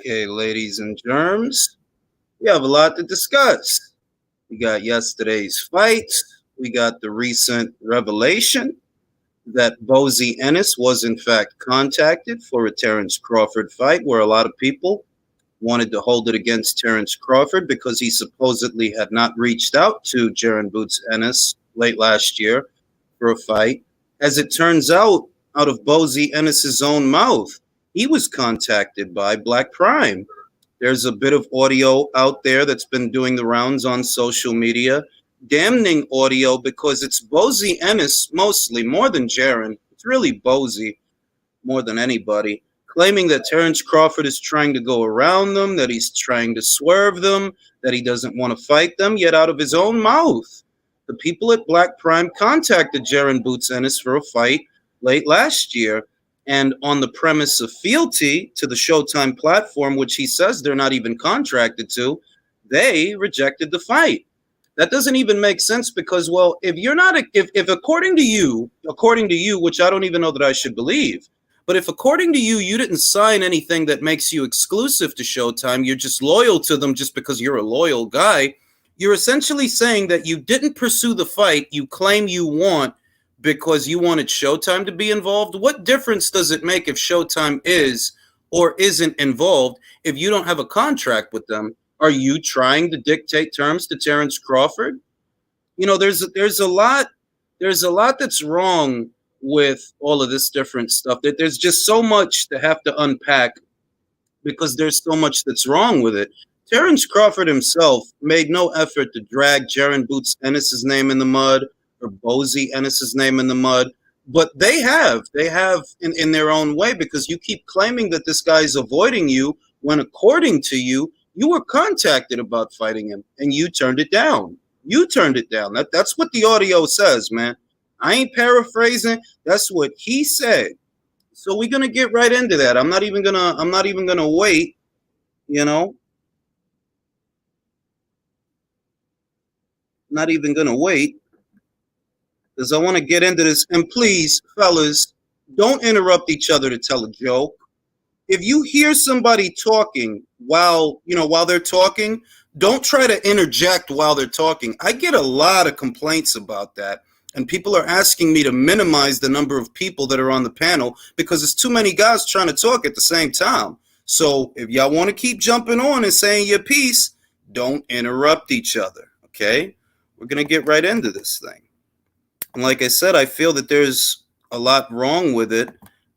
Okay, ladies and germs, we have a lot to discuss. We got yesterday's fights. We got the recent revelation that Bozy Ennis was in fact contacted for a Terrence Crawford fight, where a lot of people wanted to hold it against Terrence Crawford because he supposedly had not reached out to Jaron Boots Ennis late last year for a fight. As it turns out of Bozy Ennis's own mouth, he was contacted by Black Prime. There's a bit of audio out there that's been doing the rounds on social media, damning audio because it's Bozy Ennis mostly, more than Jaron. It's really Bozy more than anybody, claiming that Terrence Crawford is trying to go around them, that he's trying to swerve them, that he doesn't want to fight them, yet out of his own mouth, the people at Black Prime contacted Jaron Boots Ennis for a fight late last year. And on the premise of fealty to the Showtime platform, which he says they're not even contracted to, they rejected the fight. That doesn't even make sense because, well, if you're not, if according to you, which I don't even know that I should believe, but if according to you, you didn't sign anything that makes you exclusive to Showtime, you're just loyal to them just because you're a loyal guy, you're essentially saying that you didn't pursue the fight you claim you want because you wanted Showtime to be involved. What difference does it make if Showtime is or isn't involved if you don't have a contract with them? Are you trying to dictate terms to Terrence Crawford? You know, there's a lot that's wrong with all of this different stuff. That there's just so much to have to unpack because there's so much that's wrong with it. Terrence Crawford himself made no effort to drag Jaron Boots Ennis's name in the mud or Bozy Ennis's name in the mud, but they have in their own way, because you keep claiming that this guy's avoiding you when, according to you, you were contacted about fighting him and you turned it down. That's what the audio says, man. I ain't paraphrasing. That's what he said. So we're gonna get right into that. I'm not even gonna wait, you know. Not even gonna wait. Because I want to get into this. And please, fellas, don't interrupt each other to tell a joke. If you hear somebody talking while they're talking, don't try to interject while they're talking. I get a lot of complaints about that. And people are asking me to minimize the number of people that are on the panel because it's too many guys trying to talk at the same time. So if y'all want to keep jumping on and saying your piece, don't interrupt each other, okay? We're going to get right into this thing. And like I said, I feel that there's a lot wrong with it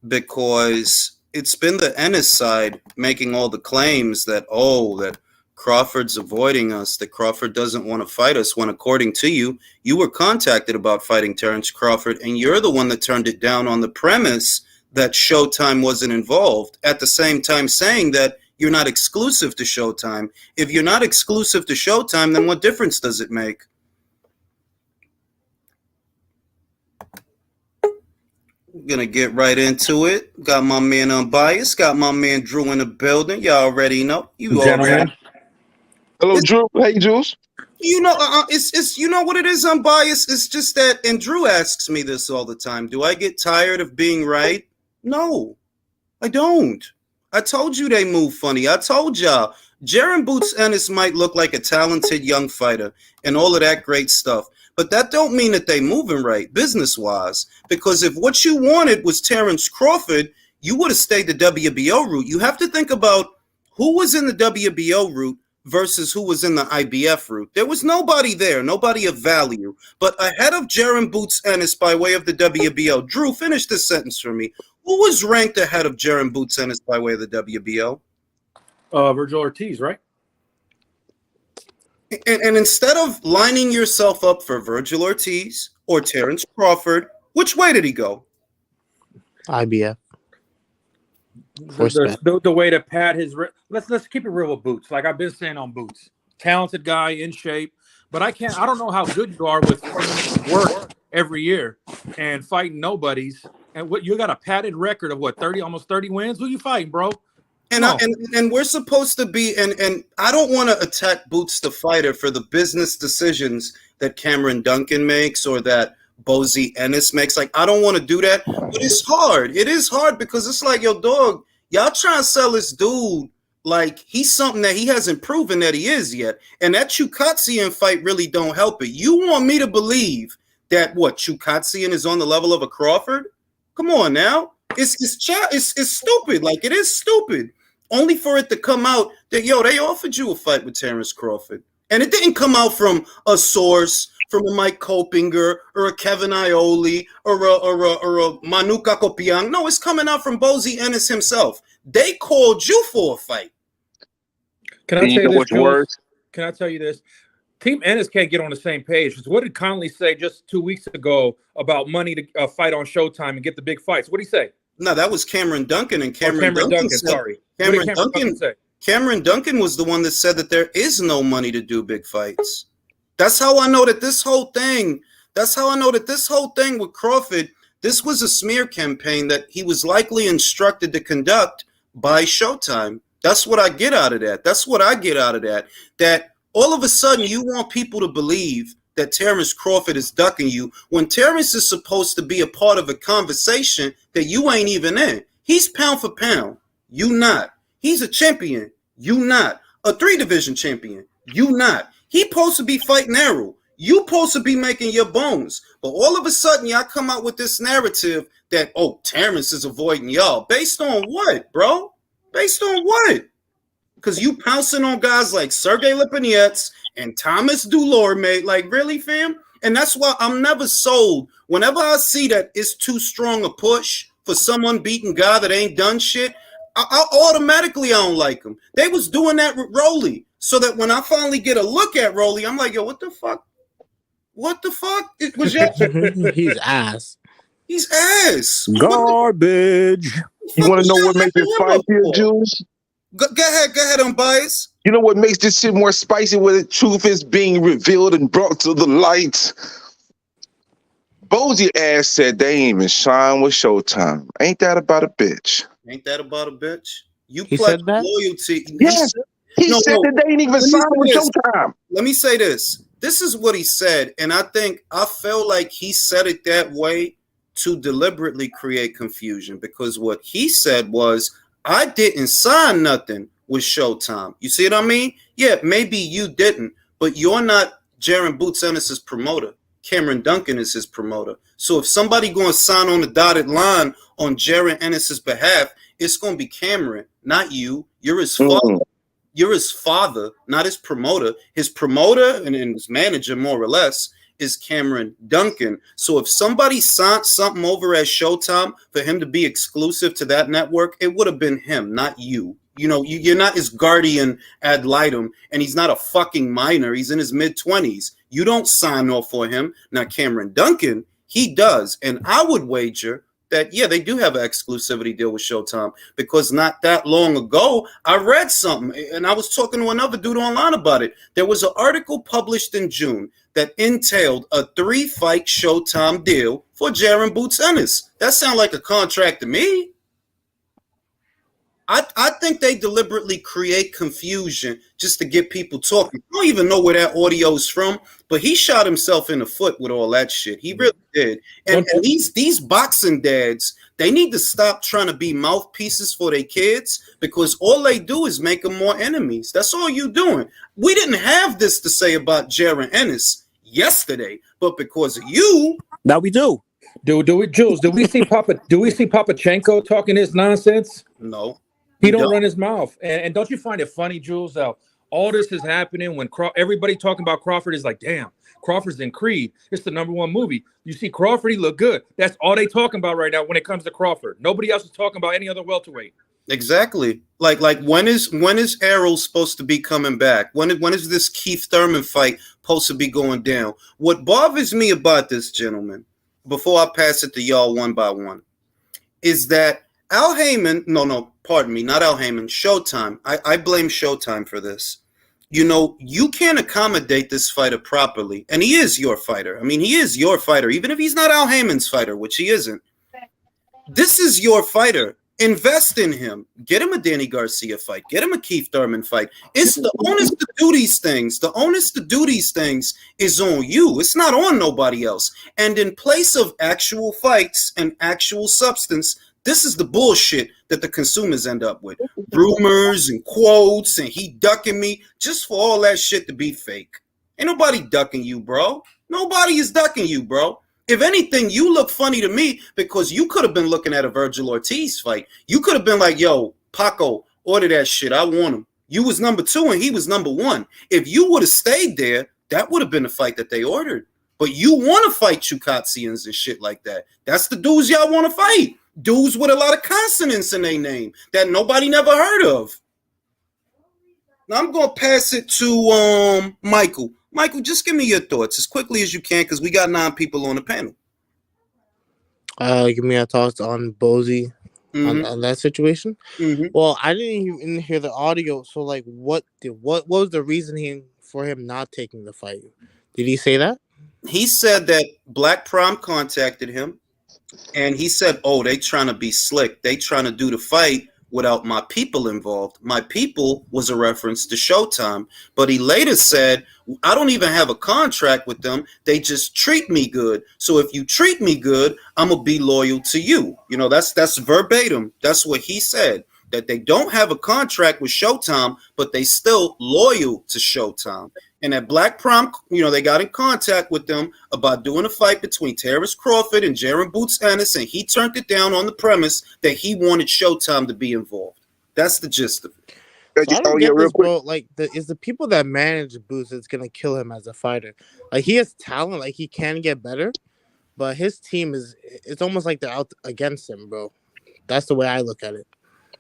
because it's been the Ennis side making all the claims that, that Crawford's avoiding us, that Crawford doesn't want to fight us, when according to you, you were contacted about fighting Terrence Crawford, and you're the one that turned it down on the premise that Showtime wasn't involved, at the same time saying that you're not exclusive to Showtime. If you're not exclusive to Showtime, then what difference does it make? Gonna get right into it. Got my man Unbiased. Got my man Drew in the building. Y'all already know. Hello, Drew. Hey, Jules. It's you know what it is. I'm biased. It's just that, and Drew asks me this all the time. Do I get tired of being right? No, I don't. I told you they move funny. I told y'all. Jaron Boots Ennis might look like a talented young fighter and all of that great stuff, but that don't mean that they moving right business-wise. Because if what you wanted was Terrence Crawford, you would have stayed the WBO route. You have to think about who was in the WBO route versus who was in the IBF route. There was nobody there, nobody of value. But ahead of Jaron Boots Ennis by way of the WBO, Drew, finish this sentence for me. Who was ranked ahead of Jaron Boots Ennis by way of the WBO? Virgil Ortiz, right? And instead of lining yourself up for Virgil Ortiz or Terrence Crawford, which way did he go? IBF. The way to pad his let's keep it real with Boots. Like I've been saying on Boots, talented guy, in shape, but I don't know how good you are with work every year and fighting nobodies. And what you got a padded record of what, 30, almost 30 wins? Who you fighting, bro? And we're supposed to be, and I don't want to attack Boots the fighter for the business decisions that Cameron Duncan makes or that Bozy Ennis makes. Like, I don't want to do that, but it's hard. It is hard because it's like, yo, dog, y'all trying to sell this dude like he's something that he hasn't proven that he is yet. And that Chukatsian fight really don't help it. You want me to believe that what, Chukatsian is on the level of a Crawford? Come on now. It's stupid. Like, it is stupid. Only for it to come out that, yo, they offered you a fight with Terrence Crawford. And it didn't come out from a source, from a Mike Kopinger or a Kevin Ioli or a Manu Kakopiang. No, it's coming out from Bozy Ennis himself. They called you for a fight. Can I tell you this, Jules? Can I tell you this? Team Ennis can't get on the same page. What did Conley say just 2 weeks ago about money to fight on Showtime and get the big fights? What did he say? No, that was Cameron Duncan. And Cameron Duncan said, sorry. Cameron Duncan was the one that said that there is no money to do big fights. That's how I know that this whole thing with Crawford, this was a smear campaign that he was likely instructed to conduct by Showtime. That's what I get out of that. That all of a sudden you want people to believe that Terrence Crawford is ducking you when Terrence is supposed to be a part of a conversation that you ain't even in. He's pound for pound. You not. He's a champion. You not. A 3-division champion. You not. He supposed to be fighting Errol. You supposed to be making your bones. But all of a sudden, y'all come out with this narrative that, oh, Terrence is avoiding y'all. Based on what, bro? Based on what? Because you pouncing on guys like Sergey Lipinets and Thomas Dulorme. Like, really, fam? And that's why I'm never sold. Whenever I see that it's too strong a push for some unbeaten guy that ain't done shit, I automatically don't like him. They was doing that with Rolly. So that when I finally get a look at Rolly, I'm like, yo, what the fuck? What the fuck? It was He's ass. He's ass. Garbage. You want to know what makes it spicier, Jules? Go ahead, unbiased. You know what makes this shit more spicy when the truth is being revealed and brought to the light? Bozy ass said they ain't even shine with Showtime. Ain't that about a bitch? Ain't that about a bitch? You pledge loyalty. Yes. He said that they ain't even signed with Showtime. Let me say this. This is what he said, and I feel like he said it that way to deliberately create confusion, because what he said was, I didn't sign nothing with Showtime. You see what I mean? Yeah, maybe you didn't, but you're not Jaron Boots Ennis' promoter. Cameron Duncan is his promoter. So if somebody going to sign on the dotted line on Jaron Ennis' behalf, it's going to be Cameron, not you. You're his father. You're his father, not his promoter. His promoter and his manager, more or less, is Cameron Duncan. So if somebody signed something over at Showtime for him to be exclusive to that network, it would have been him, not you. You know, you're not his guardian ad litem, and he's not a fucking minor. He's in his mid-20s. You don't sign off for him. Now, Cameron Duncan, he does. And I would wager that, yeah, they do have an exclusivity deal with Showtime, because not that long ago, I read something, and I was talking to another dude online about it. There was an article published in June that entailed a 3-fight Showtime deal for Jaron Boots Ennis. That sounds like a contract to me. I think they deliberately create confusion just to get people talking. I don't even know where that audio is from, but he shot himself in the foot with all that shit. He really did. And these boxing dads, they need to stop trying to be mouthpieces for their kids because all they do is make them more enemies. That's all you doing. We didn't have this to say about Jaron Ennis yesterday, but because of you, now we do. Do we, Jules? Do we see Papachenko talking this nonsense? no. He don't run his mouth. And don't you find it funny, Jules, how all this is happening when everybody talking about Crawford is like, damn, Crawford's in Creed. It's the #1 movie. You see Crawford, he look good. That's all they talking about right now when it comes to Crawford. Nobody else is talking about any other welterweight. Exactly. Like when is Errol supposed to be coming back? When is this Keith Thurman fight supposed to be going down? What bothers me about this, gentlemen, before I pass it to y'all one by one, is that Al Heyman, pardon me, not Al Heyman, Showtime. I blame Showtime for this. You know, you can't accommodate this fighter properly. And he is your fighter. I mean, he is your fighter, even if he's not Al Heyman's fighter, which he isn't. This is your fighter. Invest in him. Get him a Danny Garcia fight. Get him a Keith Thurman fight. It's the onus to do these things. The onus to do these things is on you. It's not on nobody else. And in place of actual fights and actual substance, this is the bullshit that the consumers end up with. Rumors and quotes and he ducking me just for all that shit to be fake. Ain't nobody ducking you, bro. Nobody is ducking you, bro. If anything, you look funny to me because you could have been looking at a Virgil Ortiz fight. You could have been like, yo, Paco, order that shit. I want him. You was #2 and he was #1. If you would have stayed there, that would have been the fight that they ordered. But you want to fight Chukatsians and shit like that. That's the dudes y'all want to fight. Dudes with a lot of consonants in their name that nobody never heard of. Now I'm going to pass it to Michael. Michael, just give me your thoughts as quickly as you can because we got 9 people on the panel. Give me your thoughts on Bozy on that situation. Mm-hmm. Well, I didn't even hear the audio. So, like, what was the reasoning for him not taking the fight? Did he say that? He said that Black Prom contacted him, and he said, "Oh, they trying to be slick. They trying to do the fight without my people involved." My people was a reference to Showtime, but he later said, "I don't even have a contract with them. They just treat me good. So if you treat me good, I'm gonna be loyal to you." You know, that's verbatim. That's what he said. That they don't have a contract with Showtime, but they still loyal to Showtime. And at Black Prom, you know, they got in contact with them about doing a fight between Terrence Crawford and Jaron Boots Ennis, and he turned it down on the premise that he wanted Showtime to be involved. That's the gist of it. So I don't get this, bro. Like, is the people that manage Boots is gonna kill him as a fighter? Like, he has talent, like he can get better, but his team it's almost like they're out against him, bro. That's the way I look at it.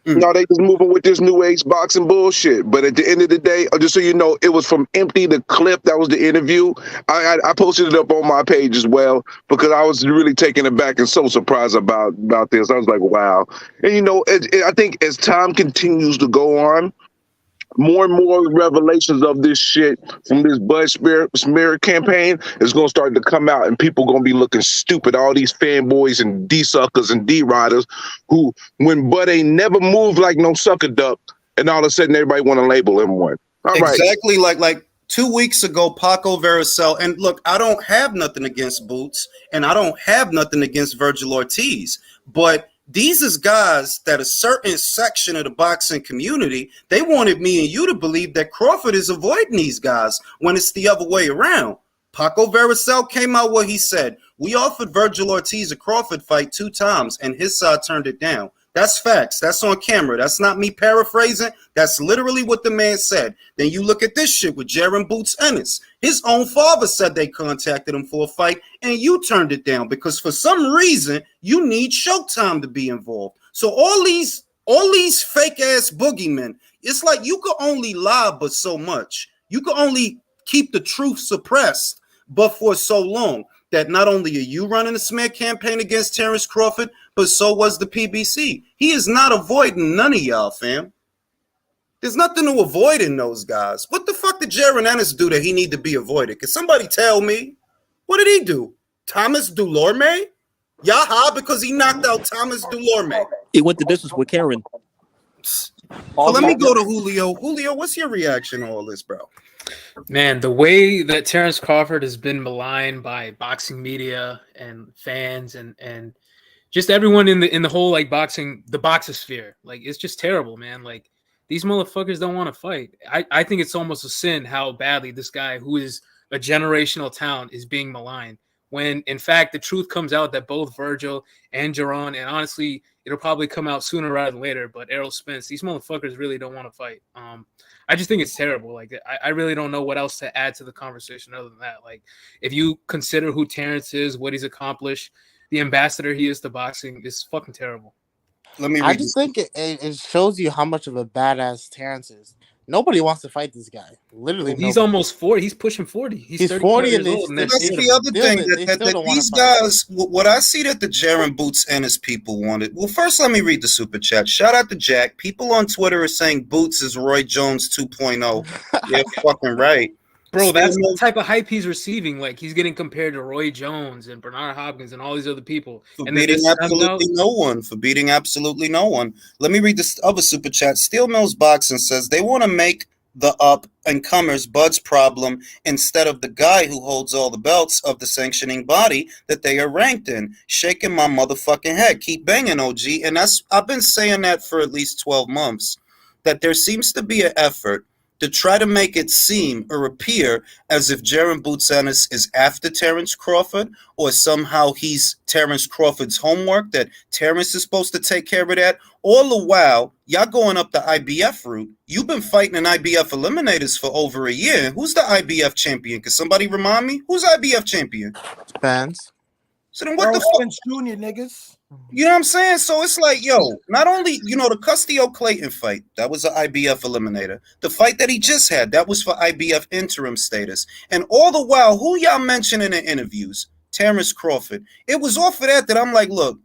No, they just moving with this new age boxing bullshit. But at the end of the day, just so you know, it was from Empty the Clip. That was the interview. I posted it up on my page as well because I was really taken aback and so surprised about this. I was like, wow. And you know, I think as time continues to go on, more and more revelations of this shit from this Bud smear campaign is going to start to come out, and people going to be looking stupid. All these fanboys and D-suckers and D-riders who, when Bud ain't never moved like no sucker duck, and all of a sudden everybody want to label him one. All exactly right. Like 2 weeks ago, Paco Veracel, and look, I don't have nothing against Boots, and I don't have nothing against Virgil Ortiz, but these is guys that a certain section of the boxing community, they wanted me and you to believe that Crawford is avoiding these guys when it's the other way around. Paco Veracel came out what he said. We offered Virgil Ortiz a Crawford fight 2 times, and his side turned it down. That's facts. That's on camera. That's not me paraphrasing. That's literally what the man said. Then you look at this shit with Jaron Boots Ennis. His own father said they contacted him for a fight, and you turned it down because for some reason you need Showtime to be involved. So all these fake ass boogeymen, it's like you could only lie but so much. You could only keep the truth suppressed but for so long that not only are you running a smear campaign against Terrence Crawford, but so was the PBC. He is not avoiding none of y'all, fam. There's nothing to avoid in those guys. What the fuck did Jaron Ennis do that he need to be avoided? Can somebody tell me? What did he do? Thomas Dulorme? Yaha, because he knocked out Thomas Dulorme. He went the distance with Karen. belts. So let me go to Julio. Julio, what's your reaction to all this, bro? Man, the way that Terrence Crawford has been maligned by boxing media and fans and just everyone in the whole like boxing, the boxosphere, like it's just terrible, man. Like these motherfuckers don't want to fight. I think it's almost a sin how badly this guy, who is a generational talent, is being maligned. When in fact the truth comes out that both Virgil and Jerron, and honestly, it'll probably come out sooner rather than later, but Errol Spence, these motherfuckers really don't want to fight. I just think it's terrible. Like I really don't know what else to add to the conversation other than that. Like if you consider who Terrence is, what he's accomplished, the ambassador he is to boxing, is fucking terrible. I just think it shows you how much of a badass Terrence is. Nobody wants to fight this guy. Literally, he's almost 40. He's pushing 40. He's 40 years old. And that's the other thing that these guys. What I see that the Jaron Boots Ennis people wanted. Well, first let me read the super chat. Shout out to Jack. People on Twitter are saying Boots is Roy Jones 2.0. Yeah, fucking right. Bro, that's the type of hype he's receiving. Like he's getting compared to Roy Jones and Bernard Hopkins and all these other people. For beating absolutely no one. For beating absolutely no one. Let me read this other super chat. Steel Mills Boxing says they want to make the up and comers Bud's problem instead of the guy who holds all the belts of the sanctioning body that they are ranked in. Shaking my motherfucking head. Keep banging, OG. And I've been saying that for at least 12 months. That there seems to be an effort to try to make it seem or appear as if Jaron Boots Ennis is after Terrence Crawford, or somehow he's Terrence Crawford's homework, that Terrence is supposed to take care of that. All the while, y'all going up the IBF route. You've been fighting in IBF eliminators for over a year. Who's the IBF champion? Can somebody remind me? Who's IBF champion? Spence. So then what the fuck? Spence Jr., niggas. You know what I'm saying? So it's like, yo, not only, the Castillo Clayton fight, that was an IBF eliminator. The fight that he just had, that was for IBF interim status. And all the while, who y'all mentioning in interviews? Terrence Crawford. It was off of that I'm like, look,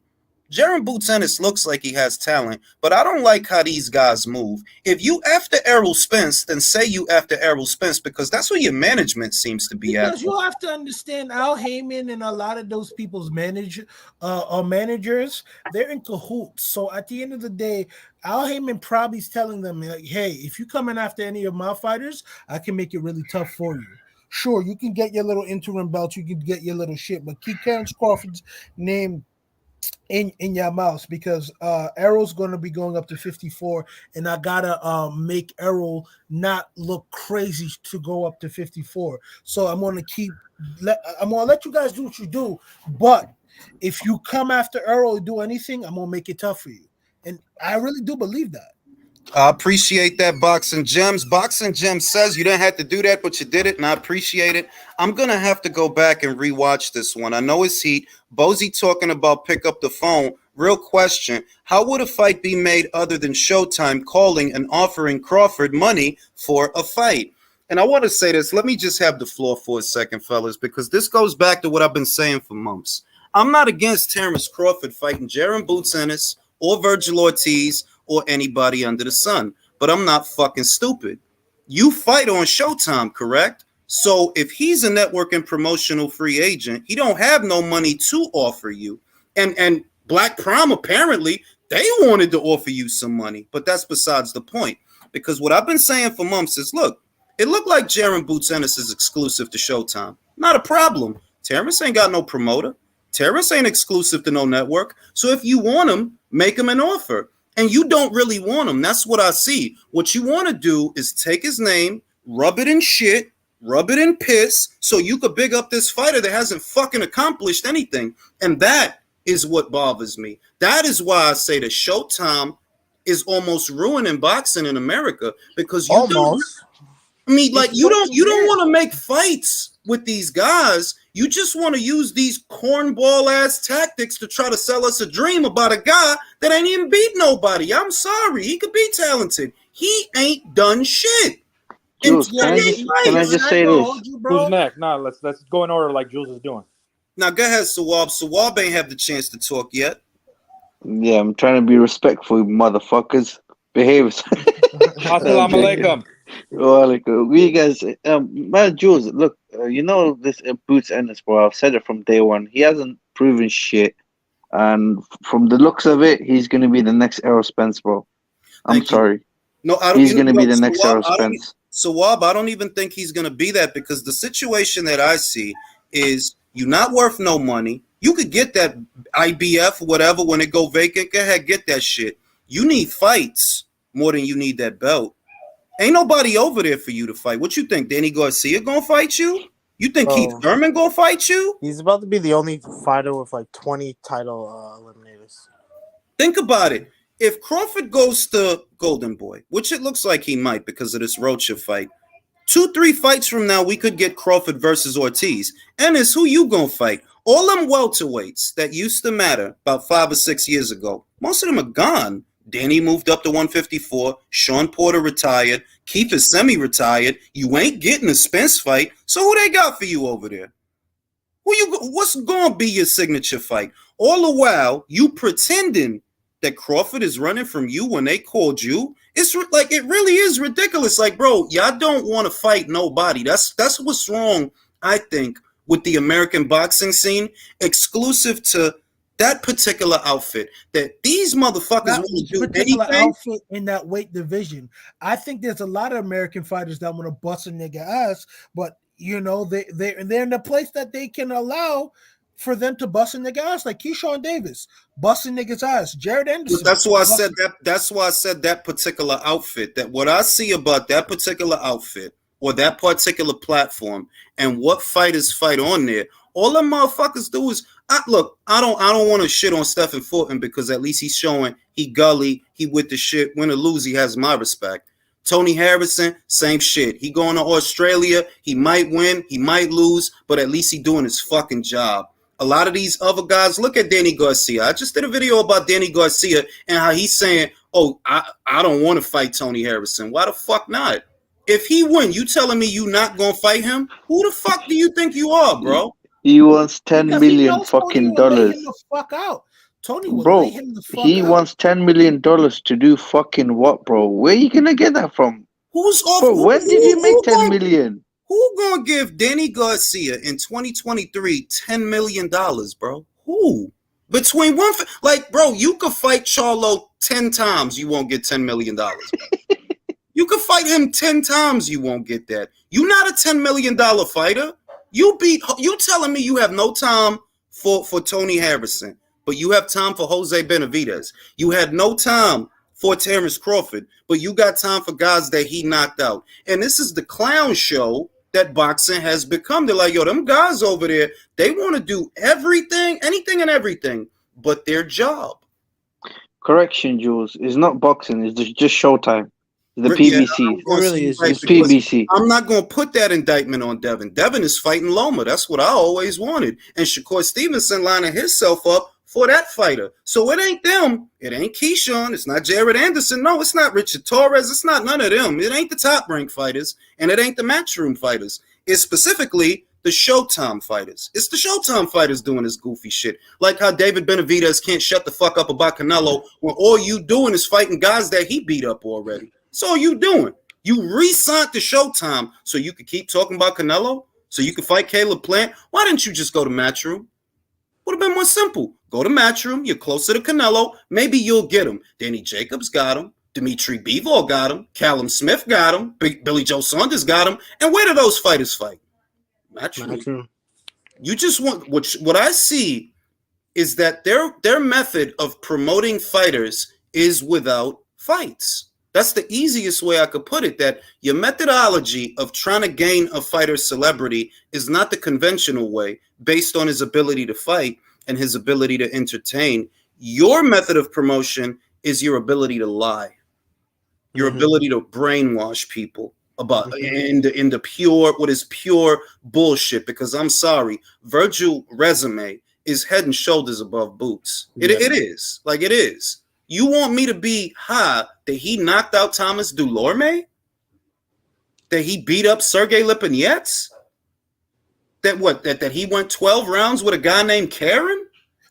Jaron Boots Ennis looks like he has talent, but I don't like how these guys move. If you after Errol Spence, then say you after Errol Spence, because that's what your management seems to be because you have to understand Al Heyman and a lot of those people's managers, they're in cahoots. So at the end of the day, Al Heyman probably is telling them, like, hey, if you come in after any of my fighters, I can make it really tough for you. Sure, you can get your little interim belt, you can get your little shit, but keep Terrence Crawford's name in your mouth, because Errol's going to be going up to 54, and I gotta make Errol not look crazy to go up to 54. So I'm going to let you guys do what you do, but if you come after Errol or do anything, I'm going to make it tough for you. And I really do believe that. I appreciate that, Boxing Gems. Boxing Gems says you didn't have to do that, but you did it, and I appreciate it. I'm going to have to go back and rewatch this one. I know it's heat. Bozy talking about pick up the phone. Real question, how would a fight be made other than Showtime calling and offering Crawford money for a fight? And I want to say this. Let me just have the floor for a second, fellas, because this goes back to what I've been saying for months. I'm not against Terrence Crawford fighting Jaron Boots Ennis or Virgil Ortiz or anybody under the sun, but I'm not fucking stupid. You fight on Showtime, correct? So if he's a network and promotional free agent, he don't have no money to offer you. And Black Prime, apparently, they wanted to offer you some money, but that's besides the point. Because what I've been saying for months is, look, it looked like Jaron Boots Ennis is exclusive to Showtime. Not a problem. Terrence ain't got no promoter. Terrence ain't exclusive to no network. So if you want him, make him an offer. And you don't really want him. That's what I see. What you want to do is take his name, rub it in shit, rub it in piss, so you could big up this fighter that hasn't fucking accomplished anything. And that is what bothers me. That is why I say that Showtime is almost ruining boxing in America, because you don't want to make fights with these guys. You just want to use these cornball ass tactics to try to sell us a dream about a guy that ain't even beat nobody. I'm sorry. He could be talented. He ain't done shit. Jules, can I just say this? Who's next? No, let's go in order like Jules is doing. Now go ahead, Sawab. Sawab ain't have the chance to talk yet. Yeah, I'm trying to be respectful, motherfuckers. Behave. Assalamu alaikum. Well, we guys, man, Jules, look, this Boots Ennis, bro. I've said it from day one. He hasn't proven shit, and from the looks of it, he's gonna be the next Errol Spence, bro. I'm sorry. No, I don't. He's going to be the next Errol Sawab, Spence. Sawab, I don't even think he's going to be that because the situation that I see is you're not worth no money. You could get that IBF, whatever, when it go vacant. Go ahead, get that shit. You need fights more than you need that belt. Ain't nobody over there for you to fight. What you think? Danny Garcia gonna fight you? You think Keith Thurman gonna fight you? He's about to be the only fighter with like 20 title eliminators. Think about it. If Crawford goes to Golden Boy, which it looks like he might because of this Rocha fight, 2-3 fights from now, we could get Crawford versus Ortiz. Ennis, who you gonna fight? All them welterweights that used to matter about 5 or 6 years ago, most of them are gone. Danny moved up to 154. Sean Porter retired. Keith is semi-retired. You ain't getting a Spence fight. So who they got for you over there? What's going to be your signature fight? All the while, you pretending that Crawford is running from you when they called you. It's like it really is ridiculous. Like, bro, y'all don't want to fight nobody. That's what's wrong, I think, with the American boxing scene, exclusive to that particular outfit, that these motherfuckers want to do particular anything. Outfit in that weight division. I think there's a lot of American fighters that want to bust a nigga ass, but you know they're in a place that they can allow for them to bust a nigga ass, like Keyshawn Davis busting niggas ass, Jared Anderson. That's why I said that. That's why I said that particular outfit. That what I see about that particular outfit or that particular platform and what fighters fight on there, all them motherfuckers do is I don't want to shit on Stephen Fulton because at least he's showing he gully, he with the shit. Win or lose, he has my respect. Tony Harrison, same shit. He going to Australia, he might win, he might lose, but at least he doing his fucking job. A lot of these other guys, look at Danny Garcia. I just did a video about Danny Garcia and how he's saying, oh, I don't want to fight Tony Harrison. Why the fuck not? If he win, you telling me you not going to fight him? Who the fuck do you think you are, bro? He wants $10 million fucking dollars. Him the fuck out. Tony will Bro, lay him the fuck he out. wants $10 million to do fucking what, bro? Where you gonna get that from? Who's off? Bro, when did you make $10 million? Who gonna give Danny Garcia in 2023 $10 million, bro? Who? Between one, like, bro, you could fight Charlo 10 times, you won't get $10 million. You could fight him 10 times, you won't get that. You're not a $10 million fighter. You telling me you have no time for Tony Harrison, but you have time for Jose Benavidez. You had no time for Terrence Crawford, but you got time for guys that he knocked out. And this is the clown show that boxing has become. They're like, yo, them guys over there, they want to do everything, anything and everything, but their job. Correction, Jules. It's not boxing. It's just Showtime. The PBC. It really is It's PBC. I'm not going to put that indictment on Devin. Devin is fighting Loma. That's what I always wanted. And Shakur Stevenson lining himself up for that fighter. So it ain't them. It ain't Keyshawn. It's not Jared Anderson. No, it's not Richard Torres. It's not none of them. It ain't the top-ranked fighters, and it ain't the Matchroom fighters. It's specifically the Showtime fighters. It's the Showtime fighters doing this goofy shit. Like how David Benavidez can't shut the fuck up about Canelo when all you doing is fighting guys that he beat up already. So you doing? You re-signed to Showtime so you could keep talking about Canelo? So you could fight Caleb Plant? Why didn't you just go to Matchroom? Would have been more simple. Go to Matchroom. You're closer to Canelo. Maybe you'll get him. Danny Jacobs got him. Dimitri Bivol got him. Callum Smith got him. Billy Joe Saunders got him. And where do those fighters fight? Matchroom. You just want what I see is that their method of promoting fighters is without fights. That's the easiest way I could put it, that your methodology of trying to gain a fighter's celebrity is not the conventional way based on his ability to fight and his ability to entertain. Your method of promotion is your ability to lie, your ability to brainwash people about in the pure, what is pure bullshit. Because I'm sorry, Virgil resume is head and shoulders above Boots. It is. Like, it is. You want me to be high that he knocked out Thomas Dulorme? That he beat up Sergey Lipinets? That he went 12 rounds with a guy named Karen?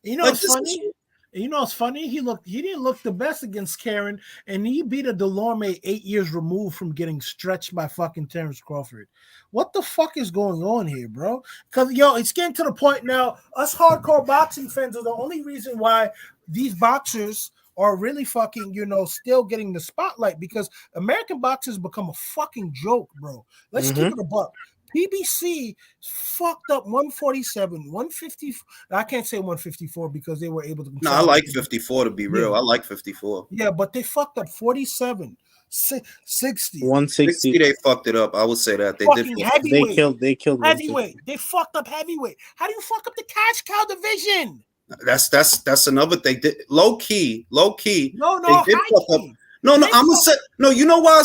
You know what's funny? You know what's funny? He didn't look the best against Karen, and he beat a Delorme 8 years removed from getting stretched by fucking Terrence Crawford. What the fuck is going on here, bro? Because it's getting to the point now. Us hardcore boxing fans are the only reason why these boxers are really fucking, still getting the spotlight because American boxing has become a fucking joke, bro. Let's keep it a buck. PBC fucked up 147, 150. I can't say 154 because they were able to. No, I like 54 to be real. I like 54. Yeah, but they fucked up 47, 60. 160. They fucked it up. I would say that they fucking did. Heavyweight. They killed heavyweight. They fucked up heavyweight. How do you fuck up the cash cow division? That's another thing. Low key. No, they did fuck up. No, I'm gonna say no. You know why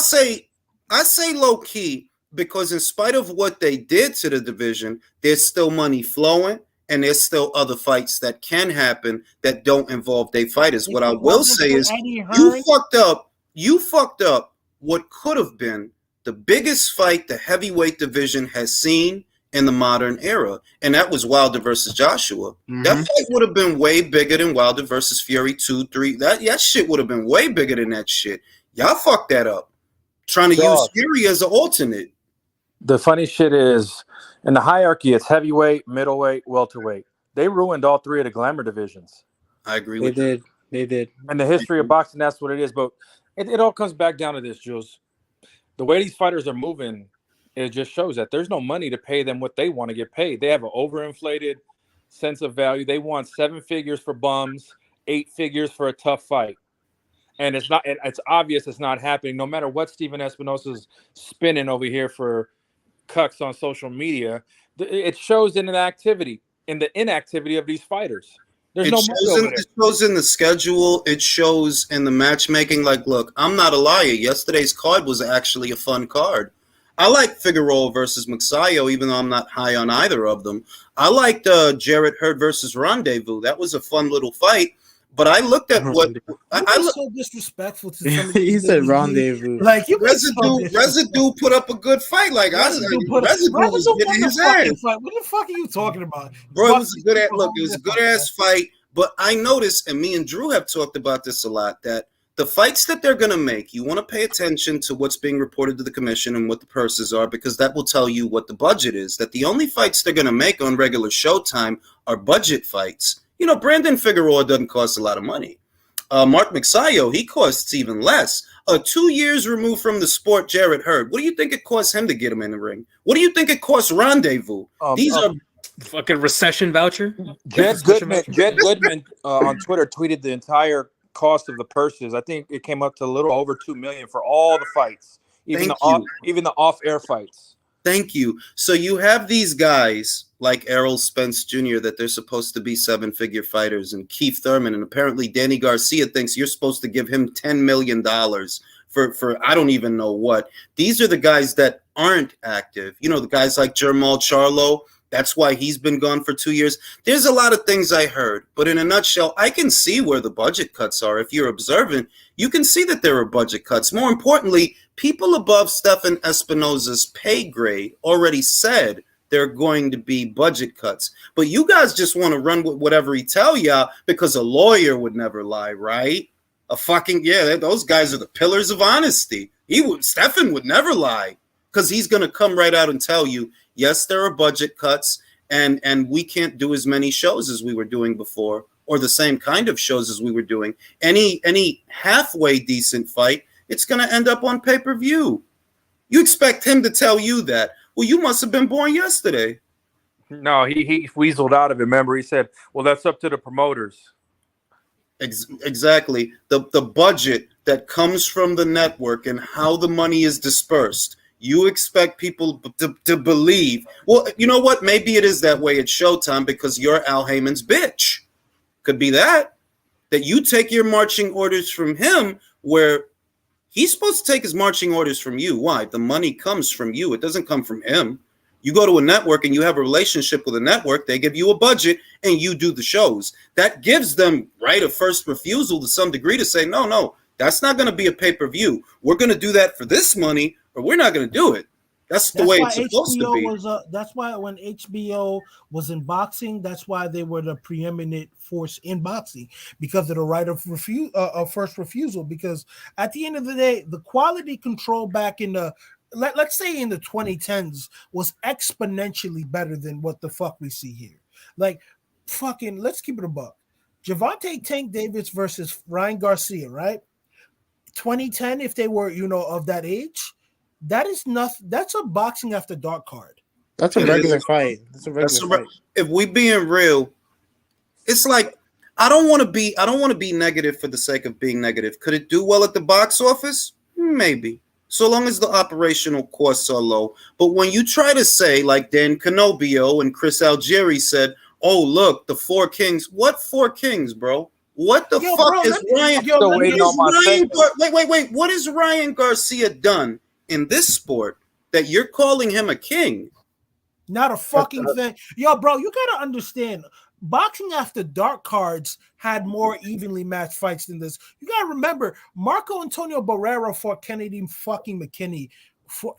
I say low key because in spite of what they did to the division, there's still money flowing. And there's still other fights that can happen that don't involve their fighters. What I will say is you fucked up what could have been the biggest fight the heavyweight division has seen in the modern era. And that was Wilder versus Joshua. That fight would have been way bigger than Wilder versus Fury 2, 3. That shit would have been way bigger than that shit. Y'all fucked that up. Trying to use Fury as an alternate. The funny shit is, in the hierarchy, it's heavyweight, middleweight, welterweight. They ruined all three of the glamour divisions. I agree with that. They did. In the history of boxing, that's what it is. But it all comes back down to this, Jules. The way these fighters are moving, it just shows that there's no money to pay them what they want to get paid. They have an overinflated sense of value. They want 7 figures for bums, 8 figures for a tough fight. And it's obvious it's not happening. No matter what Steven Espinosa's spinning over here for cucks on social media, it shows in the inactivity of these fighters. There's it shows in the schedule. It shows in the matchmaking. Like, look, I'm not a liar. Yesterday's card was actually a fun card. I like Figueroa versus Magsayo, even though I'm not high on either of them. I liked Jarrett Hurd versus Rendezvous. That was a fun little fight. But I looked at what I look so disrespectful to somebody. He said Rendezvous. Like Residue put up a good fight. Like Residue was getting his ass. What the fuck are you talking about, bro? It was a good ass fight. But I noticed, and me and Drew have talked about this a lot, that the fights that they're gonna make, you want to pay attention to what's being reported to the commission and what the purses are, because that will tell you what the budget is. That the only fights they're gonna make on regular Showtime are budget fights. You know, Brandon Figueroa doesn't cost a lot of money. Mark Magsayo, he costs even less. 2 years removed from the sport, Jarrett Hurd. What do you think it costs him to get him in the ring? What do you think it costs Rendezvous? These are fucking recession voucher. Jed Goodman on Twitter tweeted the entire cost of the purses. I think it came up to a little over $2 million for all the fights, even the off-air fights. Thank you. So you have these guys like Errol Spence Jr. that they're supposed to be 7-figure fighters, and Keith Thurman, and apparently Danny Garcia thinks you're supposed to give him $10 million for I don't even know what. These are the guys that aren't active. You know, the guys like Jermall Charlo. That's why he's been gone for 2 years. There's a lot of things I heard, but in a nutshell, I can see where the budget cuts are. If you're observant, you can see that there are budget cuts. More importantly, people above Stephen Espinosa's pay grade already said there are going to be budget cuts. But you guys just want to run with whatever he tell y'all because a lawyer would never lie, right? Those guys are the pillars of honesty. Stephen would never lie because he's going to come right out and tell you, yes, there are budget cuts, and we can't do as many shows as we were doing before, or the same kind of shows as we were doing. Any halfway decent fight, it's going to end up on pay-per-view. You expect him to tell you that. Well, you must have been born yesterday. No, he weaseled out of it. Remember, he said, well, that's up to the promoters. Exactly. The budget that comes from the network and how the money is dispersed. You expect people to believe. Well, you know what? Maybe it is that way at Showtime because you're Al Heyman's bitch. Could be that you take your marching orders from him where he's supposed to take his marching orders from you. Why? The money comes from you. It doesn't come from him. You go to a network and you have a relationship with a network. They give you a budget and you do the shows. That gives them right of first refusal to some degree to say, no, that's not going to be a pay-per-view. We're going to do that for this money or we're not going to do it. That's the way it's supposed to be. That's why when HBO was in boxing, that's why they were the preeminent force in boxing because of the right of first refusal. Because at the end of the day, the quality control back in the let's say in the 2010s was exponentially better than what the fuck we see here. Like fucking, let's keep it a buck. Gervonta Tank Davis versus Ryan Garcia, right? 2010, if they were, of that age, that is nothing. That's a boxing after dark card. That's a It regular is. fight. That's a regular fight. If we being real, it's like I don't want to be negative for the sake of being negative. Could it do well at the box office? Maybe. So long as the operational costs are low. But when you try to say, like Dan Canobio and Chris Algieri said, oh, look, the Four Kings. What Four Kings, bro? What the fuck bro, is Ryan? Still waiting on my segment. Wait. What has Ryan Garcia done in this sport that you're calling him a king? Not a fucking thing. Yo, bro, you got to understand. Boxing after dark cards had more evenly matched fights than this. You got to remember, Marco Antonio Barrera fought Kennedy fucking McKinney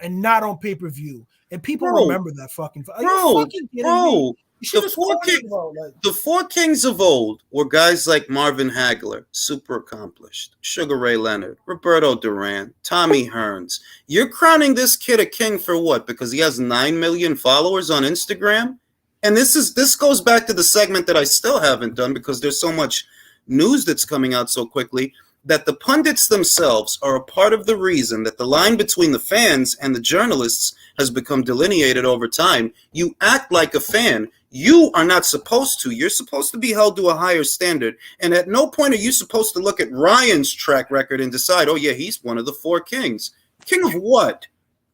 and not on pay-per-view. And people remember that fucking fight. Are you fucking kidding me? The four kings of old were guys like Marvin Hagler, super accomplished, Sugar Ray Leonard, Roberto Duran, Tommy Hearns. You're crowning this kid a king for what? Because he has 9 million followers on Instagram? And this goes back to the segment that I still haven't done because there's so much news that's coming out so quickly, that the pundits themselves are a part of the reason that the line between the fans and the journalists has become delineated over time. You act like a fan. You are not supposed to. You're supposed to be held to a higher standard. And at no point are you supposed to look at Ryan's track record and decide, oh, yeah, he's one of the Four Kings. King of what?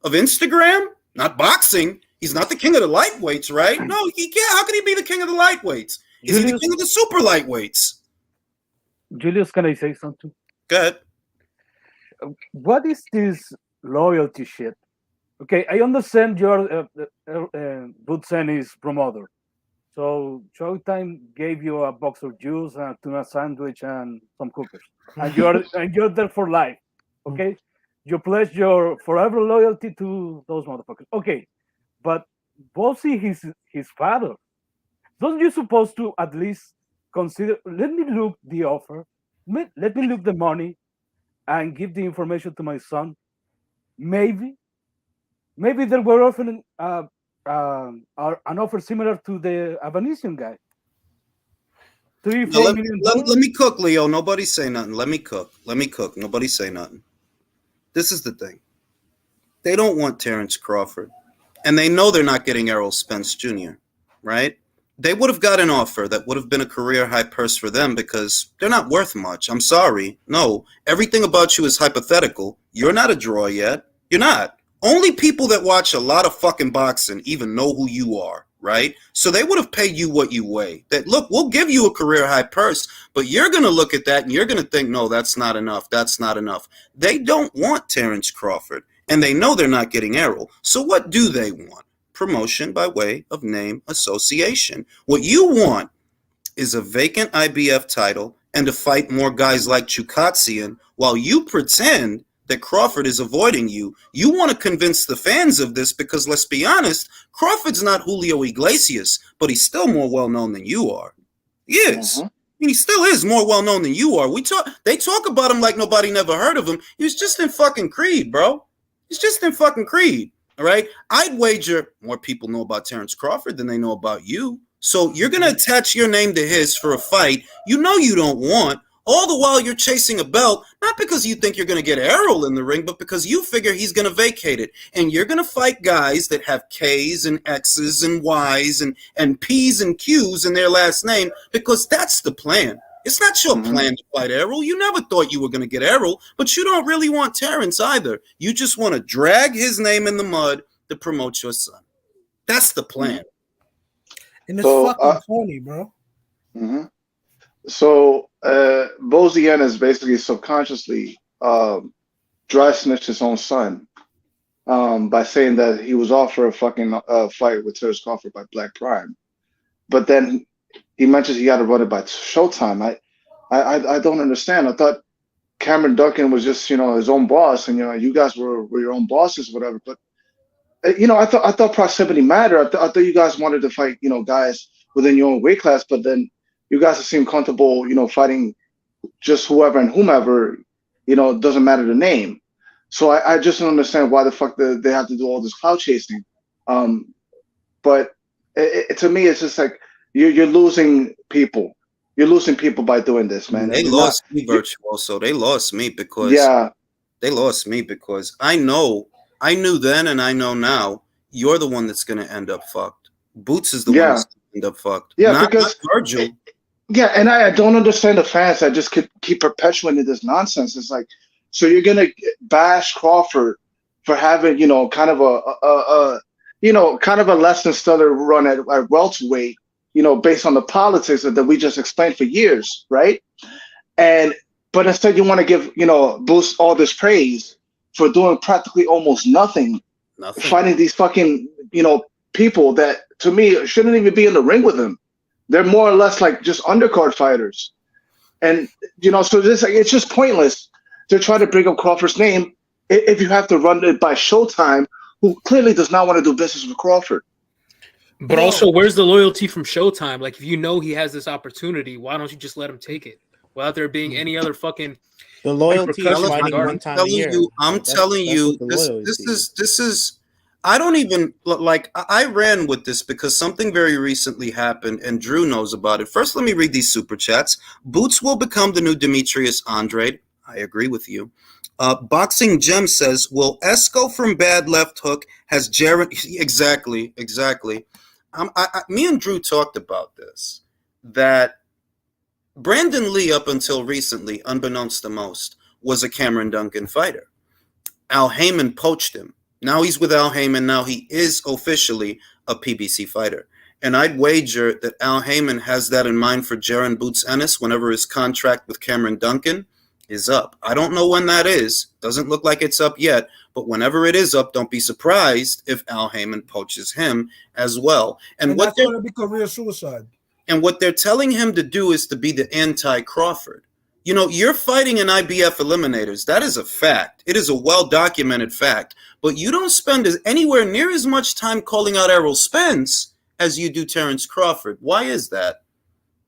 Of Instagram? Not boxing. He's not the king of the lightweights, right? No, he can't. How can he be the king of the lightweights? Is he the king of the super lightweights? Julius, can I say something? Go ahead. What is this loyalty shit? Okay, I understand you're Bozy Ennis promoter. So Showtime gave you a box of juice, a tuna sandwich, and some cookies, and you're there for life. Okay, you pledge your forever loyalty to those motherfuckers. Okay, but Bozy is his father. Don't you supposed to at least consider? Let me look the offer. Let me look the money, and give the information to my son. Maybe there were offering an offer similar to the Avanesian guy. Let me cook, Leo. Nobody say nothing. Let me cook. Nobody say nothing. This is the thing. They don't want Terrence Crawford. And they know they're not getting Errol Spence Jr., right? They would have got an offer that would have been a career high purse for them because they're not worth much. I'm sorry. No, everything about you is hypothetical. You're not a draw yet. You're not. Only people that watch a lot of fucking boxing even know who you are, right? So they would have paid you what you weigh. That, look, we'll give you a career high purse, but you're going to look at that and you're going to think, no, that's not enough. That's not enough. They don't want Terrence Crawford, and they know they're not getting Errol. So what do they want? Promotion by way of name association. What you want is a vacant IBF title and to fight more guys like Chukatsian while you pretend that Crawford is avoiding you. You want to convince the fans of this because, let's be honest, Crawford's not Julio Iglesias, but he's still more well-known than you are. He is. I mean, he still is more well-known than you are. They talk about him like nobody never heard of him. He was just in fucking Creed, bro. He's just in fucking Creed, all right? I'd wager more people know about Terrence Crawford than they know about you. So you're going to attach your name to his for a fight you know you don't want, all the while you're chasing a belt, not because you think you're going to get Errol in the ring, but because you figure he's going to vacate it. And you're going to fight guys that have K's and X's and Y's and P's and Q's in their last name because that's the plan. It's not your plan to fight Errol. You never thought you were going to get Errol, but you don't really want Terrence either. You just want to drag his name in the mud to promote your son. That's the plan. And it's fucking funny, bro. So Bozy Ennis basically subconsciously dry snitched his own son by saying that he was offered a fucking fight with Terrence Crawford by Black Prime, but then he mentions he got to run it by Showtime. I don't understand. I thought Cameron Duncan was just his own boss, and you guys were your own bosses, whatever. But I thought proximity mattered. I thought you guys wanted to fight guys within your own weight class, but then you guys seem comfortable, fighting just whoever and whomever, doesn't matter the name. So I just don't understand why the fuck they have to do all this clout chasing. But to me, it's just like you're losing people. You're losing people by doing this, man. They lost me, Virtuoso. They lost me because I knew then and I know now you're the one that's going to end up fucked. Boots is the one that's going to end up fucked. Yeah, not because Virgil. And I don't understand the fans that just keep perpetuating this nonsense. It's like, so you're gonna bash Crawford for having, kind of a less than stellar run at welterweight, based on the politics that we just explained for years, right? But instead you want to give, Boost all this praise for doing practically almost nothing. Fighting these fucking, people that to me shouldn't even be in the ring with him. They're more or less like just undercard fighters. And, so it's just pointless to try to bring up Crawford's name if you have to run it by Showtime, who clearly does not want to do business with Crawford. But also, where's the loyalty from Showtime? Like, if you know he has this opportunity, why don't you just let him take it without there being any other fucking... The loyalty is fighting one time a year. I'm telling you, this is... I don't even like. I ran with this because something very recently happened, and Drew knows about it. First, let me read these super chats. Boots will become the new Demetrius Andrade. I agree with you. Boxing Gem says, "Will Esco from Bad Left Hook has Jared?" Exactly. Me and Drew talked about this. That Brandon Lee, up until recently, unbeknownst to most, was a Cameron Duncan fighter. Al Heyman poached him. Now he's with Al Heyman. Now he is officially a PBC fighter. And I'd wager that Al Heyman has that in mind for Jaron Boots Ennis whenever his contract with Cameron Duncan is up. I don't know when that is. Doesn't look like it's up yet. But whenever it is up, don't be surprised if Al Heyman poaches him as well. And what that's going to be career suicide. And what they're telling him to do is to be the anti-Crawford. You're fighting in IBF eliminators. That is a fact. It is a well-documented fact. But you don't spend anywhere near as much time calling out Errol Spence as you do Terrence Crawford. Why is that?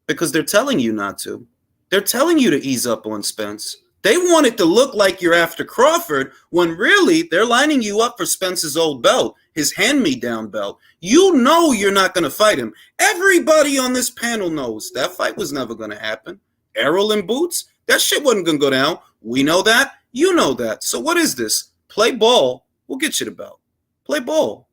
Because they're telling you not to. They're telling you to ease up on Spence. They want it to look like you're after Crawford when really they're lining you up for Spence's old belt, his hand-me-down belt. You know you're not going to fight him. Everybody on this panel knows that fight was never going to happen. Errol and Boots, that shit wasn't going to go down. We know that. You know that. So what is this? Play ball. We'll get you the belt. Play ball.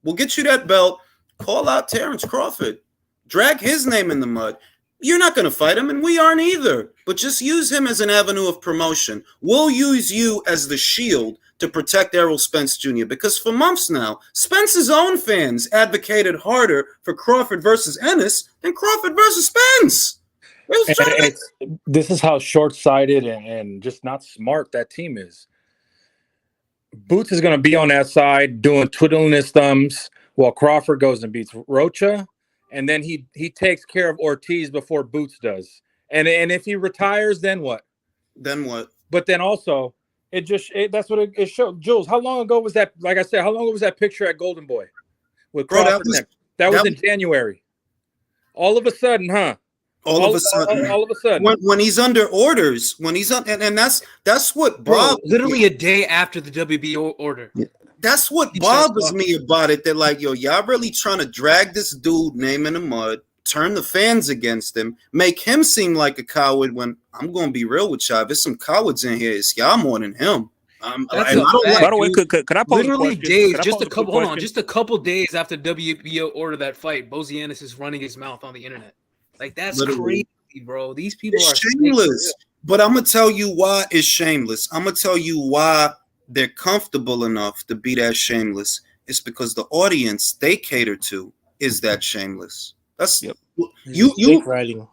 We'll get you that belt. Call out Terrence Crawford. Drag his name in the mud. You're not going to fight him, and we aren't either. But just use him as an avenue of promotion. We'll use you as the shield to protect Errol Spence Jr. Because for months now, Spence's own fans advocated harder for Crawford versus Ennis than Crawford versus Spence. This is how short-sighted and just not smart that team is. Boots is going to be on that side doing twiddling his thumbs while Crawford goes and beats Rocha, and then he takes care of Ortiz before Boots does. And if he retires, then what? Then what? But then also, that's what it showed. Jules, how long ago was that? Like I said, how long ago was that picture at Golden Boy with Crawford? That was in January. All of a sudden, huh? All of a sudden, when he's under orders, and that's what Bob. Literally a day after the WBO order. Yeah. That's what bothers me about it. They're like, y'all really trying to drag this dude name in the mud, turn the fans against him, make him seem like a coward. When I'm going to be real with y'all, there's some cowards in here. It's y'all more than him. By the way, could I pose literally a question? days, just a couple. Hold on, just a couple days after WBO ordered that fight, Bozy Ennis is running his mouth on the internet. Like, that's crazy, bro. These people are shameless. But I'm gonna tell you why it's shameless. I'm gonna tell you why they're comfortable enough to be that shameless. It's because the audience they cater to is that shameless. That's you dick riding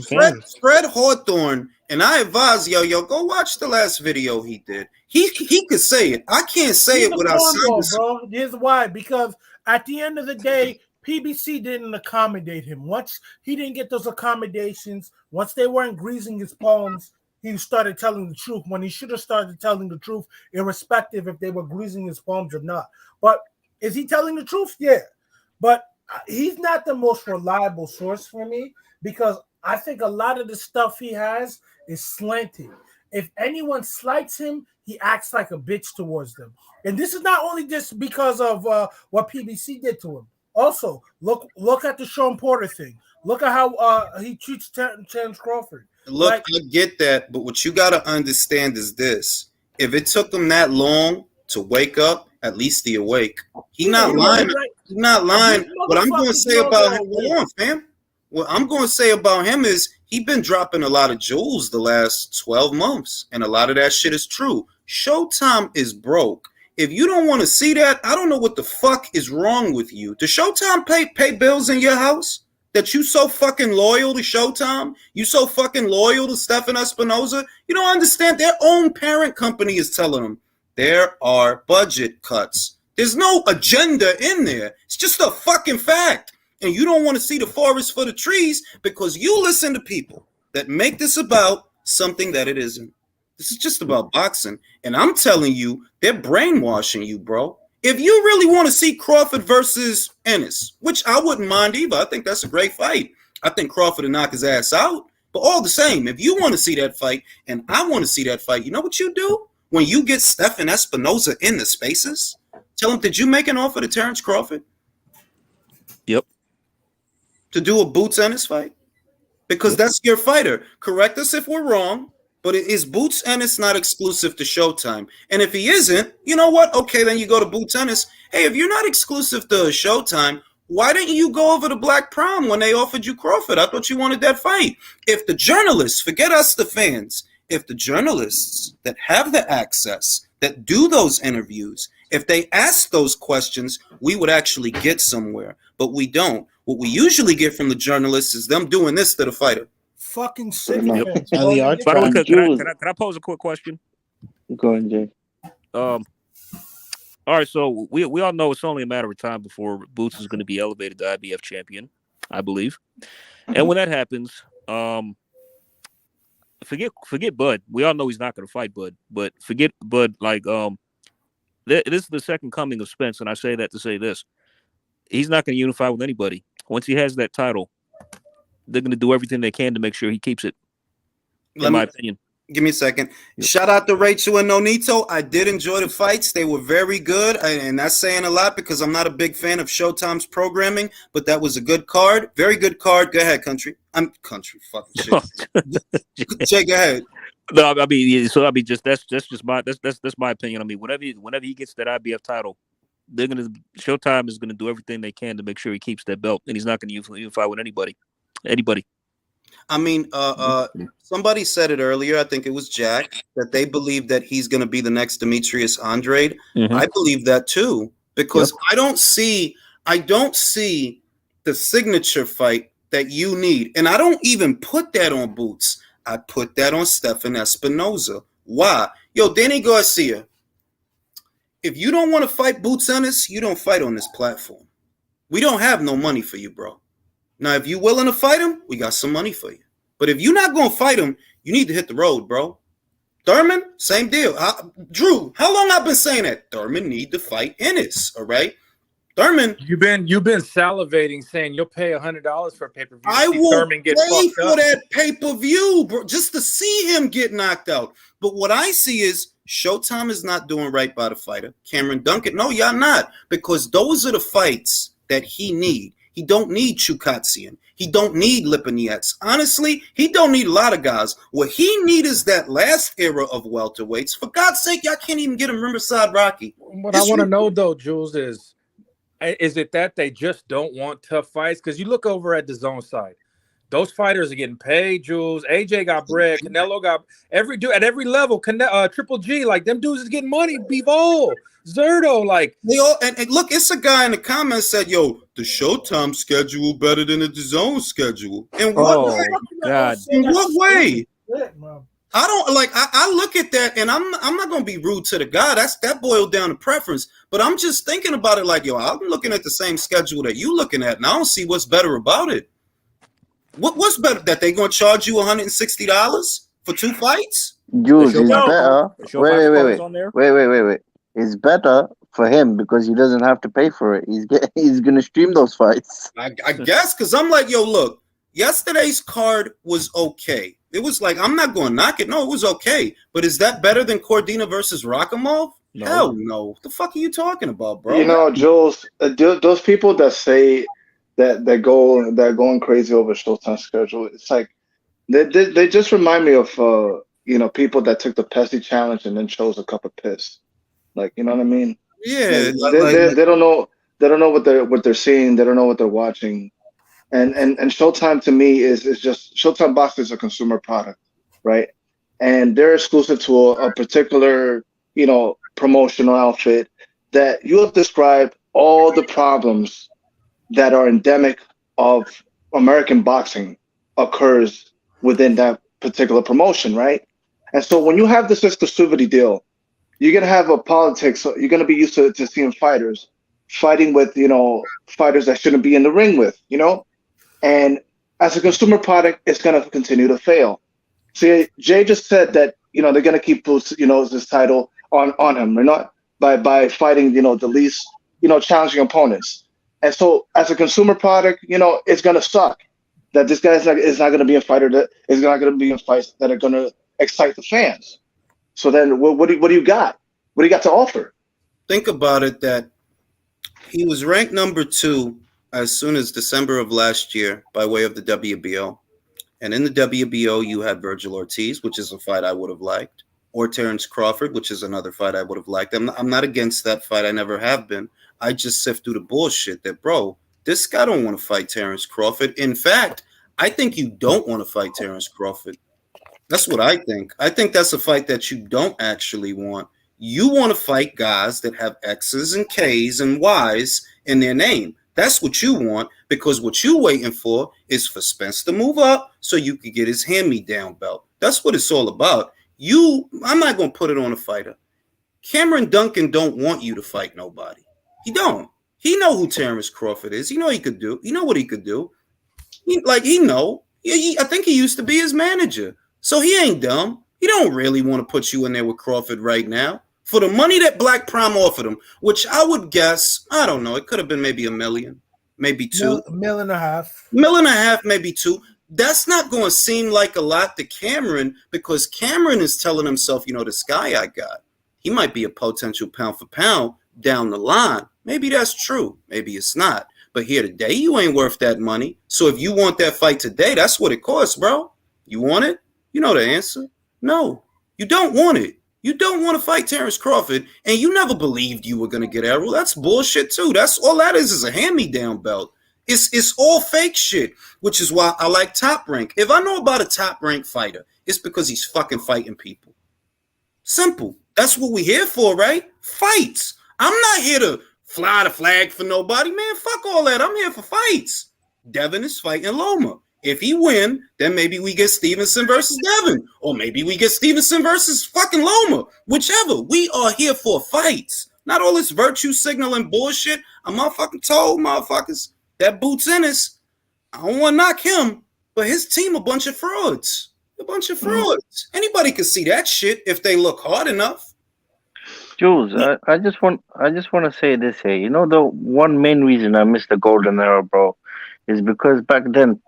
fans. Fred Hawthorne, and I advise yo go watch the last video he did. He could say it. I can't say it without saying it. Bro. Here's why. Because at the end of the day, PBC didn't accommodate him. Once he didn't get those accommodations, once they weren't greasing his palms, he started telling the truth when he should have started telling the truth, irrespective if they were greasing his palms or not. But is he telling the truth? Yeah. But he's not the most reliable source for me because I think a lot of the stuff he has is slanted. If anyone slights him, he acts like a bitch towards them. And this is not only just because of what PBC did to him. Also, look at the Sean Porter thing. Look at how he treats Terence Crawford. Look, Like, I get that, but what you got to understand is this: if it took him that long to wake up, at least he awake. He not lying. He's not lying. What I'm going to say about him, hold on, fam. What I'm going to say about him is he been dropping a lot of jewels the last 12 months, and a lot of that shit is true. Showtime is broke. If you don't want to see that, I don't know what the fuck is wrong with you. Does Showtime pay bills in your house? That you so fucking loyal to Showtime? You so fucking loyal to Stefan Espinoza? You don't understand. Their own parent company is telling them there are budget cuts. There's no agenda in there. It's just a fucking fact. And you don't want to see the forest for the trees because you listen to people that make this about something that it isn't. This is just about boxing. And I'm telling you, they're brainwashing you, bro. If you really want to see Crawford versus Ennis, which I wouldn't mind either, I think that's a great fight. I think Crawford will knock his ass out. But all the same, if you want to see that fight and I want to see that fight, you know what you do? When you get Stefan Espinoza in the spaces, tell him, did you make an offer to Terence Crawford? Yep. To do a Boots Ennis fight? Because that's your fighter. Correct us if we're wrong. But is Boots Ennis not exclusive to Showtime? And if he isn't, you know what? Okay, then you go to Boots Ennis. Hey, if you're not exclusive to Showtime, why didn't you go over to Black Prom when they offered you Crawford? I thought you wanted that fight. If the journalists, forget us the fans, if the journalists that have the access, that do those interviews, if they ask those questions, we would actually get somewhere. But we don't. What we usually get from the journalists is them doing this to the fighter. Fucking sick. By the way, can I pose a quick question? Go on, Jay. All right, so we all know it's only a matter of time before Boots is going to be elevated to IBF champion, I believe. And when that happens, forget Bud. We all know he's not going to fight Bud, but forget Bud. Like this is the second coming of Spence, and I say that to say this: he's not going to unify with anybody. Once he has that title, they're going to do everything they can to make sure he keeps it, in my opinion. Give me a second. Shout out to Rachel and Nonito. I did enjoy the fights. They were very good, and that's saying a lot because I'm not a big fan of Showtime's programming, but that was a good card. Very good card. Go ahead, Country. I'm Country. Fucking shit. Jay, go ahead. No, I mean, just that's just my that's my opinion. I mean, whenever he gets that IBF title, Showtime is gonna do everything they can to make sure he keeps that belt, and he's not gonna unify with anybody. I mean, somebody said it earlier. I think it was Jack that they believe that he's going to be the next Demetrius Andrade. Mm-hmm. I believe that too because I don't see the signature fight that you need, and I don't even put that on Boots. I put that on Stefan Espinoza. Why? Yo, Danny Garcia. If you don't want to fight Boots Ennis, you don't fight on this platform. We don't have no money for you, bro. Now, if you're willing to fight him, we got some money for you. But if you're not going to fight him, you need to hit the road, bro. Thurman, same deal. Drew, how long I've been saying that? Thurman need to fight Ennis, all right? Thurman. You've been salivating saying you'll pay $100 for a pay-per-view. I will pay for that pay-per-view, bro, just to see him get knocked out. But what I see is Showtime is not doing right by the fighter. Cameron Duncan, no, y'all not. Because those are the fights that he need. He don't need Chukatsian. He don't need Lipinets. Honestly, he don't need a lot of guys. What he need is that last era of welterweights. For God's sake, y'all can't even get him Riverside Rocky. What I want to know, though, Jules, is it that they just don't want tough fights? Because you look over at the zone side. Those fighters are getting paid, Jules. AJ got bread. Canelo got every dude at every level. Triple G, like them dudes is getting money. Bivol, Zerto, like they all. And look, it's a guy in the comments said, "Yo, the Showtime schedule better than the DAZN schedule." In what way? God. In what way? I don't like. I look at that, and I'm not gonna be rude to the guy. That boiled down to preference. But I'm just thinking about it like, yo, I'm looking at the same schedule that you looking at, and I don't see what's better about it. What's better? That they gonna charge you $160 for 2 fights? Jules, it's better. Wait. It's better for him because he doesn't have to pay for it. He's gonna stream those fights. I guess because I'm like, yo, look, yesterday's card was okay. It was like, I'm not going to knock it. No, it was okay. But is that better than Cordina versus Rakhimov? No. Hell no. What the fuck are you talking about, bro? You know, Jules, those people that say that going crazy over Showtime schedule. It's like they just remind me of people that took the Pepsi challenge and then chose a cup of piss. Like, you know what I mean? Yeah, They don't know what they're seeing. They don't know what they're watching. And Showtime to me is just Showtime Boxing is a consumer product, right? And they're exclusive to a particular promotional outfit that you have described all the problems that are endemic of American boxing occurs within that particular promotion, right? And so when you have this exclusivity deal, you're gonna have a politics. You're gonna be used to seeing fighters fighting with fighters that shouldn't be in the ring with, and as a consumer product, it's gonna continue to fail. See, Jay just said that they're gonna keep this title on him, or not by fighting the least challenging opponents. And so, as a consumer product, it's gonna suck that this guy is not gonna be a fighter that is not gonna be in fights that are gonna excite the fans. So then, what do you got? What do you got to offer? Think about it. That he was ranked number 2 as soon as December of last year by way of the WBO. And in the WBO, you had Virgil Ortiz, which is a fight I would have liked, or Terrence Crawford, which is another fight I would have liked. I'm not against that fight. I never have been. I just sift through the bullshit that, bro, this guy don't want to fight Terrence Crawford. In fact, I think you don't want to fight Terrence Crawford. That's what I think. I think that's a fight that you don't actually want. You want to fight guys that have X's and K's and Y's in their name. That's what you want, because what you're waiting for is for Spence to move up so you can get his hand-me-down belt. That's what it's all about. I'm not going to put it on a fighter. Cameron Duncan don't want you to fight nobody. He don't. He know who Terrence Crawford is. He know he could do. He know what he could do. He know. I think he used to be his manager. So he ain't dumb. He don't really want to put you in there with Crawford right now. For the money that Black Prime offered him, which I would guess, I don't know, it could have been maybe $1 million, maybe $2 million. $1.5 million, maybe $2 million. That's not going to seem like a lot to Cameron, because Cameron is telling himself, this guy I got, he might be a potential pound for pound down the line. Maybe that's true. Maybe it's not. But here today, you ain't worth that money. So if you want that fight today, that's what it costs, bro. You want it? You know the answer. No, you don't want it. You don't want to fight Terrence Crawford, and you never believed you were going to get Errol. That's bullshit too. That's all that is a hand-me-down belt. It's all fake shit, which is why I like Top Rank. If I know about a Top Rank fighter, it's because he's fucking fighting people. Simple. That's what we're here for, right? Fights. I'm not here to fly the flag for nobody, man. Fuck all that. I'm here for fights. Devin is fighting Loma. If he win, then maybe we get Stevenson versus Devin. Or maybe we get Stevenson versus fucking Loma. Whichever. We are here for fights. Not all this virtue signaling bullshit. I motherfucking told motherfuckers that Bozy Ennis, I don't want to knock him, but his team a bunch of frauds. A bunch of frauds. Anybody can see that shit if they look hard enough. Jules, I just want to say this here. The one main reason I missed the golden era, bro, is because back then,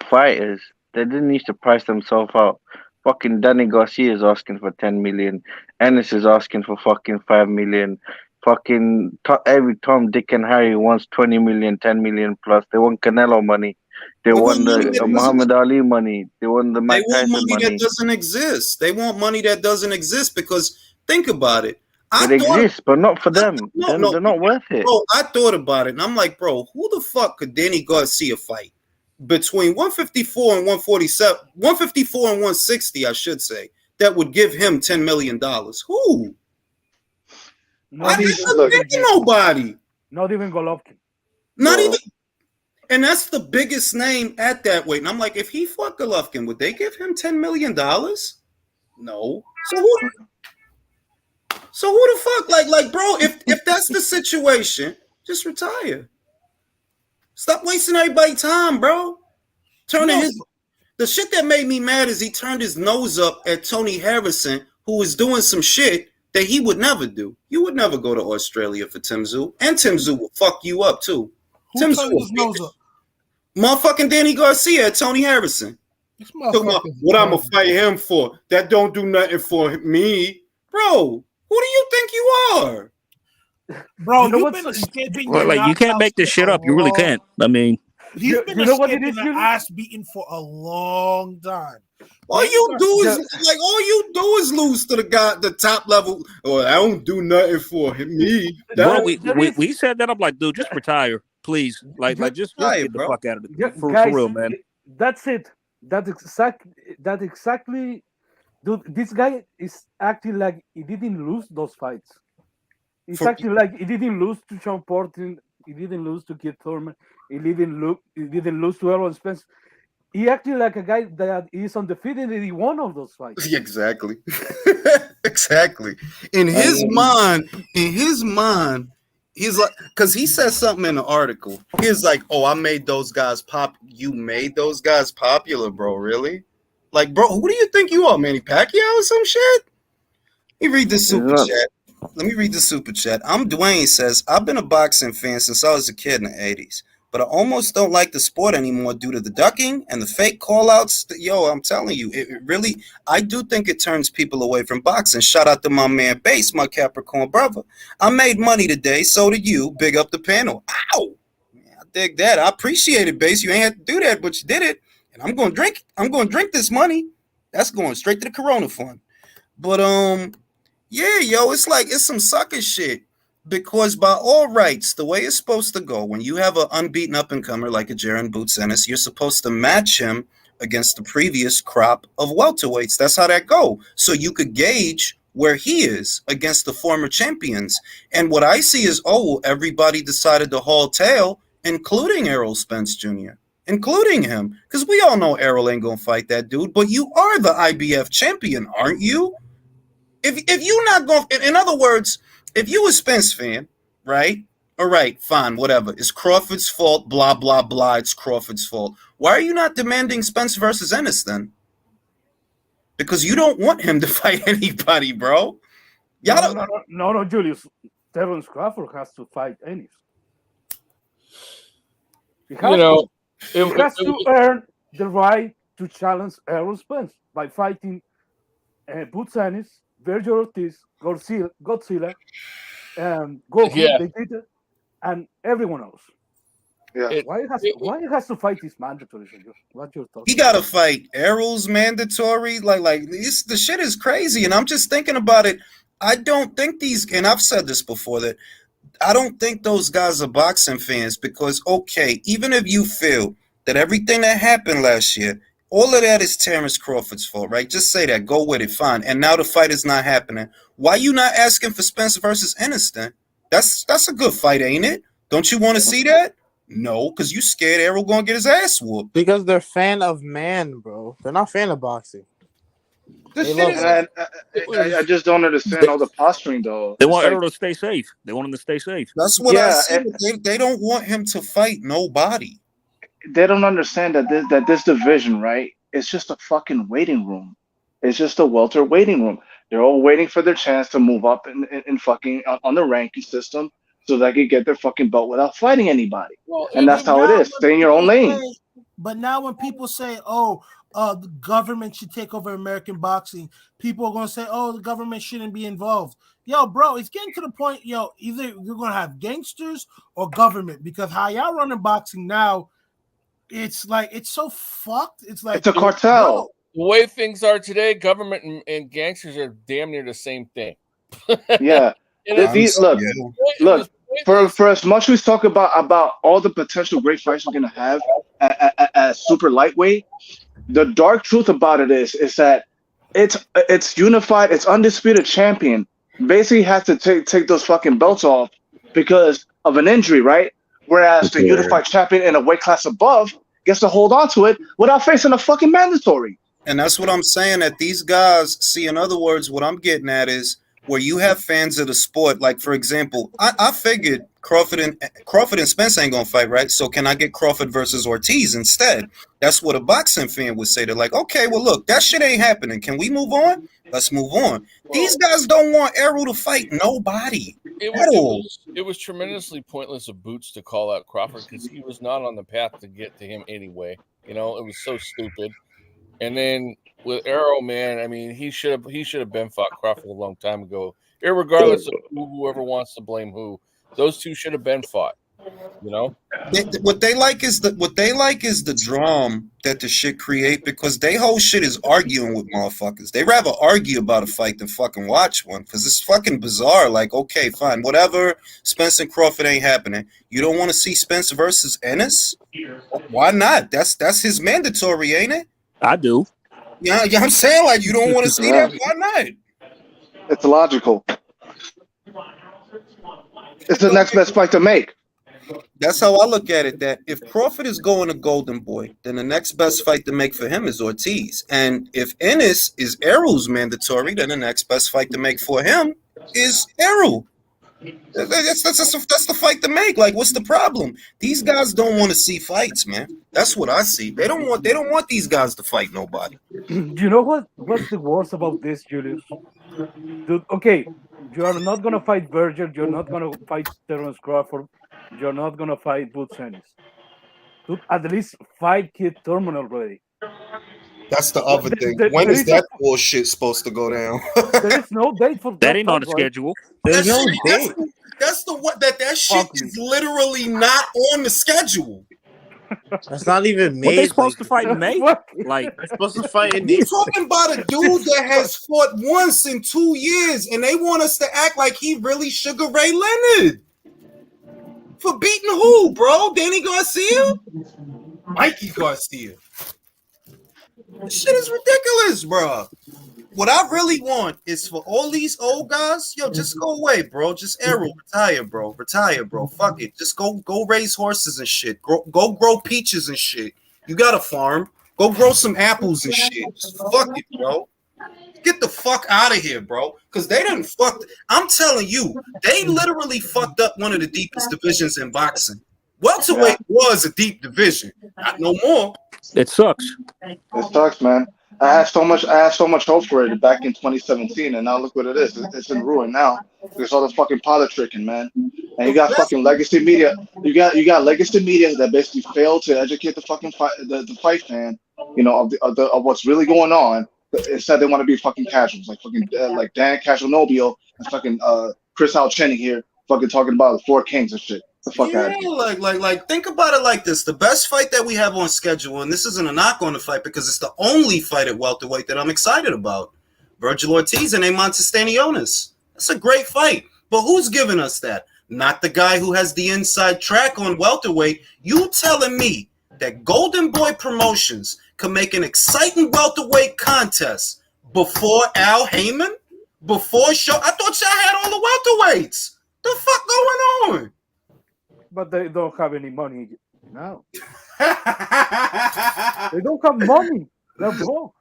fighters, they didn't need to price themselves out. Fucking Danny Garcia is asking for 10 million. Ennis is asking for fucking 5 million. Fucking every Tom, Dick, and Harry wants 20 million, 10 million plus. They want Canelo money. They want the Muhammad Ali money. They want the Mike Tyson money. They want money that doesn't exist. They want money that doesn't exist because think about it. It exists, but not for them. They're not worth it. Bro, I thought about it, and I'm like, bro, who the fuck could Danny Garcia fight between 154 and 147, 154 and 160, I should say, that would give him $10 million? Who? I didn't think nobody. Not even Golovkin. Not even. And that's the biggest name at that weight. And I'm like, if he fought Golovkin, would they give him $10 million? No. So who the fuck? Like, bro, if that's the situation, just retire. Stop wasting everybody's time, bro. The shit that made me mad is he turned his nose up at Tony Harrison, who was doing some shit that he would never do. You would never go to Australia for Tim Tszyu, and Tim Tszyu will fuck you up too. Who turned his nose up? Motherfucking Danny Garcia at Tony Harrison. What I'm gonna fight him for? That don't do nothing for me, bro. Who do you think you are? Bro, you know you've what's been skipping Well, your like you can't knockouts make this for shit a up. You really long. can't. I mean, He's been you know what it skipping is, the Julius? ass beating for a long time. All you do is lose to the top level. Oh, I don't do nothing for me. bro, There is, we set that up like, dude, just retire, please. Like just Retire, get the bro. fuck out of yeah, it. For guys, real, man. that's it. That exactly. Dude, this guy is acting like he didn't lose those fights. He's For- acting like he didn't lose to Sean Porter. He didn't lose to Keith Thurman. He didn't lose to Errol Spence. He acted like a guy that is undefeated and he won all those fights. Exactly. Exactly. In I his mean, mind, he's like, because he said something in the article. He's like, oh, I made those guys pop. You made those guys popular, bro. Really? Like, bro, who do you think you are, Manny Pacquiao or some shit? Let me read this it's super not. chat. Let me read the super chat. I'm Dwayne says, I've been a boxing fan since I was a kid in the 80s, but I almost don't like the sport anymore due to the ducking and the fake call-outs. Yo, I'm telling you, it really, I do think it turns people away from boxing. Shout out to my man Bass, my Capricorn brother. I made money today, so did you. Big up the panel. Ow! I dig that. I appreciate it, Bass. You ain't had to do that, but you did it. And I'm going to drink this money. That's going straight to the Corona Fund. But, yeah, yo, it's some sucker shit. Because by all rights, the way it's supposed to go, when you have an unbeaten up-and-comer like a Jaron Boots Ennis, you're supposed to match him against the previous crop of welterweights. That's how that go. So you could gauge where he is against the former champions. And what I see is, everybody decided to haul tail, including Errol Spence Jr., including him. Because we all know Errol ain't going to fight that dude, but you are the IBF champion, aren't you? If you're not going, in other words, if you a Spence fan, right? All right, fine, whatever. It's Crawford's fault, blah, blah, blah. It's Crawford's fault. Why are you not demanding Spence versus Ennis then? Because you don't want him to fight anybody, bro. No, Julius. Terence Crawford has to fight Ennis. He has to earn the right to challenge Errol Spence by fighting Boots Ennis, Vergil Ortiz, Godzilla, Goku, they did it, and everyone else. Yeah. Why it has to fight is mandatory? What's your thoughts? He got to fight. Errol's mandatory. Like the shit is crazy. And I'm just thinking about it. I don't think and I've said this before, that I don't think those guys are boxing fans because, okay, even if you feel that everything that happened last year, all of that is Terence Crawford's fault, right? Just say that. Go with it. Fine. And now the fight is not happening. Why you not asking for Spence versus Ennis then? That's a good fight, ain't it? Don't you want to see that? No, because you scared Errol going to get his ass whooped. Because they're fan of man, bro. They're not fan of boxing. I just don't understand all the posturing, though. They want Errol to stay safe. They want him to stay safe. That's what I see. They don't want him to fight nobody. They don't understand that this division, right? It's just a fucking waiting room. It's just a welter waiting room. They're all waiting for their chance to move up in fucking on the ranking system so they can get their fucking belt without fighting anybody. Well, and that's how it is. Stay in your own lane. But now when people say, the government should take over American boxing, people are going to say, the government shouldn't be involved. Yo, bro, it's getting to the point, either you're going to have gangsters or government, because how y'all running boxing now, it's like, it's so fucked. It's like, it's a cartel. Bro, the way things are today, government and gangsters are damn near the same thing. Yeah. Look, for as much as we talk about all the potential great fights we're going to have at super lightweight, the dark truth about it is that it's unified, it's undisputed champion basically has to take those fucking belts off because of an injury, right? Whereas the unified champion in a weight class above gets to hold on to it without facing a fucking mandatory. And that's what I'm saying, that these guys, see, in other words, what I'm getting at is where you have fans of the sport, like, for example, I figured Crawford and Spence ain't going to fight, right? So can I get Crawford versus Ortiz instead? That's what a boxing fan would say. They're like, okay, well, look, that shit ain't happening. Can we move on? Let's move on. These guys don't want Errol to fight nobody. It was tremendously pointless of Boots to call out Crawford because he was not on the path to get to him anyway. It was so stupid. And then with Errol, man, I mean, he should have been fought Crawford a long time ago irregardless of whoever wants to blame who. Those two should have been fought. You know, what they like is the drum that the shit create, because they whole shit is arguing with motherfuckers. They rather argue about a fight than fucking watch one, because it's fucking bizarre. Like, okay, fine, whatever. Spence and Crawford ain't happening. You don't want to see Spence versus Ennis? Why not? That's his mandatory, ain't it? I do. Yeah, I'm saying, like, you don't want to see that. Why not? It's logical. It's the next best fight to make. That's how I look at it, that if Crawford is going to Golden Boy, then the next best fight to make for him is Ortiz. And if Ennis is Errol's mandatory, then the next best fight to make for him is Errol. That's the fight to make. Like, what's the problem? These guys don't want to see fights, man. That's what I see. They don't want these guys to fight nobody. Do you know what's the worst about this, Julius? Dude, okay, you are not gonna fight Berger, you're not gonna fight Terence Crawford, you're not gonna fight Bozy Ennis. Dude, at least fight Kid Thurman already. That's the other thing. When is that bullshit supposed to go down? There is no date for that. Ain't on the schedule. There's no date. That's the what that shit is literally not on the schedule. That's not even made. What they supposed to fight in May? Like, they're supposed to fight in We're talking about a dude that has fought once in 2 years, and they want us to act like he really Sugar Ray Leonard. For beating who, bro? Danny Garcia? Mikey Garcia. This shit is ridiculous, bro. What I really want is for all these old guys, yo, just go away, bro. Just Errol, retire, bro. Retire, bro. Fuck it. Just go raise horses and shit. Go grow peaches and shit. You got a farm. Go grow some apples and shit. Just fuck it, bro. Get the fuck out of here, bro. Because they didn't fuck. I'm telling you, they literally fucked up one of the deepest divisions in boxing. Welterweight was a deep division. Not no more. It sucks. It sucks, man. I had so much hope for it back in 2017, and now look what it is. It's in ruin now. There's all the fucking politicking, man. And you got fucking legacy media. You got legacy media that basically failed to educate the fucking fight fan, you know, of what's really going on. Instead, they want to be fucking casuals, like fucking like Dan Casanobio and fucking Chris Alchenny here, fucking talking about the Four Kings and shit. The fuck out of here. Like think about it like this. The best fight that we have on schedule, and this isn't a knock on the fight because it's the only fight at welterweight that I'm excited about. Virgil Ortiz and Eman Stanionis. That's a great fight. But who's giving us that? Not the guy who has the inside track on welterweight. You telling me that Golden Boy Promotions can make an exciting welterweight contest before Al Heyman? Before Show? I thought y'all had all the welterweights. The fuck going on? But they don't have any money now. They don't have money. They're broke.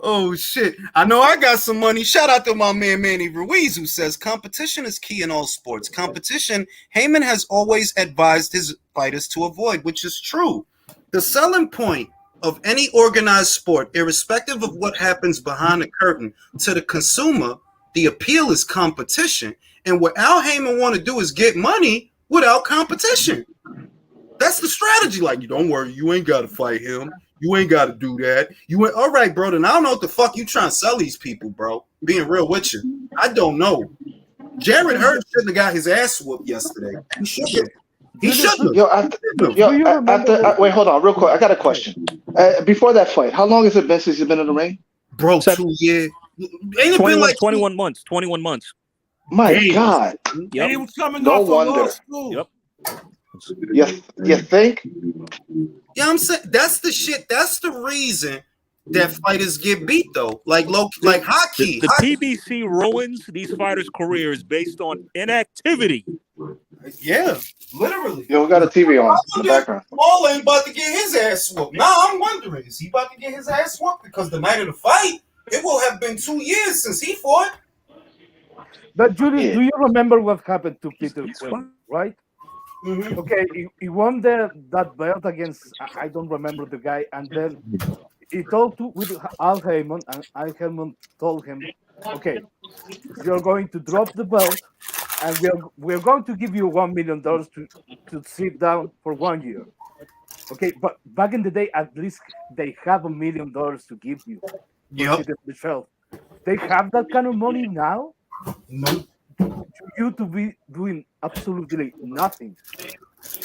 Oh shit! I know I got some money. Shout out to my man Manny Ruiz, who says competition is key in all sports. Competition, Heyman has always advised his fighters to avoid, which is true. The selling point of any organized sport, irrespective of what happens behind the curtain, to the consumer, the appeal is competition. And what Al Heyman want to do is get money without competition. That's the strategy. Like, you don't worry, you ain't got to fight him. You ain't got to do that. You ain't all right, bro. Then I don't know what the fuck you trying to sell these people, bro. Being real with you, I don't know. Jared Hurd shouldn't have got his ass whooped yesterday. He shouldn't. He shouldn't. Wait, hold on, real quick. I got a question. Before that fight, how long has it been since you've been in the ring? Bro, 2 years. Ain't it been like 21 months? 21 months. My God. Yep. And he was coming No off wonder. of law school. Yep. You think? Yeah, I'm saying that's the shit. That's the reason that fighters get beat, though. Like hockey. The PBC ruins these fighters' careers based on inactivity. Yeah, literally. Yo, we got a TV on in the background. Paul ain't about to get his ass whooped. Now I'm wondering, is he about to get his ass whooped? Because the night of the fight, it will have been 2 years since he fought. But Julius, do you remember what happened to Peter Quinn, right? Mm-hmm. Okay, he won that belt against, I don't remember the guy, and then he talked with Al Heyman, and Al Heyman told him, okay, you're going to drop the belt, and we're going to give you $1 million to sit down for 1 year. Okay, but back in the day, at least they have $1 million to give you. Yep. The shelf. They have that kind of money now. Nope. You to be doing absolutely nothing.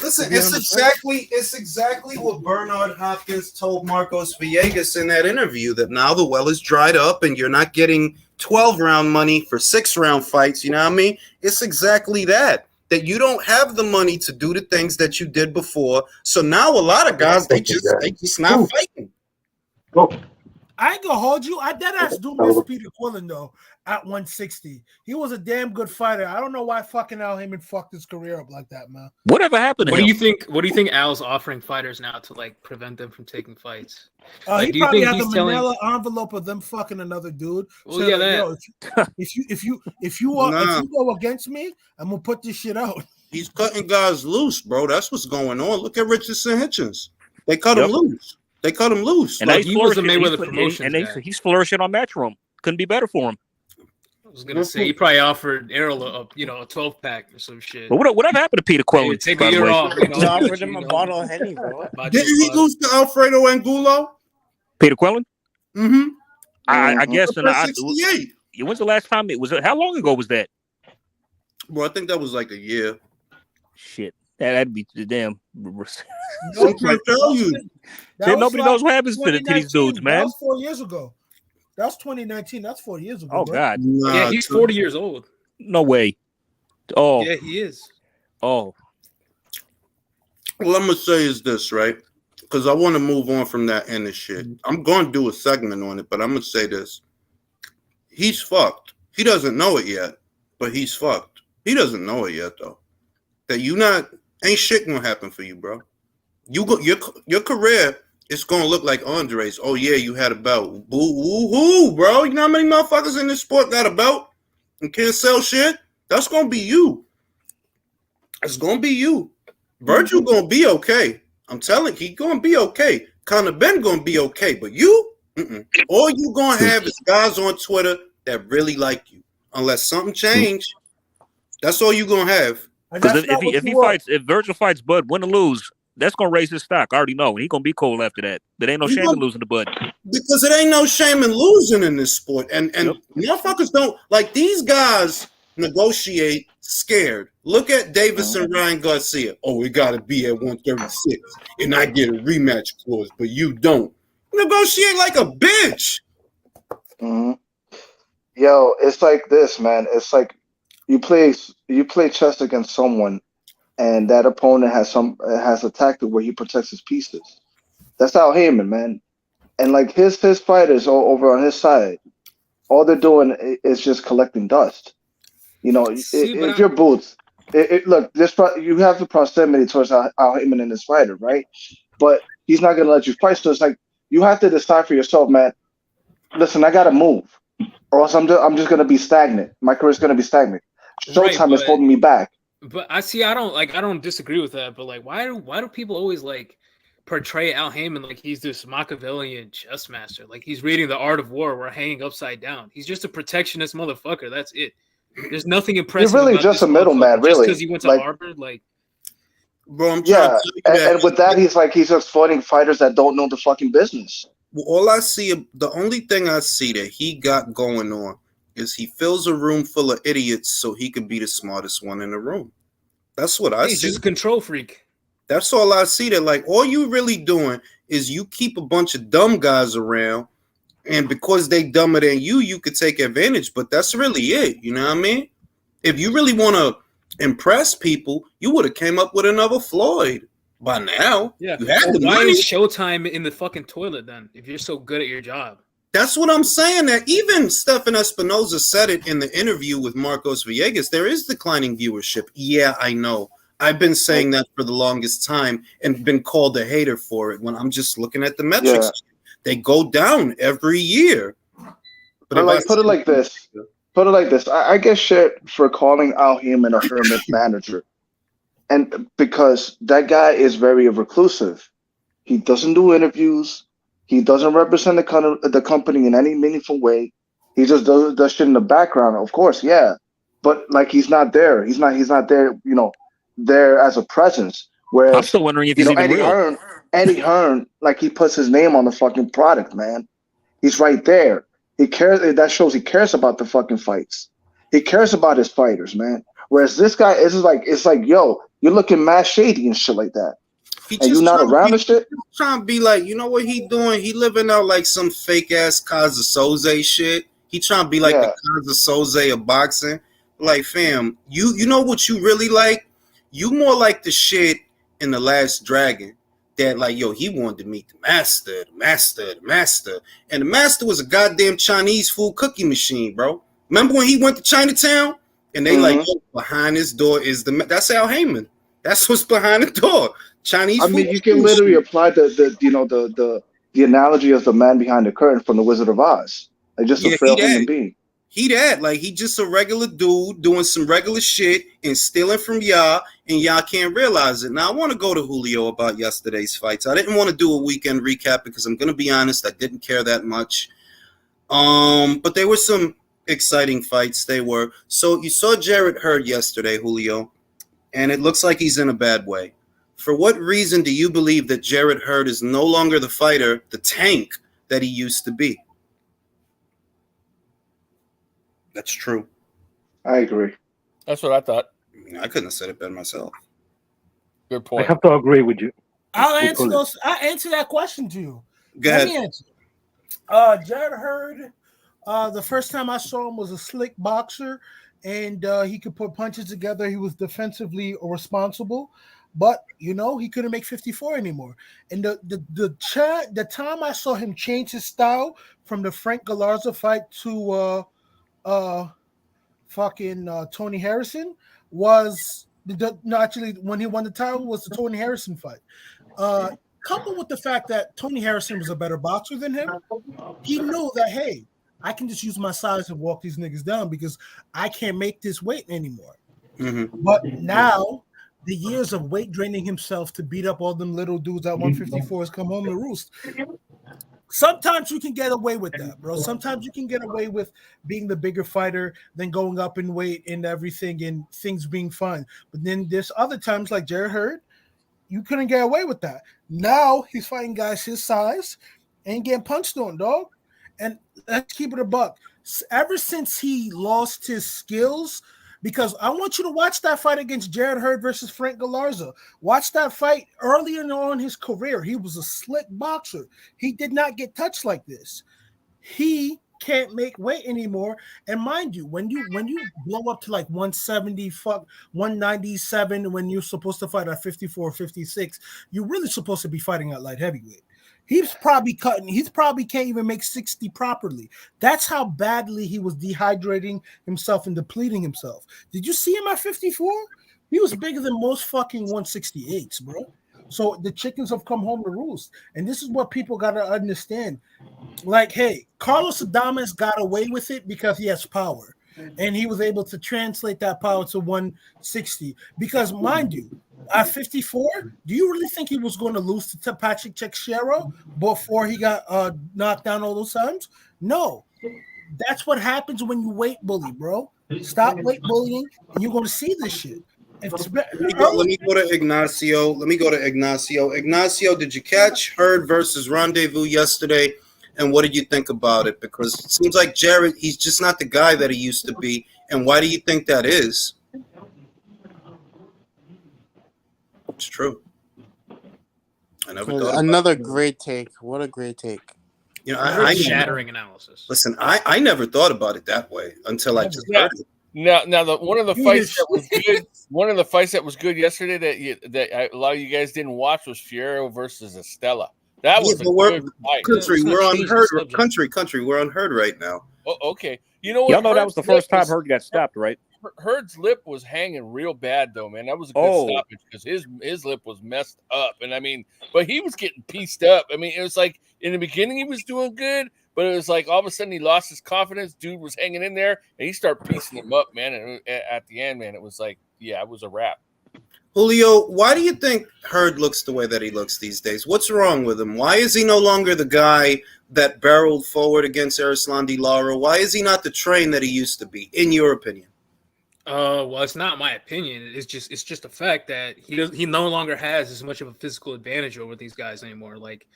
Listen, You it's understand? exactly what Bernard Hopkins told Marcos Villegas in that interview, that now the well is dried up and you're not getting 12-round money for 6-round fights. You know what I mean? It's exactly that you don't have the money to do the things that you did before. So now a lot of guys they just not fighting. I ain't gonna hold you. I dead ass do miss Peter Quillen though at 160. He was a damn good fighter. I don't know why fucking Al Heyman fucked his career up like that, man. Whatever happened to What him? do you think Al's offering fighters now to like prevent them from taking fights? Like, He do you probably think has a he's telling? manila envelope of them fucking another dude. Well, So, yeah, like, that. yo, if you Nah. go against me, I'm gonna put this shit out. He's cutting guys loose, bro. That's what's going on. Look at Richardson Hitchens. They cut him loose. They cut him loose. And Like, he's he was a flourishing. Mayweather Promotions guy. He's flourishing on Matchroom. Couldn't be better for him. I was gonna say he probably offered Errol a 12-pack or some shit. But whatever happened to Peter Quillen? Hey, take by a the year way? off. You know, He offered him a bottle of Henny, bro. didn't he lose to Alfredo Angulo? Peter Quillen? Mm-hmm. I guess. And 68. When's the last time it was? How long ago was that? Well, I think that was like a year. Shit. That'd be the damn. I'm trying to tell you. Nobody knows what happens to these dudes, That man. was 4 years ago. That was 2019. That's 4 years ago. Oh bro. God. Yeah, he's 40 years old. No way. Oh. Yeah, he is. Oh. What I'm gonna say is this, right? Because I want to move on from that Ennis shit. I'm going to do a segment on it, but I'm gonna say this: he's fucked. He doesn't know it yet, but he's fucked. He doesn't know it yet, though. That ain't shit gonna happen for you, bro. Your career is gonna look like Andre's. Oh yeah, you had a belt. Boo woo hoo, bro. You know how many motherfuckers in this sport got a belt and can't sell shit? That's gonna be you. It's gonna be you. Virgil gonna be okay. I'm telling you, he gonna be okay. Conor Ben gonna be okay, but you, all you gonna have is guys on Twitter that really like you. Unless something change, that's all you gonna have. Because if Virgil fights Bud, win or lose, that's gonna raise his stock. I already know, and he's gonna be cold after that. There ain't no shame in losing to Bud. Because it ain't no shame in losing in this sport. And motherfuckers don't like these guys negotiate scared. Look at Davis and Ryan Garcia. Oh, we gotta be at 136 and I get a rematch clause, but you don't. Negotiate like a bitch. Mm-hmm. Yo, it's like this, man. It's like you play chess against someone, and that opponent has a tactic where he protects his pieces. That's Al Heyman, man. And like his fighters over on his side, all they're doing is just collecting dust. You know, if you're Boots, look, you have the proximity towards Al Heyman and his fighter, right? But he's not gonna let you fight. So it's like you have to decide for yourself, man. Listen, I gotta move, or else I'm just gonna be stagnant. My career's gonna be stagnant. Showtime is holding me back. But I don't disagree with that. But like, why do people always like portray Al Heyman like he's this Machiavellian chess master? Like he's reading The Art of War. We're hanging upside down. He's just a protectionist motherfucker. That's it. There's nothing impressive. He's really about just this a middleman, motherfucker. really. Just because he went to Harvard, like. Bro, I'm trying to tell you and with that, he's exploiting fighters that don't know the fucking business. Well, the only thing I see that he got going on is he fills a room full of idiots so he could be the smartest one in the room. That's what I see. He's just a control freak. That's all I see. That like all you really doing is you keep a bunch of dumb guys around, and because they dumber than you could take advantage. But that's really it. You know what I mean? If you really want to impress people, you would have came up with another Floyd by now. Yeah. You had the Why money. is Showtime in the fucking toilet then? If you're so good at your job. That's what I'm saying. That even Stefan Espinoza said it in the interview with Marcos Villegas. There is declining viewership. Yeah, I know. I've been saying that for the longest time and been called a hater for it when I'm just looking at the metrics. Yeah. They go down every year. But like, put it like this. I get shit for calling Al Heyman a hermit manager. And because that guy is very reclusive. He doesn't do interviews. He doesn't represent the company in any meaningful way. He just does shit in the background, of course, yeah. But like he's not there. He's not there, there as a presence. Whereas I'm still wondering if he's even real. Eddie Hearn, like he puts his name on the fucking product, man. He's right there. He cares. That shows he cares about the fucking fights. He cares about his fighters, man. Whereas this guy is like, it's like, yo, you're looking mad shady and shit like that. He And you just not around the shit? trying to be like, you know what he doing? He living out like some fake ass Kaza Soze shit. He trying to be like the Kaza Soze of boxing. Like, fam, you know what you really like? You more like the shit in The Last Dragon that like, yo, he wanted to meet the master. And the master was a goddamn Chinese food cookie machine, bro. Remember when he went to Chinatown? And they like, yo, behind this door is that's Al Heyman. That's what's behind the door. Chinese food. I mean, you can literally apply the analogy of the man behind the curtain from The Wizard of Oz. Like just a frail human being. He just a regular dude doing some regular shit and stealing from y'all, and y'all can't realize it. Now I want to go to Julio about yesterday's fights. I didn't want to do a weekend recap because I'm gonna be honest, I didn't care that much. But there were some exciting fights. They were. So you saw Jarrett Hurd yesterday, Julio, and it looks like he's in a bad way. For what reason do you believe that Jarrett Hurd is no longer the fighter, the tank that he used to be? That's true. I agree. That's what I thought. I couldn't have said it better myself. Good point. I have to agree with you. I'll answer that question to you. Go ahead. Let me answer. Jarrett Hurd, the first time I saw him was a slick boxer, and he could put punches together. He was defensively responsible, but you know he couldn't make 54 anymore. And the time I saw him change his style from the Frank Galarza fight to Tony Harrison was actually when he won the title was the Tony Harrison fight. Coupled with the fact that Tony Harrison was a better boxer than him, he knew that, hey, I can just use my size and walk these niggas down because I can't make this weight anymore. Mm-hmm. But now the years of weight draining himself to beat up all them little dudes at 154 has come home to roost. Sometimes you can get away with that, bro. Sometimes you can get away with being the bigger fighter than going up in weight and everything and things being fun. But then there's other times like Jarrett Hurd, you couldn't get away with that. Now he's fighting guys his size and getting punched on, dog. And let's keep it a buck. Ever since he lost his skills, because I want you to watch that fight against Jarrett Hurd versus Frank Galarza. Watch that fight earlier on in his career. He was a slick boxer. He did not get touched like this. He can't make weight anymore. And mind you, when you blow up to like 170, 197, when you're supposed to fight at 54, 56, you're really supposed to be fighting at light heavyweight. He's probably cutting. He's probably can't even make 60 properly. That's how badly he was dehydrating himself and depleting himself. Did you see him at 54? He was bigger than most fucking 168s, bro. So the chickens have come home to roost. And this is what people got to understand. Like, hey, Carlos Adames got away with it because he has power. And he was able to translate that power to 160. Because, mind you, at 54, do you really think he was going to lose to Patrick Teixeira before he got knocked down all those times? No. That's what happens when you weight bully, bro. Stop weight bullying, and you're going to see this shit. Let me go to Ignacio. Ignacio, did you catch Hurd versus Rendezvous yesterday? And what did you think about it? Because it seems like Jarrett, he's just not the guy that he used to be. And why do you think that is? It's true. I never thought another great take. What a great take. You know, I shattering analysis. Listen, I never thought about it that way until I just heard it. Now, one of the fights that was good. One of the fights that was good yesterday that a lot of you guys didn't watch was Figueroa versus Estella. That was a good fight. Country, we're on Hurd. Country, we're on Hurd right now. Oh, okay. You know what? Y'all know that was the first time Hurd got stopped, right? Hurd's lip was hanging real bad, though, man. That was a good stoppage because his lip was messed up, and I mean, but he was getting pieced up. I mean, it was like in the beginning he was doing good, but it was like all of a sudden he lost his confidence. Dude was hanging in there, and he started piecing him up, man. And at the end, man, it was like, yeah, it was a wrap. Julio, why do you think Hurd looks the way that he looks these days? What's wrong with him? Why is he no longer the guy that barreled forward against Erislandy Lara? Why is he not the train that he used to be, in your opinion? Well, it's not my opinion. It's just a fact that he no longer has as much of a physical advantage over these guys anymore. Like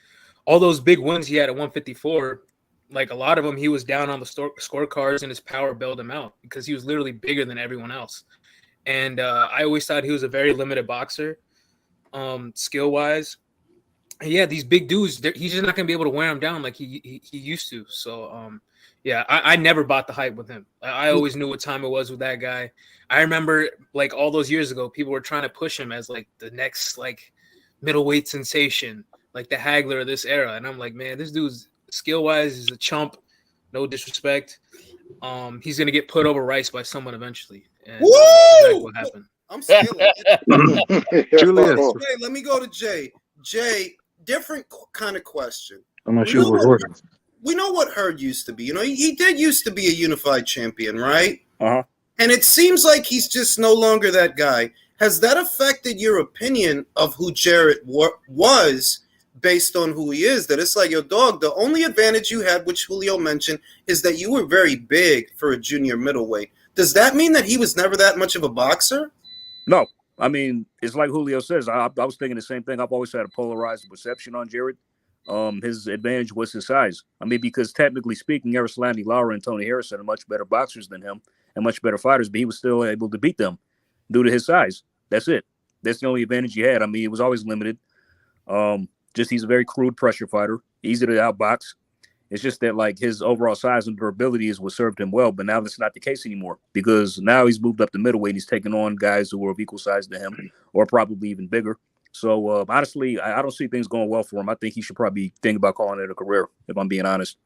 all those big wins he had at 154, like a lot of them, he was down on the scorecards, and his power bailed him out because he was literally bigger than everyone else. And I always thought he was a very limited boxer, skill wise. Yeah, these big dudes, he's just not gonna be able to wear him down like he used to. So yeah, I never bought the hype with him. I always knew what time it was with that guy. I remember like all those years ago, people were trying to push him as like the next like middleweight sensation, like the Hagler of this era. And I'm like, man, this dude's skill wise is a chump. No disrespect. He's gonna get put over Rice by someone eventually. And Woo! Exactly what happened. I'm stealing. Julius. Okay, let me go to Jay. Jay, different kind of question. I'm not sure we're working. We know what Hurd used to be. You know, he did used to be a unified champion, right? Uh-huh. And it seems like he's just no longer that guy. Has that affected your opinion of who Jarrett was based on who he is? That it's like, your dog, the only advantage you had, which Julio mentioned, is that you were very big for a junior middleweight. Does that mean that he was never that much of a boxer? No. I mean, it's like Julio says. I was thinking the same thing. I've always had a polarized perception on Jarrett. His advantage was his size. I mean, because technically speaking, Erislandy Lara and Tony Harrison are much better boxers than him and much better fighters, but he was still able to beat them due to his size. That's it. That's the only advantage he had. I mean, it was always limited. Just he's a very crude pressure fighter, easy to outbox. It's just that like his overall size and durability is what served him well, but now that's not the case anymore because now he's moved up to middleweight and he's taking on guys who are of equal size to him or probably even bigger. So honestly, I don't see things going well for him. I think he should probably think about calling it a career, if I'm being honest.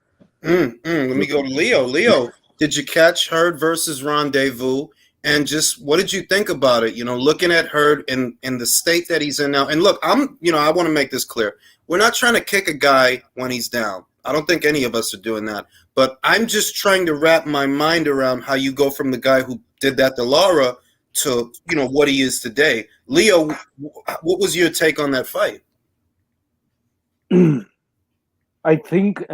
Let me go to Leo. Leo, did you catch Hurd versus Rendezvous? And just what did you think about it? You know, looking at Hurd in the state that he's in now. And look, I want to make this clear. We're not trying to kick a guy when he's down. I don't think any of us are doing that. But I'm just trying to wrap my mind around how you go from the guy who did that to Lara to, what he is today. Leo, what was your take on that fight? I think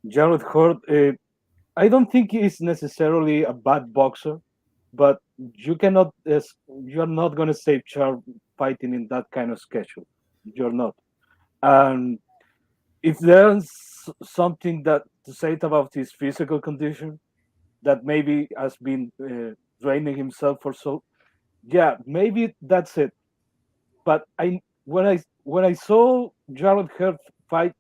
Jarrett Hurd, I don't think he's necessarily a bad boxer, but you're not going to save Charles fighting in that kind of schedule. You're not. And if there's something to say about his physical condition that maybe has been draining himself or so, yeah, maybe that's it. But when I saw Jarrett Hurd fight,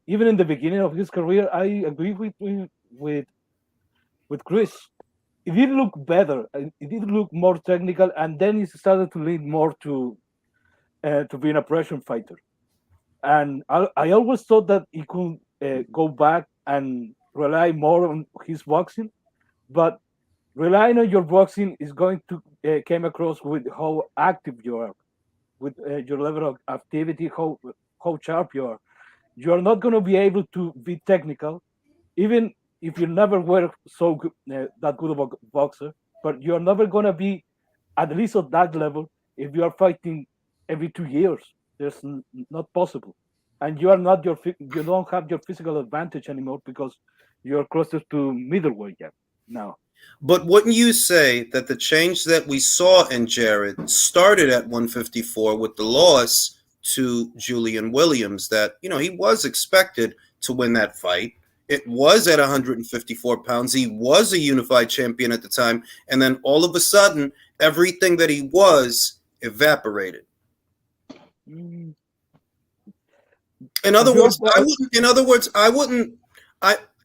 even in the beginning of his career, I agree with Chris. It did look better. It did look more technical, and then he started to lean more to being a pressure fighter. And I always thought that he could go back and rely more on his boxing, but relying on your boxing is going to come across with how active you are, with your level of activity, how sharp you are. You are not going to be able to be technical, even if you never were so good, that good of a boxer. But you are never going to be at least at that level if you are fighting every 2 years. There's not possible, and you don't have your physical advantage anymore because you are closer to middleweight yet now. But wouldn't you say that the change that we saw in Jarrett started at 154 with the loss to Julian Williams, that, he was expected to win that fight? It was at 154 pounds. He was a unified champion at the time. And then all of a sudden, everything that he was evaporated. In other words,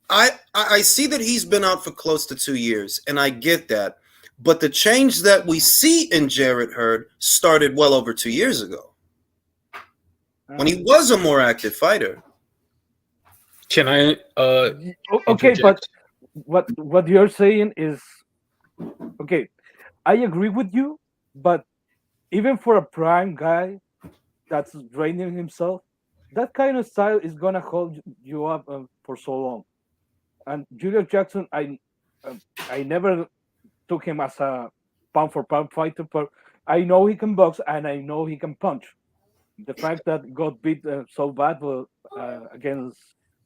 I see that he's been out for close to 2 years, and I get that. But the change that we see in Jarrett Hurd started well over 2 years ago when he was a more active fighter. Can I? Okay, but what you're saying is okay. I agree with you, but even for a prime guy that's draining himself, that kind of style is gonna hold you up for so long. And Julius Jackson, I never took him as a pound for pound fighter, but I know he can box and I know he can punch. The fact that got beat so bad against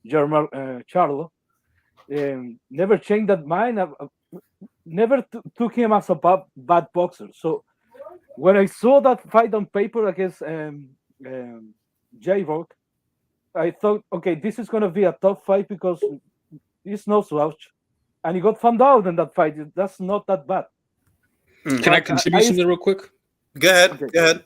German Charlo never changed that mind. Never took him as a bad boxer. So when I saw that fight on paper against J-Rock, I thought, okay, this is gonna be a tough fight because he's no slouch, and he got found out in that fight. That's not that bad. Can I contribute something real quick? Go ahead. Okay. Go ahead.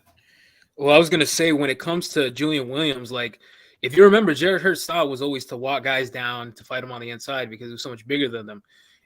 Well, I was gonna say when it comes to Julian Williams, like if you remember, Jared Hurd's style was always to walk guys down to fight him on the inside because he was so much bigger than them.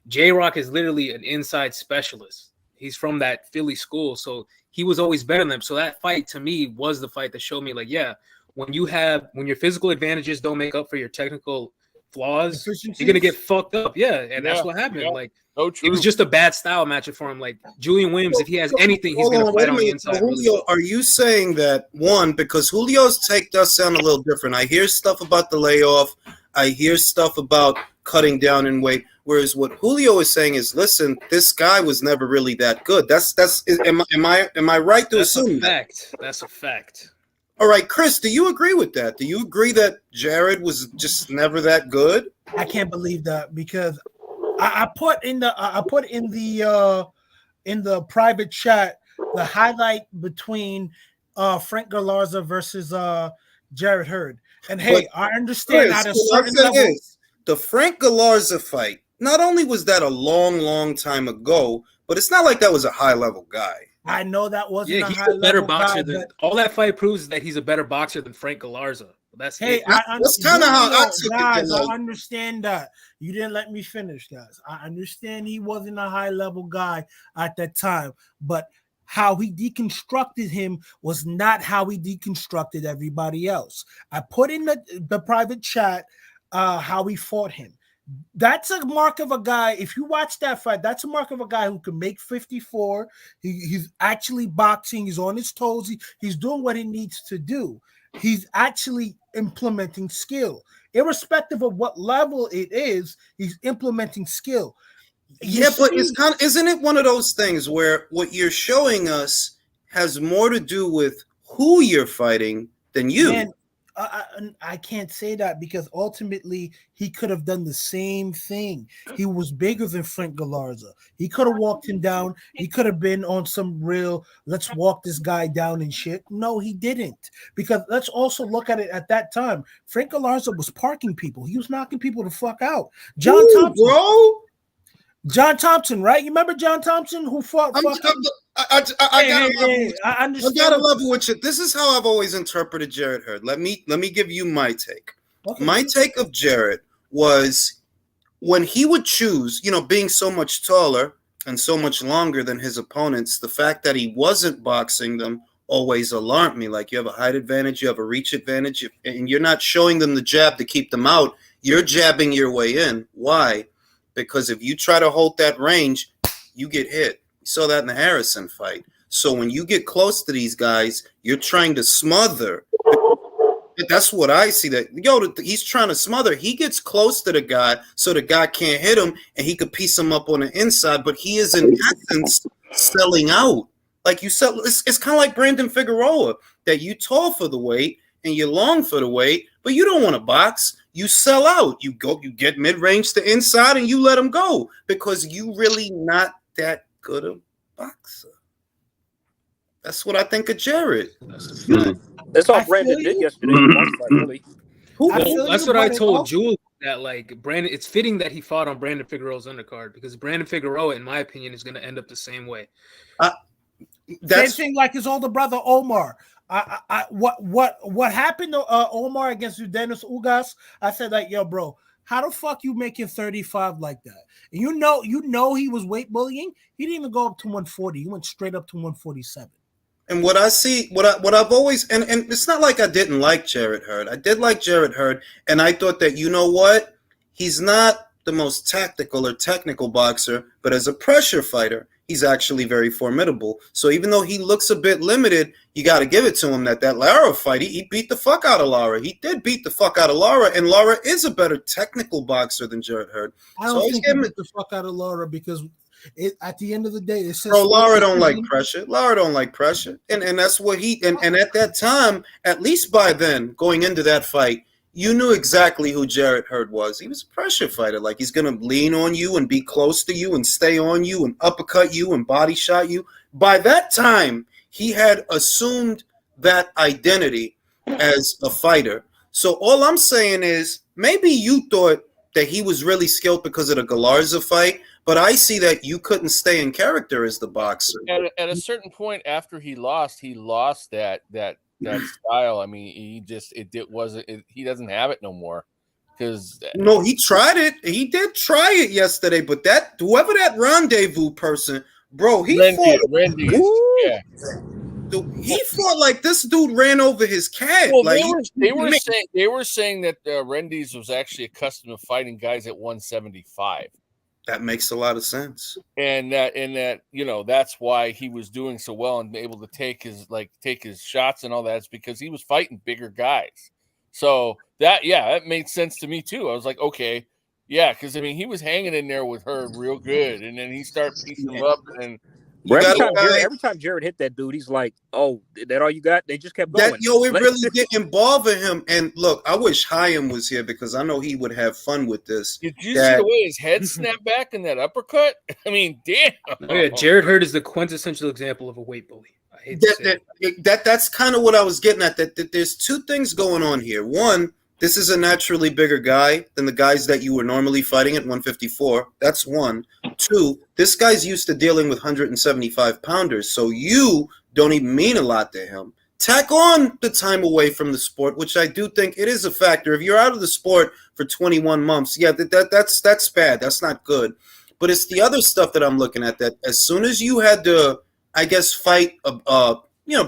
J-Rock is literally an inside specialist. He's from that Philly school, so he was always better than them. So that fight to me was the fight that showed me, like, yeah, when your physical advantages don't make up for your technical flaws, you're gonna get fucked up. Yeah, and that's what happened. Yeah. Like, No, it was just a bad style matchup for him. Like Julian Williams, if he has anything, he's gonna fight on the inside. Julio, are you saying that one, because Julio's take does sound a little different? I hear stuff about the layoff. I hear stuff about cutting down in weight. Whereas what Julio is saying is, listen, this guy was never really that good. Am I right to assume that? That's a fact. All right, Chris, do you agree with that? Do you agree that Jared was just never that good? I can't believe that because I put in the private chat the highlight between Frank Galarza versus Jared Hurd. And hey, I understand at a certain level. The Frank Galarza fight, not only was that a long, long time ago, but it's not like that was a high-level guy. I know that wasn't Yeah, he's a better boxer than all that fight proves that he's a better boxer than Frank Galarza. That's hey, that's kind of how I took guys, it. I understand that. You didn't let me finish, guys. I understand he wasn't a high-level guy at that time, but how he deconstructed him was not how he deconstructed everybody else. I put in the private chat how he fought him. That's a mark of a guy. If you watch that fight, that's a mark of a guy who can make 54. He's actually boxing. He's on his toes. He's doing what he needs to do. He's actually implementing skill. Irrespective of what level it is, he's implementing skill. But isn't it one of those things where what you're showing us has more to do with who you're fighting than you? Man, I can't say that because ultimately he could have done the same thing. He was bigger than Frank Galarza. He could have walked him down. He could have been on some real, let's walk this guy down and shit. No, he didn't. Because let's also look at it at that time. Frank Galarza was parking people. He was knocking people the fuck out. John Thompson, right? You remember John Thompson who fought? I gotta level with you. This is how I've always interpreted Jared Hurd. Let me give you my take. Okay. My take of Jared was when he would choose, being so much taller and so much longer than his opponents, the fact that he wasn't boxing them always alarmed me. Like, you have a height advantage, you have a reach advantage, and you're not showing them the jab to keep them out. You're jabbing your way in. Why? Because if you try to hold that range, you get hit. We saw that in the Harrison fight. So when you get close to these guys, you're trying to smother. That's what I see. He's trying to smother. He gets close to the guy so the guy can't hit him, and he could piece him up on the inside. But he is in essence selling out. Like you said, it's kind of like Brandon Figueroa, that you tall for the weight and you're long for the weight, but you don't want to box. You sell out. You get mid-range to inside, and you let him go because you really not that good a boxer. That's what I think of Jared. That's all Brandon did yesterday. Really. That's what I told Jules. That like Brandon, it's fitting that he fought on Brandon Figueroa's undercard because Brandon Figueroa, in my opinion, is going to end up the same way. Same thing like his older brother Omar. What happened to Omar against Dennis Ugas? I said, like, yo, bro, how the fuck you making 35 like that? And you know he was weight bullying. He didn't even go up to 140. He went straight up to 147. And what I see, what I've always, and it's not like I didn't like Jared Hurd. I did like Jared Hurd, and I thought that, you know what? He's not the most tactical or technical boxer, but as a pressure fighter, he's actually very formidable. So even though he looks a bit limited, you got to give it to him that Lara fight, he beat the fuck out of Lara. He did beat the fuck out of Lara, and Lara is a better technical boxer than Jared Hurd. I don't think he beat the fuck out of Lara because at the end of the day, it says. Bro, Lara don't like pressure. Lara don't like pressure, and that's what and at that time, at least by then, going into that fight, you knew exactly who Jared Hurd was. He was a pressure fighter. Like, he's going to lean on you and be close to you and stay on you and uppercut you and body shot you. By that time, he had assumed that identity as a fighter. So all I'm saying is maybe you thought that he was really skilled because of the Galarza fight, but I see that you couldn't stay in character as the boxer. At a certain point after he lost that style. I mean, he doesn't have it no more. Because no, he tried it. He did try it yesterday, but whoever that rendezvous person, bro, he fought. Yeah. He fought like this dude ran over his cat. Well, like they were saying that Rendies was actually accustomed to fighting guys at 175. That makes a lot of sense. And that that's why he was doing so well and able to take his shots and all that. It's because he was fighting bigger guys. So that made sense to me too. I was like, okay, yeah, because I mean he was hanging in there with Hurd real good, and then he started piecing him up and. Every time Jared hit that dude, he's like, "Oh, that all you got?" They just kept going. It really didn't bother him. And look, I wish Chaim was here because I know he would have fun with this. Did you see the way his head snapped back in that uppercut? I mean, damn. Oh, yeah, Jared Hurd is the quintessential example of a weight bully. I hate to say that's kind of what I was getting at. That there's two things going on here. One, this is a naturally bigger guy than the guys that you were normally fighting at 154. That's one. Two, this guy's used to dealing with 175 pounders, so you don't even mean a lot to him. Tack on the time away from the sport, which I do think it is a factor. If you're out of the sport for 21 months, yeah, that's bad. That's not good. But it's the other stuff that I'm looking at, that as soon as you had to, I guess, fight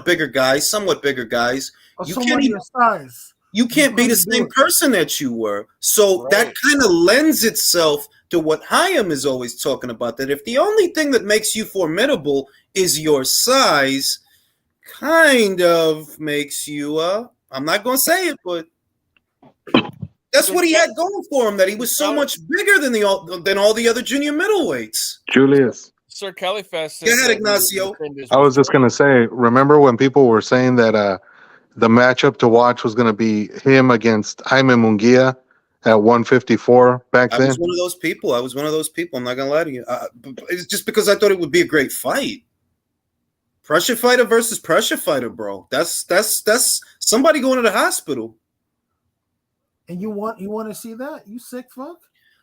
bigger guys, somewhat bigger guys, you can't even size. You can't be the same person that you were. So that kind of lends itself to what Chaim is always talking about, that if the only thing that makes you formidable is your size, kind of makes you, I'm not going to say it, but that's what he had going for him, that he was so much bigger than all the other junior middleweights. Julius. Sir Califas. Go ahead, Ignacio. I was just going to say, remember when people were saying that the matchup to watch was going to be him against Jaime Munguia at 154 back then? I was one of those people. I'm not going to lie to you. It's just because I thought it would be a great fight. Pressure fighter versus pressure fighter, bro. That's somebody going to the hospital. And you want to see that? You sick fuck?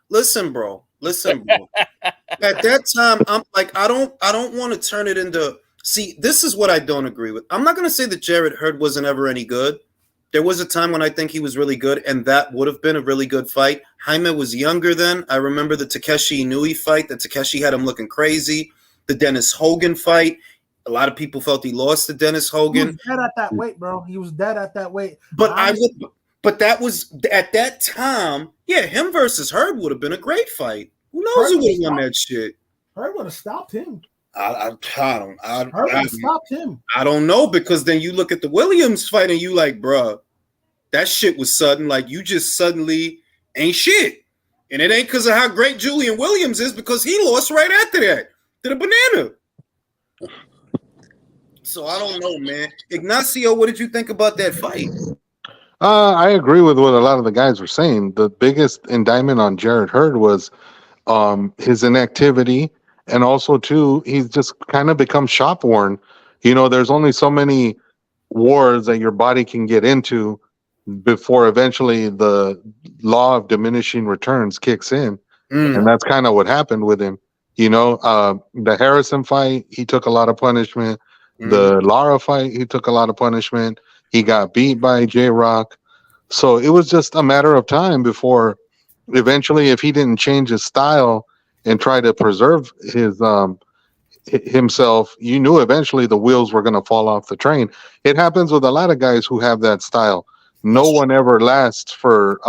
Listen, bro. At that time, I'm like, I don't want to turn it into. See, this is what I don't agree with. I'm not going to say that Jared Hurd wasn't ever any good. There was a time when I think he was really good, and that would have been a really good fight. Jaime was younger then. I remember the Takeshi Inui fight. That Takeshi had him looking crazy. The Dennis Hogan fight. A lot of people felt he lost to Dennis Hogan. He was dead at that weight, bro. He was dead at that weight. But that was at that time. Yeah, him versus Hurd would have been a great fight. Who knows who would have won that shit? Hurd would have stopped him. I I don't know, because then you look at the Williams fight and you like, bruh, that shit was sudden. Like, you just suddenly ain't shit. And it ain't because of how great Julian Williams is, because he lost right after that to the banana. So I don't know, man. Ignacio, what did you think about that fight? I agree with what a lot of the guys were saying. The biggest indictment on Jared Hurd was his inactivity. And also, too, he's just kind of become shop worn. There's only so many wars that your body can get into before eventually the law of diminishing returns kicks in. And that's kind of what happened with him. The Harrison fight, he took a lot of punishment. The Lara fight, he took a lot of punishment. He got beat by J-Rock. So it was just a matter of time before eventually, if he didn't change his style and try to preserve his himself, you knew eventually the wheels were going to fall off the train. It happens with a lot of guys who have that style. No one ever lasts for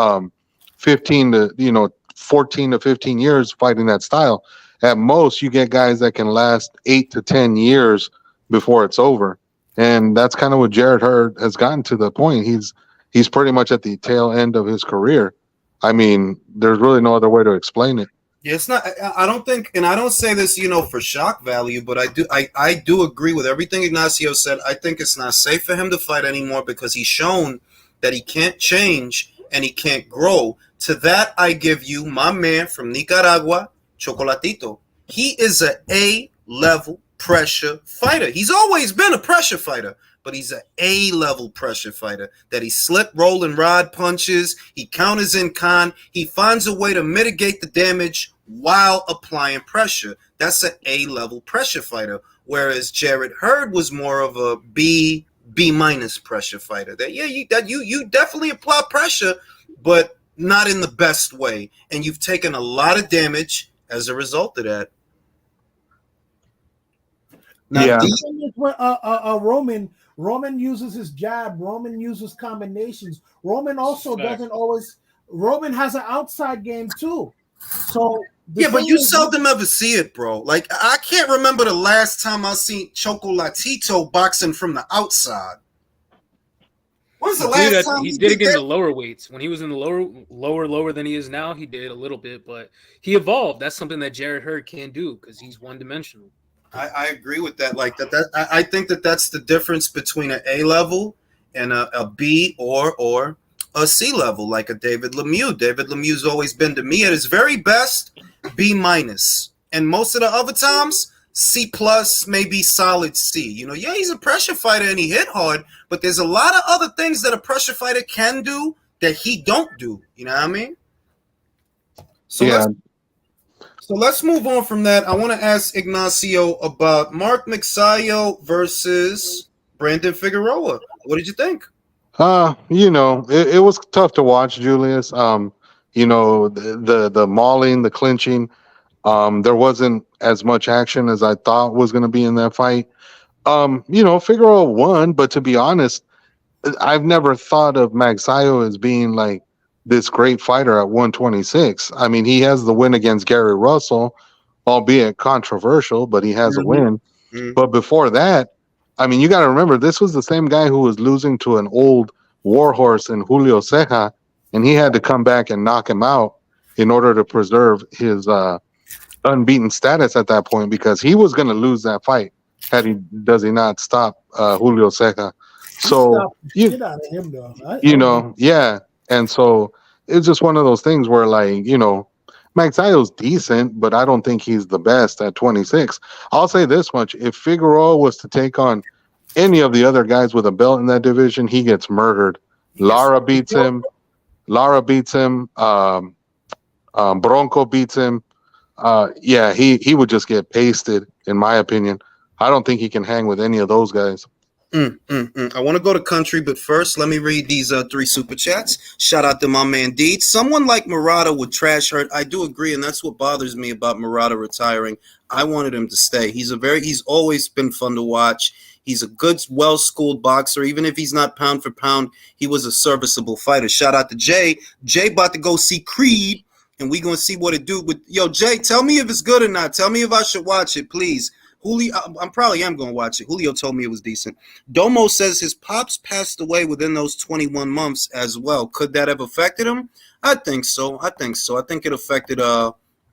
14 to 15 years fighting that style. At most, you get guys that can last 8 to 10 years before it's over. And that's kind of what Jared Hurd has gotten to the point. He's pretty much at the tail end of his career. I mean, there's really no other way to explain it. Yeah, it's not. I don't think, and I don't say this, for shock value, but I do agree with everything Ignacio said. I think it's not safe for him to fight anymore because he's shown that he can't change and he can't grow. To that, I give you my man from Nicaragua, Chocolatito. He is an A-level pressure fighter. He's always been a pressure fighter, but he's an A-level pressure fighter. That he slip, roll, and rod punches. He counters in con. He finds a way to mitigate the damage while applying pressure. That's an A-level pressure fighter. Whereas Jarrett Hurd was more of a B minus pressure fighter. That you definitely apply pressure, but not in the best way. And you've taken a lot of damage as a result of that. Now, yeah. Roman uses his jab. Roman uses combinations. Roman also doesn't always. Roman has an outside game too. So yeah, but you seldom ever see it, bro. Like I can't remember the last time I seen Chocolatito boxing from the outside. When's the last time he did it in the lower weights? When he was in the lower than he is now, he did a little bit, but he evolved. That's something that Jarrett Hurd can't do because he's one-dimensional. I agree with that. Like that I think that's the difference between an A level and a B or a C level, like a David Lemieux. David Lemieux's always been, to me, at his very best, B minus, and most of the other times C plus, maybe solid C. You know, yeah, he's a pressure fighter and he hit hard, but there's a lot of other things that a pressure fighter can do that he don't do. You know what I mean? So let's move on from that. I want to ask Ignacio about Mark Magsayo versus Brandon Figueroa. What did you think? You know, it was tough to watch, Julius. You know, the mauling, the clinching. There wasn't as much action as I thought was going to be in that fight. You know, Figueroa won, but to be honest, I've never thought of Magsayo as being like this great fighter at 126. I mean, he has the win against Gary Russell, albeit controversial, but he has a win. Mm-hmm. But before that, I mean, you got to remember, this was the same guy who was losing to an old warhorse in Julio Ceja, and he had to come back and knock him out in order to preserve his unbeaten status at that point, because he was going to lose that fight does he not stop Julio Ceja. So get out of him, though. You know, yeah. And so it's just one of those things where, like, you know, Magsayo's decent, but I don't think he's the best at 26. I'll say this much: if Figueroa was to take on any of the other guys with a belt in that division, he gets murdered. Lara beats him. Bronco beats him. Yeah, he would just get pasted, in my opinion. I don't think he can hang with any of those guys. I want to go to country, but first, let me read these 3 super chats. Shout out to my man Deed. Someone like Murata would trash Hurt. I do agree, and that's what bothers me about Murata retiring. I wanted him to stay. He's always been fun to watch. He's a good, well-schooled boxer. Even if he's not pound for pound, he was a serviceable fighter. Shout out to Jay. Jay about to go see Creed, and we gonna see what it do. With Jay, tell me if it's good or not. Tell me if I should watch it, please. Julio, I probably am going to watch it. Julio told me it was decent. Domo says his pops passed away within those 21 months as well. Could that have affected him? I think so. I think it affected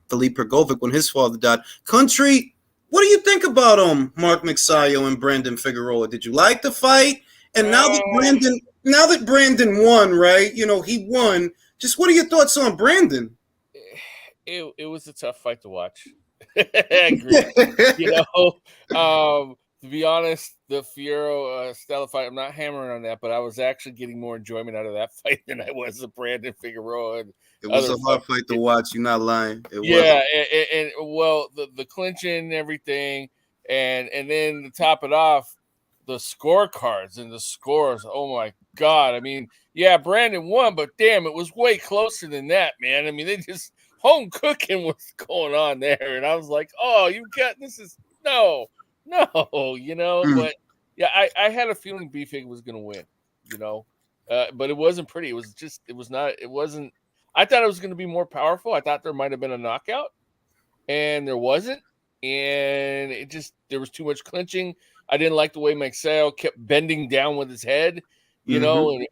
Felipe Pergovic when his father died. Country, what do you think about Mark Magsayo and Brandon Figueroa? Did you like the fight? And now that Brandon won, right? You know, he won. Just what are your thoughts on Brandon? It was a tough fight to watch. I agree. You know, to be honest, the Figueroa Stella fight, I'm not hammering on that, but I was actually getting more enjoyment out of that fight than I was the Brandon Figueroa. It was a hard fight to watch. You're not lying. It was. The clinching and everything, and then to top it off, the scorecards and the scores. Oh my God! I mean, yeah, Brandon won, but damn, it was way closer than that, man. I mean, they just. Home cooking was going on there, and I was like, "Oh, you got this is no, you know." But yeah, I had a feeling B-Fig was going to win, you know, but it wasn't pretty. It wasn't. I thought it was going to be more powerful. I thought there might have been a knockout, and there wasn't, and there was too much clinching. I didn't like the way Magsayo kept bending down with his head, you know, and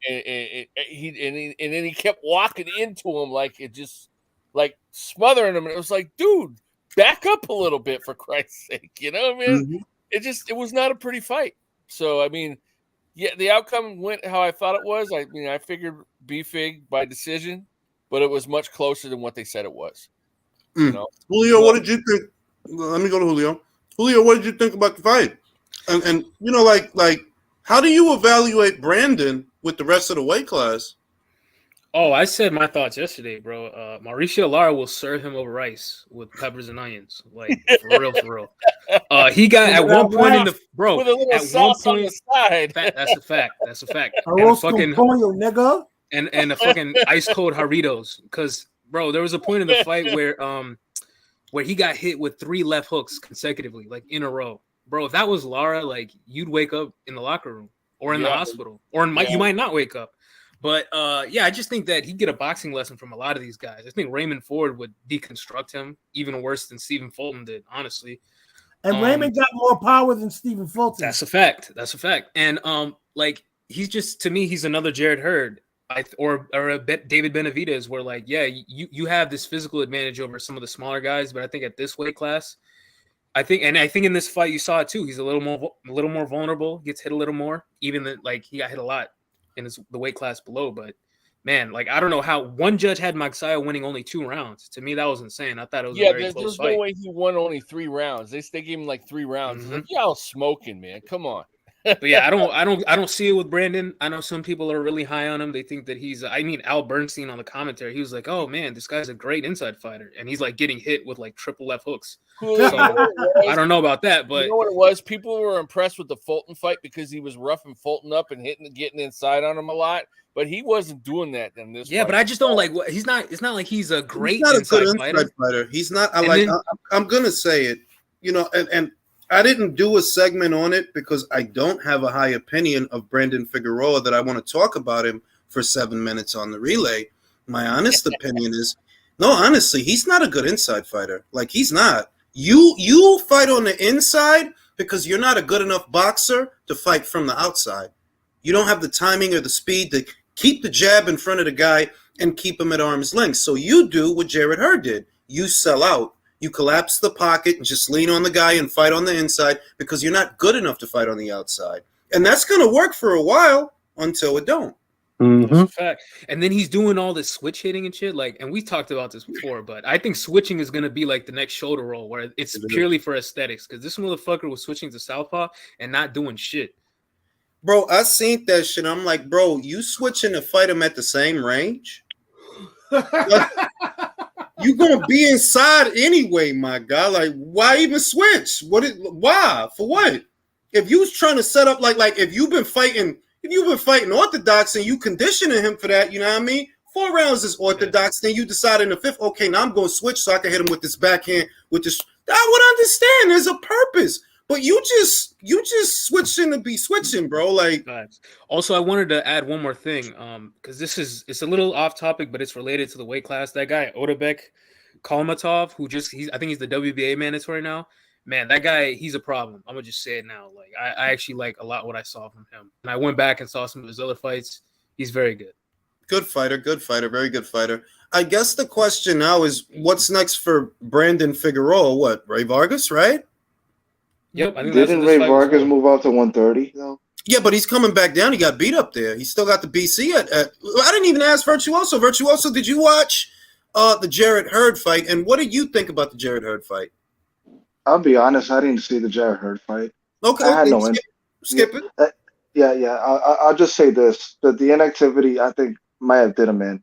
then he kept walking into him like it just. Like smothering him, and it was like, dude, back up a little bit for Christ's sake, you know what I mean? It was not a pretty fight. So I mean, yeah, the outcome went how I thought it was. I mean, I figured B-Fig by decision, but it was much closer than what they said it was. You know? Julio, what did you think? Let me go to Julio. Julio, what did you think about the fight? And you know, like How do you evaluate Brandon with the rest of the weight class? Oh, I said my thoughts yesterday, bro. Mauricio Lara will serve him over rice with peppers and onions, like for real, for real. He got at one point in the bro with a little at sauce one on the point. side. That's a fact. That's a fact. And a Arroz fucking con pollo, nigga. and a fucking ice cold Jarritos, because bro, there was a point in the fight where he got hit with 3 left hooks consecutively, like in a row. Bro, if that was Lara, like you'd wake up in the locker room or in the hospital, or you might not wake up. But yeah, I just think that he'd get a boxing lesson from a lot of these guys. I think Raymond Ford would deconstruct him even worse than Stephen Fulton did, honestly. And Raymond got more power than Stephen Fulton. That's a fact. That's a fact. And like he's just, to me, he's another Jared Hurd, or a David Benavidez, where like, yeah, you have this physical advantage over some of the smaller guys, but I think at this weight class, I think in this fight you saw it too. He's a little more vulnerable, gets hit a little more, even like he got hit a lot in the weight class below. But man, like I don't know how one judge had Magsayo winning only 2 rounds. To me, that was insane. I thought it was a very close fight. No way he won only 3 rounds. They gave him like 3 rounds. Like, y'all smoking, man. Come on. But yeah, I don't see it with Brandon. I know some people are really high on him. They think that he's. I mean, Al Bernstein on the commentary, he was like, "Oh man, this guy's a great inside fighter," and he's like getting hit with like triple left hooks. So, I don't know about that, but you know what it was? People were impressed with the Fulton fight because he was roughing Fulton up and getting inside on him a lot. But he wasn't doing that in this. Yeah, fight. but I just don't like. He's not. It's not like he's a great inside fighter. He's not. I'm gonna say it. You know, and I didn't do a segment on it because I don't have a high opinion of Brandon Figueroa that I want to talk about him for 7 minutes on the relay. My honest opinion is, no, honestly, he's not a good inside fighter. Like, he's not. You fight on the inside because you're not a good enough boxer to fight from the outside. You don't have the timing or the speed to keep the jab in front of the guy and keep him at arm's length. So you do what Jared Hurd did. You sell out. You collapse the pocket and just lean on the guy and fight on the inside because you're not good enough to fight on the outside. And that's going to work for a while until it don't. That's a fact. And then he's doing all this switch hitting and shit. Like, and we talked about this before, but I think switching is going to be like the next shoulder roll where it's purely for aesthetics, because this motherfucker was switching to southpaw and not doing shit. Bro, I seen that shit. I'm like, bro, you switching to fight him at the same range? You're gonna be inside anyway, my guy. Like, why even switch? Why? For what? If you was trying to set up like if you've been fighting orthodox and you conditioning him for that, you know what I mean? 4 rounds is orthodox, then you decide in the 5th, okay, now I'm gonna switch so I can hit him with this backhand, with this. I would understand there's a purpose. But you just switching to be switching, bro. Like, also, I wanted to add one more thing, because it's a little off topic, but it's related to the weight class. That guy Odebek Kalmatov, I think he's the WBA mandatory now. Man, that guy, he's a problem. I'm gonna just say it now. Like, I actually like a lot what I saw from him, and I went back and saw some of his other fights. He's very good. Good fighter, very good fighter. I guess the question now is, what's next for Brandon Figueroa? What, Ray Vargas, right? Yep. I think Didn't Ray Vargas move out to 130 though? Yeah, but he's coming back down. He got beat up there. He still got the BC at I didn't even ask Virtuoso. Virtuoso, did you watch the Jared Hurd fight? And what did you think about the Jared Hurd fight? I'll be honest, I didn't see the Jared Hurd fight. Okay, I had skip it. I'll just say this: that the inactivity, I think, might have did him in.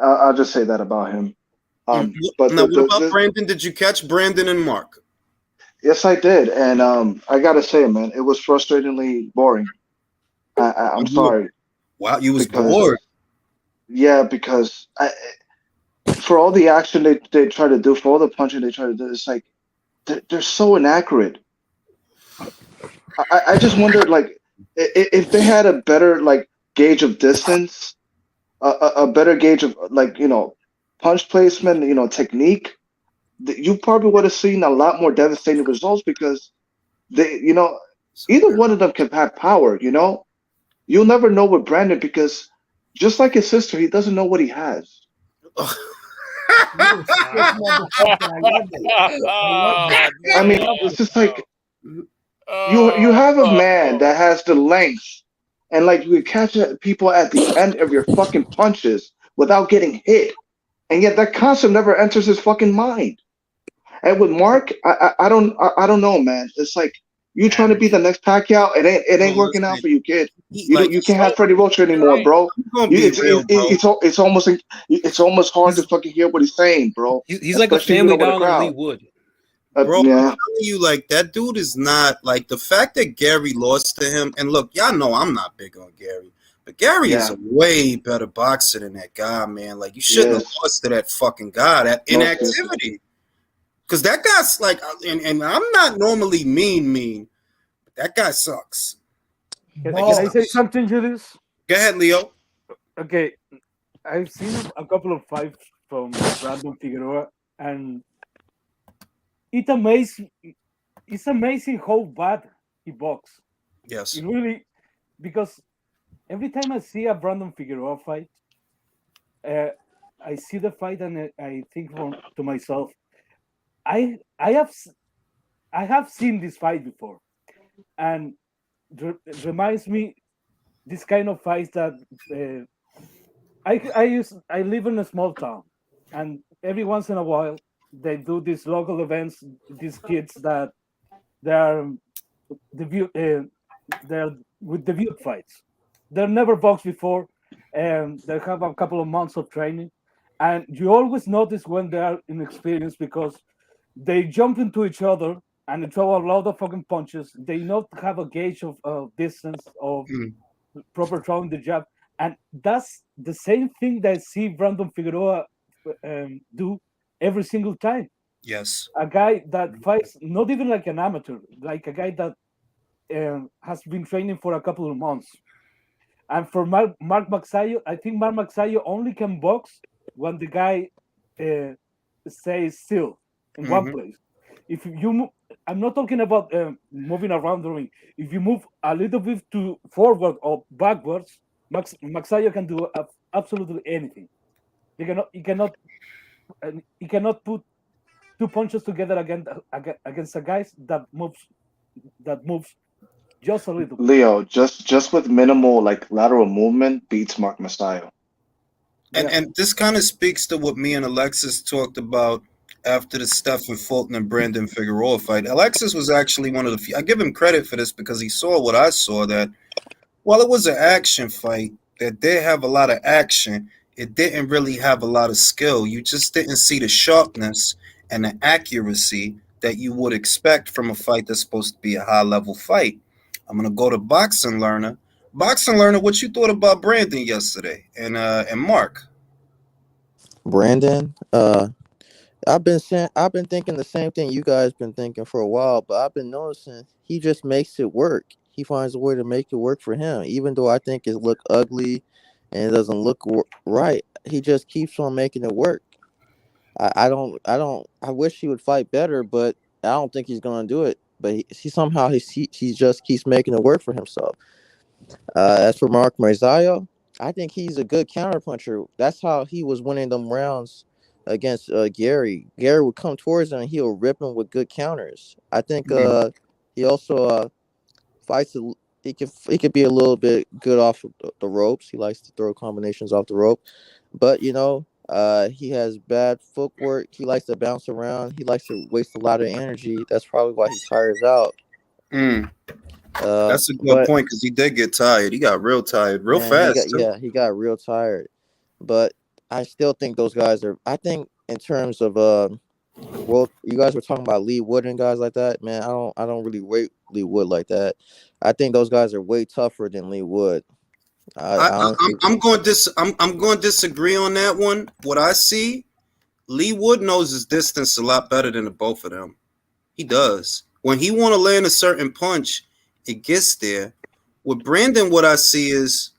I'll just say that about him. But now, what about Brandon? Did you catch Brandon and Mark? Yes, I did, and I gotta say, man, it was frustratingly boring. I'm sorry. Wow, you was bored. Yeah, because for all the action they try to do, for all the punching they try to do, it's like they're so inaccurate. I just wondered, like, if they had a better gauge of distance, a better gauge of punch placement, technique. You probably would have seen a lot more devastating results because either one of them can have power. You'll never know with Brandon because just like his sister, he doesn't know what he has. I mean, it's just like you have a man that has the length and you can catch people at the end of your fucking punches without getting hit, and yet that concept never enters his fucking mind. And with Mark, I don't know, man. It's like You trying to be the next Pacquiao? It Bro, ain't working out listen, for you, kid. like You can't so, have Freddie Roach anymore, Right. bro. I'm gonna be real, bro. It's almost hard to He's fucking hear what he's saying, bro. he's like a Especially if you family don't want a dollar Lee crowd. Wood. Bro, I'm Yeah, telling you, like that dude is not like the fact that Gary lost to him. And look, y'all know I'm not big on Gary, but Gary is yeah, a way better boxer than that guy, man. Like you he shouldn't have is. lost to that fucking guy. That No, seriously. inactivity, because that guy's like, and I'm not normally mean, but that guy sucks. Can, Like can he's I not. say something to this? Go ahead, Leo. Okay, I've seen a couple of fights from Brandon Figueroa, and it amazing. It's amazing how bad he boxes. Yes. It really, because every time I see a Brandon Figueroa fight, uh, I see the fight and I think to myself, I I have s- I have seen this fight before, and it reminds me this kind of fights that uh, I live in a small town, and every once in a while they do these local events. These kids that they are debut, they're with debut fights. They're never boxed before, and they have a couple of months of training. And you always notice when they are inexperienced because they jump into each other and they throw a lot of fucking punches. They not have a gauge of distance of Mm, proper throwing the jab, and that's the same thing that I see Brandon Figueroa do every single time. yes. A guy that fights not even like an amateur, like a guy that has been training for a couple of months. And for Mark Maxayo, I think Mark Maxayo only can box when the guy uh, stays still in one Hmm. place. If you, I'm not talking about moving around the ring. If you move a little bit to forward or backwards, Maxayo can do absolutely anything. He cannot put two punches together against a guy that moves just a little bit. Leo, just with minimal like lateral movement beats Mark Masayo. Yeah. And this kind of speaks to what me and Alexis talked about after the Stephen Fulton and Brandon Figueroa fight. Alexis was actually one of the few. I give him credit for this because he saw what I saw, that while it was an action fight that did have a lot of action, it didn't really have a lot of skill. You just didn't see the sharpness and the accuracy that you would expect from a fight that's supposed to be a high level fight. I'm gonna go to Boxing Learner. Boxing Learner, what you thought about Brandon yesterday and Mark? Brandon, I've been thinking the same thing you guys been thinking for a while, but I've been noticing he just makes it work. He finds a way to make it work for him, even though I think it look ugly and it doesn't look right. He just keeps on making it work. I wish he would fight better, but I don't think he's gonna do it. But he just keeps making it work for himself. As for Mark Marzial, I think he's a good counterpuncher. That's how he was winning them rounds against Gary. Gary would come towards him and he'll rip him with good counters. I think he also fights. He could be a little bit good off of the ropes. He likes to throw combinations off the rope, but he has bad footwork. He likes to bounce around. He likes to waste a lot of energy. That's probably why he tires out. Mm, that's a good But point because he did get tired. He got real tired, real Man, fast too. he got real tired. But I still think those guys are. I think in terms of well, you guys were talking about Lee Wood and guys like that. Man, I don't really rate Lee Wood like that. I think those guys are way tougher than Lee Wood. I honestly, I'm going to disagree on that one. What I see, Lee Wood knows his distance a lot better than the both of them. He does. When he want to land a certain punch, it gets there. With Brandon, what I see is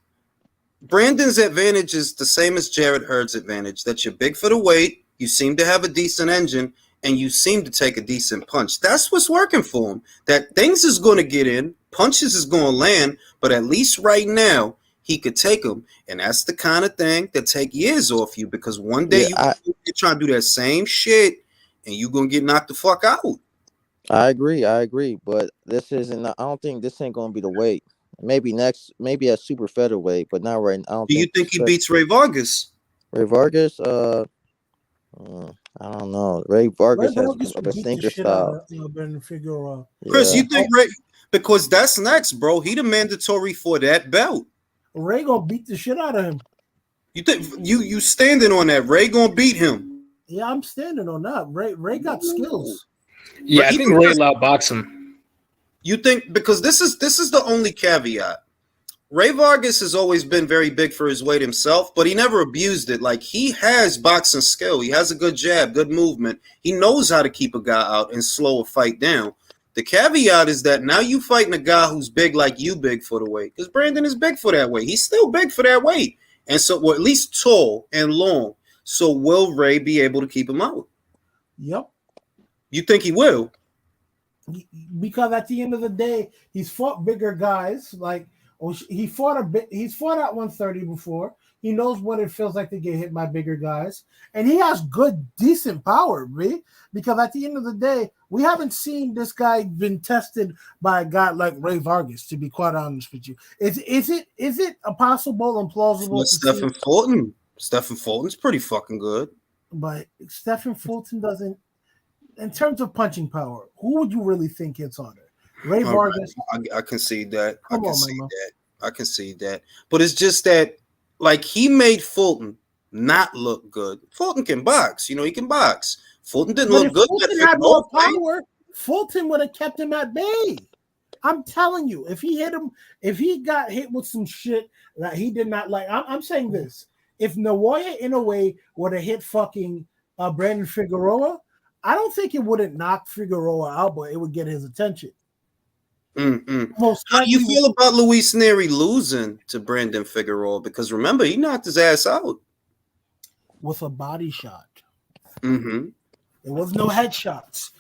Brandon's advantage is the same as Jared Hurd's advantage. That you're big for the weight, you seem to have a decent engine, and you seem to take a decent punch. That's what's working for him. That things is going to get in, punches is going to land, but at least right now he could take them, and that's the kind of thing that take years off you because one day yeah, you're trying to do that same shit, and you're gonna get knocked the fuck out. I agree. I agree. But this isn't. I don't think this ain't gonna be the weight. Maybe at super featherweight, but not right. I don't Do you think think he beats Ray Vargas? Ray Vargas. I don't know. Ray Ray Vargas has Vargas more of would a beat the sinker shit out style. of Brandon Figueroa. Chris, Yeah. you think Ray? Because that's next, bro. He the mandatory for that belt. Ray gonna beat the shit out of him. You think you standing on that? Ray gonna beat him. Yeah, I'm standing on that. Ray got skills. Yeah, I think Ray will outbox him. You think because this is the only caveat. Ray Vargas has always been very big for his weight himself, but he never abused it. Like, he has boxing skill. He has a good jab, good movement. He knows how to keep a guy out and slow a fight down. The caveat is that now you fighting a guy who's big like you big for the weight. Because Brandon is big for that weight. He's still big for that weight. And so, or at least tall and long. So will Ray be able to keep him out? Yep. You think he will? Because at the end of the day, he's fought bigger guys. Like, he fought he's fought at 130 before. He knows what it feels like to get hit by bigger guys, and he has good, decent power, right? Because at the end of the day, we haven't seen this guy been tested by a guy like Ray Vargas. To be quite honest with you, is it a possible and plausible? Stephen Fulton. Stephen Fulton's pretty fucking good, but Stephen Fulton doesn't. In terms of punching power, who would you really think hits harder? Ray Vargas. I can see that. I can see that. But it's just that, like, he made Fulton not look good. Fulton can box. You know, he can box. Fulton didn't look good. Fulton had more power. Fulton would have kept him at bay. I'm telling you, if he got hit with some shit that he did not like, I'm saying this. If Naoya Inoue would have hit fucking Brandon Figueroa, I don't think it wouldn't knock Figueroa out, but it would get his attention. How do you feel about Luis Neri losing to Brandon Figueroa? Because remember, he knocked his ass out with a body shot. Mm-hmm. There was no headshots.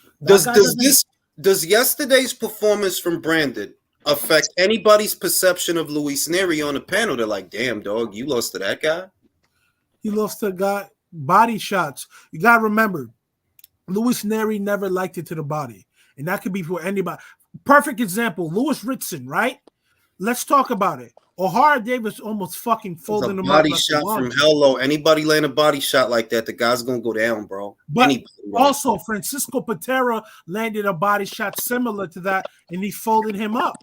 Does yesterday's performance from Brandon affect anybody's perception of Luis Neri on the panel? They're like, "Damn, dog, you lost to that guy." He lost to a guy. Body shots. You gotta remember, Luis Neri never liked it to the body, and that could be for anybody. Perfect example, Lewis Ritson, right? Let's talk about it. O'Hara Davis almost fucking folding him body shot from hell low. Anybody laying a body shot like that, the guy's gonna go down, bro. But also, Francisco Patera landed a body shot similar to that, and he folded him up.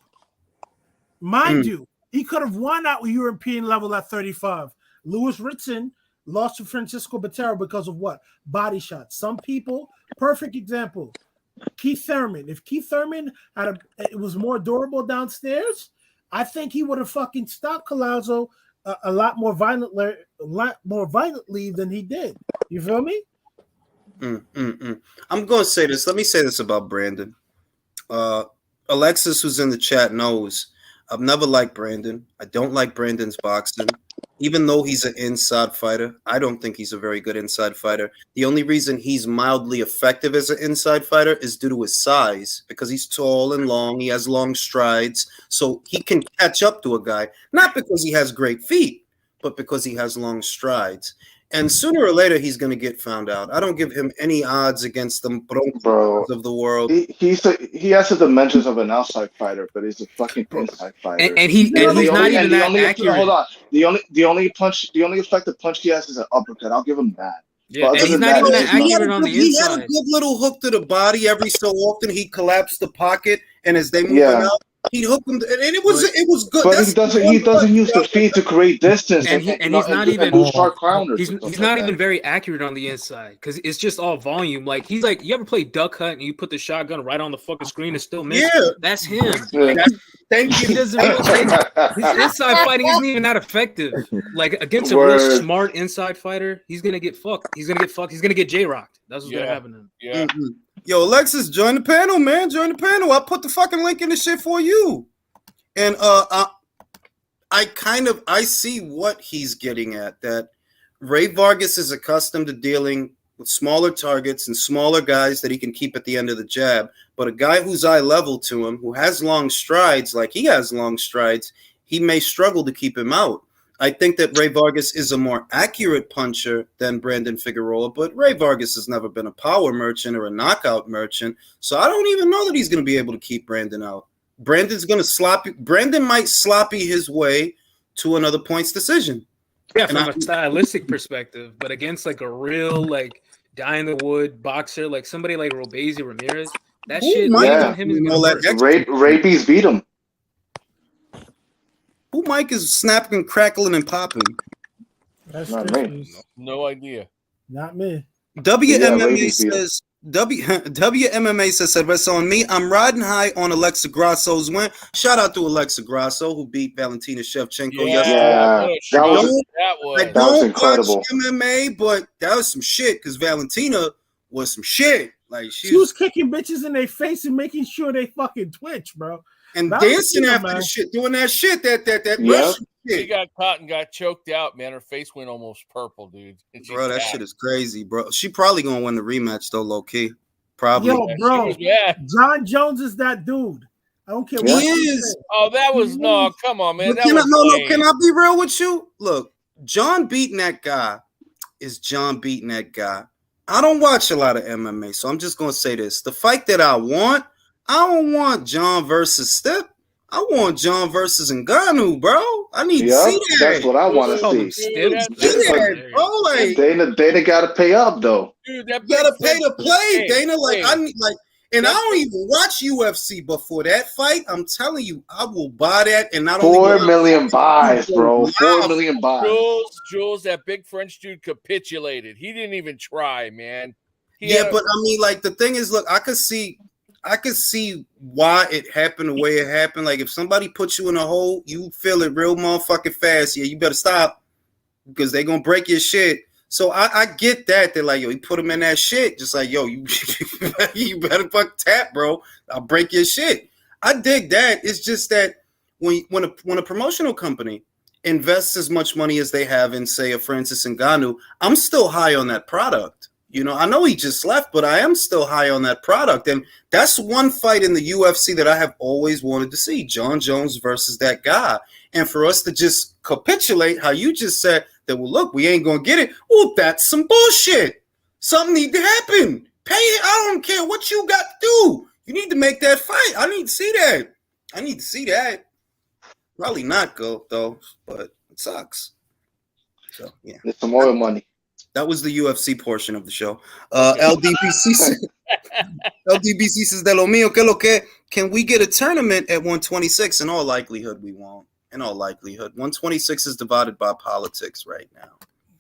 Mind you, he could have won at European level at 35. Lewis Ritson lost to Francisco Patera because of what? Body shots. Some people, perfect example. Keith Thurman. If Keith Thurman it was more durable downstairs, I think he would have fucking stopped Collazo a lot more violently than he did. You feel me? I'm going to say this. Let me say this about Brandon. Alexis, who's in the chat, knows I've never liked Brandon. I don't like Brandon's boxing. Even though he's an inside fighter, I don't think he's a very good inside fighter. The only reason he's mildly effective as an inside fighter is due to his size, because he's tall and long. He has long strides, so he can catch up to a guy, not because he has great feet, but because he has long strides. And sooner or later, he's going to get found out. I don't give him any odds against the Broncos of the world. He has the dimensions of an outside fighter, but he's a fucking inside fighter. And he's not even that accurate. Hold on. The only effective punch he has is an uppercut. I'll give him that. Yeah, and he's not even that accurate on the inside. He had a good little hook to the body. Every so often, he collapsed the pocket, and as they move out, he'd hook him, and it was good. But he doesn't use the feet to create distance, and he's not even he's not even very accurate on the inside because it's just all volume. Like he's like, you ever play Duck Hunt and you put the shotgun right on the fucking screen and still miss? Yeah, that's him. Like, thank you. His inside fighting isn't even that effective. Like against a real smart inside fighter, he's gonna get fucked. He's gonna get J-rocked. That's what's gonna happen to him. Yeah. Yo, Alexis, join the panel, man. Join the panel. I'll put the fucking link in the shit for you. And I see what he's getting at, that Ray Vargas is accustomed to dealing with smaller targets and smaller guys that he can keep at the end of the jab. But a guy who's eye level to him, who has long strides, like he has long strides, he may struggle to keep him out. I think that Ray Vargas is a more accurate puncher than Brandon Figueroa, but Ray Vargas has never been a power merchant or a knockout merchant, so I don't even know that he's going to be able to keep Brandon out. Brandon might sloppy his way to another points decision. Yeah, from a stylistic perspective, but against like a real like die in the wood boxer, like somebody like Bozy Ramirez, that Who shit, might leaning Yeah. on him is doing gonna all that hurt. extra? Rabies beat him. Who Mike is snapping, crackling, and popping? That's Not me. Stiffness. No idea. Not me. Yeah, WMMA Rabies beat him. says WMMA says Cerveza on me. I'm riding high on Alexa Grasso's win. Shout out to Alexa Grasso who beat Valentina Shevchenko Yeah, yesterday. Yeah, what a that was shock that was. I that was don't incredible. watch MMA, but that was some shit because Valentina was some shit. Like She was kicking bitches in their face and making sure they fucking twitch, bro. and Valentina, dancing after man. the shit, doing that shit, that Yep. Russian She shit. got caught and got choked out, man. Her face went almost purple, dude. And she Bro, that tapped. shit is crazy, bro. She probably gonna win the rematch though, low key. Probably. Yo, Yeah, she bro, was mad. John Jones is that dude. I don't care Yeah. what He you is. say. Oh, that was no. Come on, man. But That can I, was no, lame. can I be real with you? Look, John beating that guy is John beating that guy. I don't watch a lot of MMA, so I'm just gonna say this: the fight that I don't want John versus Step. I want John versus Ngannou, bro. I need to see Yep. that. That's what I want to Call him see. Stip. Dude, That's See that, hilarious. bro. Like, Dana got to pay up though. Dude, that you gotta big pay to French- play, Hey, Dana. Like, hey, I need like. And I that don't big- even watch UFC, but for that fight, I'm telling you, I will buy that. And not only 4 will I million buys, buy it, bro. I'll 4 million buys. Jules, that big French dude capitulated. He didn't even try, man. He Yeah, had a- but I mean, like the thing is, look, I could see why it happened the way it happened. Like if somebody puts you in a hole, you feel it real motherfucking fast. Yeah, you better stop because they gonna break your shit. So I get that. They're like, yo, he put him in that shit. Just like, yo, you you better fuck tap, bro. I'll break your shit. I dig that. It's just that when a promotional company invests as much money as they have in, say, a Francis Ngannou, I'm still high on that product. You know, I know he just left, but I am still high on that product. And that's one fight in the UFC that I have always wanted to see, John Jones versus that guy. And for us to just capitulate how you just said that, well, look, we ain't going to get it. Well, that's some bullshit. Something need to happen. Pay it. I don't care what you got to do. You need to make that fight. I need to see that. I need to see that. Probably not go, though, but it sucks. So, yeah. It's some oil money. That was the UFC portion of the show. LDBC says, de lo mío, que lo que. Can we get a tournament at 126? In all likelihood, we won't. In all likelihood. 126 is divided by politics right now.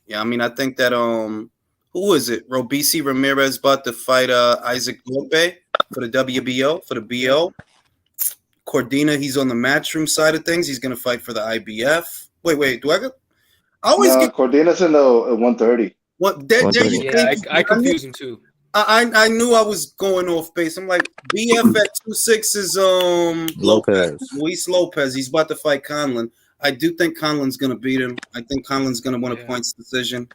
Yeah, I mean, I think that, who is it? Robeisy Ramirez about to fight Isaac Lope for the WBO, for the BO. Cordina, he's on the Matchroom side of things. He's going to fight for the IBF. Wait, do I go? I always get Cordina's in the 130. What? Yeah, I confuse him too. I knew I was going off base. I'm like, BF at 2-6 is Lopez. Luis Lopez. He's about to fight Conlon. I do think Conlon's gonna beat him. I think Conlon's gonna win a points decision.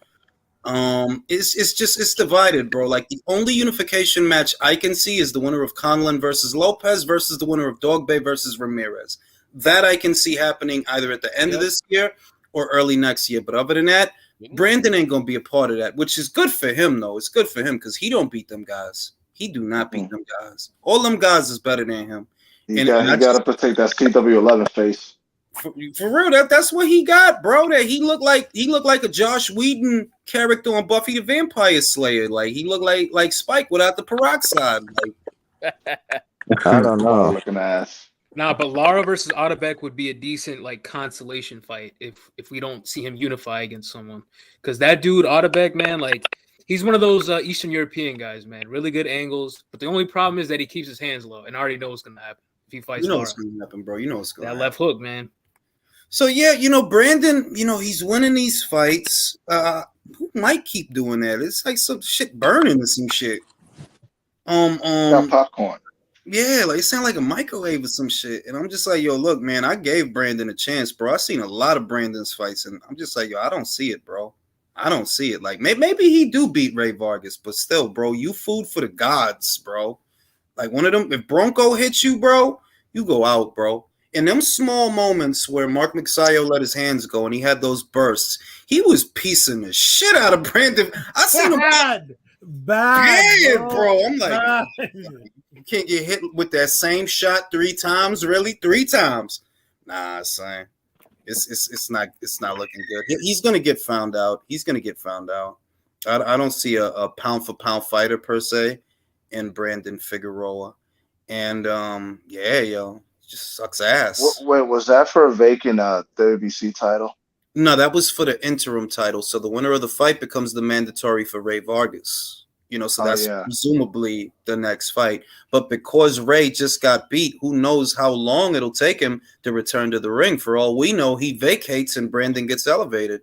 It's divided, bro. Like the only unification match I can see is the winner of Conlon versus Lopez versus the winner of Dogbay versus Ramirez. That I can see happening either at the end of this year or early next year. But other than that, Brandon ain't gonna be a part of that, which is good for him, though. It's good for him because he don't beat them guys. He do not beat them guys. All them guys is better than him. He got to protect that CW11 face. For real, that's what he got, bro. That he looked like a Josh Whedon character on Buffy the Vampire Slayer. Like he looked like Spike without the peroxide. Like, I don't know. Looking ass. Nah, but Lara versus Otabek would be a decent like consolation fight if we don't see him unify against someone. Because that dude Otabek, man, like he's one of those Eastern European guys, man. Really good angles, but the only problem is that he keeps his hands low, and I already know what's gonna happen if he fights. you know Lara. what's gonna happen, bro. You know what's gonna That happen. left hook, man. So yeah, Brandon, he's winning these fights. Who might keep doing that? It's like some shit burning or some shit. Got popcorn. Yeah, like it sound like a microwave or some shit. And I'm just like, yo, look, man, I gave Brandon a chance, bro. I seen a lot of Brandon's fights, and I'm just like, yo, I don't see it, bro. I don't see it. Like maybe he do beat Ray Vargas, but still, bro, you food for the gods, bro. Like one of them, if Bronco hits you, bro, you go out, bro. In them small moments where Mark Mixayo let his hands go and he had those bursts, he was piecing the shit out of Brandon. I seen him bad, bro. I'm like, bad. you can't get hit with that same shot 3 times, really? 3 times? Nah, son. It's not looking good. He's gonna get found out. I don't see a pound for pound fighter per se in Brandon Figueroa. And yeah, yo, just sucks ass. Wait, was that for a vacant WBC title? No, that was for the interim title. So the winner of the fight becomes the mandatory for Ray Vargas. So that's presumably the next fight. But because Ray just got beat, who knows how long it'll take him to return to the ring. For all we know, he vacates and Brandon gets elevated.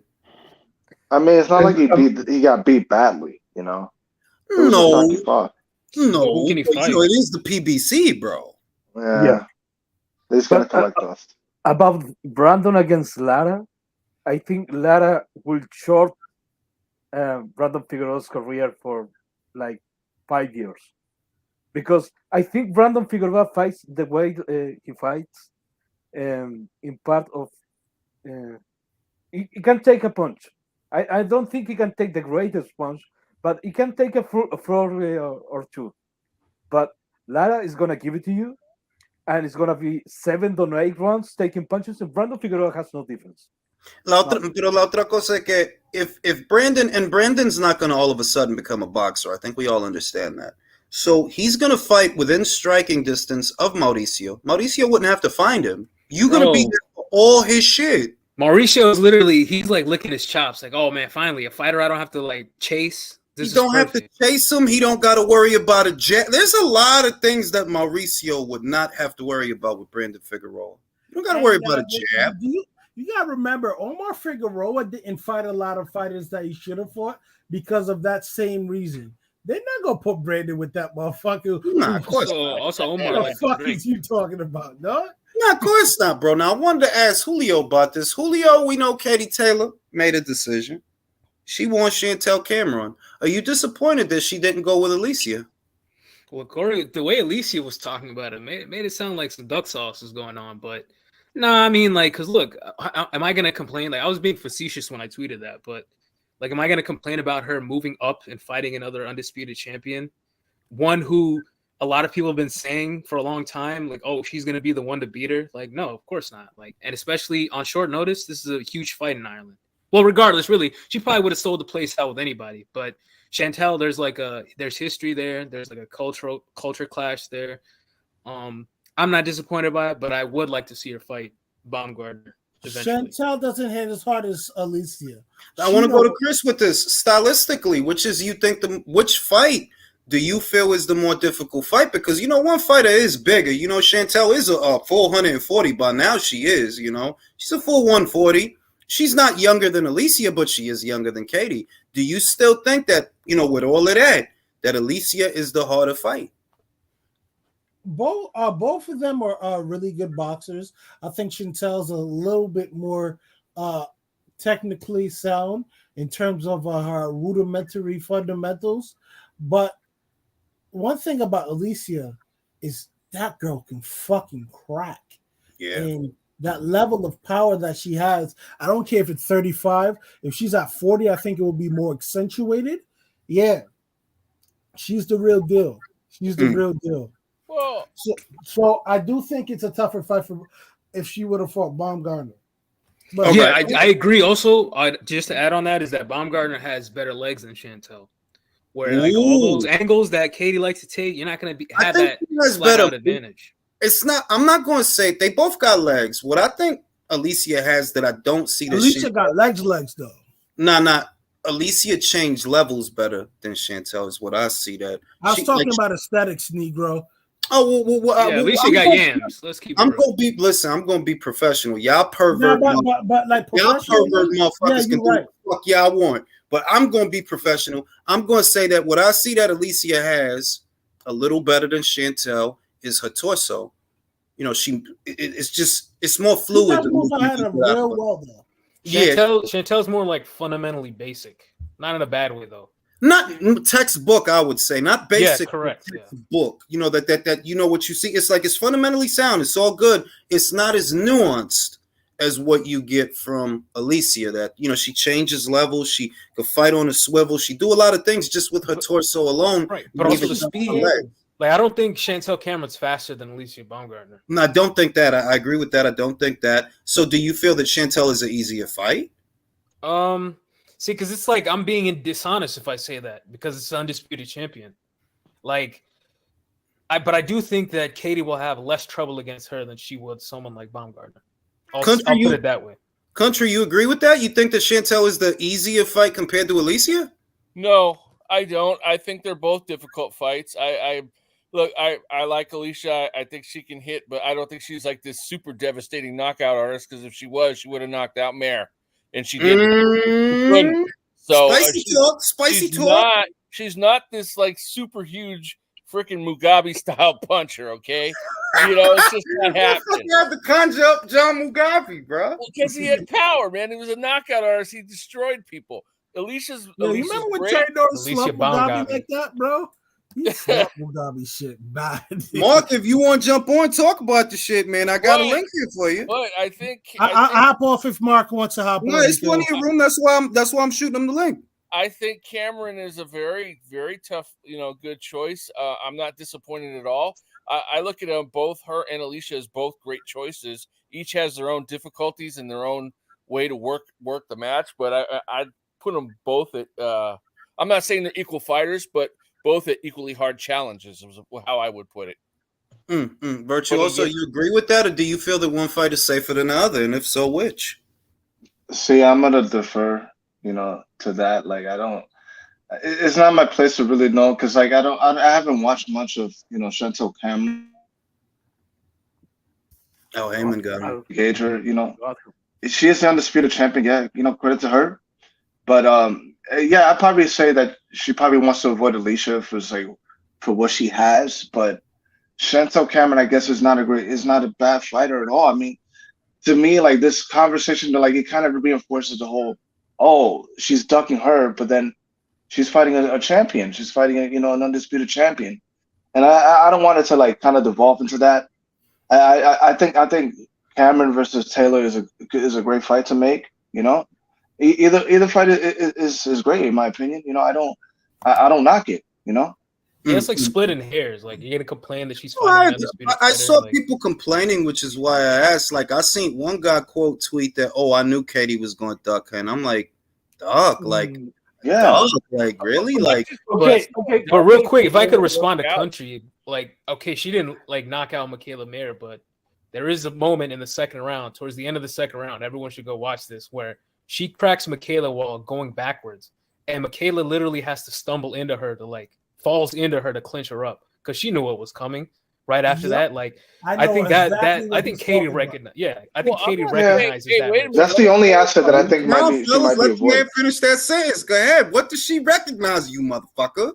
I mean, it's not like he got beat badly, It was No. a tough spot. No. Who can he fight? It is the PBC, bro. Yeah. They're just going to collect dust. About Brandon against Lara, I think Lara will short Brandon Figueroa's career for like 5 years, because I think Brandon Figueroa fights the way he fights, in part of he can take a punch. I don't think he can take the greatest punch, but he can take a flurry or two. But Lara is gonna give it to you, and it's gonna be 7 to 8 rounds taking punches, and Brandon Figueroa has no defense. Pero la otra cosa es que if Brandon's not going to all of a sudden become a boxer, I think we all understand that. So he's going to fight within striking distance of Mauricio. Mauricio wouldn't have to find him. You're going to be there for all his shit. Mauricio is literally, he's like licking his chops, like, oh man, finally a fighter I don't have to like chase. He don't have to chase him. He don't got to worry about a jet. There's a lot of things that Mauricio would not have to worry about with Brandon Figueroa. You don't got to worry about a jab. You gotta remember, Omar Figueroa didn't fight a lot of fighters that he should have fought because of that same reason. They're not gonna put Brandon with that motherfucker. Nah, of course. Also, Omar, what the fuck is you talking about, no? No, of course not, bro. Now I wanted to ask Julio about this. Julio, we know Katie Taylor made a decision. She wants Chantel Cameron. Are you disappointed that she didn't go with Alicia? Well, according to the way Alicia was talking about it, made it sound like some duck sauce was going on, but. No, I mean, like, because look, am I going to complain? Like, I was being facetious when I tweeted that, but, like, am I going to complain about her moving up and fighting another undisputed champion? One who a lot of people have been saying for a long time, like, oh, she's going to be the one to beat her. Like, no, of course not. Like, and especially on short notice, this is a huge fight in Ireland. Well, regardless, really, she probably would have sold the place out with anybody. But Chantel, there's history there. There's like a culture clash there. I'm not disappointed by it, but I would like to see her fight Baumgartner eventually. Chantel doesn't hit as hard as Alicia. I want to go to Chris with this. Stylistically, which fight do you feel is the more difficult fight? Because, one fighter is bigger. Chantel is a full 140 by now. She is, she's a full 140. She's not younger than Alicia, but she is younger than Katie. Do you still think that, with all of that Alicia is the harder fight? Both of them are really good boxers. I think Chantel's a little bit more technically sound in terms of her rudimentary fundamentals. But one thing about Alicia is that girl can fucking crack. Yeah. And that level of power that she has, I don't care if it's 35. If she's at 40, I think it will be more accentuated. Yeah. She's the real deal. She's the real deal. Well, so I do think it's a tougher fight for if she would have fought Baumgartner. But yeah, I agree. Also, just to add on that is that Baumgartner has better legs than Chantel. Where like all those angles that Katie likes to take, you're not going to have that flat out advantage. It's not. I'm not going to say they both got legs. What I think Alicia has that I don't see. Alicia got legs though. Nah. Alicia changed levels better than Chantel is what I see. That I was talking about aesthetics, Negro. Oh well, at least you got yams. Let's keep. I'm gonna be professional. Y'all pervert, but like y'all pervert motherfuckers can do what the fuck y'all want. But I'm gonna be professional. I'm gonna say that what I see that Alicia has a little better than Chantel is her torso. It's more fluid. Chantel's more like fundamentally basic, not in a bad way though. Not textbook, I would say. Not basic. Yeah, correct. Textbook. That what you see. It's like it's fundamentally sound. It's all good. It's not as nuanced as what you get from Alicia. That she changes levels. She could fight on a swivel. She do a lot of things just with her torso alone. Right, but also the speed. Like I don't think Chantel Cameron's faster than Alicia Baumgartner. No, I don't think that. I agree with that. I don't think that. So, do you feel that Chantel is an easier fight? See, because it's like I'm being dishonest if I say that because it's an undisputed champion. Like, but I do think that Katie will have less trouble against her than she would someone like Baumgartner. I'll put it that way. Country, you agree with that? You think that Chantel is the easier fight compared to Alicia? No, I don't. I think they're both difficult fights. I like Alicia. I think she can hit, but I don't think she's like this super devastating knockout artist. Because if she was, she would have knocked out Mare, and she didn't. So spicy talk. She's not this like super huge freaking Mugabe style puncher. Okay, it's just not happening. You have to conjure up John Mugabe, bro. Because he had power, man. He was a knockout artist. He destroyed people. Alicia's you remember when Terry slumped Mugabe like that, bro? He slumped Mugabe shit bad. Mark, if you want to jump on, talk about the shit, man. I got a link here for you. But I think I hop off if Mark wants to hop on. No, it's plenty of room. That's why I'm shooting him the link. I think Cameron is a very, very tough, good choice. I'm not disappointed at all. I look at them both, her and Alicia, as both great choices. Each has their own difficulties and their own way to work the match. But I put them both at. I'm not saying they're equal fighters, but both at equally hard challenges is how I would put it. Virtuoso, you agree with that, or do you feel that one fight is safer than the other? And if so, which? See, I'm gonna defer, to that. Like, I don't. It's not my place to really know because, like, I haven't watched much of Chantel Cameron. Oh, Heyman got him. Gauge her, she is the undisputed champion. Yeah, credit to her. But yeah, I'd probably say that she probably wants to avoid Alicia for what she has. But Chantel Cameron, I guess, is not a bad fighter at all. I mean, to me, like, this conversation, it kind of reinforces the whole, oh, she's ducking her, but then she's fighting a champion. She's fighting an undisputed champion, and I don't want it to kind of devolve into that. I think Cameron versus Taylor is a great fight to make. Either fight is great in my opinion. I don't knock it. Yeah, it's like splitting hairs. Like, you're gonna complain that she's fighting I saw people complaining, which is why I asked. Like, I seen one guy tweet that, "Oh, I knew Katie was going to duck her," and I'm like, "Dog, like, yeah, dog, like, really, like." Okay. But real quick, if I could respond to Country, like, okay, she didn't knock out Michaela Mayer, but there is a moment in the second round, towards the end of the second round. Everyone should go watch this, where she cracks Michaela while going backwards, and Michaela literally has to stumble into her to falls into her to clinch her up because she knew what was coming right after that. Like, I think I think Katie recognized. Yeah, I think Katie recognizes that. That's the only asset that I think might be Let me finish that sentence. Go ahead. What does she recognize, you motherfucker?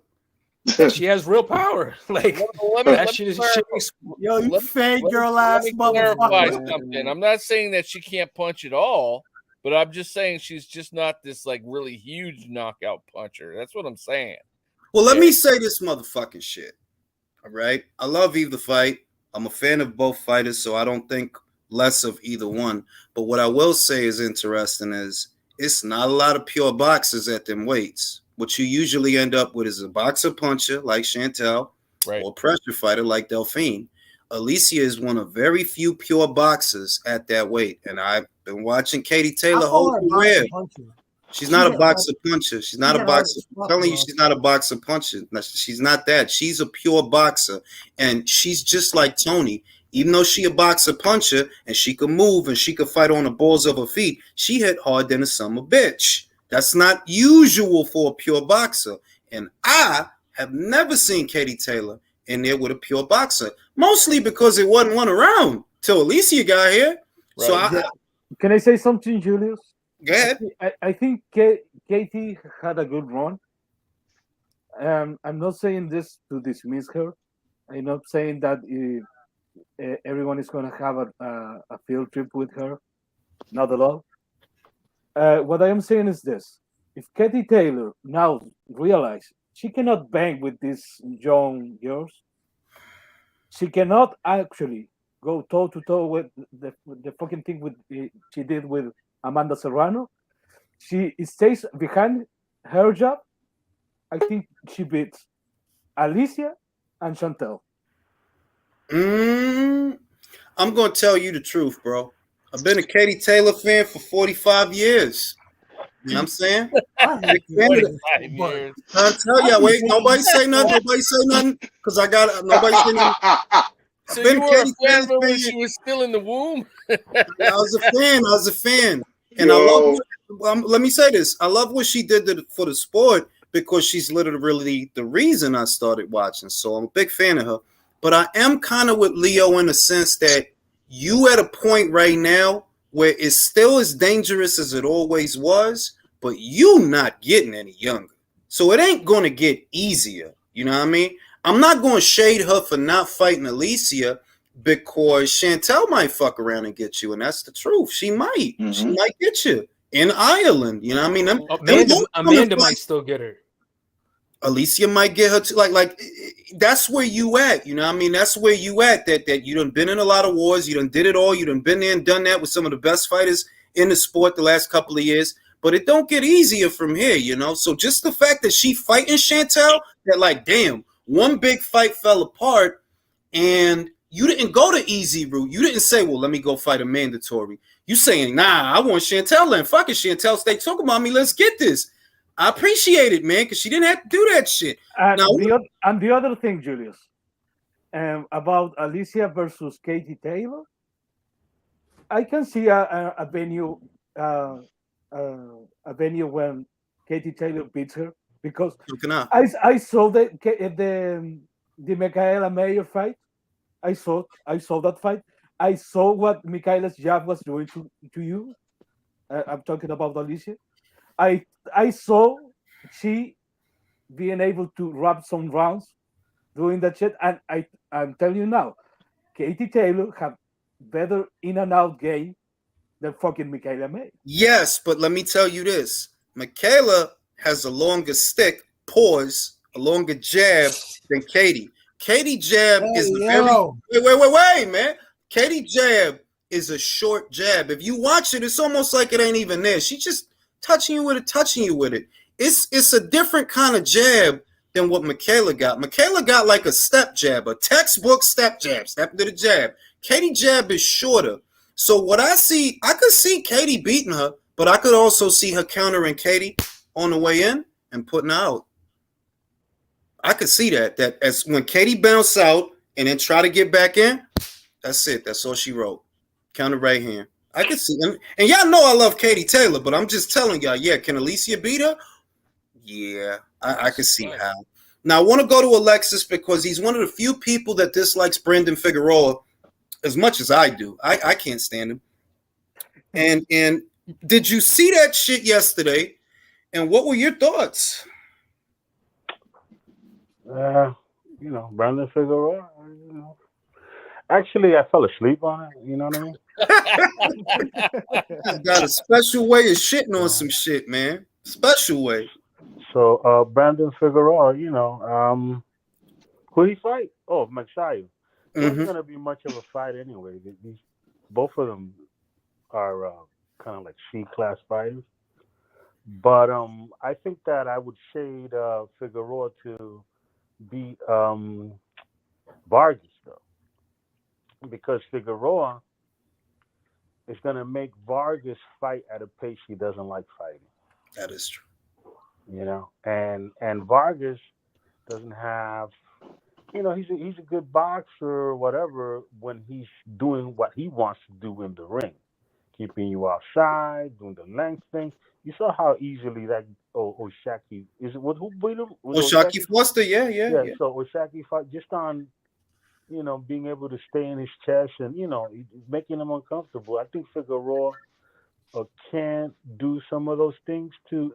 She has real power. Like, you fake girl ass motherfucker. Something. I'm not saying that she can't punch at all, but I'm just saying she's just not this really huge knockout puncher. That's what I'm saying. Well, let me say this motherfucking shit. All right. I love either fight. I'm a fan of both fighters, so I don't think less of either one. But what I will say is interesting is it's not a lot of pure boxers at them weights. What you usually end up with is a boxer puncher like Chantel, right, or a pressure fighter like Delphine. Alicia is one of very few pure boxers at that weight. And I've been watching Katie Taylor whole career. She's not a boxer puncher. She's not a boxer. I'm telling you, she's not a boxer puncher. She's not that. She's a pure boxer. And she's just like Tony. Even though she a boxer puncher and she could move and she could fight on the balls of her feet, she hit hard than a summer bitch. That's not usual for a pure boxer. And I have never seen Katie Taylor in there with a pure boxer. Mostly because it wasn't one around till Alicia got here. Right. So can I say something, Julius? Go ahead. I think Katie had a good run. I'm not saying this to dismiss her. I'm not saying that everyone is going to have a field trip with her. Not at all. What I am saying is this. If Katie Taylor now realizes she cannot bang with these young girls, she cannot actually go toe-to-toe with the fucking thing she did with Amanda Serrano. She stays behind her job. I think she beats Alicia and Chantel. I'm going to tell you the truth, bro. I've been a Katie Taylor fan for 45 years. You know what I'm saying? I hate you, 25 but years. I tell I ya, be wait, hating nobody you. say nothing. Nobody say nothing, because I got nobody say nothing. So Been you were a Katy fan Perry of her when fan. she was still in the womb? I was a fan. I was a fan, and I love. Yo, Let me say this: I love what she did for the sport because she's literally the reason I started watching. So I'm a big fan of her. But I am kind of with Leo in the sense that you at a point right now where it's still as dangerous as it always was, but you not getting any younger. So it ain't going to get easier. You know what I mean? I'm not going to shade her for not fighting Alicia because Chantel might fuck around and get you, and that's the truth. She might. She might get you in Ireland. You know what I mean? Amanda might still get her. Alicia might get her to like that's where you at. You know what I mean? That's where you at. That you done been in a lot of wars. You done did it all. You done been there and done that with some of the best fighters in the sport the last couple of years. But it don't get easier from here, you know? So just the fact that she fighting Chantel, that like, damn, one big fight fell apart and you didn't go the easy route. You didn't say, well, let me go fight a mandatory. You saying, nah, I want Chantel and fuck it, Chantel, stay talking about me. Let's get this. I appreciate it, man, because she didn't have to do that shit. And Now, the other thing, Julius, about Alicia versus Katie Taylor, I can see a venue when Katie Taylor beats her because I saw the Michaela Mayer fight. I saw that fight. I saw what Michaela's jab was doing to you. I'm talking about Alicia. I saw she being able to wrap some rounds doing that shit, and I'm telling you now, Katie Taylor have better in and out game than fucking Michaela May. yes, but let me tell you this. Michaela has a longer stick, a longer jab than Katie. Katie jab is a very wait, man. Katie jab is a short jab. If you watch it, it's almost like it ain't even there. She's just touching you with it. It's a different kind of jab than what Michaela got. Michaela got like a step jab, a textbook step jab, step to the jab. Katie jab is shorter. So what I see, I could see Katie beating her, but I could also see her countering Katie on the way in and putting her out. I could see that as when Katie bounce out and then try to get back in, that's it. That's all she wrote. Counter right hand. I could see, and y'all know I love Katie Taylor, but I'm just telling y'all, yeah, can Alicia beat her? Yeah, I can see how. Now I want to go to Alexis because he's one of the few people that dislikes Brandon Figueroa as much as I do. I can't stand him. And did you see that shit yesterday? And what were your thoughts? Brandon Figueroa. Actually, I fell asleep on it. You know what I mean? He's got a special way of shitting on some shit, man. Special way. So, Brandon Figueroa, who he fight? Oh, Maxiah. It wasn't going to be much of a fight anyway. Both of them are kind of like C-class fighters. But I think that I would shade Figueroa to beat Vargas, though. Because Figueroa is going to make Vargas fight at a pace he doesn't like fighting. That is true. And Vargas doesn't have, he's a good boxer or whatever when he's doing what he wants to do in the ring, keeping you outside, doing the length thing. You saw how easily that Oshaki is. Who beat him? Oshaki Foster, yeah. So Oshaki fought just on, being able to stay in his chest and making him uncomfortable. I think Figueroa can do some of those things to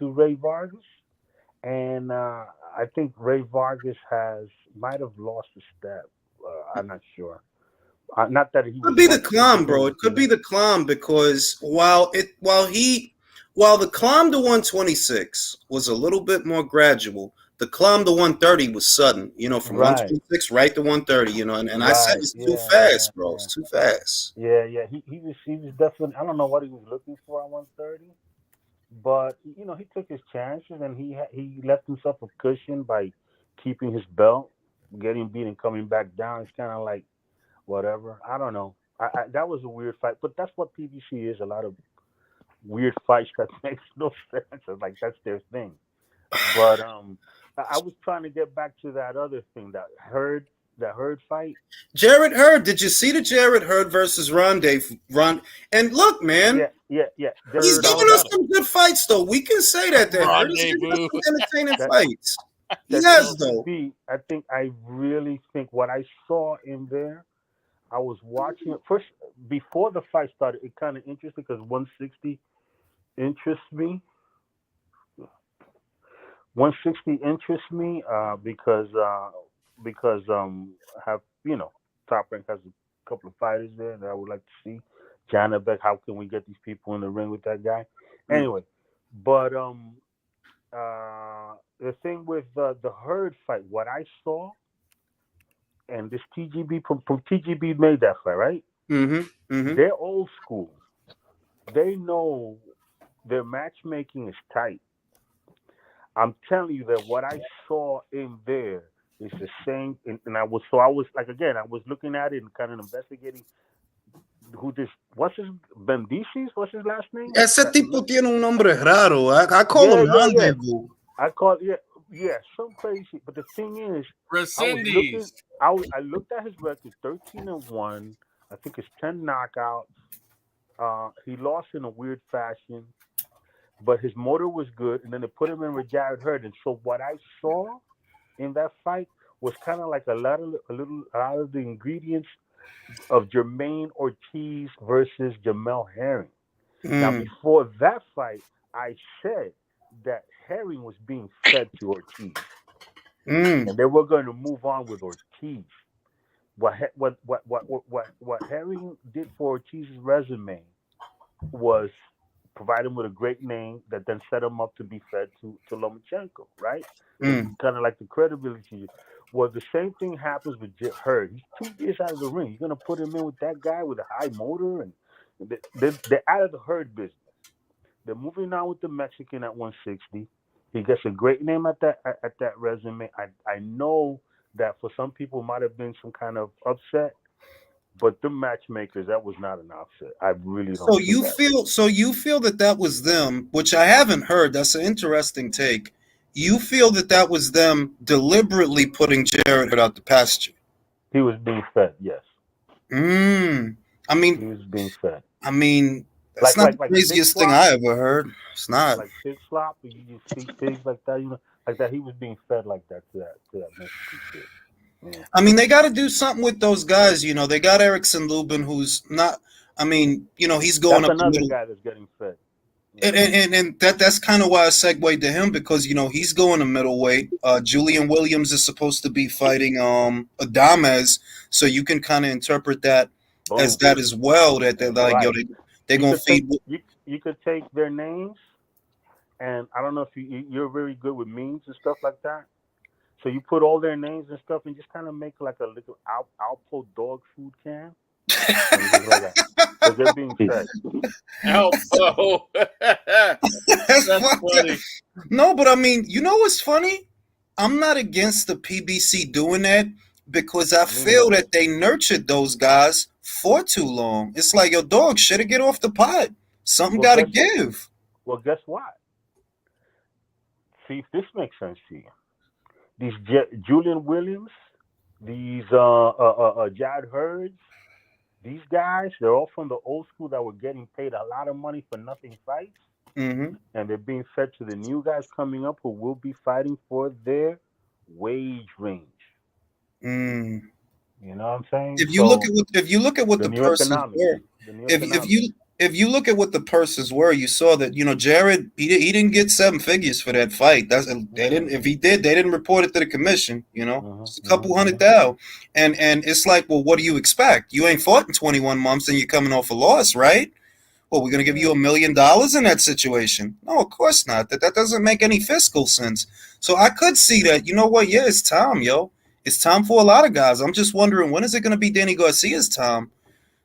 Ray Vargas, and I think Ray Vargas might have lost a step. I'm not sure. Not that he could be the climb, bro. It could be the climb because while the climb to 126 was a little bit more gradual, the climb to 130 was sudden. From 126 right to 130. And I said it's too fast, bro. It's too fast. Yeah. He was definitely. I don't know what he was looking for at 130, but he took his chances and he left himself a cushion by keeping his belt, getting beat and coming back down. It's kind of like whatever. I don't know. That was a weird fight, but that's what PBC is. A lot of weird fights that makes no sense. It's like that's their thing. But I was trying to get back to that other thing, that Hurd fight. Jarrett Hurd. Did you see the Jarrett Hurd versus Ron? And look, man, Yeah. he's That giving was us some good fights, though. We can say that Hurd is giving us Rendezvous. some entertaining that fights. He that has, though. TGB. I really think what I saw in there. I was watching it first before the fight started. It kind of interested because 160 interests me. 160 interests me because have Top Rank has a couple of fighters there that I would like to see. Janabek, how can we get these people in the ring with that guy? Anyway, but the thing with the Hurd fight, what I saw, and this TGB from TGB made that fight, right? They're old school. They know their matchmaking is tight. I'm telling you that what I saw in there is the same. And I was like, again, I was looking at it and kind of investigating who this. What's his Bendices? What's his last name? Ese tipo tiene un nombre raro. I call him Rendezvous. I call some crazy. But the thing is, I looked at his record, 13-1. I think it's 10 knockouts. He lost in a weird fashion, but his motor was good. And then they put him in with Jarrett Hurd. And so what I saw in that fight was kind of like a lot of the ingredients of Jermaine Ortiz versus Jamel Herring. Now, before that fight, I said that Herring was being fed to Ortiz, and they were going to move on with Ortiz. What Herring did for Ortiz's resume was provide him with a great name that then set him up to be fed to Lomachenko, right? Kind of like the credibility. Well, the same thing happens with Hurd. He's 2 years out of the ring. You're going to put him in with that guy with a high motor, and they're out of the Hurd business. They're moving on with the Mexican at 160. He gets a great name at that resume. I know that for some people it might have been some kind of upset, but the matchmakers, that was not an upset. I really don't. So you feel that was them, which I haven't heard. That's an interesting take. You feel that was them deliberately putting Jarrett Hurd out the pasture? He was being fed, yes. I mean, he was being fed. I mean, that's not the craziest thing I ever heard. It's not like pig slop. You see pigs like that, like that. He was being fed like that to that Mexican shit. Yeah. I mean, they got to do something with those guys. They got Erickson Lubin, who's not. I mean, he's going that's up. Another guy that's getting fed. And that's kind of why I segued to him, because he's going to middleweight. Julian Williams is supposed to be fighting Adames, so you can kind of interpret that as that as well. That they're like, they're gonna feed. You could take their names, and I don't know if you're very good with memes and stuff like that. So you put all their names and stuff, and just kind of make like a little Alpo dog food can. Because they're being fed. Alpo. That's funny. No, but I mean, what's funny? I'm not against the PBC doing that, because I feel that they nurtured those guys for too long. It's like, your dog should get off the pot. Something got to give. Well, guess what? See if this makes sense to you. These Julian Williams, these Jarrett Hurds, these guys, they're all from the old school that were getting paid a lot of money for nothing fights. And they're being fed to the new guys coming up who will be fighting for their wage range. You know what I'm saying? If you look at what the purses were, if you look at what the purses were, you saw that Jared he didn't get 7 figures for that fight. They didn't. If he did, they didn't report it to the commission. It's a couple $100,000, and it's like, well, what do you expect? You ain't fought in 21 months, and you're coming off a loss, right? Well, we're gonna give you $1 million in that situation? No, of course not. That doesn't make any fiscal sense. So I could see that. You know what? Yeah, it's time, yo. It's time for a lot of guys. I'm just wondering, when is it going to be Danny Garcia's time?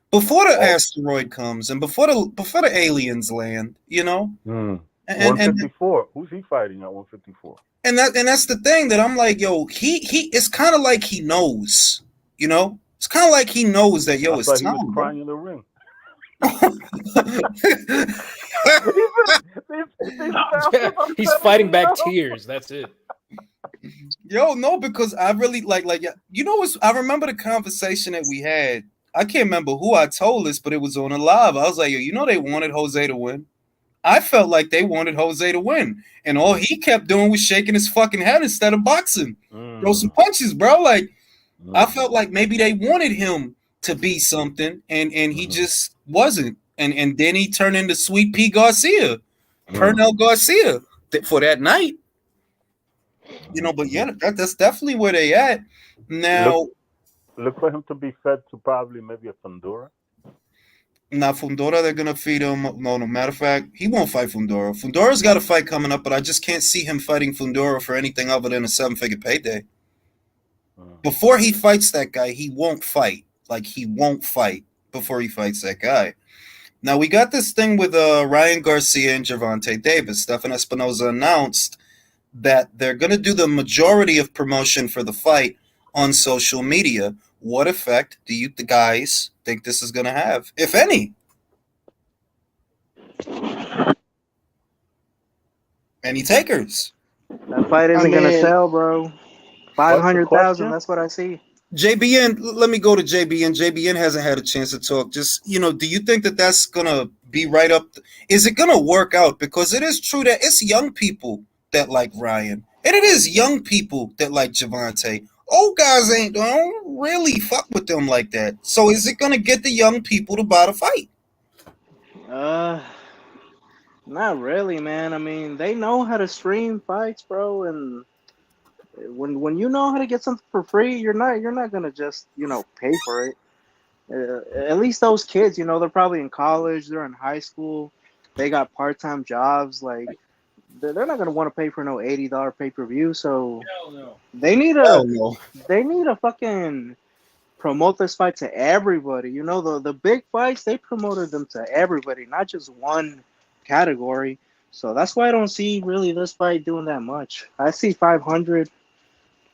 Before the asteroid comes and before the aliens land, 154. Who's he fighting at 154? And that's the thing that I'm like, yo, he it's kind of like he knows, It's kind of like he knows that, yo, it's time. He was crying in the ring. Yeah, he's fighting back tears. That's it. Yo, no, because I really like you know what's I remember the conversation that we had. I can't remember who I told this, but it was on a live. I was like, yo, you know they wanted Jose to win. I felt like they wanted Jose to win, and all he kept doing was shaking his fucking head instead of boxing. Throw some punches, bro. Like I felt like maybe they wanted him to be something, and he just wasn't. And then he turned into Sweet Pea Garcia, Pernell Garcia for that night. You know, but yeah, that's definitely where they at now. Look for him to be fed to probably maybe a Fundora. Now Fundora, they're gonna feed him. No, matter of fact, he won't fight Fundora. Fundora's got a fight coming up, but I just can't see him fighting Fundora for anything other than a 7-figure payday. Before he fights that guy, he won't fight. Like he won't fight before he fights that guy. Now we got this thing with Ryan Garcia and Gervonta Davis. Stefan Espinoza announced that they're going to do the majority of promotion for the fight on social media. What effect do you guys think this is going to have, if any? Any takers? That fight isn't going to sell, bro. 500,000. That's what I see. JBN, let me go to JBN. JBN hasn't had a chance to talk. Just, do you think that that's going to be right up? Is it going to work out? Because it is true that it's young people that like Ryan, and it is young people that like Gervonta. Old guys don't really fuck with them like that. So is it going to get the young people to buy the fight? Not really, man. I mean, they know how to stream fights, bro, and when you know how to get something for free, you're not gonna just pay for it. At least those kids, they're probably in college, they're in high school, they got part-time jobs. Like they're not gonna want to pay for no $80 pay-per-view. So they need to fucking promote this fight to everybody. The big fights, they promoted them to everybody, not just one category. So that's why I don't see really this fight doing that much. I see 500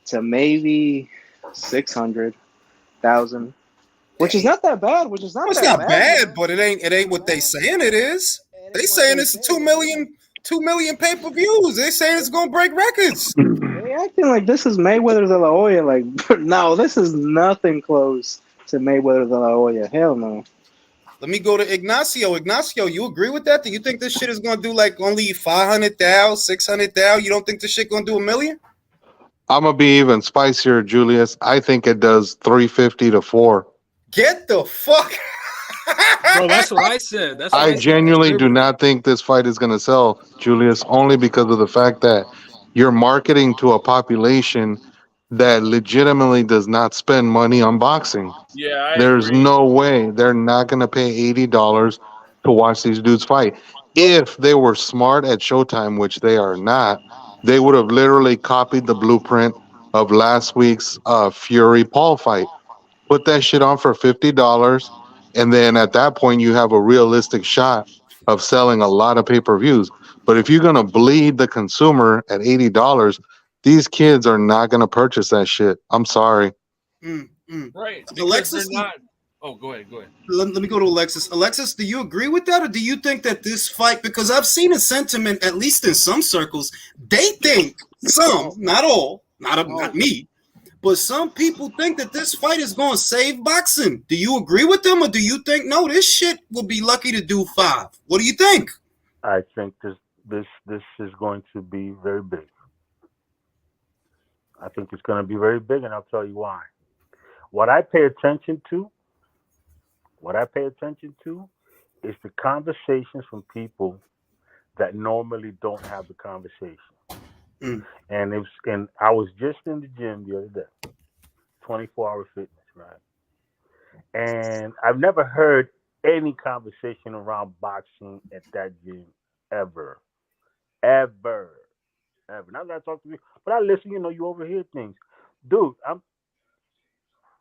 to maybe 600,000, which is not that bad. It's not bad, but it ain't what they saying it is. They saying it's 2 million pay-per-views. They saying it's gonna break records. They acting like this is Mayweather de la Hoya. Like, no, this is nothing close to Mayweather de la Hoya. Hell no. Let me go to Ignacio. Ignacio, you agree with that? Do you think this shit is gonna do like only 500,000, 600,000? You don't think this shit gonna do 1 million? I'm gonna be even spicier, Julius. I think it does 350 to 4. Get the fuck. Bro, that's what I said. I genuinely do not think this fight is gonna sell, Julius, only because of the fact that you're marketing to a population that legitimately does not spend money on boxing. Yeah, There's no way they're not gonna pay $80 to watch these dudes fight. If they were smart at Showtime, which they are not, they would have literally copied the blueprint of last week's Fury Paul fight. Put that shit on for $50, and then at that point you have a realistic shot of selling a lot of pay-per-views. But if you're gonna bleed the consumer at $80, these kids are not gonna purchase that shit. I'm sorry. Right. Because Alexis, they're not. Oh, go ahead. Let me go to Alexis. Alexis, do you agree with that, or do you think that this fight? Because I've seen a sentiment, at least in some circles, they think not all, not me, but some people think that this fight is going to save boxing. Do you agree with them, or do you think no? This shit will be lucky to do 5. What do you think? I think this is going to be very big. I think it's going to be very big, and I'll tell you why. What I pay attention to is the conversations from people that normally don't have the conversation. And I was just in the gym the other day, 24-hour fitness, right? And I've never heard any conversation around boxing at that gym ever. Not that I talk to you, but I listen. You overhear things, dude. I'm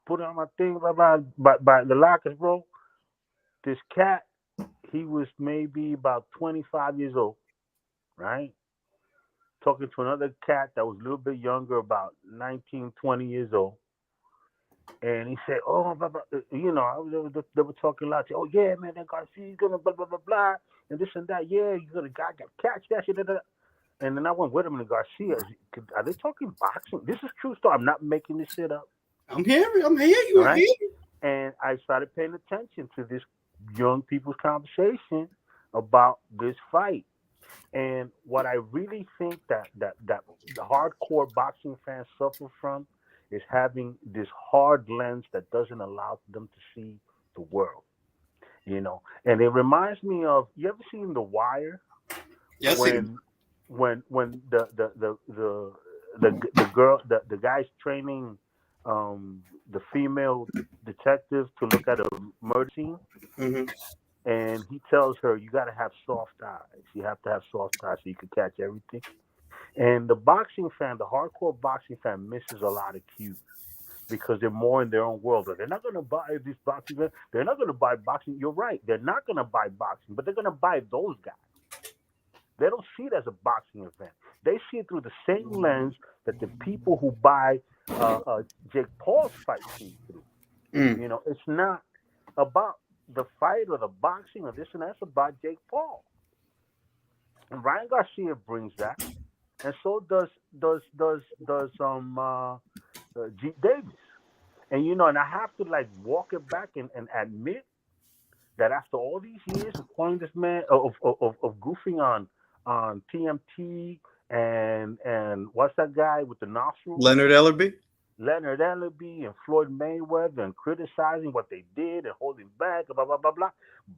putting on my thing by the lockers, bro. This cat, he was maybe about 25 years old, right? Talking to another cat that was a little bit younger, about 19, 20 years old. And he said, "Oh, blah, blah, they were talking loud. Oh yeah, man, that Garcia's gonna blah blah blah blah, and this and that. Yeah, you gonna got catch that shit." Da, da. And then I went, "Wait a minute, Garcia, are they talking boxing? This is true story. I'm not making this shit up." I'm here. You All right. here? And I started paying attention to this young people's conversation about this fight. And what I really think that the hardcore boxing fans suffer from is having this hard lens that doesn't allow them to see the world. And it reminds me of, you ever seen The Wire? Yes. When the girl, the guy's training the female detective to look at a murder scene, and he tells her, "You got to have soft eyes. You have to have soft eyes so you can catch everything." And the boxing fan, the hardcore boxing fan, misses a lot of cues because they're more in their own world. They're not going to buy this boxing. They're not going to buy boxing. You're right. They're not going to buy boxing, but they're going to buy those guys. They don't see it as a boxing event. They see it through the same lens that the people who buy Jake Paul's fight see through. It's not about the fight or the boxing or this and that. It's about Jake Paul. And Ryan Garcia brings that, and so does Jeep Davis. And and I have to walk it back and admit that after all these years of calling this man of goofing on TMT and what's that guy with the nostrils? Leonard Ellerby and Floyd Mayweather, and criticizing what they did and holding back, blah blah blah blah.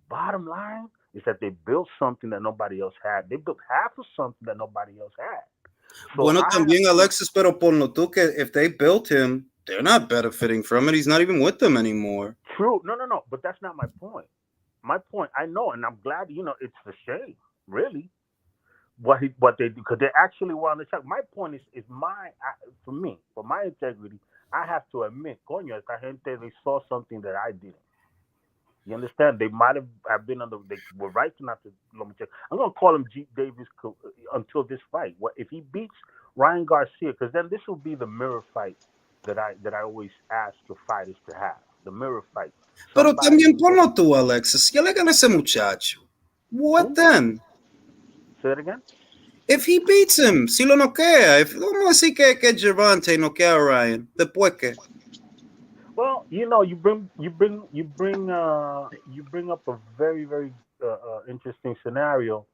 Bottom line is that they built something that nobody else had. They built half of something that nobody else had. So bueno, también Alexis, pero ponlo tú que if they built him, they're not benefiting from it. He's not even with them anymore. True. No, but that's not my point. My point, I know, and I'm glad, it's a shame, really, what they do, because they actually were on the track. My point is for me, for my integrity, I have to admit, coño, esta gente, they saw something that I didn't. You understand? They might have been they were right not to Lomachenko. I'm going to call him Jeep Davis until this fight. If he beats Ryan Garcia, because then this will be the mirror fight that I always ask the fighters to have, the mirror fight. Pero también ponlo tú, Alexis. ¿Qué le gana ese muchacho? What then? Say it again. If he beats him, si lo noquea, vamos a decir que Gervonta noquea a Ryan, después que. Well, you bring up a very, very interesting scenario,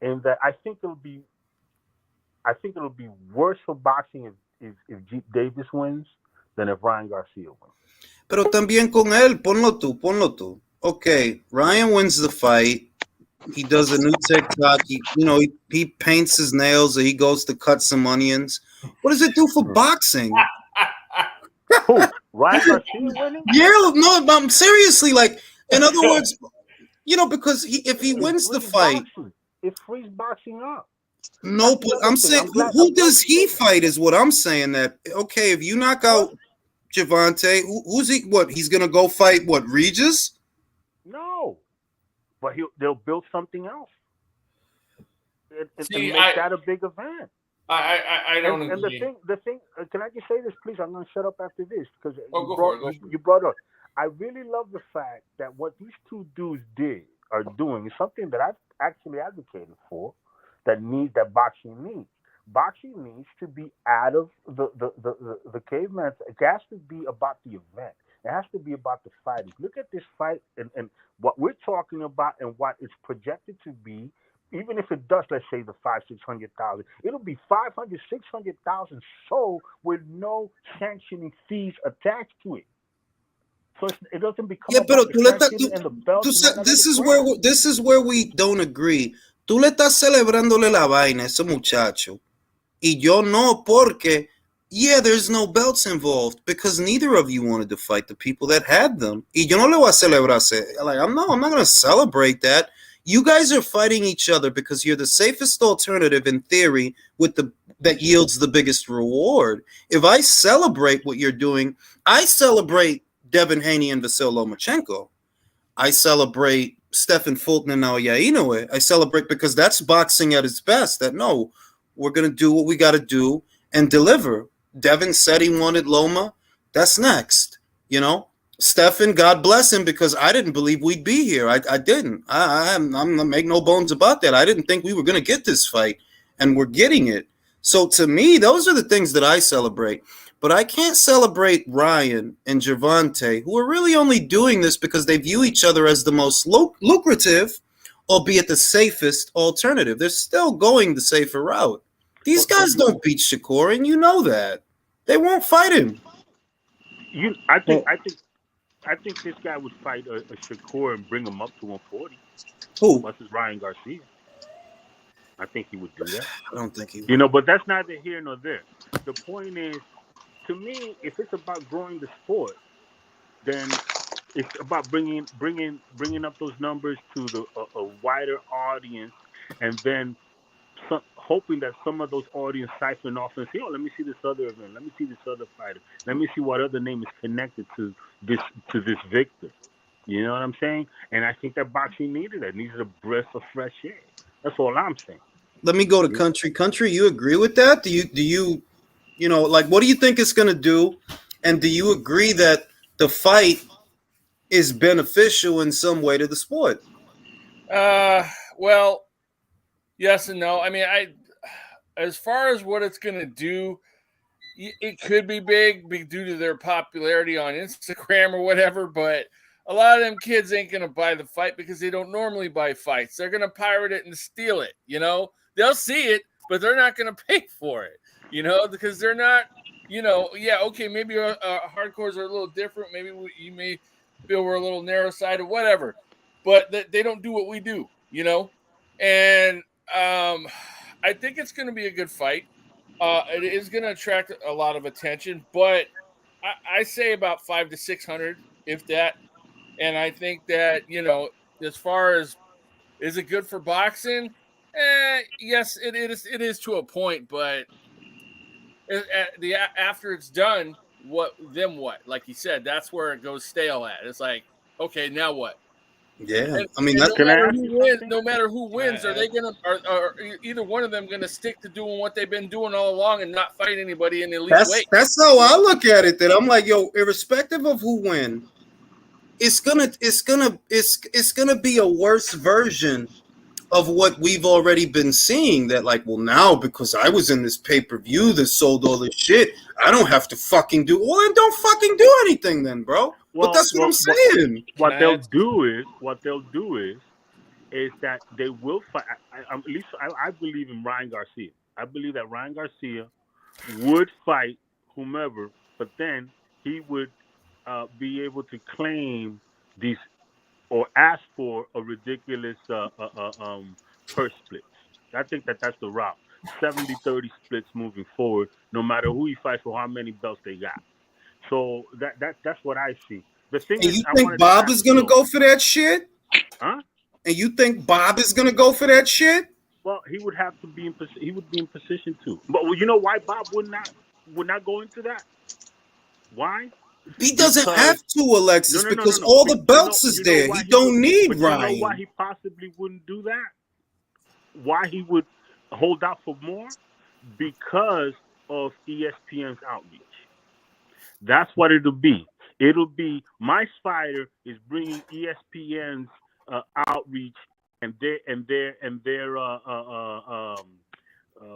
in that I think it'll be worse for boxing if Jeep Davis wins than if Ryan Garcia wins. Pero también con él, ponlo tú. Okay, Ryan wins the fight. He does a new TikTok. He paints his nails, or he goes to cut some onions. What does it do for boxing? Who? Ryan Garcia winning? Yeah, no, seriously, in other words, because if he wins the fight, it frees boxing up. No, but I'm saying, who does he fight is what I'm saying. That, okay, if you knock out Gervonta, who's he? What, he's going to go fight, Regis? No. But they'll build something else. And make that a big event. I don't agree. And the thing, can I just say this, please? I'm going to shut up after this, because you brought up. I really love the fact that what these two dudes are doing is something that I've actually advocated for, that boxing needs. Boxing needs to be out of the caveman. It has to be about the event. It has to be about the fighting. Look at this fight and what we're talking about and what it's projected to be. Even if it does, let's say the 500,000-600,000, it'll be 500,000-600,000 sold with no sanctioning fees attached to it. So it doesn't become about the belt. This is where we don't agree. Tú le estás celebrándole la vaina a ese muchacho, y yo no, porque there's no belts involved, because neither of you wanted to fight the people that had them. Y yo no le voy a celebrar. I'm not going to celebrate that. You guys are fighting each other because you're the safest alternative in theory that yields the biggest reward. If I celebrate what you're doing, I celebrate Devin Haney and Vasyl Lomachenko. I celebrate Stephen Fulton and Naoya Inoue. I celebrate because that's boxing at its best. That no, we're going to do what we got to do and deliver. Devin said he wanted Loma. That's next. You know, Stefan, God bless him, because I didn't believe we'd be here. I didn't. I'm gonna make no bones about that. I didn't think we were gonna get this fight, and we're getting it. So to me, those are the things that I celebrate. But I can't celebrate Ryan and Gervonta, who are really only doing this because they view each other as the most lucrative, albeit the safest alternative. They're still going the safer route. These guys don't beat Shakur, and you know that. They won't fight him. I think this guy would fight a Shakur and bring him up to 140. Who? Versus Ryan Garcia. I think he would do that. I don't think he would. You know, but that's neither here nor there. The point is, to me, if it's about growing the sport, then it's about bringing up those numbers to a wider audience, and then hoping that some of those audience siphon off and say, "Oh, let me see this other event. Let me see this other fighter. Let me see what other name is connected to this victor." You know what I'm saying? And I think that boxing needed that. It needed a breath of fresh air. That's all I'm saying. Let me go to Country. Country, you agree with that? Do you like, what do you think it's going to do? And do you agree that the fight is beneficial in some way to the sport? Well, yes and no. I mean, as far as what it's going to do, it could be big due to their popularity on Instagram or whatever, but a lot of them kids ain't going to buy the fight because they don't normally buy fights. They're going to pirate it and steal it, you know? They'll see it, but they're not going to pay for it, you know, because they're not, you know, yeah, okay, maybe hardcores are a little different. Maybe you may feel we're a little narrow-sided, whatever, but they don't do what we do, you know? And I think it's going to be a good fight. It is going to attract a lot of attention, but I say about 500 to 600, if that. And I think that, you know, as far as is it good for boxing? Yes, it is to a point, but after it's done, what? Like you said, that's where it goes stale at. It's like, okay, now what? Yeah, and, I mean, no matter who wins, are they gonna are either one of them gonna stick to doing what they've been doing all along and not fight anybody in the elite weight? That's how I look at it. That I'm like, yo, irrespective of who wins, it's gonna be a worse version of what we've already been seeing. That like, well, now because I was in this pay-per-view that sold all this shit, I don't have to fucking do. Well, then don't fucking do anything then, bro. But that's what I'm saying. What they'll do is that they will fight. At least I believe in Ryan Garcia. I believe that Ryan Garcia would fight whomever, but then he would be able to claim these or ask for a ridiculous purse splits. I think that's the route. 70-30 splits moving forward, no matter who he fights or how many belts they got. So that's what I see. The thing is, you think Bob is gonna go for that shit? Huh? And you think Bob is gonna go for that shit? Well, he would have to be in. He would be in position to. But you know why Bob would not go into that? Why? He doesn't have to, Alexis, because all the belts is there. He don't need Ryan. You know why he possibly wouldn't do that? Why he would hold out for more? Because of ESPN's outreach. That's what it'll be. It'll be my spider is bringing ESPN's outreach and their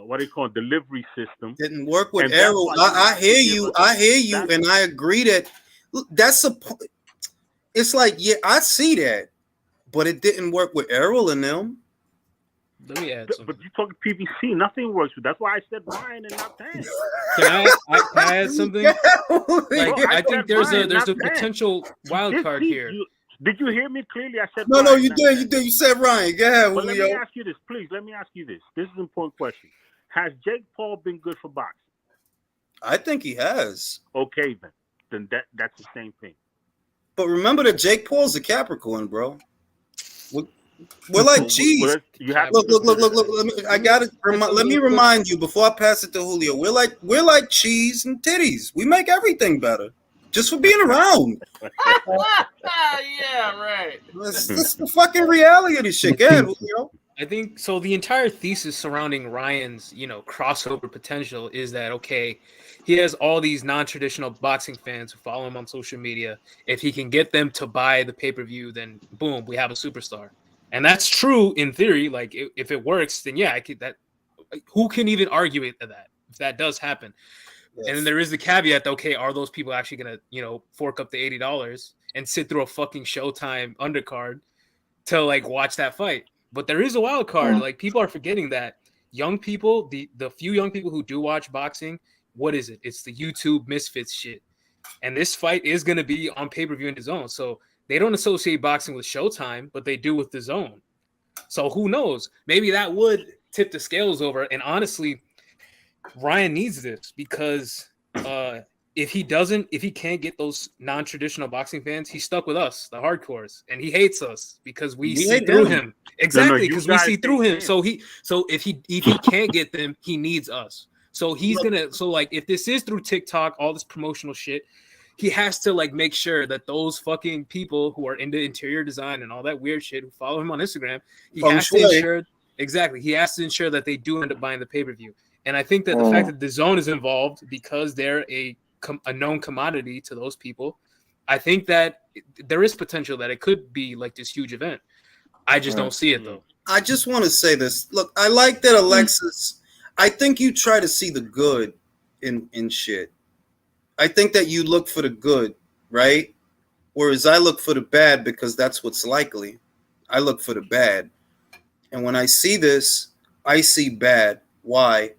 what do you call it, delivery system. Didn't work with Errol. I hear you, and I agree that that's a. It's like, yeah, I see that, but it didn't work with Errol and them. Let me add something. But you talking PBC, nothing works with. That's why I said Ryan and not Tan. Can I add something? I think there's a potential wild card here. Did you hear me clearly? I said no, you did. You said Ryan. Go ahead, but Julio. let me ask you this, please. Let me ask you this. This is an important question. Has Jake Paul been good for boxing? I think he has. Okay, then that's the same thing. But remember that Jake Paul's a Capricorn, bro. We're like cheese. Look. Let me remind you before I pass it to Julio. We're like cheese and titties. We make everything better just for being around. Yeah, right. That's the fucking reality of this shit. Go ahead, Julio. I think so. The entire thesis surrounding Ryan's, crossover potential is that okay, he has all these non-traditional boxing fans who follow him on social media. If he can get them to buy the pay-per-view, then boom, we have a superstar. And that's true in theory. Like if it works, then yeah, I could. That who can even argue it that if that does happen? Yes. And then there is the caveat that okay, are those people actually gonna fork up the $80 and sit through a fucking Showtime undercard to like watch that fight? But there is a wild card. Like people are forgetting that young people, the few young people who do watch boxing, what is it? It's the YouTube misfits shit. And this fight is going to be on pay-per-view in the zone. So they don't associate boxing with Showtime, but they do with the zone. So who knows? Maybe that would tip the scales over. And honestly, Ryan needs this because if he can't get those non-traditional boxing fans, he's stuck with us, the hardcores, and he hates us because we see through him. Exactly, because we see through him. So if he can't get them, he needs us. So he's gonna. So like, if this is through TikTok, all this promotional shit, he has to like make sure that those fucking people who are into interior design and all that weird shit who follow him on Instagram, he has to ensure that they do end up buying the pay-per-view. And I think that the fact that the zone is involved because they're a known commodity to those people, I think that there is potential that it could be like this huge event. I just don't see it though. I just want to say this. Look, I like that Alexis. I think you try to see the good in shit. I think that you look for the good, right? Whereas I look for the bad because that's what's likely. I look for the bad. And when I see this, I see bad. Why?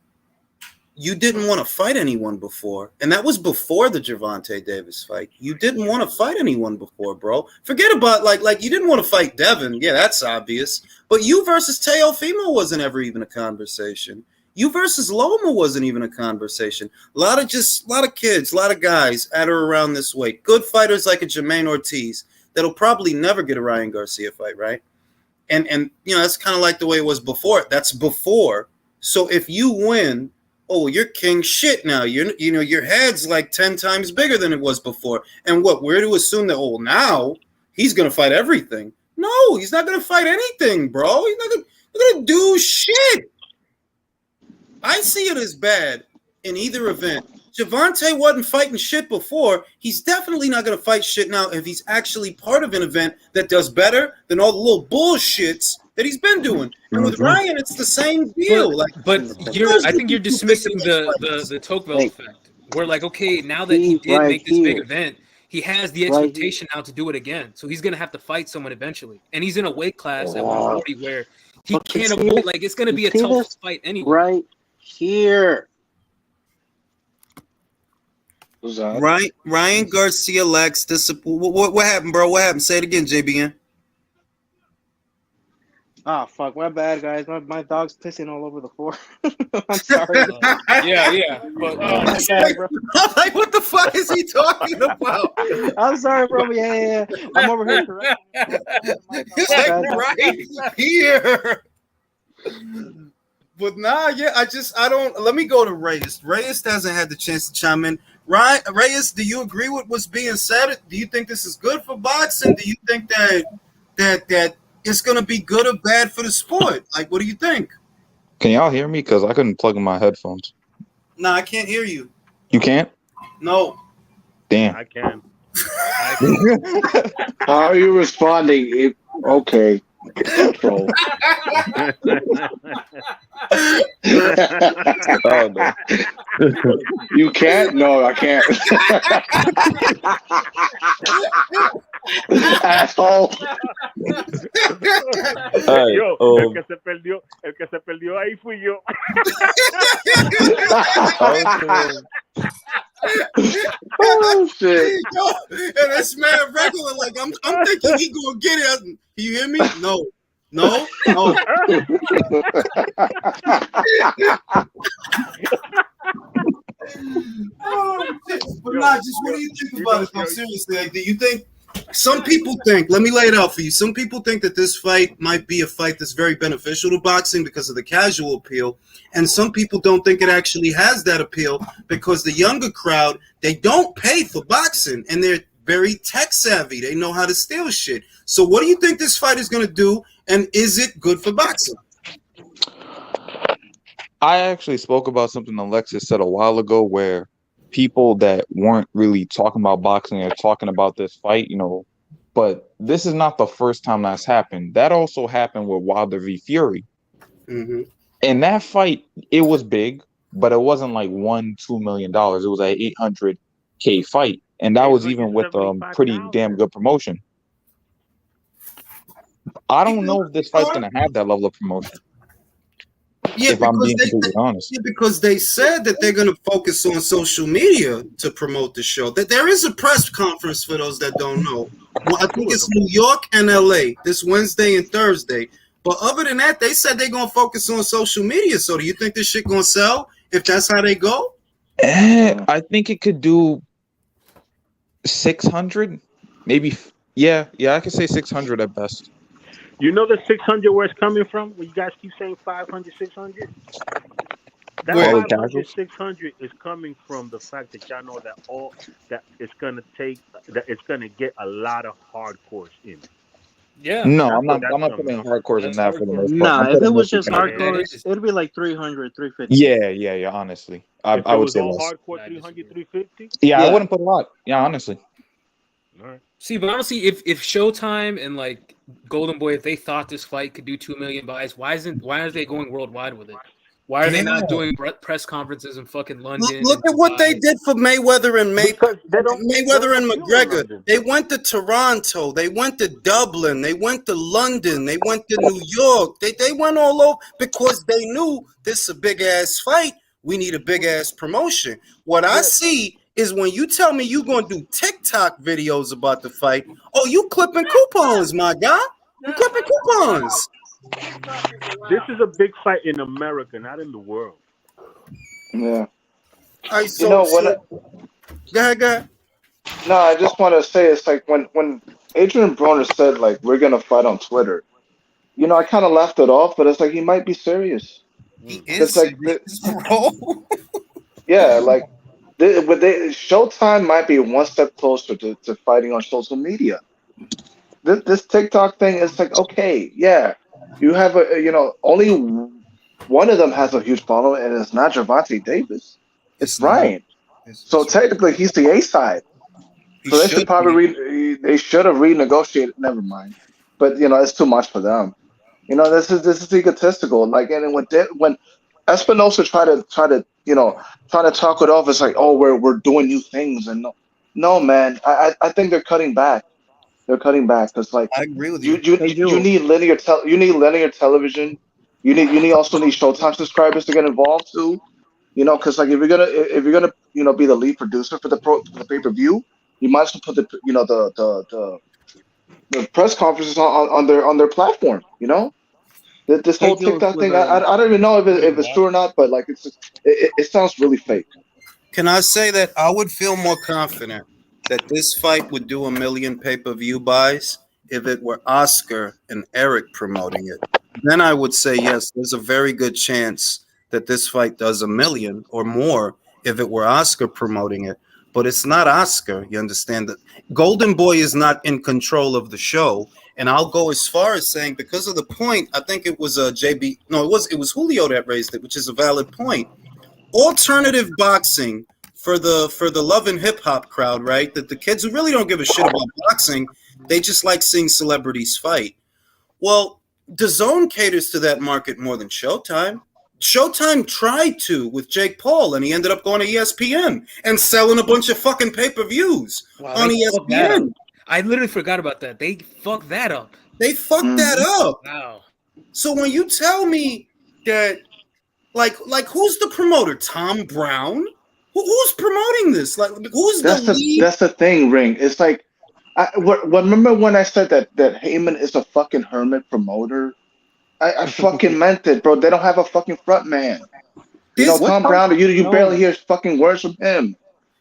You didn't want to fight anyone before. And that was before the Gervonta Davis fight. You didn't want to fight anyone before, bro. Forget about like you didn't want to fight Devin. Yeah, that's obvious. But you versus Teofimo wasn't ever even a conversation. You versus Loma wasn't even a conversation. A lot of kids, a lot of guys at or around this weight. Good fighters like a Jermaine Ortiz that'll probably never get a Ryan Garcia fight, right? And that's kind of like the way it was before. That's before. So if you win, oh, you're king shit now. Your head's like 10 times bigger than it was before. And what, we're to assume that, oh, now he's going to fight everything. No, he's not going to fight anything, bro. He's not going to do shit. I see it as bad in either event. Gervonta wasn't fighting shit before. He's definitely not going to fight shit now if he's actually part of an event that does better than all the little bullshits that he's been doing. And with Ryan, it's the same deal. I think you're dismissing the Tocqueville effect. We're like, okay, now that he did make this big event, he has the expectation now to do it again. So he's going to have to fight someone eventually. And he's in a weight class at 140 where he can't avoid, like, it's going to be a tough fight anyway. Right here. Ryan Garcia lacks discipline. What happened, bro? What happened? Say it again, JBN. Ah, fuck. My bad, guys. My dog's pissing all over the floor. I'm sorry. Yeah. But I'm like, what the fuck is he talking about? I'm sorry, bro. Yeah. I'm over here correcting. It's like right here. But I don't. Let me go to Reyes. Reyes hasn't had the chance to chime in. Reyes, do you agree with what's being said? Do you think this is good for boxing? Do you think that it's going to be good or bad for the sport? Like, what do you think? Can y'all hear me? Because I couldn't plug in my headphones. No, I can't hear you. You can't? No. Damn. I can. How are you responding? Okay. Bro. Oh, no. You can't? No, I can't. Asshole. Ay, Yo, el que se perdió ahí fui yo. Oh shit! And this man regular, like I'm thinking he gonna get it. Can you hear me? No. Oh, but not just what do you think about it? No, seriously, like, do you think? Some people think, let me lay it out for you. Some people think that this fight might be a fight that's very beneficial to boxing because of the casual appeal. And some people don't think it actually has that appeal because the younger crowd, they don't pay for boxing and they're very tech savvy. They know how to steal shit. So what do you think this fight is going to do? And is it good for boxing? I actually spoke about something Alexis said a while ago, where people that weren't really talking about boxing are talking about this fight, but this is not the first time that's happened. That also happened with Wilder v. Fury. Mm-hmm. In that fight, it was big, but it wasn't like $1-2 million. It was an 800K fight, and that was even with pretty damn good promotion. I don't know if this fight's gonna have that level of promotion. Yeah, if I'm being completely honest. Yeah, because they said that they're going to focus on social media to promote the show. That there is a press conference for those that don't know. Well, I think it's New York and LA this Wednesday and Thursday. But other than that, they said they're going to focus on social media. So do you think this shit going to sell if that's how they go? I think it could do 600, maybe. Yeah, I could say 600 at best. You know the 600 where it's coming from? When you guys keep saying 500, 600? That 500, 600 is coming from the fact that y'all know that it's gonna get a lot of hardcores in it. Yeah. No, I'm not putting hardcores in that for the most part. Nah, if it was just hardcores, it'd be like 300, 350. Yeah, honestly. I would say all less. hardcore 300, 350? Yeah, I wouldn't put a lot. Yeah, honestly. All right. See, but honestly, if Showtime and like Golden Boy, if they thought this fight could do 2 million buys, why are they going worldwide with it? Why are they not doing press conferences in fucking London? Look at what they did for Mayweather and Mayweather and McGregor. They went to Toronto. They went to Dublin. They went to London. They went to New York. They went all over because they knew this is a big ass fight. We need a big ass promotion. What I see is when you tell me you're going to do TikTok videos about the fight, oh, you clipping coupons, my guy. You clipping coupons. This is a big fight in America, not in the world. Yeah. Go ahead. No, I just want to say it's like when Adrian Broner said like we're gonna fight on Twitter, I kind of laughed it off, but it's like he might be serious. He is serious, bro. Yeah, like Showtime might be one step closer to fighting on social media. This TikTok thing is like, okay, yeah, you have only one of them has a huge following, and it's not Gervonta Davis. It's Ryan. So technically, he's the A side. So they should have renegotiated. Never mind, but it's too much for them. This is egotistical. Like, and when Espinosa try to talk it off, it's like, oh, we're doing new things, and no, man, I think they're cutting back. They're cutting back because, like, I agree with you. You need linear television. You also need Showtime subscribers to get involved too. Because like if you're gonna be the lead producer for the pay-per-view, you might as well put the press conferences on their platform. This whole TikTok thing, I don't even know if it's true or not, but like it sounds really fake. Can I say that I would feel more confident that this fight would do 1 million pay-per-view buys if it were Oscar and Eric promoting it? Then I would say yes, there's a very good chance that this fight does 1 million or more if it were Oscar promoting it. But it's not Oscar, you understand that Golden Boy is not in control of the show. And I'll go as far as saying, because of the point, I think it was it was Julio that raised it, which is a valid point. Alternative boxing for the love and hip hop crowd, right? That the kids who really don't give a shit about boxing, they just like seeing celebrities fight. Well, DAZN caters to that market more than Showtime. Showtime tried to with Jake Paul, and he ended up going to ESPN and selling a bunch of fucking pay-per-views on ESPN. I literally forgot about that. They fucked that up. They fucked that up. Wow. So when you tell me that, like who's the promoter? Tom Brown? Who's promoting this? Like, who's the lead? That's the thing, Ring. It's like, remember when I said that Heyman is a fucking hermit promoter? I fucking meant it, bro. They don't have a fucking front man. Tom Brown, you barely hear fucking words from him.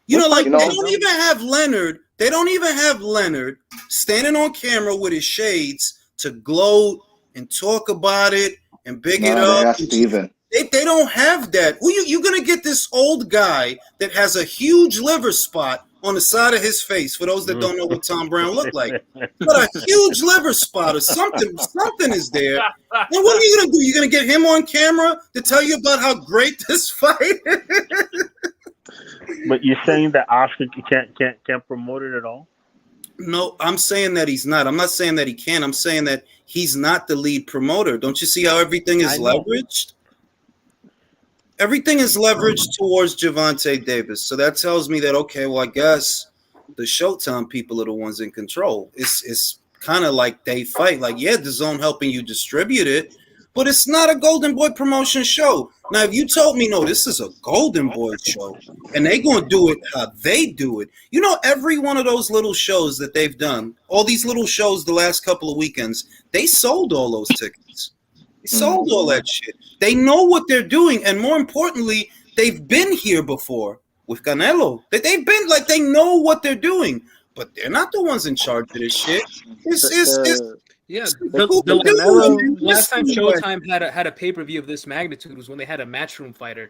They don't even have Leonard. They don't even have Leonard standing on camera with his shades to gloat and talk about it and big it up. They don't have that. Who you gonna get this old guy that has a huge liver spot on the side of his face. For those that don't know what Tom Brown looked like, he's got a huge liver spot or something. Something is there. And what are you gonna do? You're gonna get him on camera to tell you about how great this fight is? But you're saying that Oscar can't promote it at all? No, I'm saying that he's not. I'm not saying that he can. I'm saying that he's not the lead promoter. Don't you see how everything is leveraged? Everything is leveraged towards Gervonta Davis. So that tells me that, okay, well, I guess the Showtime people are the ones in control. It's kind of like they fight. Like, yeah, the zone helping you distribute it, but it's not a Golden Boy promotion show. Now, if you told me, no, this is a Golden Boy show, and they're going to do it how they do it. You know, every one of those little shows that they've done, all these little shows the last couple of weekends, they sold all those tickets. They sold all that shit. They know what they're doing, and more importantly, they've been here before with Canelo. They've been, like, they know what they're doing, but they're not the ones in charge of this shit. Yeah, the last time Showtime had a pay-per-view of this magnitude was when they had a matchroom fighter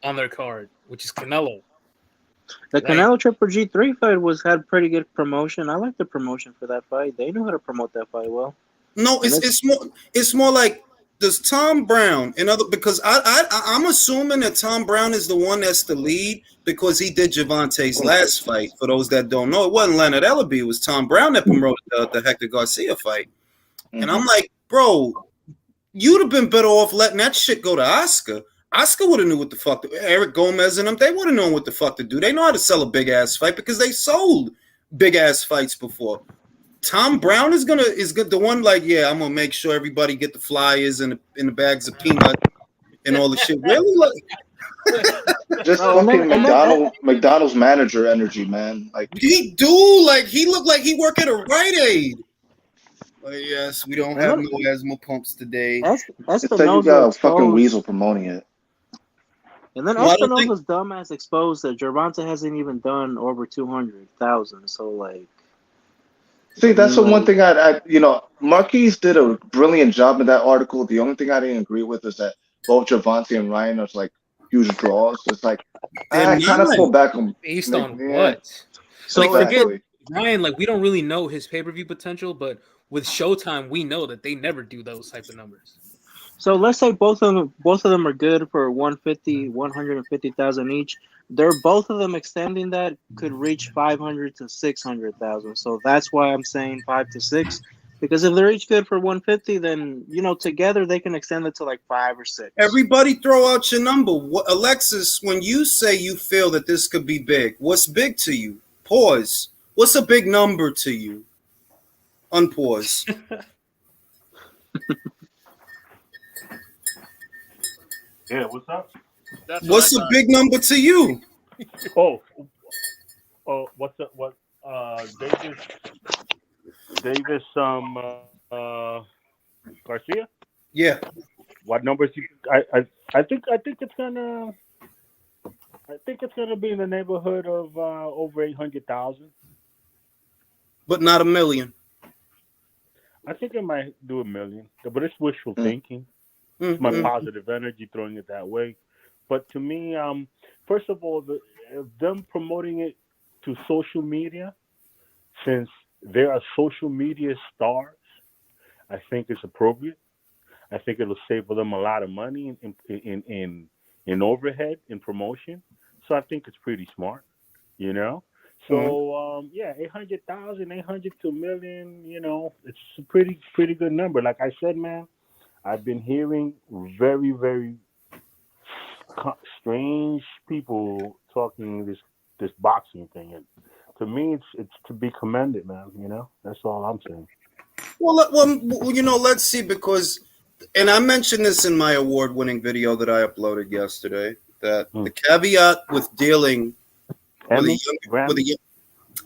on their card, which is Canelo. The Canelo Triple G3 fight had pretty good promotion. I like the promotion for that fight. They knew how to promote that fight well. No, it's more like, does Tom Brown because I'm assuming that Tom Brown is the one that's the lead because he did Gervonta's last fight. For those that don't know, it wasn't Leonard Ellaby, it was Tom Brown that promoted the Hector Garcia fight. And I'm like, bro, you'd have been better off letting that shit go to Oscar. Oscar would have knew what the fuck Eric Gomez and them, they would have known what the fuck to do. They know how to sell a big ass fight because they sold big ass fights before. Tom Brown is the one, like, yeah, I'm gonna make sure everybody get the flyers and the bags of peanuts and all the shit. Really, like, just fucking McDonald's manager energy, man. Like he looked like he work at a Rite Aid. Yes, we don't have no asthma pumps today. It's like you got a fucking weasel promoting it. And then Espinosa's dumbass exposed that Gervonta hasn't even done over 200,000. So, like, see, that's the one thing I Marquise did a brilliant job in that article. The only thing I didn't agree with is that both Gervonta and Ryan are like huge draws. It's like I kind of pull back on based on what. So like, forget Ryan. Like, we don't really know his pay-per-view potential, but with Showtime, we know that they never do those types of numbers. So let's say both of them are good for 150,000 each. They're both of them extending that could reach 500 to 600,000. So that's why I'm saying 5 to 6. Because if they're each good for 150, then together they can extend it to like 5 or 6. Everybody, throw out your number. Alexis, when you say you feel that this could be big, what's big to you? Pause. What's a big number to you? Unpause. Yeah, what's up? What's a big number to you? Oh, what's up? What? Davis, Garcia. Yeah. What numbers? I think it's gonna. I think it's gonna be in the neighborhood of over 800,000. But not 1 million. I think it might do 1 million, but it's wishful thinking. It's my positive energy throwing it that way. But to me, first of all, them promoting it to social media, since they are social media stars, I think it's appropriate. I think it'll save them a lot of money in overhead in promotion. So I think it's pretty smart, So 800,000, 800 to 1 million, it's a pretty good number. Like I said, man, I've been hearing very, very strange people talking this boxing thing, and to me, it's to be commended, man. That's all I'm saying. Well, let's see, because, and I mentioned this in my award-winning video that I uploaded yesterday, that the caveat with dealing with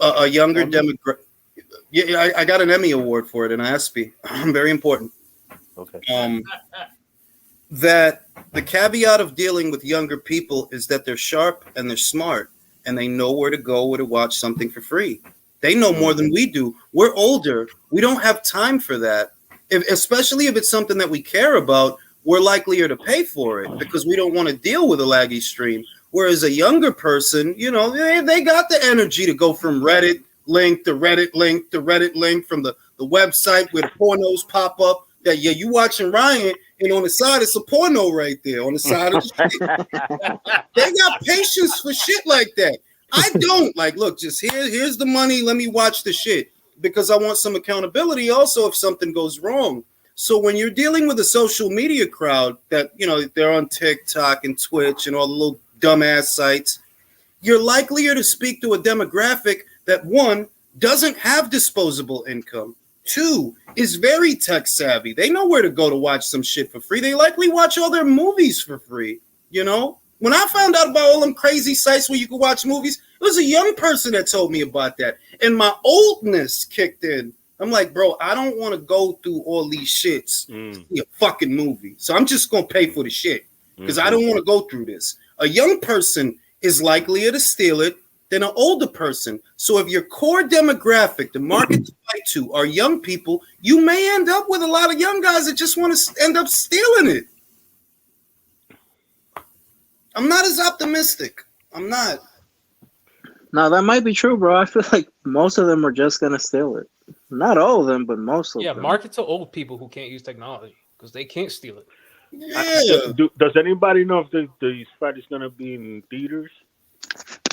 a younger demographic. Yeah, I got an Emmy award for it in ASPE. Very important. Okay. That the caveat of dealing with younger people is that they're sharp and they're smart and they know where to watch something for free. They know more than we do. We're older. We don't have time for that. Especially if it's something that we care about, we're likelier to pay for it because we don't want to deal with a laggy stream. Whereas a younger person, you know, they got the energy to go from Reddit link to Reddit link to Reddit link, from the website where the pornos pop up. That you watching Ryan, and on the side it's a porno right there on the side of the shit. They got patience for shit like that. I don't. Like, look, just here's the money. Let me watch the shit, because I want some accountability also if something goes wrong. So when you're dealing with a social media crowd that, you know, they're on TikTok and Twitch and all the little dumbass sites, you're likelier to speak to a demographic that, one, doesn't have disposable income, two, is very tech savvy. They know where to go to watch some shit for free. They likely watch all their movies for free, you know? When I found out about all them crazy sites where you could watch movies, it was a young person that told me about that. And my oldness kicked in. I'm like, bro, I don't want to go through all these shits to see a fucking movie. So I'm just going to pay for the shit because I don't want to go through this. A young person is likelier to steal it than an older person. So if your core demographic, the market to fight to, are young people, you may end up with a lot of young guys that just want to end up stealing it. I'm not as optimistic. I'm not. No, that might be true, bro. I feel like most of them are just gonna steal it. Not all of them, but most of them. Yeah, market to old people who can't use technology because they can't steal it. Yeah. Does anybody know if the fight is gonna be in theaters?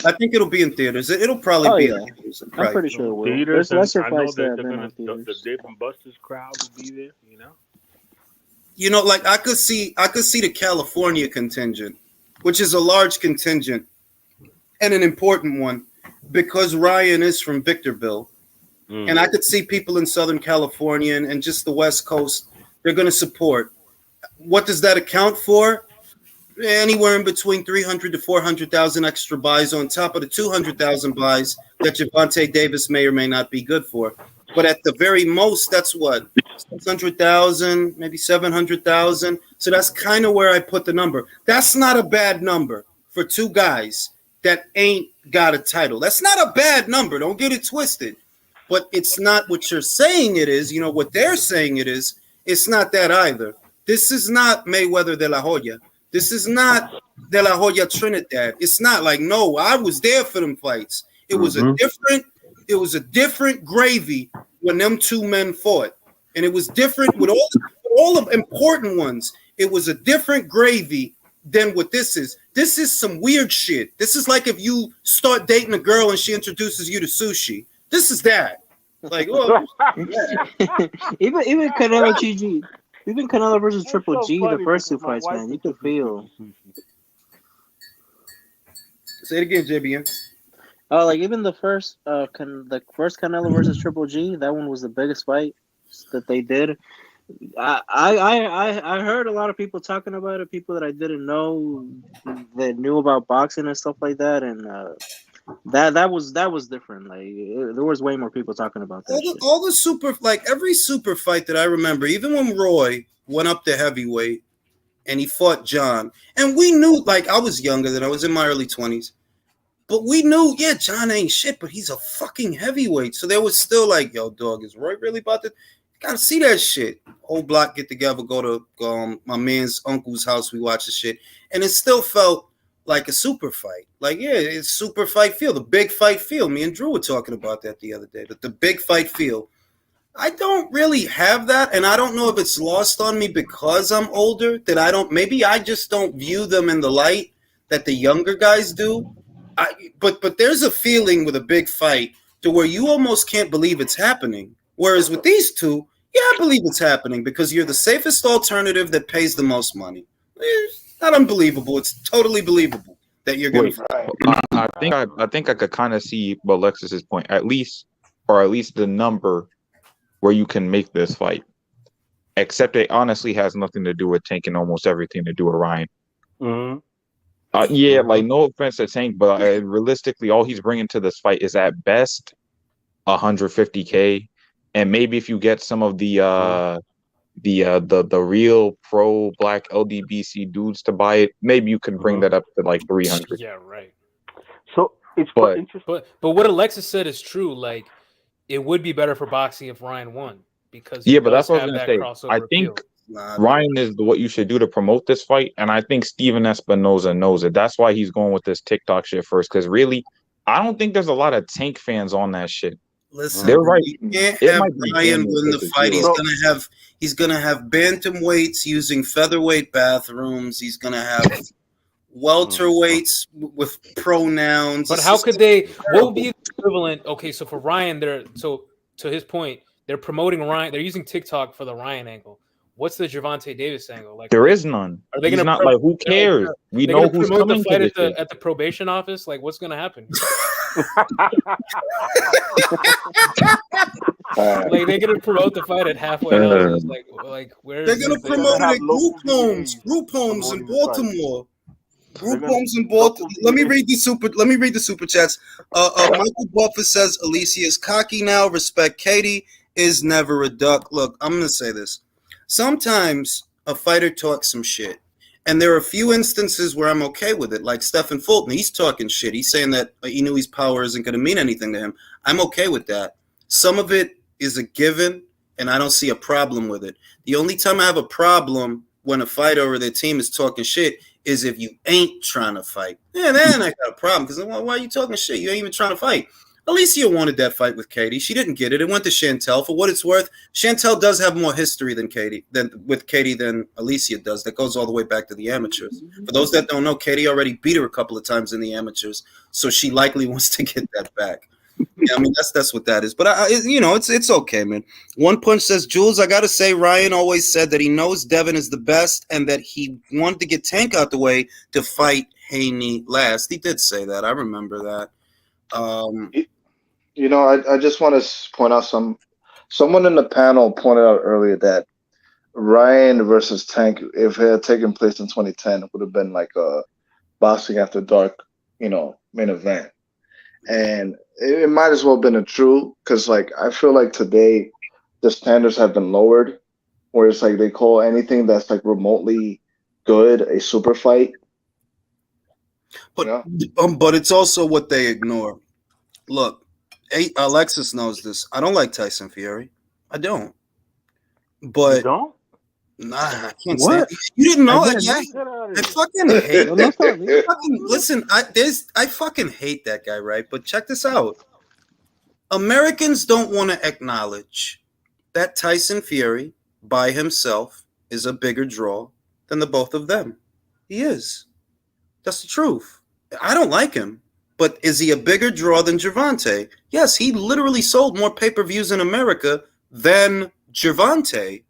I think it'll be in theaters. It'll probably be in theaters. I'm pretty sure it will. Theaters, There's lesser I know fights that that have they're been gonna on theaters. the Dave and Buster's crowd will be there. You know. You know, like I could see the California contingent, which is a large contingent and an important one, because Ryan is from Victorville. And I could see people in Southern California and just the West Coast, they're going to support. What does that account for? Anywhere in between 300 to 400,000 extra buys on top of the 200,000 buys that Gervonta Davis may or may not be good for. But at the very most, that's what, 600,000, maybe 700,000. So that's kind of where I put the number. That's not a bad number for two guys that ain't got a title. That's not a bad number. Don't get it twisted. But it's not what you're saying it is. You know, what they're saying it is. It's not that either. This is not Mayweather de la Hoya. This is not de la Hoya Trinidad. It's not like, no, I was there for them fights. It was a different gravy when them two men fought. And it was different with all the important ones. It was a different gravy than what this is. This is some weird shit. This is like if you start dating a girl and she introduces you to sushi. This is that. Like, oh, even Canelo GG, even Canelo versus Triple G, the first two fights, man, you could feel. Say it again, JBN. Oh, like even the first Canelo versus Triple G, that one was the biggest fight that they did. I heard a lot of people talking about it, people that I didn't know that knew about boxing and stuff like that, and that was different. Like there was way more people talking about that. All the super, like every super fight that I remember, even when Roy went up to heavyweight and he fought John, and we knew, like I was younger than I was in my early 20s. But we knew, yeah, John ain't shit, but he's a fucking heavyweight. So there was still like, yo, dog, is Roy really about to? Gotta see that shit. Whole block get together, go to my man's uncle's house. We watch the shit, and it still felt like a super fight. Like, yeah, it's super fight feel, the big fight feel. Me and Drew were talking about that the other day. But the big fight feel. I don't really have that, and I don't know if it's lost on me because I'm older. That I don't. Maybe I just don't view them in the light that the younger guys do. But there's a feeling with a big fight to where you almost can't believe it's happening. Whereas with these two, yeah, I believe it's happening because you're the safest alternative that pays the most money. It's not unbelievable. It's totally believable that you're going to. I think I could kind of see Alexis's point, at least the number where you can make this fight. Except it honestly has nothing to do with Tank and almost everything to do with Ryan. Mm-hmm. Yeah, like no offense to Tank, but realistically, all he's bringing to this fight is at best 150K, and maybe if you get some of the real pro black LDBC dudes to buy it, maybe you can bring that up to like 300. Yeah, right. So it's but what Alexis said is true. Like it would be better for boxing if Ryan won because but that's what I was gonna say. Nah, Ryan is what you should do to promote this fight, and I think Steven Espinoza knows it. That's why he's going with this TikTok shit first. Because really, I don't think there's a lot of Tank fans on that shit. listen, They're right. you can't It have might be Ryan damn win the close to fight. zero. He's gonna have bantamweights using featherweight bathrooms. He's gonna have welterweights with pronouns. But It's how just could they? What terrible. would be the equivalent? Okay, so for Ryan, to his point, they're promoting Ryan. They're using TikTok for the Ryan angle. What's the Gervonta Davis angle? Like, There is none. are they He's going not to like, who cares? We know who's promote the coming to fight this at shit. the probation office? Like, what's going to happen? Like, they're going to promote the fight at halfway houses. Like where They're is gonna this? promote it at group homes in Baltimore. Group homes in Baltimore. Let me read the super chats. Michael Buffer says Alicia is cocky now. Respect Katie is never a duck. Look, I'm gonna say this. Sometimes a fighter talks some shit, and there are a few instances where I'm okay with it. Like Stephen Fulton, he's talking shit. He's saying that Inouye's power isn't gonna mean anything to him. I'm okay with that. Some of it is a given, and I don't see a problem with it. The only time I have a problem when a fighter or their team is talking shit is if you ain't trying to fight. Yeah, then I got a problem because why are you talking shit? You ain't even trying to fight. Alicia wanted that fight with Katie. She didn't get it. It went to Chantel. For what it's worth, Chantel does have more history than Katie than Alicia does. That goes all the way back to the amateurs. For those that don't know, Katie already beat her a couple of times in the amateurs, so she likely wants to get that back. Yeah, I mean that's what that is. But it's okay, man. One Punch says, Jules, I gotta say, Ryan always said that he knows Devin is the best and that he wanted to get Tank out the way to fight Haney last. He did say that. I remember that. I just want to point out someone in the panel pointed out earlier that Ryan versus Tank, if it had taken place in 2010, it would have been like a boxing after dark, main event. And it might as well have been a true, because like I feel like today the standards have been lowered, where it's like they call anything that's like remotely good a super fight. But it's also what they ignore. Look, Alexis knows this. I don't like Tyson Fury. I don't. But you don't? Nah, I can't say it. You didn't know it. Yeah, I fucking hate. Listen, I fucking hate that guy, right? But check this out. Americans don't want to acknowledge that Tyson Fury by himself is a bigger draw than the both of them. He is. That's the truth. I don't like him, but is he a bigger draw than Gervonta? Yes, he literally sold more pay-per-views in America than Gervonta.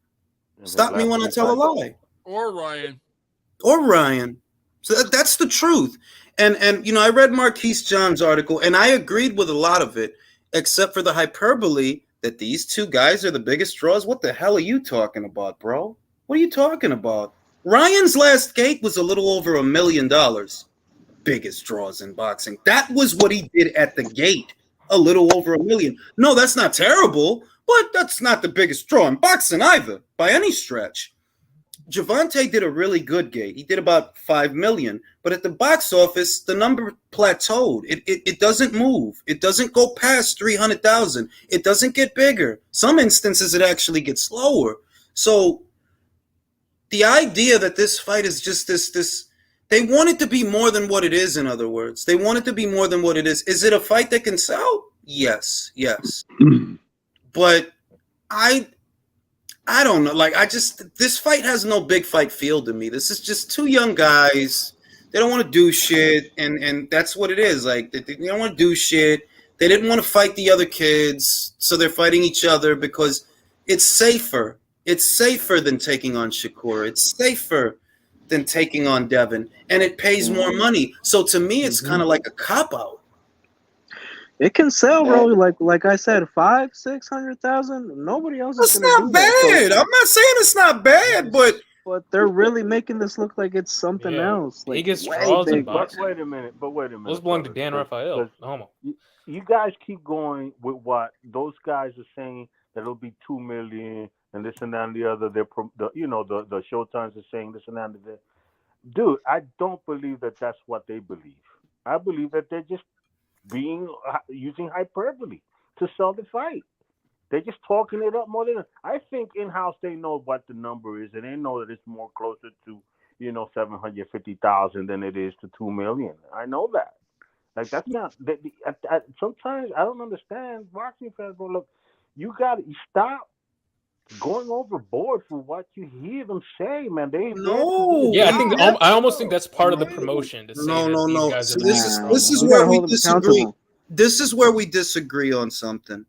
Stop me when I tell a lie. Or Ryan. So that's the truth. And I read Marquise John's article, and I agreed with a lot of it, except for the hyperbole that these two guys are the biggest draws. What the hell are you talking about, bro? What are you talking about? Ryan's last gate was a little over $1 million. Biggest draws in boxing. That was what he did at the gate. A little over $1 million. No, that's not terrible, but that's not the biggest draw in boxing either, by any stretch. Gervonta did a really good gate. He did about $5 million, but at the box office, the number plateaued. It doesn't move. It doesn't go past 300,000. It doesn't get bigger. Some instances, it actually gets slower. So the idea that this fight is just this. They want it to be more than what it is, in other words. They want it to be more than what it is. Is it a fight that can sell? Yes. But I don't know. Like, this fight has no big fight feel to me. This is just two young guys. They don't want to do shit, and that's what it is. Like, they don't want to do shit. They didn't want to fight the other kids, so they're fighting each other because it's safer. It's safer than taking on Shakur. It's safer than taking on Devin, and it pays more money. So to me, it's kind of like a cop-out. It can sell, bro. Like I said, 500,000-600,000. Nobody else is going to do that. It's not bad. I'm not saying it's not bad, but they're really making this look like it's something else. Like, biggest draws in boxing. Wait a minute. Let's belong to Dan Rafael. You guys keep going with what those guys are saying that it'll be 2 million and this and that and the other. The Showtimes are saying this and that and the other. Dude, I don't believe that that's what they believe. I believe that they're just using hyperbole to sell the fight. They're just talking it up more than I think in house. They know what the number is, and they know that it's more closer to 750,000 than it is to 2 million. I know that. Like that's not. Sometimes I don't understand boxing fans. But look, you got to stop going overboard for what you hear them say, man. Yeah, I almost think that's part of the promotion to say that these guys See, are this is where we disagree. This is where we disagree on something.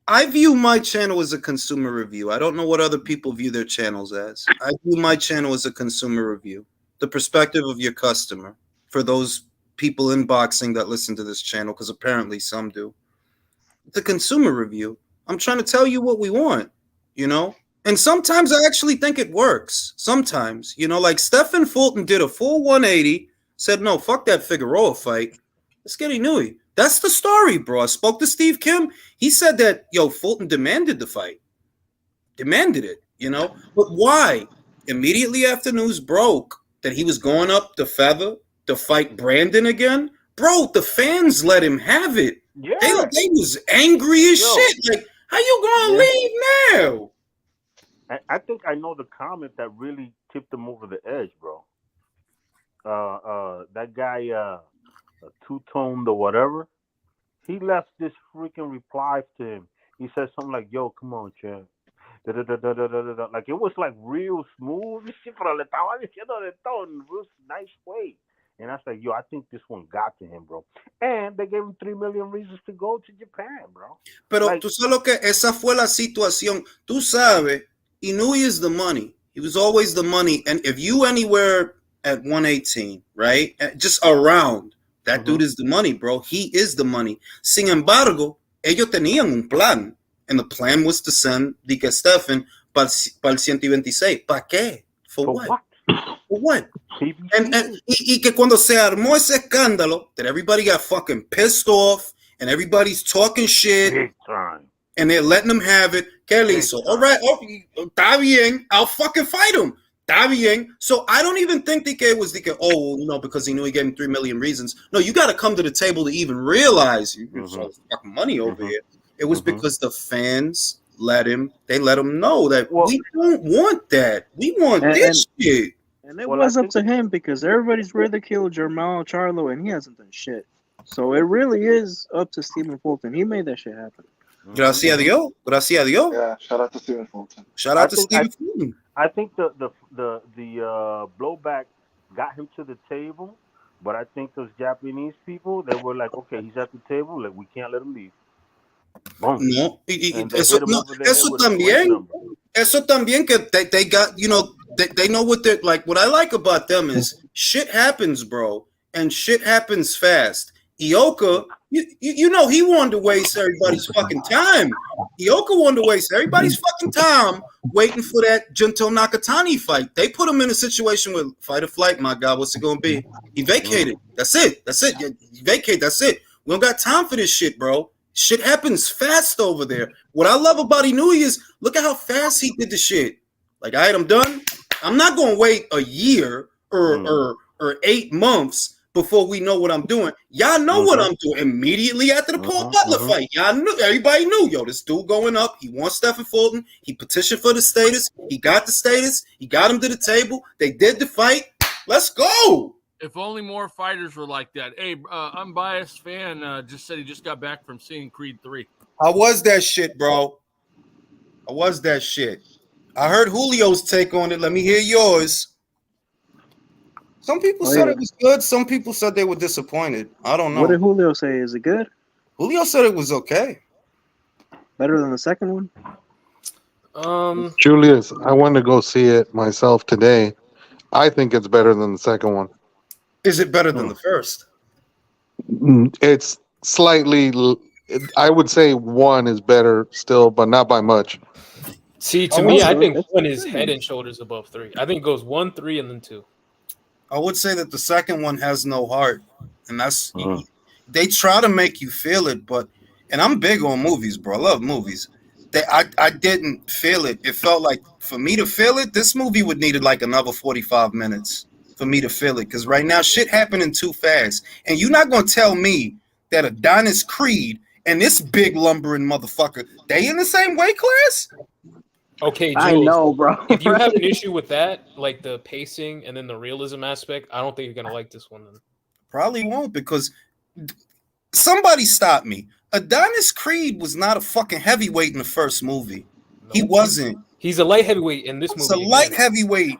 I view my channel as a consumer review. I don't know what other people view their channels as. I view my channel as a consumer review, the perspective of your customer. For those people in boxing that listen to this channel, because apparently some do, it's a consumer review. I'm trying to tell you what we want, and sometimes I actually think it works. Sometimes, like Stephen Fulton did a full 180, said, no, fuck that Figueroa fight. Let's get Inouye. That's the story, bro. I spoke to Steve Kim. He said that, Fulton demanded the fight. Demanded it, But why? Immediately after news broke that he was going up to feather to fight Brandon again, bro, the fans let him have it. Yeah. They was angry as shit. Like, how you gonna leave now? I think I know the comment that really tipped him over the edge, bro. That guy, two-toned or whatever, he left this freaking reply to him. He said something like, yo, come on, Chad. Like, it was like real smooth. Pero le estaba diciendo de todo in a real nice way. And I was like, yo, I think this one got to him, bro. And they gave him 3 million reasons to go to Japan, bro. Pero tú sabes lo que esa fue la situación. Tú sabes, Inouye is the money. He was always the money. And if you anywhere at 118, right, just around, that dude is the money, bro. He is the money. Sin embargo, ellos tenían un plan. And the plan was to send Dique Stephen para el 126. ¿Para qué? For what? For what? And que cuando se armó ese escándalo, that everybody got fucking pissed off and everybody's talking shit. Big time. And they're letting him have it. ¿Qué le hizo? All right, está bien. I'll fucking fight him. Está bien. So I don't even think it was because he knew he gave him 3 million reasons. No, you got to come to the table to even realize you fucking money over here. It was because the fans let him know that we don't want that. We want this shit. And it was up to him because everybody's ridiculed Jermall Charlo and he hasn't done shit. So it really is up to Stephen Fulton. He made that shit happen. Gracias a Dios. Gracias a Dios. Yeah, shout out to Stephen Fulton. Shout out to Stephen Fulton. I think the blowback got him to the table, but I think those Japanese people, they were like, okay, he's at the table, like we can't let him leave. Boom. No, eso también que they got, they know what they're like. What I like about them is shit happens, bro, and shit happens fast. Ioka, he wanted to waste everybody's fucking time. Ioka wanted to waste everybody's fucking time waiting for that Junto Nakatani fight. They put him in a situation with fight or flight, my God, what's it going to be? He vacated. That's it. He vacated. That's it. We don't got time for this shit, bro. Shit happens fast over there. What I love about Inouye is look at how fast he did the shit. Like, all right, I'm done. I'm not going to wait a year or 8 months before we know what I'm doing. Y'all know what I'm doing. Immediately after the Paul Butler fight, y'all knew. Everybody knew. Yo, this dude going up. He wants Stephen Fulton. He petitioned for the status. He got the status. He got him to the table. They did the fight. Let's go. If only more fighters were like that. Hey, unbiased fan just said he just got back from seeing Creed 3. I was that shit, bro. I was that shit. I heard Julio's take on it. Let me hear yours. Some people said it was good. Some people said they were disappointed. I don't know. What did Julio say? Is it good? Julio said it was okay. Better than the second one? Julius, I wanted to go see it myself today. I think it's better than the second one. Is it better than the first? It's slightly, I would say one is better still, but not by much. See, to me, I think one is head and shoulders above 3. I think it goes 1, 3, and then 2. I would say that the second one has no heart. And that's, they try to make you feel it, and I'm big on movies, bro. I love movies. I didn't feel it. It felt like for me to feel it, this movie would need like another 45 minutes for me to feel it. Because right now, shit happening too fast. And you're not going to tell me that Adonis Creed and this big lumbering motherfucker, they in the same weight class? Okay, I Jules, know, bro. if you have an issue with that, like the pacing and then the realism aspect, I don't think you're gonna like this one. Then Probably won't, because somebody stop me. Adonis Creed was not a fucking heavyweight in the first movie. He wasn't. he's a light heavyweight in this It's a movie. light again. heavyweight.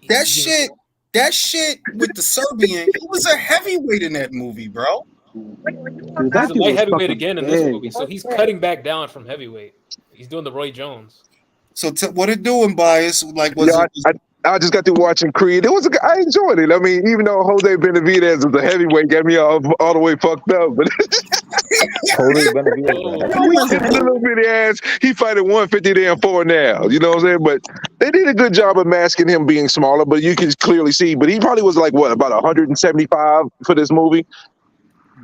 That shit with the Serbian, he was a heavyweight in that movie, bro. Dude, He's a light heavyweight fucking again in this big. movie, so he's cutting back down from heavyweight. He's doing the Roy Jones. So what it doing, Bias? Like, was Yeah, it? I just got to watching Creed. I enjoyed it. I mean, even though Jose Benavidez was a heavyweight, got me all the way fucked up. But Jose Benavidez. he a little bitty ass. He fighting 150 damn 4 now. You know what I'm saying? But they did a good job of masking him being smaller. But you can clearly see. But he probably was like what, about 175 for this movie.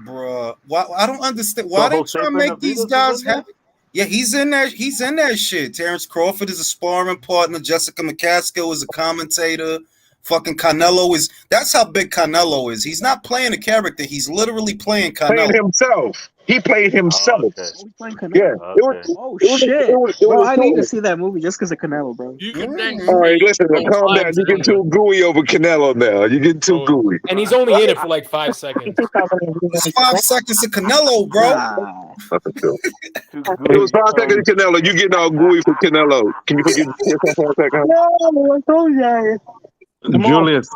Bruh, why? I don't understand. Why they Jose trying to make these Benavidez guys is in there? heavy? Yeah, he's in there. He's in that shit. Terrence Crawford is a sparring partner. Jessica McCaskill is a commentator. Fucking Canelo is. That's how big Canelo is. He's not playing a character. He's literally playing Canelo. Playing himself. He played himself. Oh, Yeah. Oh shit! Bro, I need to see that movie just because of Canelo, bro. You can thank All right, listen, calm down. You get too gooey over Canelo now. You get too gooey. And he's only in it for like 5 seconds. It's 5 seconds of Canelo, bro. It was 5 seconds of Canelo. You getting all gooey for Canelo. Can you put your hands on 1 second? No, I told you. Julius,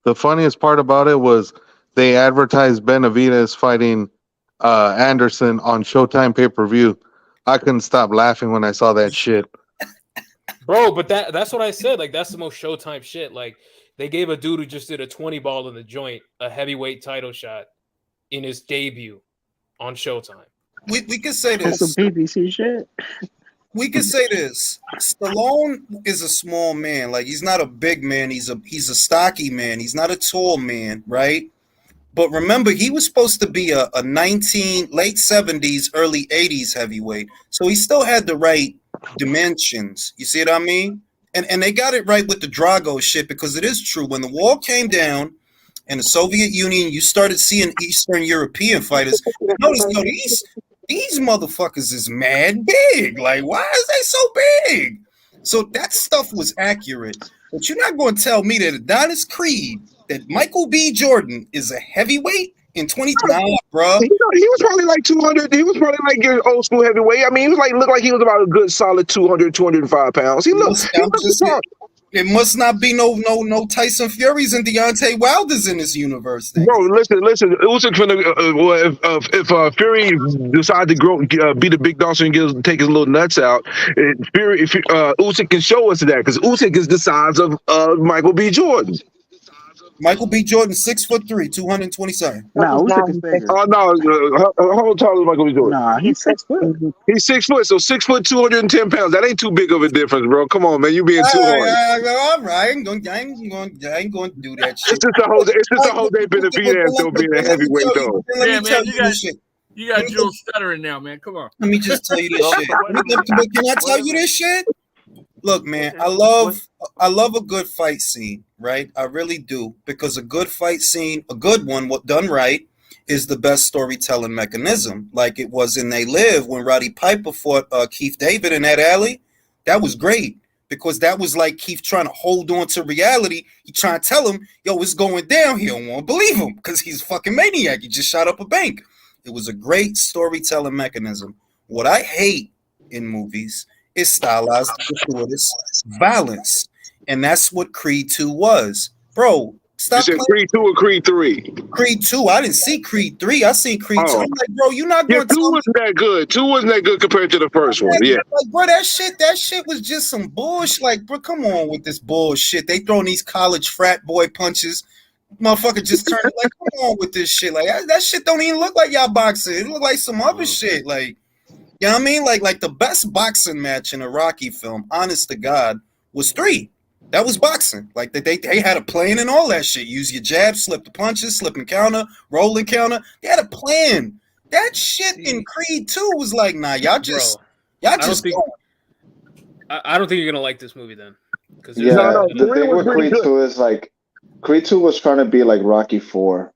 the funniest part about it was they advertised Benavidez fighting Anderson on Showtime pay-per-view. I couldn't stop laughing when I saw that shit. Bro, but that's what I said. Like, that's the most Showtime shit. Like, they gave a dude who just did a 20 ball in the joint a heavyweight title shot in his debut on Showtime. We can say That's this. some BBC shit. We can say this. Stallone is a small man. Like, he's not a big man. He's a stocky man. He's not a tall man, right? But remember, he was supposed to be a late 70s, early 80s heavyweight. So he still had the right dimensions. You see what I mean? And they got it right with the Drago shit, because it is true. When the wall came down in the Soviet Union, you started seeing Eastern European fighters. Notice, these motherfuckers is mad big. Like, why is they so big? So that stuff was accurate. But you're not going to tell me that Adonis Creed, that Michael B. Jordan is a heavyweight in 2020, bro. He was probably like 200. He was probably like your old school heavyweight. I mean, he was like looked like he was about a good solid 200, 205 pounds. He looked. It must not be no Tyson Furies and Deontay Wilders in this universe. Then. Bro, listen. Usyk if Fury decides to be the big dog and take his little nuts out, Usyk can show us that, because Usyk is the size of Michael B. Jordan. Michael B. Jordan, 6'3", 227. Nah, Usyk is bigger. Oh no, how tall is Michael B. Jordan? Nah, he's 6 foot. He's 6 foot, so 6 foot, 210 pounds. That ain't too big of a difference, bro. Come on, man, you being too hard. All right, I ain't going to do that shit. It's just a whole day Benavidez though being a heavyweight though. Yeah, man, you got Jules stuttering now, man. Come on. Let me just tell you this shit. Can I tell you this shit? Look, man, I love a good fight scene, right? I really do, because a good fight scene, a good one, done right, is the best storytelling mechanism. Like it was in They Live when Roddy Piper fought Keith David in that alley. That was great, because that was like Keith trying to hold on to reality. He trying to tell him, yo, it's going down. He don't want to believe him because he's a fucking maniac. He just shot up a bank. It was a great storytelling mechanism. What I hate in movies is stylized, gratuitous violence. And that's what Creed 2 was. Bro, stop. You said Creed 2 or Creed 3? Creed 2. I didn't see Creed 3. I seen Creed 2. I'm like, bro, you're not going to 2 wasn't that good. 2 wasn't that good compared to the first one. Yeah. Like, bro, that shit was just some bullshit. Like, bro, come on with this bullshit. They throwing these college frat boy punches. Motherfucker just turned like, come on with this shit. Like, that shit don't even look like y'all boxing. It look like some other shit. Like, you know what I mean? Like the best boxing match in a Rocky film, honest to God, was 3. That was boxing. Like they had a plan and all that shit. Use your jab, slip the punches, slip and counter, roll and counter. They had a plan. That shit in Creed 2 was like, nah, I don't think you're gonna like this movie then. Yeah, the thing with Creed 2 is like Creed 2 was trying to be like Rocky 4.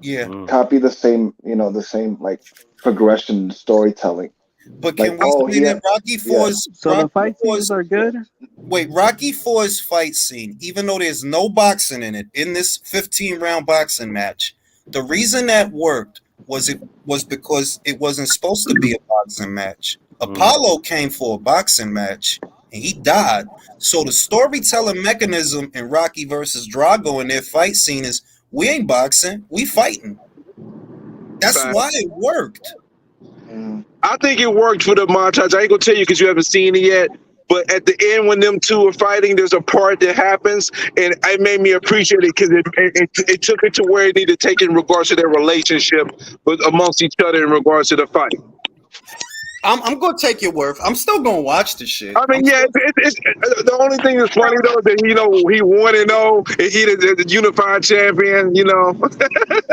Yeah. Copy the same, the same like progression storytelling. But Like, can we say that Rocky yeah. Four's So the fight scenes are good. wait, Rocky Four's fight scene, even though there's no boxing in it, in this 15-round boxing match, the reason that worked was because it wasn't supposed to be a boxing match. Apollo came for a boxing match and he died. So the storytelling mechanism in Rocky versus Drago in their fight scene is we ain't boxing, we fighting. That's why it worked. I think it worked for the montage. I ain't gonna tell you because you haven't seen it yet. But at the end, when them two are fighting, there's a part that happens, and it made me appreciate it because it took it to where it needed to take in regards to their relationship amongst each other in regards to the fight. I'm gonna take your word. I'm still gonna watch the shit. I mean, it's the only thing that's funny though is that he 1-0 and he the unified champion.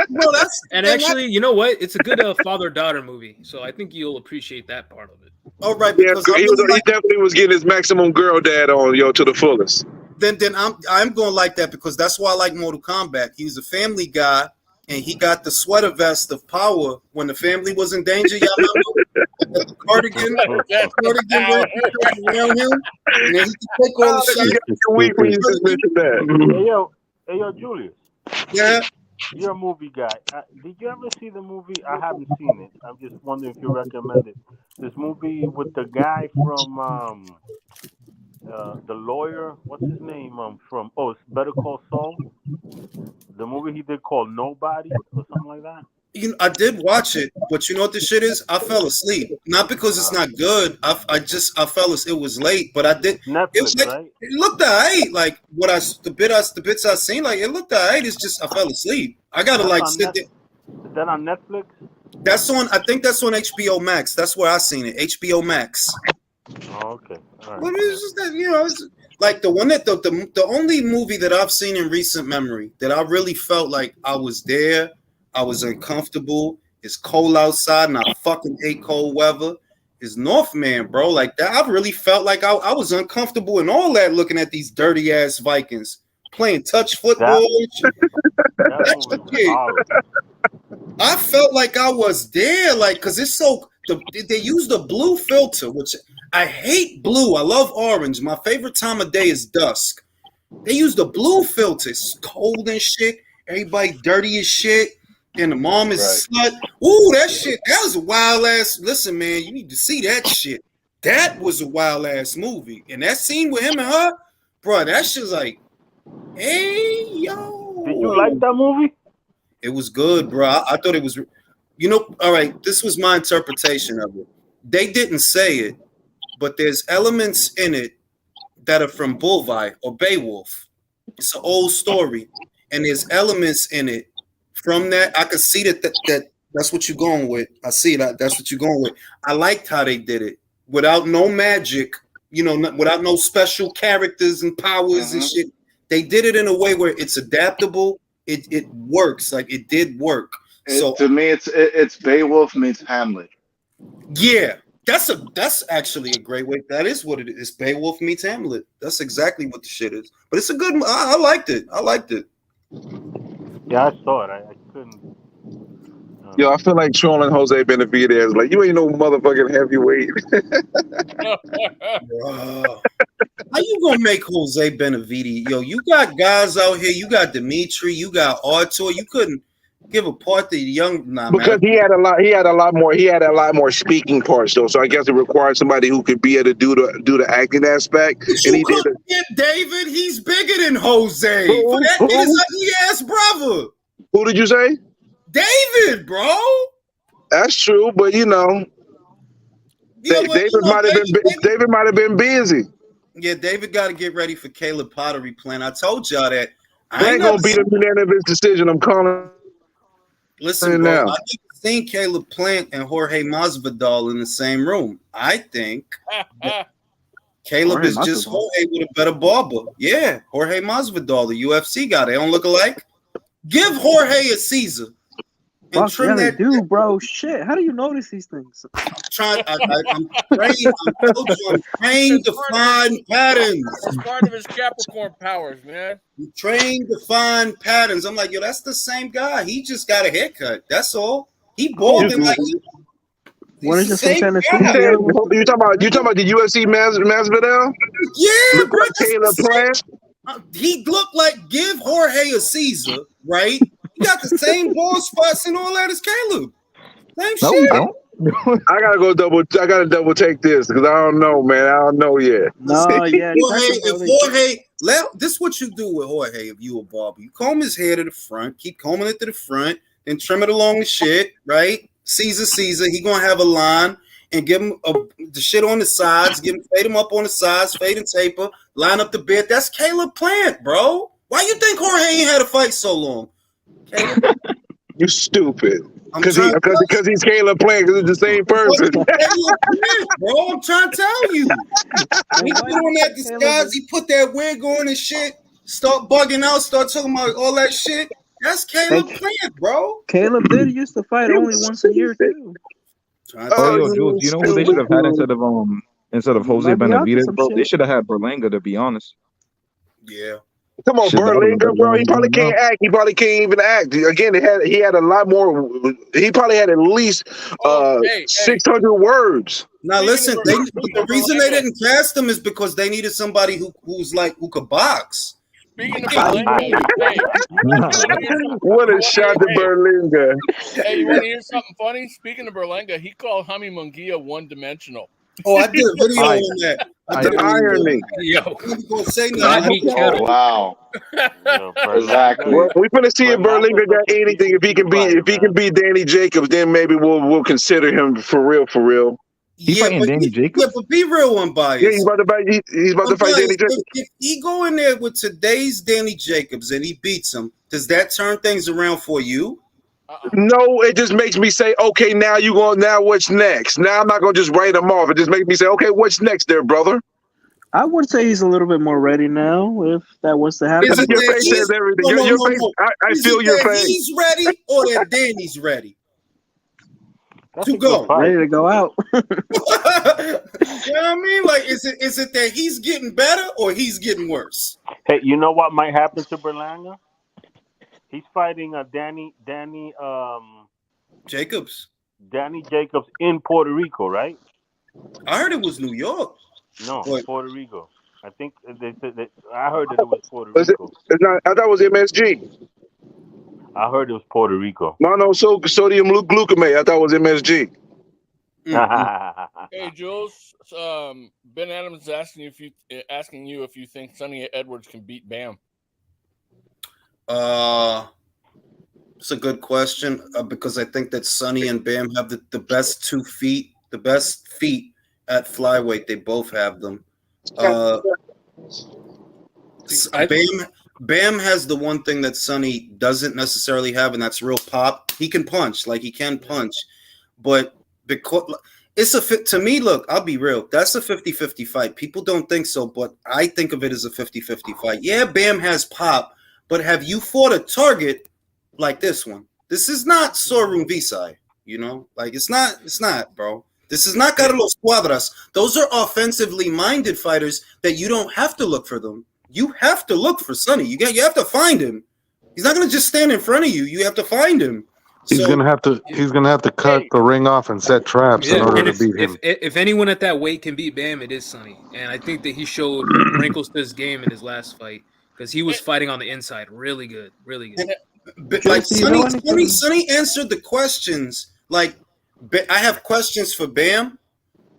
Well, that's and actually, you know what? It's a good father-daughter movie, so I think you'll appreciate that part of it. All right, Yeah, because he definitely was getting his maximum girl dad on to the fullest. Then I'm gonna like that because that's why I like Mortal Kombat. He was a family guy, and he got the sweater vest of power when the family was in danger. Y'all remember the cardigan around him, and then he could take all the shit. Weak when you just mentioned that. Hey yo, Julius. Yeah. You're a movie guy. Did you ever see the movie? I haven't seen it. I'm just wondering if you recommend it. This movie with the guy from the lawyer. What's his name? From it's Better Call Saul. The movie he did called Nobody or something like that. I did watch it, but you know what the shit is? I fell asleep. Not because it's not good. I fell asleep. It was late, but I did. Netflix, it was right? It looked alright. Like the bits I seen, like it looked alright. It's just I fell asleep. I gotta sit there. Is that on Netflix? That's on. I think that's on HBO Max. That's where I seen it. HBO Max. Oh, okay. All right. But it's just that it's like the one that the only movie that I've seen in recent memory that I really felt like I was there. I was uncomfortable. It's cold outside, and I fucking hate cold weather. It's Northman, bro. Like that, I really felt like I was uncomfortable and all that. Looking at these dirty ass Vikings playing touch football. I felt like I was there, like because it's so. They use the blue filter, which I hate blue. I love orange. My favorite time of day is dusk. They use the blue filter. It's cold and shit. Everybody dirty as shit. And the mom is slut. Ooh, that shit. That was a wild ass. Listen, man, you need to see that shit. That was a wild ass movie. And that scene with him and her, bro, that shit's like, hey, yo. Did you like that movie? It was good, bro. I thought it was, all right, this was my interpretation of it. They didn't say it, but there's elements in it that are from Bullseye or Beowulf. It's an old story. And there's elements in it from that. I could see that's what you're going with. I see that. That's what you're going with. I liked how they did it without no magic, without no special characters and powers and shit. They did it in a way where it's adaptable. It works. Like it did work. So to me, it's Beowulf meets Hamlet. Yeah, that's actually a great way. That is what it is. Beowulf meets Hamlet. That's exactly what the shit is. But it's a good. I liked it. Yeah, I saw it. I couldn't. Yo, I feel like trolling Jose Benavidez. Like, you ain't no motherfucking heavyweight. How you gonna make Jose Benavidez? Yo, you got guys out here. You got Dimitri. You got Artur. You couldn't give a part to the young. Because he had a lot more speaking parts though. So I guess it required somebody who could be able to do the acting aspect. And he did it. David, he's bigger than Jose. For that his ugly ass brother. Who did you say? David, bro. That's true, but David might have been busy. Yeah, David got to get ready for Caleb Pottery plan. I told y'all that. I ain't gonna be the unanimous decision. I'm calling. Listen, bro, I've never seen Caleb Plant and Jorge Masvidal in the same room. I think Caleb is just Jorge with a better barber. Yeah, Jorge Masvidal, the UFC guy. They don't look alike. Give Jorge a Caesar and Fuck yeah, trim they that. do, bro. Shit, how do you notice these things? I'm trained. I'm trained to find patterns. It's part of his Capricorn powers, man. I'm trained to find patterns. I'm like, yo, that's the same guy. He just got a haircut. That's all. He balding like One is the just from same Tennessee. guy. The other one's You talking about the UFC Masvidal? Yeah, Look bro. like Caleb Plant. He looked like give Jorge a Caesar, right? He got the same bald spots and all that as Caleb. Same No, shit. we don't. I gotta double take this because I don't know, man. I don't know yet. No, yeah. This is what you do with Jorge if you a barber. You comb his hair to the front, keep combing it to the front, then trim it along the shit, right? Caesar, he gonna have a line and give him the shit on the sides, fade him up on the sides, fade and taper, line up the beard. That's Caleb Plant, bro. Why you think Jorge ain't had a fight so long? Caleb? You stupid. Because trying to he's Caleb Plant, because it's the same person. Caleb Plant, bro, I'm trying to tell you. When he put on that disguise, he put that wig on and shit, start bugging out, start talking about all that shit. That's Caleb Plant, bro. Caleb did used to fight only once a year too. Oh, yo, Jules, do you know who they should have had instead of Jose Benavidez, bro? They should have had Berlanga, to be honest. Yeah. Come on, Berlanga, bro. He probably can't act. He probably can't even act. Again, he had a lot more. He probably had at least 600 words. Now listen, the reason they didn't cast him is because they needed somebody who could box. Speaking of Berlanga, What a shot to Berlanga. Hey, you want to hear something funny? Speaking of Berlanga, he called Jaime Munguia one-dimensional. Oh, I did a video on that. The irony. Oh, wow. Exactly. Well, we're gonna see if Berlanga got anything. If he can beat Danny Jacobs, then maybe we'll consider him for real. He's fighting Danny Jacobs? Yeah, but be real unbiased. Yeah, he's about to fight Danny Jacobs. If he go in there with today's Danny Jacobs and he beats him, does that turn things around for you? No, it just makes me say, okay, now what's next? Now I'm not gonna just write him off. It just makes me say, okay, what's next there, brother? I would say he's a little bit more ready now if that was to happen. Your face says everything. Your face, I feel your face. He's ready or that Danny's ready to go. Ready to go out. You know what I mean? Like, is it that he's getting better or he's getting worse? Hey, you know what might happen to Berlanga? He's fighting Danny Jacobs. Danny Jacobs in Puerto Rico, right? I heard it was New York. No, What? Puerto Rico. I think they said that. I heard that it was Puerto Rico. It's not. I thought it was MSG. I heard it was Puerto Rico. No, sodium glutamate. I thought it was MSG. Hey, Jules. Ben Adams is asking you if you think Sonny Edwards can beat Bam. It's a good question because I think that Sonny and Bam have the best 2 feet, the best feet at flyweight. They both have them. Bam has the one thing that Sonny doesn't necessarily have, and that's real pop. He can punch, but because to me, look, I'll be real. That's a 50-50 fight. People don't think so, but I think of it as a 50-50 fight. Yeah, Bam has pop, but have you fought a target like this one? This is not Sorun Visai, it's not, bro. This is not Carlos Cuadras. Those are offensively minded fighters that you don't have to look for them. You have to look for Sonny. You have to find him. He's not going to just stand in front of you. You have to find him. He's gonna have to cut the ring off and set traps in order to beat him. If anyone at that weight can beat Bam, it is Sonny. And I think that he showed wrinkles to his game in his last fight because he was fighting on the inside really good. But like Sonny answered the questions. Like, I have questions for Bam.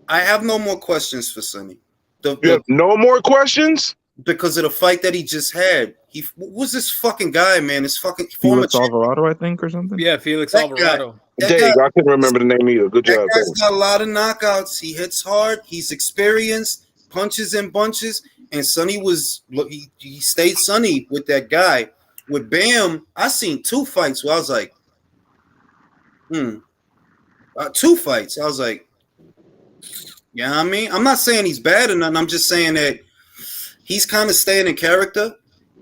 I have no more questions for Sonny. You have no more questions? Because of the fight that he just had. What was this fucking guy, man? This fucking Felix Alvarado, I think, or something. Yeah, Felix Alvarado. I couldn't remember the name either. Good job. That guy's got a lot of knockouts. He hits hard. He's experienced. Punches in bunches. And Sonny he stayed Sonny with that guy. With Bam, I seen 2 fights where I was like, 2 fights. I was like, you know what I mean? I'm not saying he's bad or nothing. I'm just saying that he's kind of staying in character.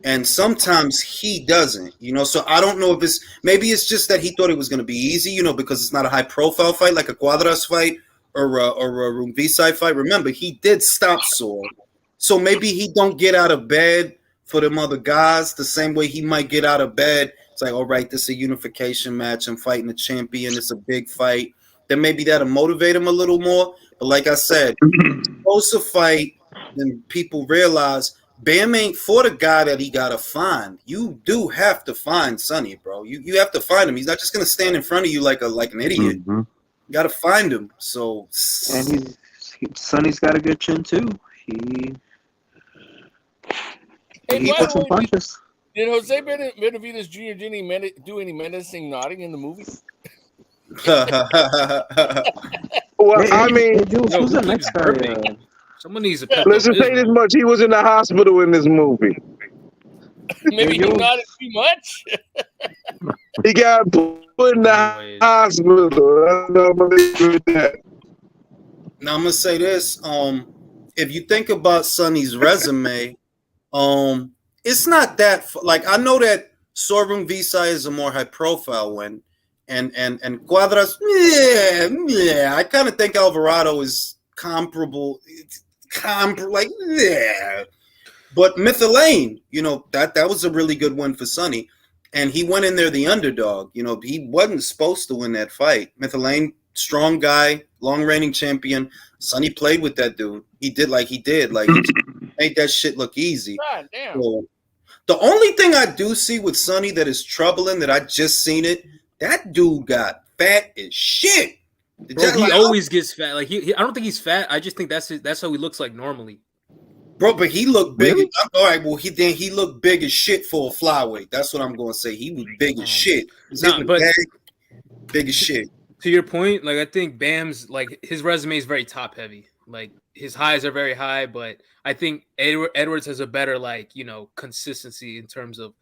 and sometimes he doesn't, you know. So I don't know if maybe it's just that he thought it was going to be easy, you know, because it's not a high profile fight like a Cuadras fight or a Rumvisai fight. Remember, he did stop Saul, so maybe he don't get out of bed for them other guys the same way he might get out of bed. It's like, all right, this is a unification match. I'm fighting a champion. It's a big fight. Then maybe that'll motivate him a little more. But like I said, supposed to fight, then people realize Bam ain't for the guy that he gotta find. You do have to find Sonny, bro. You have to find him. He's not just gonna stand in front of you like an idiot. Mm-hmm. You gotta find him. So and Sonny's got a good chin too. He puts some punches. Did Jose Benavidez Jr. do any menacing nodding in the movie? Well, I mean, who's the next guy? Someone needs to. Let's just say this much: he was in the hospital in this movie. Maybe he nodded too much. He got put in the hospital. Now I'm gonna say this. If you think about Sonny's resume, it's not that like I know that Sorum Visai is a more high profile one, and Cuadras, yeah. I kind of think Alvarado is comparable, yeah. But Mythalane, you know, that was a really good win for Sonny, and he went in there the underdog. You know, he wasn't supposed to win that fight. Mythalane, strong guy, long reigning champion. Sonny played with that dude. He did he made that shit look easy. God damn. So, the only thing I do see with Sonny that is troubling that I just seen it, that dude got fat as shit. Bro, he always gets fat. Like I don't think he's fat. I just think that's how he looks like normally. Bro, but he looked big. Really? All right, well, he looked big as shit for a flyweight. That's what I'm going to say. He was big as shit. Big as shit. To your point, like I think Bam's his resume is very top heavy. Like his highs are very high, but I think Edwards has a better consistency in terms of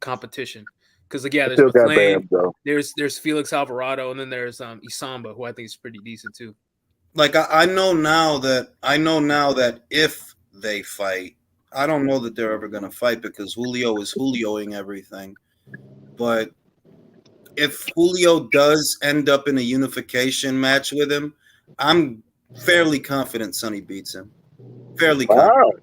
competition. Because there's McLean, there's Felix Alvarado, and then there's Isamba, who I think is pretty decent too. Like I know now that if they fight, I don't know that they're ever gonna fight because Julio is Julioing everything. But if Julio does end up in a unification match with him, I'm fairly confident Sonny beats him. Fairly confident.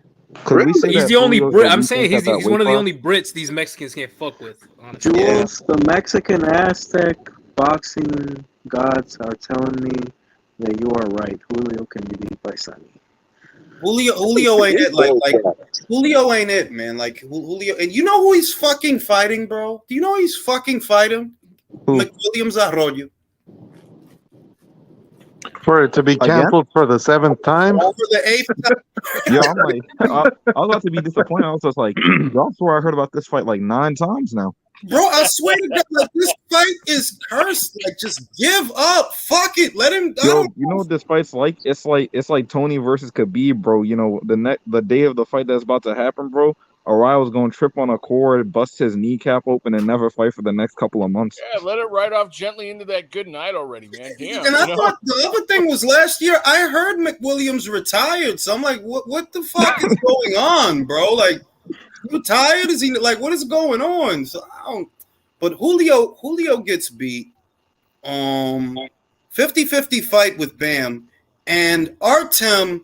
He's the only Brit. I'm saying he's one of the only Brits these Mexicans can't fuck with. Honestly. Jules, the Mexican Aztec boxing gods are telling me that you are right. Julio can be beat by Sonny. Julio ain't it. Julio ain't it, man. Like Julio, and you know who he's fucking fighting, bro? Do you know who he's fucking fighting? McWilliams Arroyo. For it to be canceled for the 7th time? For the 8th time. Yeah, I'm like, I was about to be disappointed. I was just like, y'all swear I heard about this fight 9 times now. Bro, I swear to God, this fight is cursed. Just give up. Fuck it. Let him. Yo, you know what this fight's like? It's like Tony versus Khabib, bro. You know, the day of the fight that's about to happen, bro. Arai's going to trip on a cord, bust his kneecap open, and never fight for the next couple of months. Yeah, let it ride off gently into that good night already, man. Damn. And I thought the other thing was last year I heard McWilliams retired, so I'm like, what the fuck is going on, bro? Like, you tired? Is he what is going on? So I don't. But Julio gets beat. 50-50 fight with Bam, and Artem.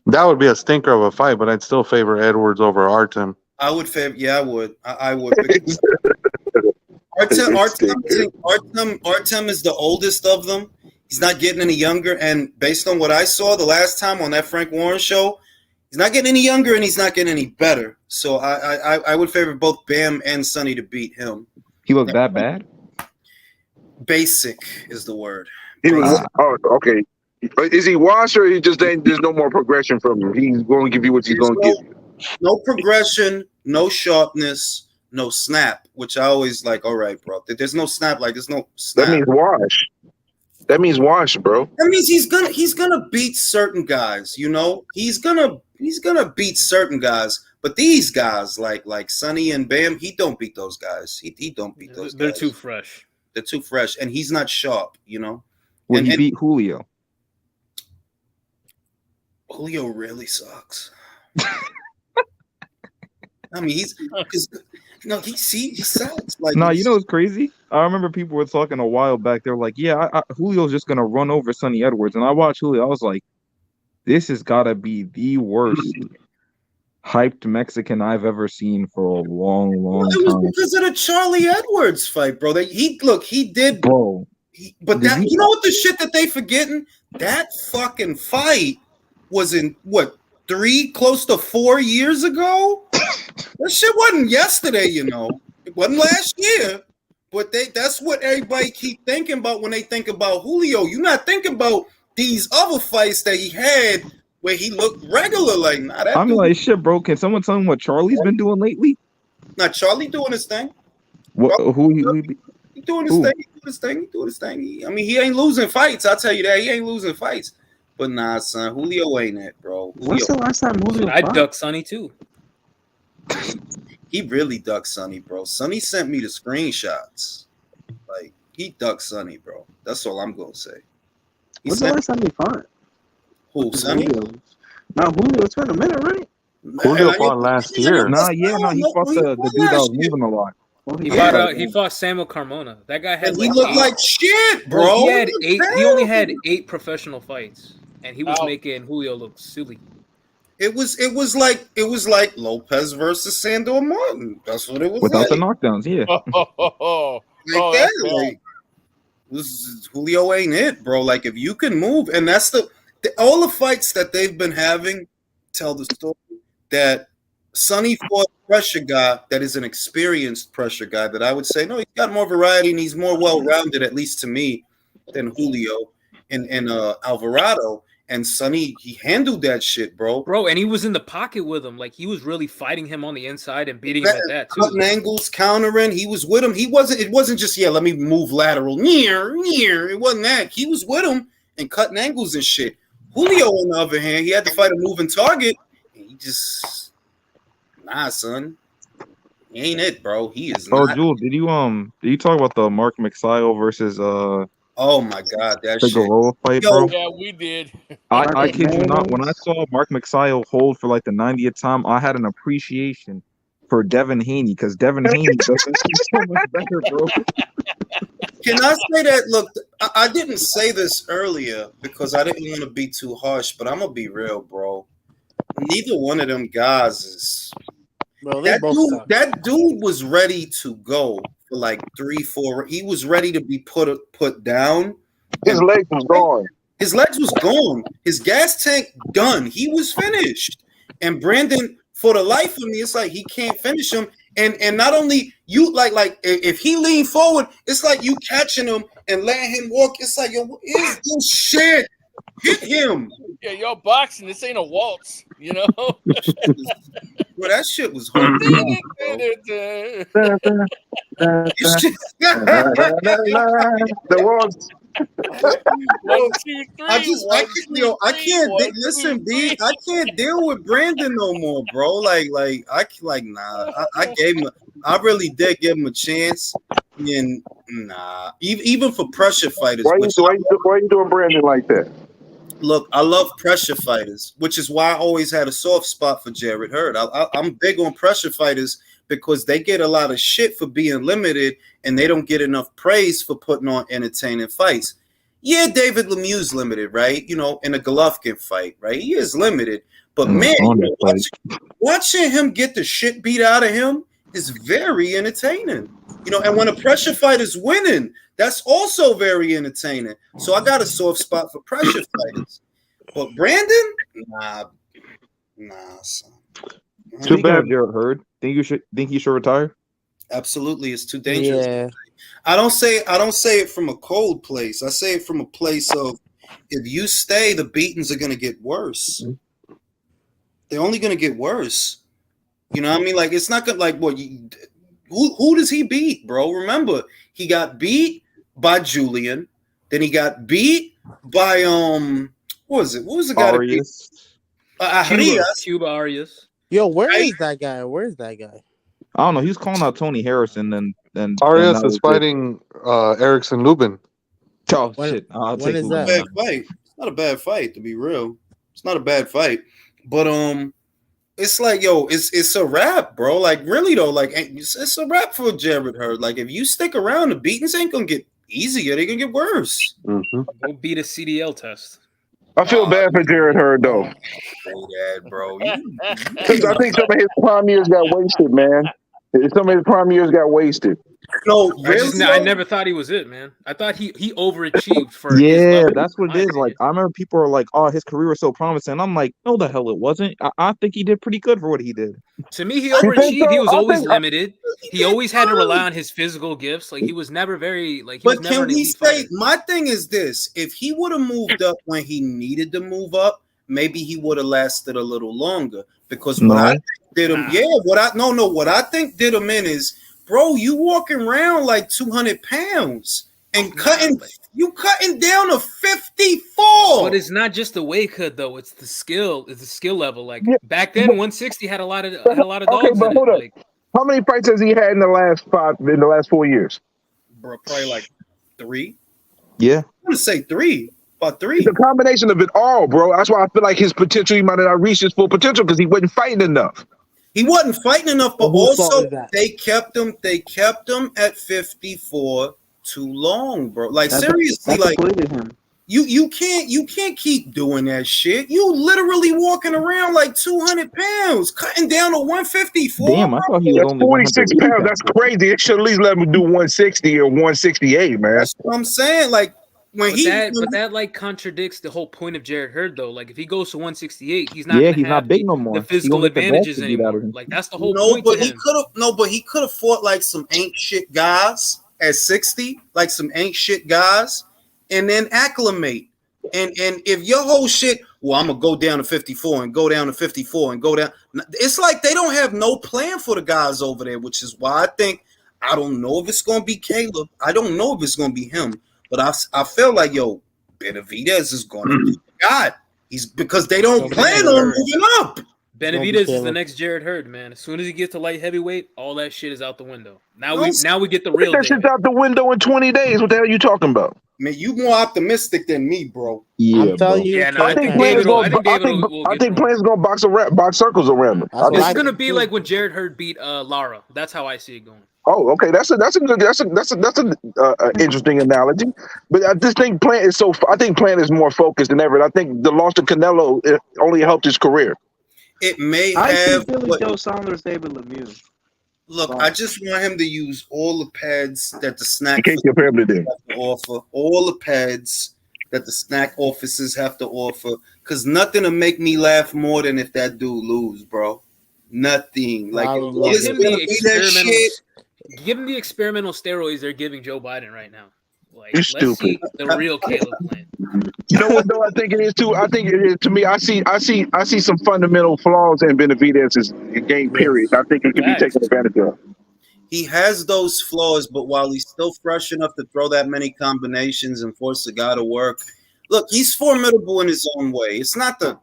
That would be a stinker of a fight, but I'd still favor Edwards over Artem. I would favor. Yeah, I would. I would. Artem is the oldest of them. He's not getting any younger, and based on what I saw the last time on that Frank Warren show, he's not getting any younger, and he's not getting any better. So I would favor both Bam and Sonny to beat him. He looked that bad? Basic is the word. Okay. Is he washed or he just ain't? There's no more progression from him. He's going to give you what he's going to give you. No progression, no sharpness, no snap. Which I always like. All right, bro. There's no snap. There's no snap. That means wash. That means wash, bro. That means he's gonna beat certain guys. You know, he's gonna beat certain guys. But these guys like Sonny and Bam, he don't beat those guys. He don't beat those. They're guys. too fresh. They're too fresh, and he's not sharp. You know. When he beat Julio. Julio really sucks. I mean, he's because he sucks. Like, Nah, you know what's crazy? I remember people were talking a while back. They were like, "Yeah, Julio's just gonna run over Sonny Edwards," and I watched Julio. I was like, "This has got to be the worst hyped Mexican I've ever seen for a long, long it was time." because of the Charlie Edwards fight, bro. He did, bro. But that you know what the shit that they forgetting? That fucking fight was in what close to 4 years ago. That shit wasn't yesterday, you know. It wasn't last year. But that's what everybody keep thinking about when they think about Julio. You're not thinking about these other fights that he had where he looked regular. Like, nah, that I'm dude, like, shit, bro. Can someone tell me what Charlie's been doing lately? not Charlie doing his thing. What? He doing his thing. He doing his thing. I mean, he ain't losing fights. I'll tell you that. He ain't losing fights. But nah, son, Julio ain't it, bro. When's the last time Julio I fought? duck Sonny too. He really ducked Sonny, bro. Sonny sent me the screenshots. Like, he ducked Sonny, bro. That's all I'm gonna say. When's the last time he fought? Who, Sonny? Now Julio, it's been a minute, right? Julio fought last year. He fought the dude that was moving a lot. He fought Samuel Carmona. That guy had And he looked like shit, bro. He had He looked 8. He terrible. only had 8 professional fights, and he was making Julio look silly. It was like Lopez versus Sandor Martin. That's what it was Without the like. knockdowns, yeah. Like that, like, Julio ain't it, bro. Like, if you can move, and that's all the fights that they've been having tell the story that Sonny fought a pressure guy that is an experienced pressure guy that I would say, no, he's got more variety and he's more well-rounded, at least to me, than Julio and Alvarado. And Sonny, he handled that shit, bro. Bro, and he was in the pocket with him. Like, he was really fighting him on the inside and beating him at that, too. Cutting angles, countering. He was with him. It wasn't just, let me move lateral. Near. It wasn't that. He was with him and cutting angles and shit. Julio, on the other hand, he had to fight a moving target. He just, nah, son. He ain't it, bro. He is not. Jules, did you talk about the Mark McSile versus oh my God, that Figueroa fight, Yo, bro? yeah, we did. I kid you not. When I saw Mark McSile hold for like the 90th time, I had an appreciation for Devin Haney because Devin Haney does so much better, bro. Can I say that? Look, I didn't say this earlier because I didn't want to be too harsh, but I'm gonna be real, bro. Neither one of them guys is. Bro, that dude was ready to go for like 3-4. He was ready to be put down. His legs was gone. His legs was gone. His gas tank done. He was finished. And Brandon, for the life of me, it's like he can't finish him. And not only you like if he leaned forward, it's like you catching him and letting him walk. It's like, yo, what is this shit? Hit him. Yeah, y'all boxing. This ain't a waltz, you know. Bro, that shit was hard. The waltz. 1, 2, 3. I can't listen, B. I can't deal with Brandon no more, bro. Like nah. I really did give him a chance, and nah. Even for pressure fighters. Why you doing Brandon like that? Look, I love pressure fighters, which is why I always had a soft spot for Jared Hurd. I'm big on pressure fighters because they get a lot of shit for being limited and they don't get enough praise for putting on entertaining fights. Yeah, David Lemieux's limited, right? You know, in a Golovkin fight, right? He is limited. But man, watching him get the shit beat out of him is very entertaining. You know, and when a pressure fight is winning, that's also very entertaining. So I got a soft spot for pressure fighters. But Brandon, nah, son. Too bad, Jared Hurd. Think he should retire? Absolutely, it's too dangerous. Yeah. I don't say it from a cold place. I say it from a place of if you stay, the beatings are gonna get worse. They're only gonna get worse. You know what I mean? Like, it's not gonna who does he beat, bro? Remember, he got beat by Julian, then he got beat by what was the guy? Arias. Cuba Arias. Yo, where is that guy? I don't know. He was calling out Tony Harrison, then Arias is fighting Erickson Lubin. Oh shit! I'll take is Lubin. that? It's not a bad fight, to be real. It's not a bad fight, but it's like, yo, it's a wrap, bro. Like, really though, like it's a wrap for Jared Hurd. Like, if you stick around, the beatings ain't gonna get easier; they're gonna get worse. Mm-hmm. Go beat a CDL test. I feel bad for Jared Hurd though, Say that, bro. because I think some of his prime years got wasted, man. Some of his prime years got wasted. No, I never thought he was it, man. I thought he overachieved for his Yeah, level. that's what it is. Like, I remember people are like, "Oh, his career was so promising." I'm like, "No, the hell it wasn't." I think he did pretty good for what he did. To me, he You think overachieved. so? He was I always think- limited. He always had to rely on his physical gifts. Like, he was never very like. He was But never can an we elite say fighter. my thing is this: if he would have moved up when he needed to move up, maybe he would have lasted a little longer. Because what I think did him, what I think did him in is, bro, you walking around like 200 pounds and cutting down to 54. But it's not just the weight cut though; it's the skill. It's the skill level. Like back then, 160 had a lot of dogs Okay, but in hold it. up. Like, How many fights has he had in the last 4 years? Bro, probably like 3. Yeah, I'm gonna say 3. About 3. It's a combination of it all, bro. That's why I feel like his potential, he might have not reached his full potential because he wasn't fighting enough. He wasn't fighting enough, but Well, whose fault also is that? they kept him at 54 too long, bro. Like, seriously, That like depleted him. you can't keep doing that shit. You literally walking around like 200 pounds, cutting down to 154. damn, I thought he was That's only 46 180 pounds. That's crazy. It should at least let him do 160 or 168, man. That's what I'm saying. Like, when but that like contradicts the whole point of Jared Hurd though. Like if he goes to 168, he's not Yeah, gonna he's have not big no more. the He physical gonna get the advantages basket beat out of anymore. him. Like that's the whole point to him. he could have fought like some ain't shit guys at 60, like some ain't shit guys, and then acclimate. And if your whole shit, well, I'm gonna go down to 54 and go down to 54 and go down. It's like they don't have no plan for the guys over there, which is why I don't know if it's gonna be Caleb. I don't know if it's gonna be him, but I feel like, yo, Benavidez is gonna be God. He's because they don't plan on moving up. Benavidez is the next Jared Hurd, man. As soon as he gets to light heavyweight, all that shit is out the window. Now we get the real That shit's out the window in 20 days. What the hell are you talking about? Man, you more optimistic than me, bro. Yeah, I'm telling you. Yeah, no, I think Plans gonna box circles around him. It's gonna be like when Jared Hurd beat Lara. That's how I see it going. Oh, okay. That's an interesting analogy. But I just think Plant is I think Plant is more focused than ever. And I think the loss of Canelo only helped his career. It may I have. see Billy Joe Saunders, David Lemieux. Look, I just want him to use all the pads that the snack You can't compare him to them. have to offer, all the pads that the snack offices have to offer, because nothing will make me laugh more than if that dude lose, bro. Nothing. Like, Give him the experimental steroids they're giving Joe Biden right now. Like, You're let's see stupid. the real Caleb plan. You know what though? I think it is too. I think it is to me. I see some fundamental flaws in Benavidez's game. Period. I think it can be taken advantage of. he has those flaws, but while he's still fresh enough to throw that many combinations and force the guy to work, look, he's formidable in his own way. It's not the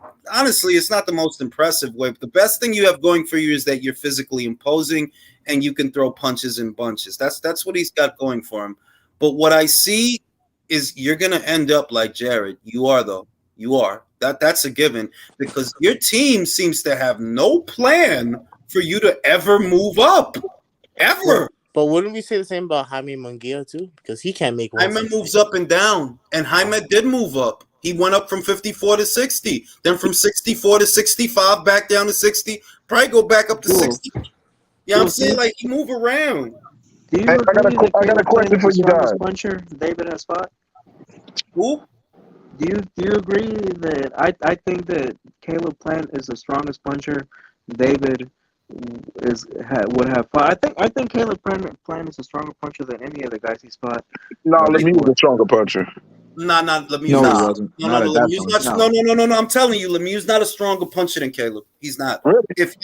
most impressive way, but the best thing you have going for you is that you're physically imposing and you can throw punches in bunches. That's what he's got going for him. But what I see is you're gonna end up like Jared. You are though. You are. That's a given because your team seems to have no plan for you to ever move up. Ever. But wouldn't we say the same about Jaime Munguia too? Because he can't make one. Jaime moves up and down, and Jaime did move up. He went up from 54 to 60, then from 64 to 65, back down to 60, probably go back up to 60. Yeah, I'm saying like he move around. Do you I agree got a question for you guys. Puncher David has fought? Who? Do you agree that I think that Caleb Plant is the strongest puncher David would have fought? I think Caleb Plant is a stronger puncher than any of the guys he's fought. No, Lemieux was a stronger puncher. Nah, Lemieux. No, he Nah. wasn't. No, Not at that Lemieux's point. not. No. I'm telling you, Lemieux's not a stronger puncher than Caleb. He's not. Really? If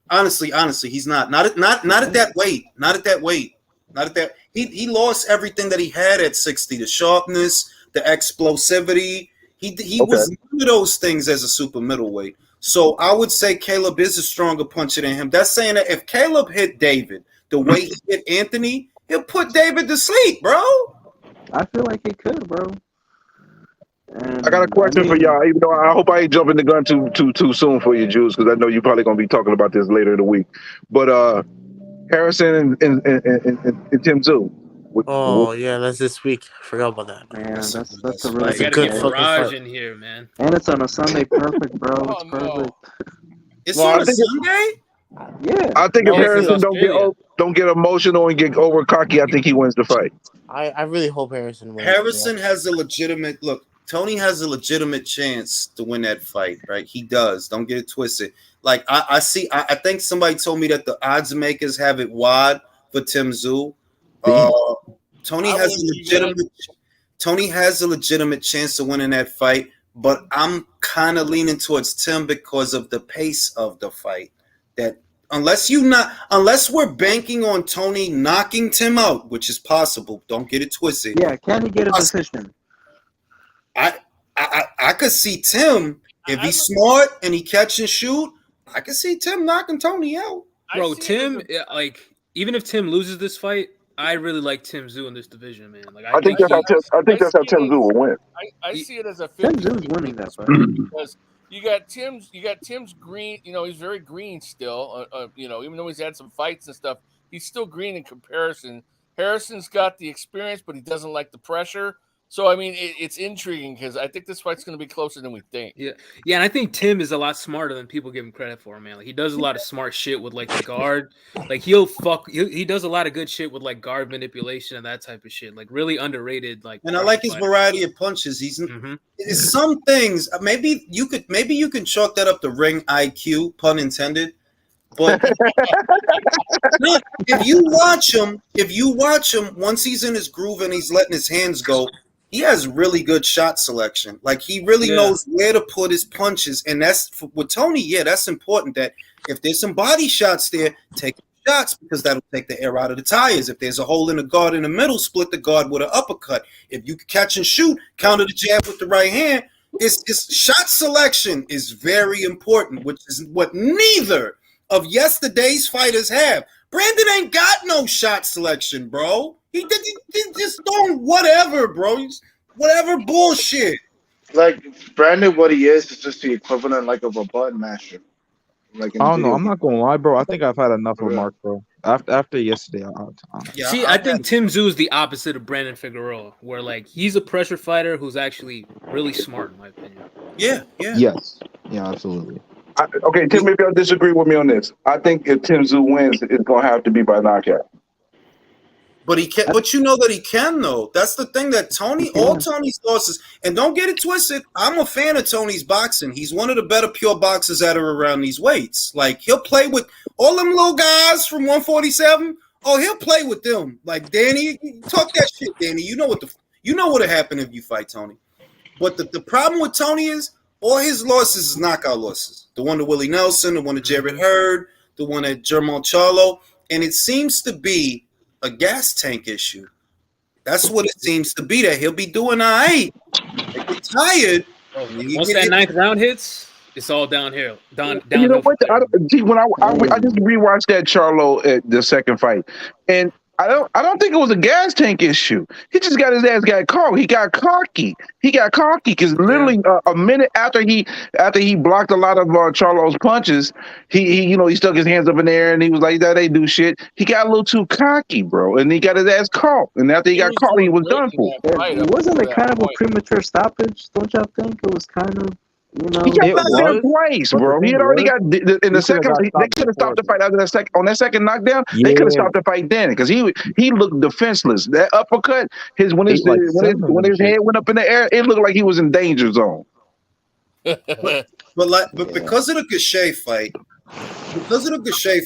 honestly, he's not. Not at that weight. Not at that weight. Not at that. He lost everything that he had at 60. The sharpness, the explosivity. He was none of those things as a super middleweight. So I would say Caleb is a stronger puncher than him. That's saying that if Caleb hit David the way he hit Anthony, he'll put David to sleep, bro. I feel like he could, bro. I got a And I question for mean, y'all. Even though I hope I ain't jumping the gun too soon for you, Jules, because I know you're probably gonna be talking about this later in the week. But Harrison and Tim Zoo. Oh yeah, that's this week. I forgot about that. man, that's a That's really We a good gotta good get fight. fucking Mirage fight. in here, man. And it's on a Sunday. Perfect, bro. Oh It's no. perfect. It's Well, on I a think Sunday. Yeah. I think if Yeah, this is Harrison Australia. don't get emotional and get over cocky, I think he wins the fight. I really hope Harrison wins. Harrison has a legitimate look. Tony has a legitimate chance to win that fight, right? He does. Don't get it twisted. Like I see. I think somebody told me that the odds makers have it wide for Tim Zoo. Tony I has a wouldn't be mad. legitimate. Tony has a legitimate chance of winning that fight, but I'm kind of leaning towards Tim because of the pace of the fight. That unless we're banking on Tony knocking Tim out, which is possible. Don't get it twisted. Yeah. Can he get a decision? I could see Tim if he's smart and he catch and shoot. I could see Tim knocking Tony out. Bro, Tim, like, even if Tim loses this fight, I really like Tim Zoo in this division, man. Like, I think that's how Tim Zoo will win. I see it as a Tim 50. Zoo's winning that fight because you got Tim's green. You know, he's very green still. You know, even though he's had some fights and stuff, he's still green in comparison. Harrison's got the experience, but he doesn't like the pressure. So I mean, it's intriguing because I think this fight's going to be closer than we think. Yeah, and I think Tim is a lot smarter than people give him credit for, man. Like, he does a lot of smart shit with like the guard. Like he does a lot of good shit with like guard manipulation and that type of shit. Like really underrated. Like, and I like his variety of punches. He's some things. Maybe you can chalk that up to ring IQ, pun intended. But if you watch him, once he's in his groove and he's letting his hands go, he has really good shot selection. Like he really knows where to put his punches, and that's with Tony. Yeah, that's important. That if there's some body shots there, take shots because that'll take the air out of the tires. If there's a hole in the guard in the middle, split the guard with an uppercut. If you catch and shoot, counter the jab with the right hand. It's shot selection is very important, which is what neither of yesterday's fighters have. Brandon ain't got no shot selection, bro. He just throwing whatever, bro. Whatever bullshit. Like Brandon, what he is just the equivalent like of a button masher. Like I don't know. I'm not gonna lie, bro. I think I've had enough of Mark, bro. After yesterday, I think Tim Zoo is the opposite of Brandon Figueroa, where like he's a pressure fighter who's actually really smart, in my opinion. Yeah. Yes. Yeah, absolutely. Okay, Tim, maybe I'll disagree with me on this. I think if Tim Zoo wins, it's gonna have to be by knockout. But he can. But you know that he can, though. That's the thing that all Tony's losses. And don't get it twisted. I'm a fan of Tony's boxing. He's one of the better pure boxers that are around these weights. Like he'll play with all them little guys from 147. Oh, he'll play with them. Like Danny, talk that shit, Danny. You know what'll happen if you fight Tony. But the problem with Tony is all his losses is knockout losses. The one to Willie Nelson, the one to Jared Hurd, the one at Germán Charlo, and it seems to be a gas tank issue. That's what it seems to be. That he'll be doing all right. They get tired. Once that ninth round hits, it's all downhill. You know what? I just rewatched that Charlo at the second fight, and I don't think it was a gas tank issue. He just got his ass caught. He got cocky. Because literally a minute after he blocked a lot of Charlo's punches, he stuck his hands up in the air and he was like, "That ain't do shit." He got a little too cocky, bro, and he got his ass caught. And after he got caught, he was done for. Wasn't it kind of a premature stoppage? Don't y'all think it was kind of? You know, He got knocked down twice, bro. He had already got in the second. They could have stopped the fight after that second. On that second knockdown, they could have stopped the fight then because he looked defenseless. That uppercut, when his head went up in the air, it looked like he was in danger zone. But because of the Gachet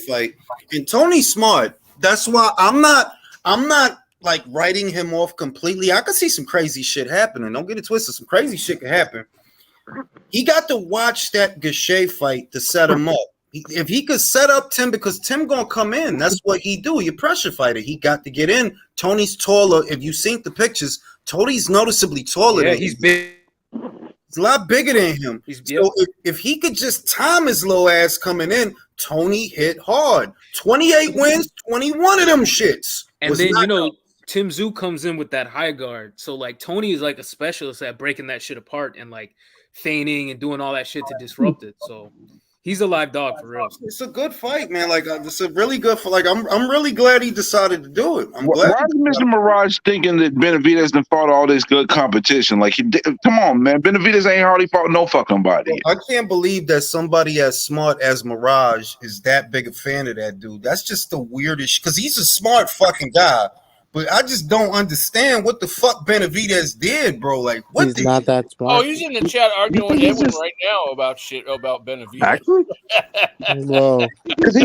fight, and Tony's smart. That's why I'm not like writing him off completely. I could see some crazy shit happening. Don't get it twisted. Some crazy shit could happen. He got to watch that Gachet fight to set him up. If he could set up Tim, because Tim gonna come in, that's what he do. You're pressure fighter. He got to get in. Tony's taller. If you've seen the pictures, Tony's noticeably taller. Yeah, than he's him. big. He's a lot bigger than him. So if he could just time his little ass coming in, Tony hit hard. 28 wins, 21 of them shits. And then Tim Tszyu comes in with that high guard. So like Tony is like a specialist at breaking that shit apart and like feigning and doing all that shit to disrupt it. So he's a live dog for real. It's a good fight, man. Like it's a really good fight. Like I'm really glad he decided to do it. I'm glad. Why is Mr. Mirage thinking that Benavidez done fought all this good competition? Like, come on, man. Benavidez ain't hardly fought no fucking body. I can't believe that somebody as smart as Mirage is that big a fan of that dude. That's just the weirdest. Because he's a smart fucking guy. But I just don't understand what the fuck Benavidez did, bro. Like, what? He's not that smart. Oh, he's in the chat arguing with Edwin right now about shit about Benavidez. Actually? Whoa. Because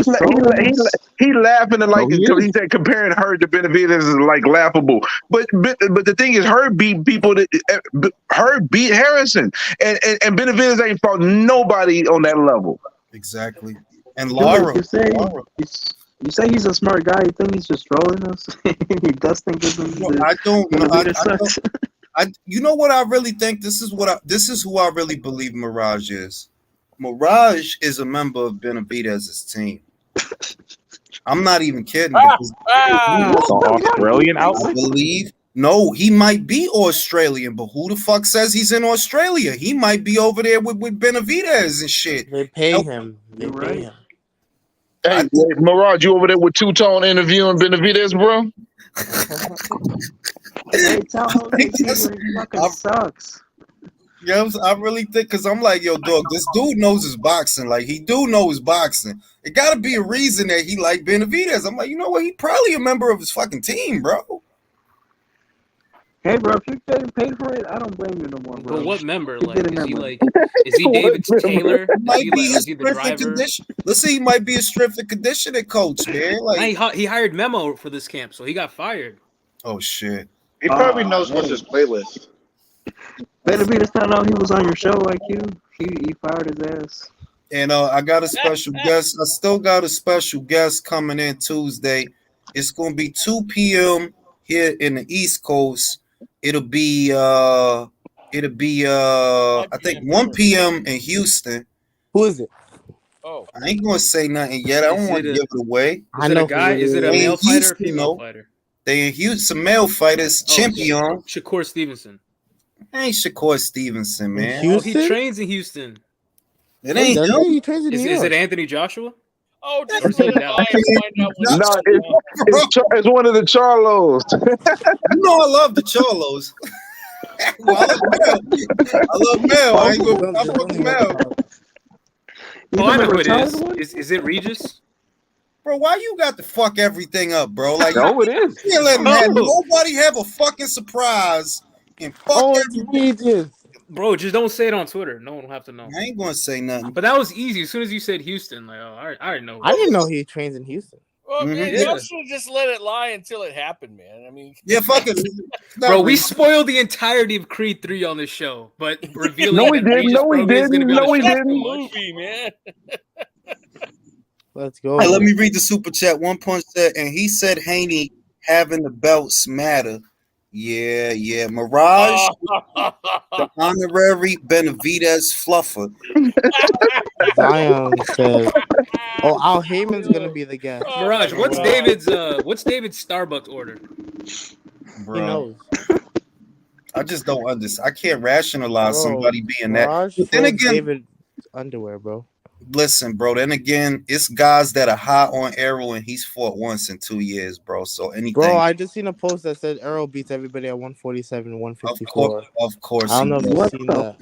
he laughing and like he said comparing Hurd to Benavidez is like laughable. But the thing is, Hurd beat people. Hurd beat Harrison, and Benavidez ain't fought nobody on that level. Exactly. And Lara. You say he's a smart guy. You think he's just trolling us? He does think this is. I don't know. You know what I really think? This is who I really believe Mirage is. Mirage is a member of Benavidez's team. I'm not even kidding. Australian outfit? I believe. No, he might be Australian, but who the fuck says he's in Australia? He might be over there with Benavidez and shit. They pay him. They pay him. Hey, Mirage, you over there with Two-Tone interviewing Benavidez, bro? Hey, tell him he fucking sucks. Yeah, I really think, because I'm like, yo, dog, this dude knows his boxing. Like, he do know his boxing. It got to be a reason that he like Benavidez. I'm like, you know what? He probably a member of his fucking team, bro. Hey, bro, if you're getting paid for it, I don't blame you no more, bro. But what member? You Like, get a is he member. like? Is he David Taylor? Might be Is his he the strength and driver? condition. Let's see, he might be a strength and conditioning coach, man. Like, He hired Memo for this camp, so he got fired. oh shit. He probably knows what's his playlist. Benavidez found out he was on your show, like you. He fired his ass. And I got a special guest. I still got a special guest coming in Tuesday. It's gonna be 2 p.m. here in the East Coast. It'll be I think 1 p.m. in Houston. Who is it? Oh, I ain't gonna say nothing yet. I don't want to give it away. Is it a guy? Is it a They in male fighter or Houston, female though. fighter? They in Houston, male fighters, champion. Shakur Stevenson. Ain't Shakur Stevenson, man. Oh, he trains in Houston. It ain't Does him. he? He trains in New Is York. it Anthony Joshua? oh, just Or is it find out when No, it's one of the Charlos. You know I love the Cholos. Well, I love Mel. I ain't gonna fuck with Mel. Oh, I know who it is. Is it Regis? Bro, why you got to fuck everything up, bro? Like, No, it is. you can't let nobody have a fucking surprise and fuck everything. Bro, just don't say it on Twitter. No one will have to know. I ain't gonna say nothing. But that was easy. As soon as you said Houston, like, oh, I already know. I didn't know he trains in Houston. Well, man, Yeah. y'all should have just let it lie until it happened, man. I mean, Yeah, fuck it. Bro, we spoiled the entirety of Creed 3 on this show, but revealing No, we that didn't. Regis No, we Prograis is gonna didn't. be on No, the we show didn't. too much. movie, man. Let's go. All right, let me read the super chat. One Punch said, and he said Haney having the belts matter. Yeah. Mirage, the honorary Benavidez fluffer. Zion said, "Oh, Al Heyman's gonna be the guest." Mirage, what's David's Starbucks order? He knows. I just don't understand. I can't rationalize Bro, somebody being Mirage that. But then filled again, David underwear, bro. listen, bro. Then again, it's guys that are hot on Arrow, and he's fought once in 2 years, bro. So anything. Bro, I just seen a post that said Arrow beats everybody at 147 and 154. Of course. I don't know if you've seen that.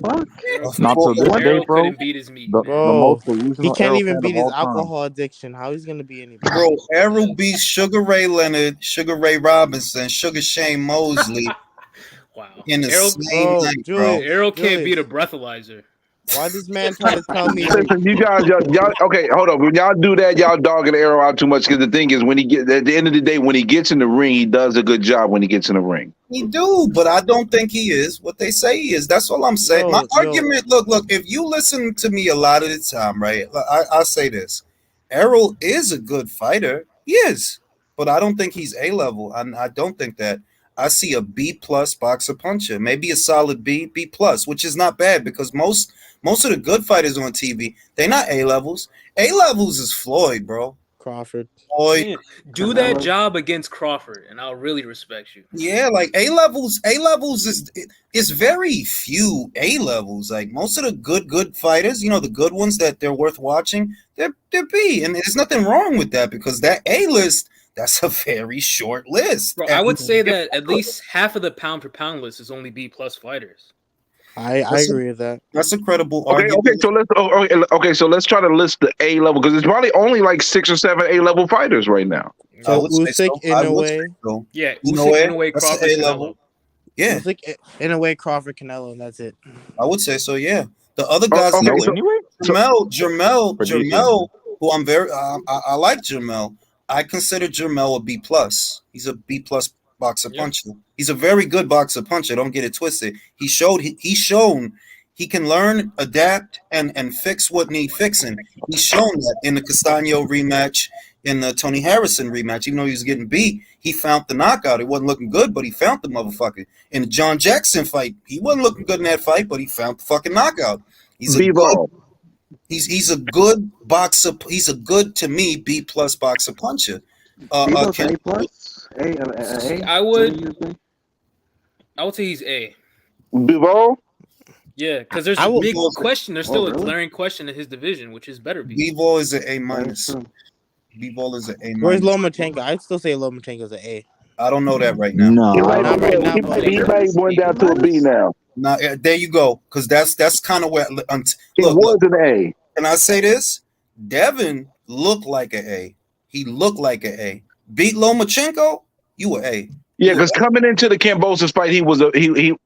Not to this day, bro. Couldn't beat his meat. The Bro, most delusional he can't Arrow even fan beat of his all time. alcohol addiction. How he's gonna be anybody? Bro, Arrow beats Sugar Ray Leonard, Sugar Ray Robinson, Sugar Shane Mosley. Wow. In the Arrow, same night, bro. Arrow can't beat a breathalyzer. Why this man trying to tell me? Listen, you guys, y'all, okay, hold on. When y'all do that, y'all dogging the Arrow out too much. Because the thing is, when he get at the end of the day, when he gets in the ring, he does a good job. When he gets in the ring, He do, but I don't think he is what they say he is. That's all I'm saying. My argument, look, if you listen to me a lot of the time, right, I say this. Errol is a good fighter. He is, but I don't think he's A-level. I don't think that. I see a B+ boxer puncher, maybe a solid B+, which is not bad because most of the good fighters on TV, they're not A-levels. A-levels is Floyd, bro. Crawford. Boy, Yeah. Do that job against Crawford, and I'll really respect you. yeah, like A levels is very few A levels. Like most of the good fighters, the good ones that they're worth watching, they're B, and there's nothing wrong with that because that A list, that's a very short list. Bro, I would say that at least half of the pound for pound list is only B plus fighters. I agree with that. That's a credible Okay, argument. so let's try to list the A level because there's probably only like 6 or 7 A level fighters right now. So Usyk in a way. Yeah, Usyk in a way, Crawford, A Canelo. level. Yeah, Usyk in a way, Crawford, Canelo, and that's it. I would say so. Yeah, the other guys, okay, like so anyway, Jermel, who I'm very, I like Jermel. I consider Jermel a B plus. He's a B plus boxer puncher. He's a very good boxer puncher. Don't get it twisted. He's shown he can learn, adapt, and fix what need fixing. He's shown that in the Castano rematch, in the Tony Harrison rematch. Even though he was getting beat, he found the knockout. It wasn't looking good, but he found the motherfucker. In the John Jackson fight, he wasn't looking good in that fight, but he found the fucking knockout. He's a good boxer. He's a good, to me, B plus boxer puncher. A plus? I would say he's A. Bivol? Yeah, because there's a big question. There's still a glaring question in his division, which is better B. Bivol is an A minus. Bivol is an A minus. Where's Lomachenko? I'd still say Lomachenko's an A. I don't know that right now. No, Not right now, he but might went down to a B now. Now there you go, because that's kind of where. It was an A. Can I say this? Devin looked like an A. He looked like an A. Beat Lomachenko, you were A. Yeah, because coming into the Kambosos fight, he was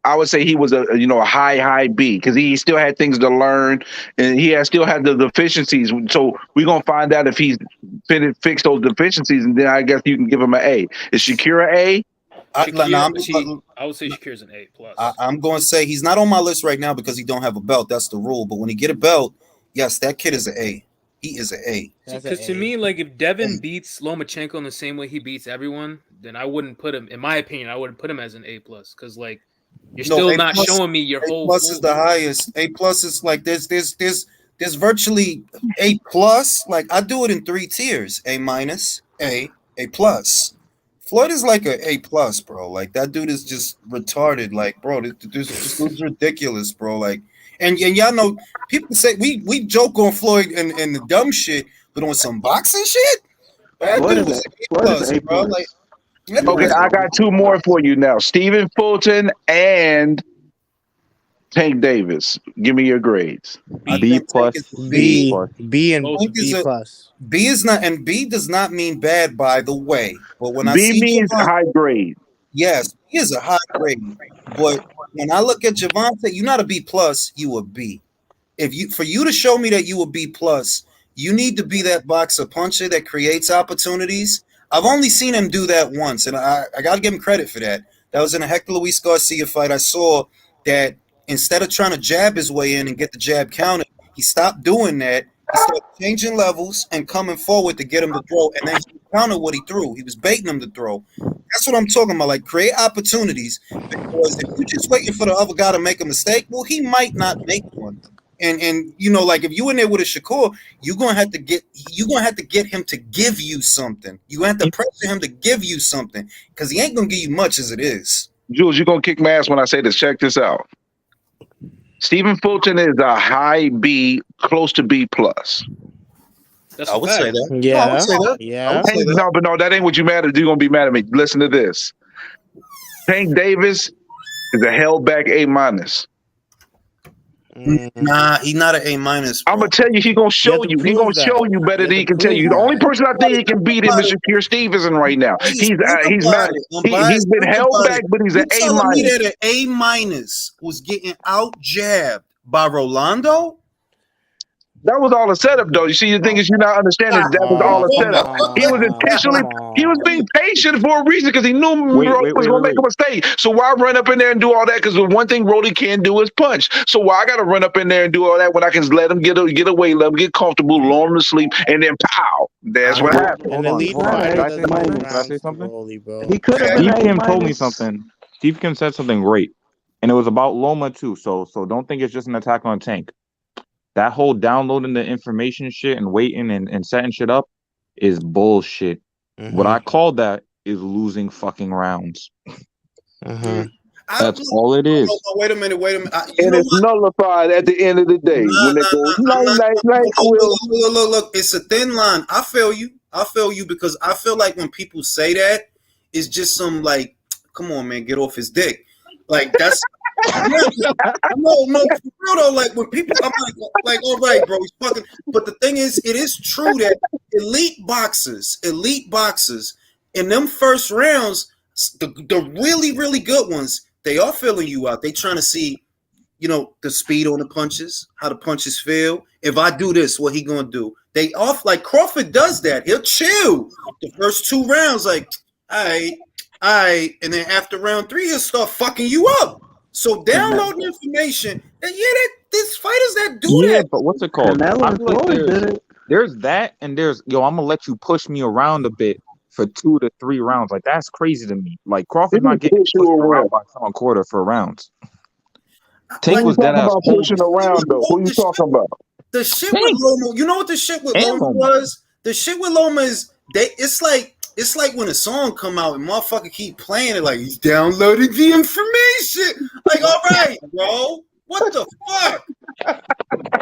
I would say he was a high B because he still had things to learn and he still had the deficiencies. So we're gonna find out if he's fixed those deficiencies, and then I guess you can give him an A. Is Shakira A? I would say Shakira's an A plus. I'm going to say he's not on my list right now because he don't have a belt. That's the rule. But when he get a belt, yes, that kid is an A. He is an A. Because to me, like if Devin beats Lomachenko in the same way he beats everyone, then I wouldn't put him. In my opinion, I wouldn't put him as an A plus because like you're still not showing me your whole. A plus is the highest. A plus is like there's virtually A plus. Like I do it in 3 tiers: A minus, A plus. Floyd is like a plus, bro. Like that dude is just retarded. Like, bro, this dude's ridiculous, bro. Like, and y'all know people say we joke on Floyd and the dumb shit, but on some boxing shit, that dude was A plus, bro. Like, okay, I got 2 more for you now: Stephen Fulton and Tank Davis. Give me your grades. B plus, B and B plus. B is not, and B does not mean bad, by the way. But when I B see means Javante, high grade. yes, B is a high grade. But when I look at Javante, you're not a B plus, you a B. For you to show me that you a B plus, you need to be that boxer puncher that creates opportunities. I've only seen him do that once, and I got to give him credit for that. That was in a Hector Luis Garcia fight. I saw that instead of trying to jab his way in and get the jab counted, he stopped doing that. He started changing levels and coming forward to get him to throw, and then he countered what he threw. He was baiting him to throw. That's what I'm talking about. Like, create opportunities, because if you're just waiting for the other guy to make a mistake, well, he might not make one. And like if you in there with a Shakur, you're gonna have to get him to give you something. You have to pressure him to give you something because he ain't gonna give you much as it is. Jules, you're gonna kick my ass when I say this. Check this out. Stephen Fulton is a high B, close to B plus. I would say that. Yeah, I would say that. Yeah. No, but no, that ain't what you mad at. You're gonna be mad at me. Listen to this. Tank Davis is a held back A minus. Nah, he's not an A minus. I'm gonna tell you, he gonna show you. He gonna show you better than he can tell you. The only person I think he can beat him is Shakur Stevenson right now. He's not. He's been held back, but he's an A minus. Me that an A minus was getting out jabbed by Rolando. That was all a setup, though. You see, the thing is, you're not understanding that was all a setup. He was intentionally, he was being patient for a reason because he knew Rolly was going to make a mistake. So why run up in there and do all that? Because the one thing Rolly can do is punch. So why I got to run up in there and do all that when I can just let him get away, let him get comfortable, lull him to sleep, and then pow. That's what happened. And the lead Can I say something? He could have Steve been Kim A told me minus. something. Steve Kim said something great, and it was about Loma too. So don't think it's just an attack on Tank. That whole downloading the information shit and waiting and setting shit up is bullshit. What I Mhm. call that is losing fucking rounds. Mhm. That's all it is. No, wait a minute. You And know it's what? nullified at the end of the day Nah, when they nah, go nah. I'm night, not. night, night, Quill. Look. It's a thin line. I feel you. Because I feel like when people say that, it's just some like, come on, man, get off his dick. Like that's no, for real though. Like when people, I'm like, all right, bro, he's fucking. But the thing is, it is true that elite boxers, in them first rounds, the really, really good ones, they are filling you out. They trying to see, the speed on the punches, how the punches feel. If I do this, what he gonna do? They off like Crawford does that. He'll chill the first 2 rounds, like, all right, and then after round 3, he'll start fucking you up. So downloading information, and there's fighters that do Yeah, that. but what's it called? Canelo I and feel like Floyd did it. there's that, and there's I'm gonna let you push me around a bit for 2 to 3 rounds. Like that's crazy to me. Like Crawford's He not getting push you pushed around. around by Sean Quarter for rounds. Who Tank you was dead talking ass about holding pushing around though? Who you talking about? The shit with Tank Loma, you know what the shit with and Loma Loma. was? The shit with Loma is it's like when a song come out and motherfucker keep playing it like he's downloading the information. Like, all right, bro. What the fuck?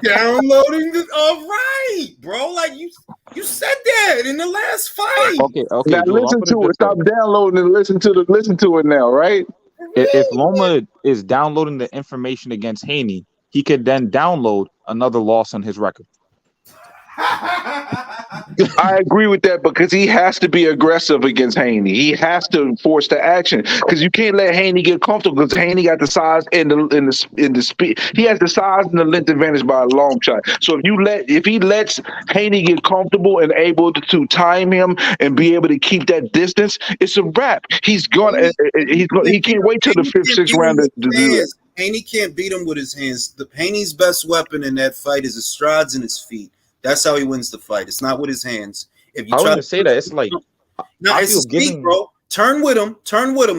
Downloading the all right, bro. Like you said that in the last fight. Okay, Now Jules, I'll listen put it to this it. Stop way. downloading and listen to it now, right? If Loma is downloading the information against Haney, he could then download another loss on his record. I agree with that because he has to be aggressive against Haney. He has to force the action because you can't let Haney get comfortable because Haney got the size and the speed. He has the size and the length advantage by a long shot. So if he lets Haney get comfortable and able to time him and be able to keep that distance, it's a wrap. He can't wait till the Haney fifth, can't sixth beat him round with to his do that. hands. Haney can't beat him with his hands. Haney's best weapon in that fight is his strides and his feet. That's how he wins the fight. It's not with his hands. If you I was try gonna to say that it's like no, I it's feel his feet, giving. bro. Turn with him.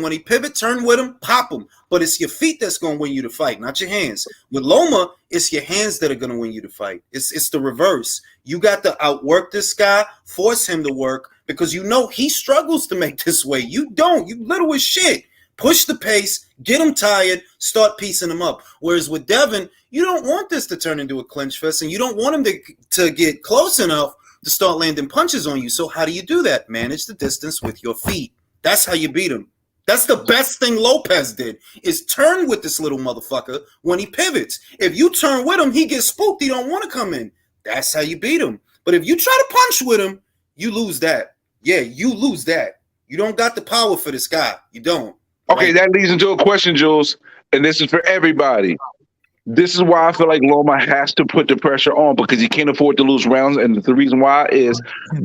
When he pivot, turn with him, pop him. But it's your feet that's gonna win you the fight, not your hands. With Loma, it's your hands that are gonna win you the fight. It's the reverse. You got to outwork this guy, force him to work, because you know he struggles to make this weight. You don't. You little as shit. Push the pace, get him tired, start piecing him up. Whereas with Devin, you don't want this to turn into a clinch fest, and you don't want him to get close enough to start landing punches on you. So how do you do that? Manage the distance with your feet. That's how you beat him. That's the best thing Lopez did, is turn with this little motherfucker when he pivots. If you turn with him, he gets spooked. He don't want to come in. That's how you beat him. But if you try to punch with him, you lose that. Yeah, you lose that. You don't got the power for this guy. You don't. Okay, that leads into a question, Jules, and this is for everybody. This is why I feel like Loma has to put the pressure on because he can't afford to lose rounds. And the reason why is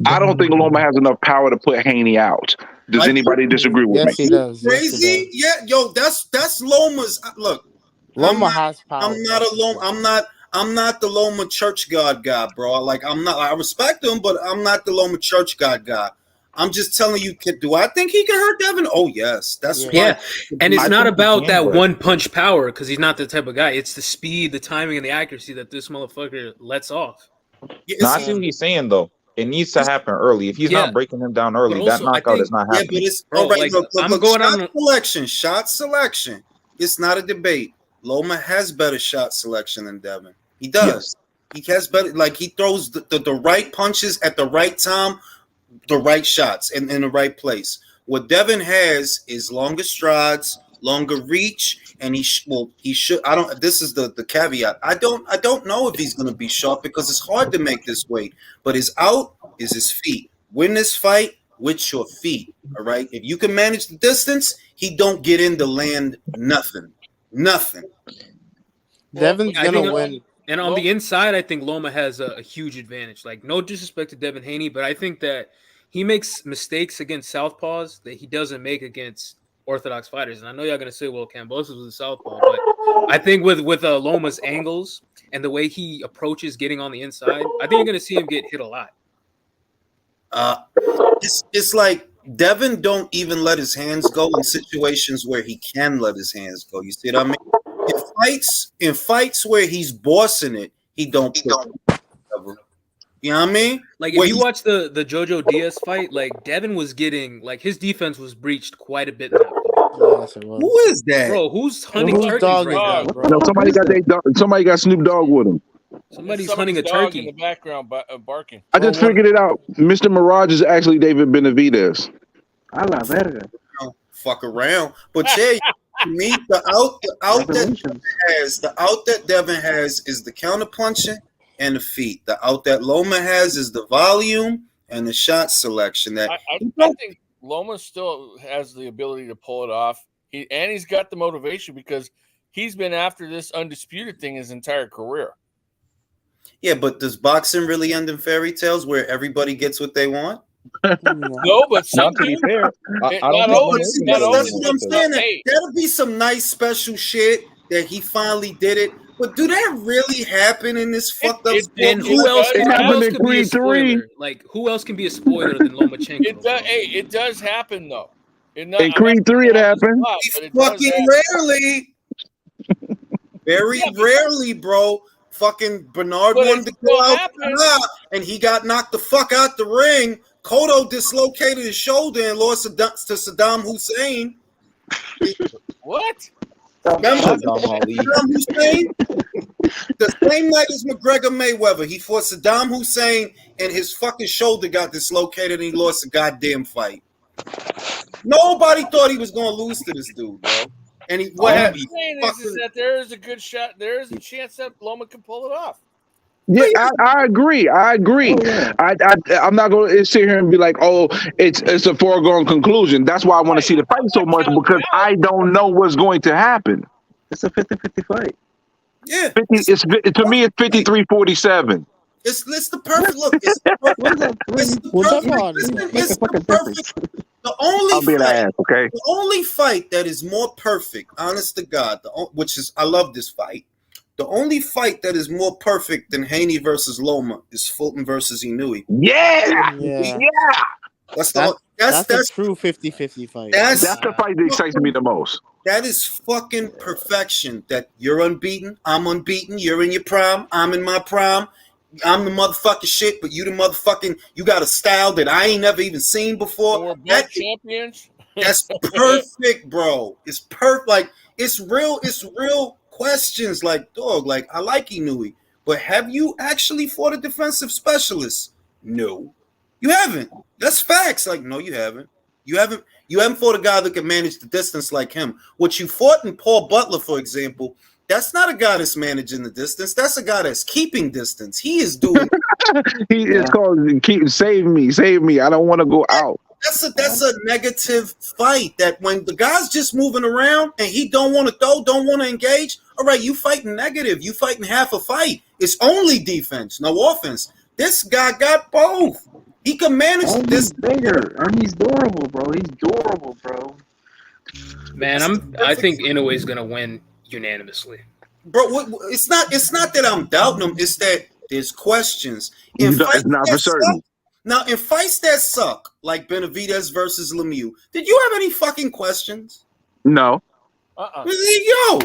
I don't think Loma has enough power to put Haney out. Does anybody disagree with Yes, me? he does. Yes, he Crazy? does. Yeah, yo, that's Loma's. Look, Loma has power. I'm not a Loma. I'm not the Loma church god guy, bro. Like I'm not. I respect him, but I'm not the Loma church god guy. I'm just telling you, do I think he can hurt Devin? Oh yes, that's Yeah, and it's I not think he about can, that but- one punch power because he's not the type of guy. It's the speed, the timing, and the accuracy that this motherfucker lets off. No, I see what he's saying though. It needs to happen early. If he's not breaking him down early, But that also, I knockout think- is not Yeah, happening. but it's Bro, all right. like, look, I'm look, going shot on- selection. Shot selection. It's not a debate. Loma has better shot selection than Devin. He does. He has better. Like he throws the right punches at the right time, the right shots, and in the right place. What Devin has is longer strides, longer reach, and he should. I don't. This is the caveat. I don't know if he's going to be sharp because it's hard to make this weight. But his out is his feet. Win this fight with your feet. All right. If you can manage the distance, he don't get in to land nothing. Devin's I gonna think, win. And on the inside, I think Loma has a huge advantage. Like, no disrespect to Devin Haney, but I think that he makes mistakes against southpaws that he doesn't make against orthodox fighters. And I know y'all gonna say, "Well, Kambosos was a southpaw," but I think with Loma's angles and the way he approaches getting on the inside, I think you're gonna see him get hit a lot. It's like Devin don't even let his hands go in situations where he can let his hands go. You see what I mean? In fights where he's bossing it, he don't put cover. You know what I mean? Like Where if you he- watch the Jojo Diaz fight, like Devin was getting like his defense was breached quite a bit in that fight. Yes, it was. who is that? Bro, who's Yo, hunting whose turkeys dog right is now? that, No, bro? somebody got Snoop Dogg with him. Somebody's hunting a dog in the turkey. background barking. I just figured it out. Mr. Mirage is actually David Benavidez. A la verga. Don't fuck around. But yeah, to me, the out that Devin has is the counter punching and the feet. The out that Loma has is the volume and the shot selection. That I think Loma still has the ability to pull it off. He's got the motivation because he's been after this undisputed thing his entire career. yeah, but does boxing really end in fairy tales where everybody gets what they want? No, but Not to be fair, I don't not think always. American Not boxing always. That's what I'm is like saying. that. Hey, That'll be some nice special shit that he finally did it. But do that really happen in this fucked up sport? And who else? It Who happened else in can be a Creed 3. spoiler? Like who else can be a spoiler than Lomachenko? It does happen though. In Creed 3 it happened. But it does Fucking happen. rarely. Very rarely, bro. Fucking Bernard But wanted it to go still out happens. and he got knocked the fuck out the ring. Cotto dislocated his shoulder and lost to Saddam Hussein. What? Remember Saddam Ali. Saddam Hussein? The same night as McGregor Mayweather, he fought Saddam Hussein and his fucking shoulder got dislocated and he lost a goddamn fight. Nobody thought he was going to lose to this dude, bro. And he, what What I'm happened? saying is that there is a good shot. There is a chance that Loma can pull it off. Yeah, I agree. I'm not going to sit here and be like, oh, it's a foregone conclusion. That's why I want to see the fight so much because I don't know what's going to happen. It's a 50-50 fight. Yeah. To me, it's 53-47. It's the perfect look. It's the perfect. The only I'll be an ass, okay? The only fight that is more perfect, honest to God, which is I love this fight. The only fight that is more perfect than Haney versus Loma is Fulton versus Inoue. Yeah. That's a true 50-50 fight. That's the fight that excites me the most. That is fucking perfection. That you're unbeaten, I'm unbeaten. You're in your prime, I'm in my prime. I'm the motherfucking shit, but you the motherfucking. You got a style that I ain't never even seen before. We're both champions. That's perfect, bro. It's perfect. Like it's real. It's real questions. Like dog. Like I like Inoue, but have you actually fought a defensive specialist? No, you haven't. That's facts. Like no, you haven't. You haven't fought a guy that can manage the distance like him. What you fought in Paul Butler, for example, that's not a guy that's managing the distance. That's a guy that's keeping distance. He is doing. It's called save me. I don't want to go out. That's a negative fight. That when the guy's just moving around and he don't want to throw, don't want to engage. All right, you fighting negative. You fighting half a fight. It's only defense, no offense. This guy got both. He can manage this. He's bigger and he's durable, bro. Man, I think Inoue's gonna win unanimously. Bro, it's not that I'm doubting him. It's that there's questions. It's not for certain. Now, in fights that suck, like Benavidez versus Lemieux, did you have any fucking questions? No. Yo,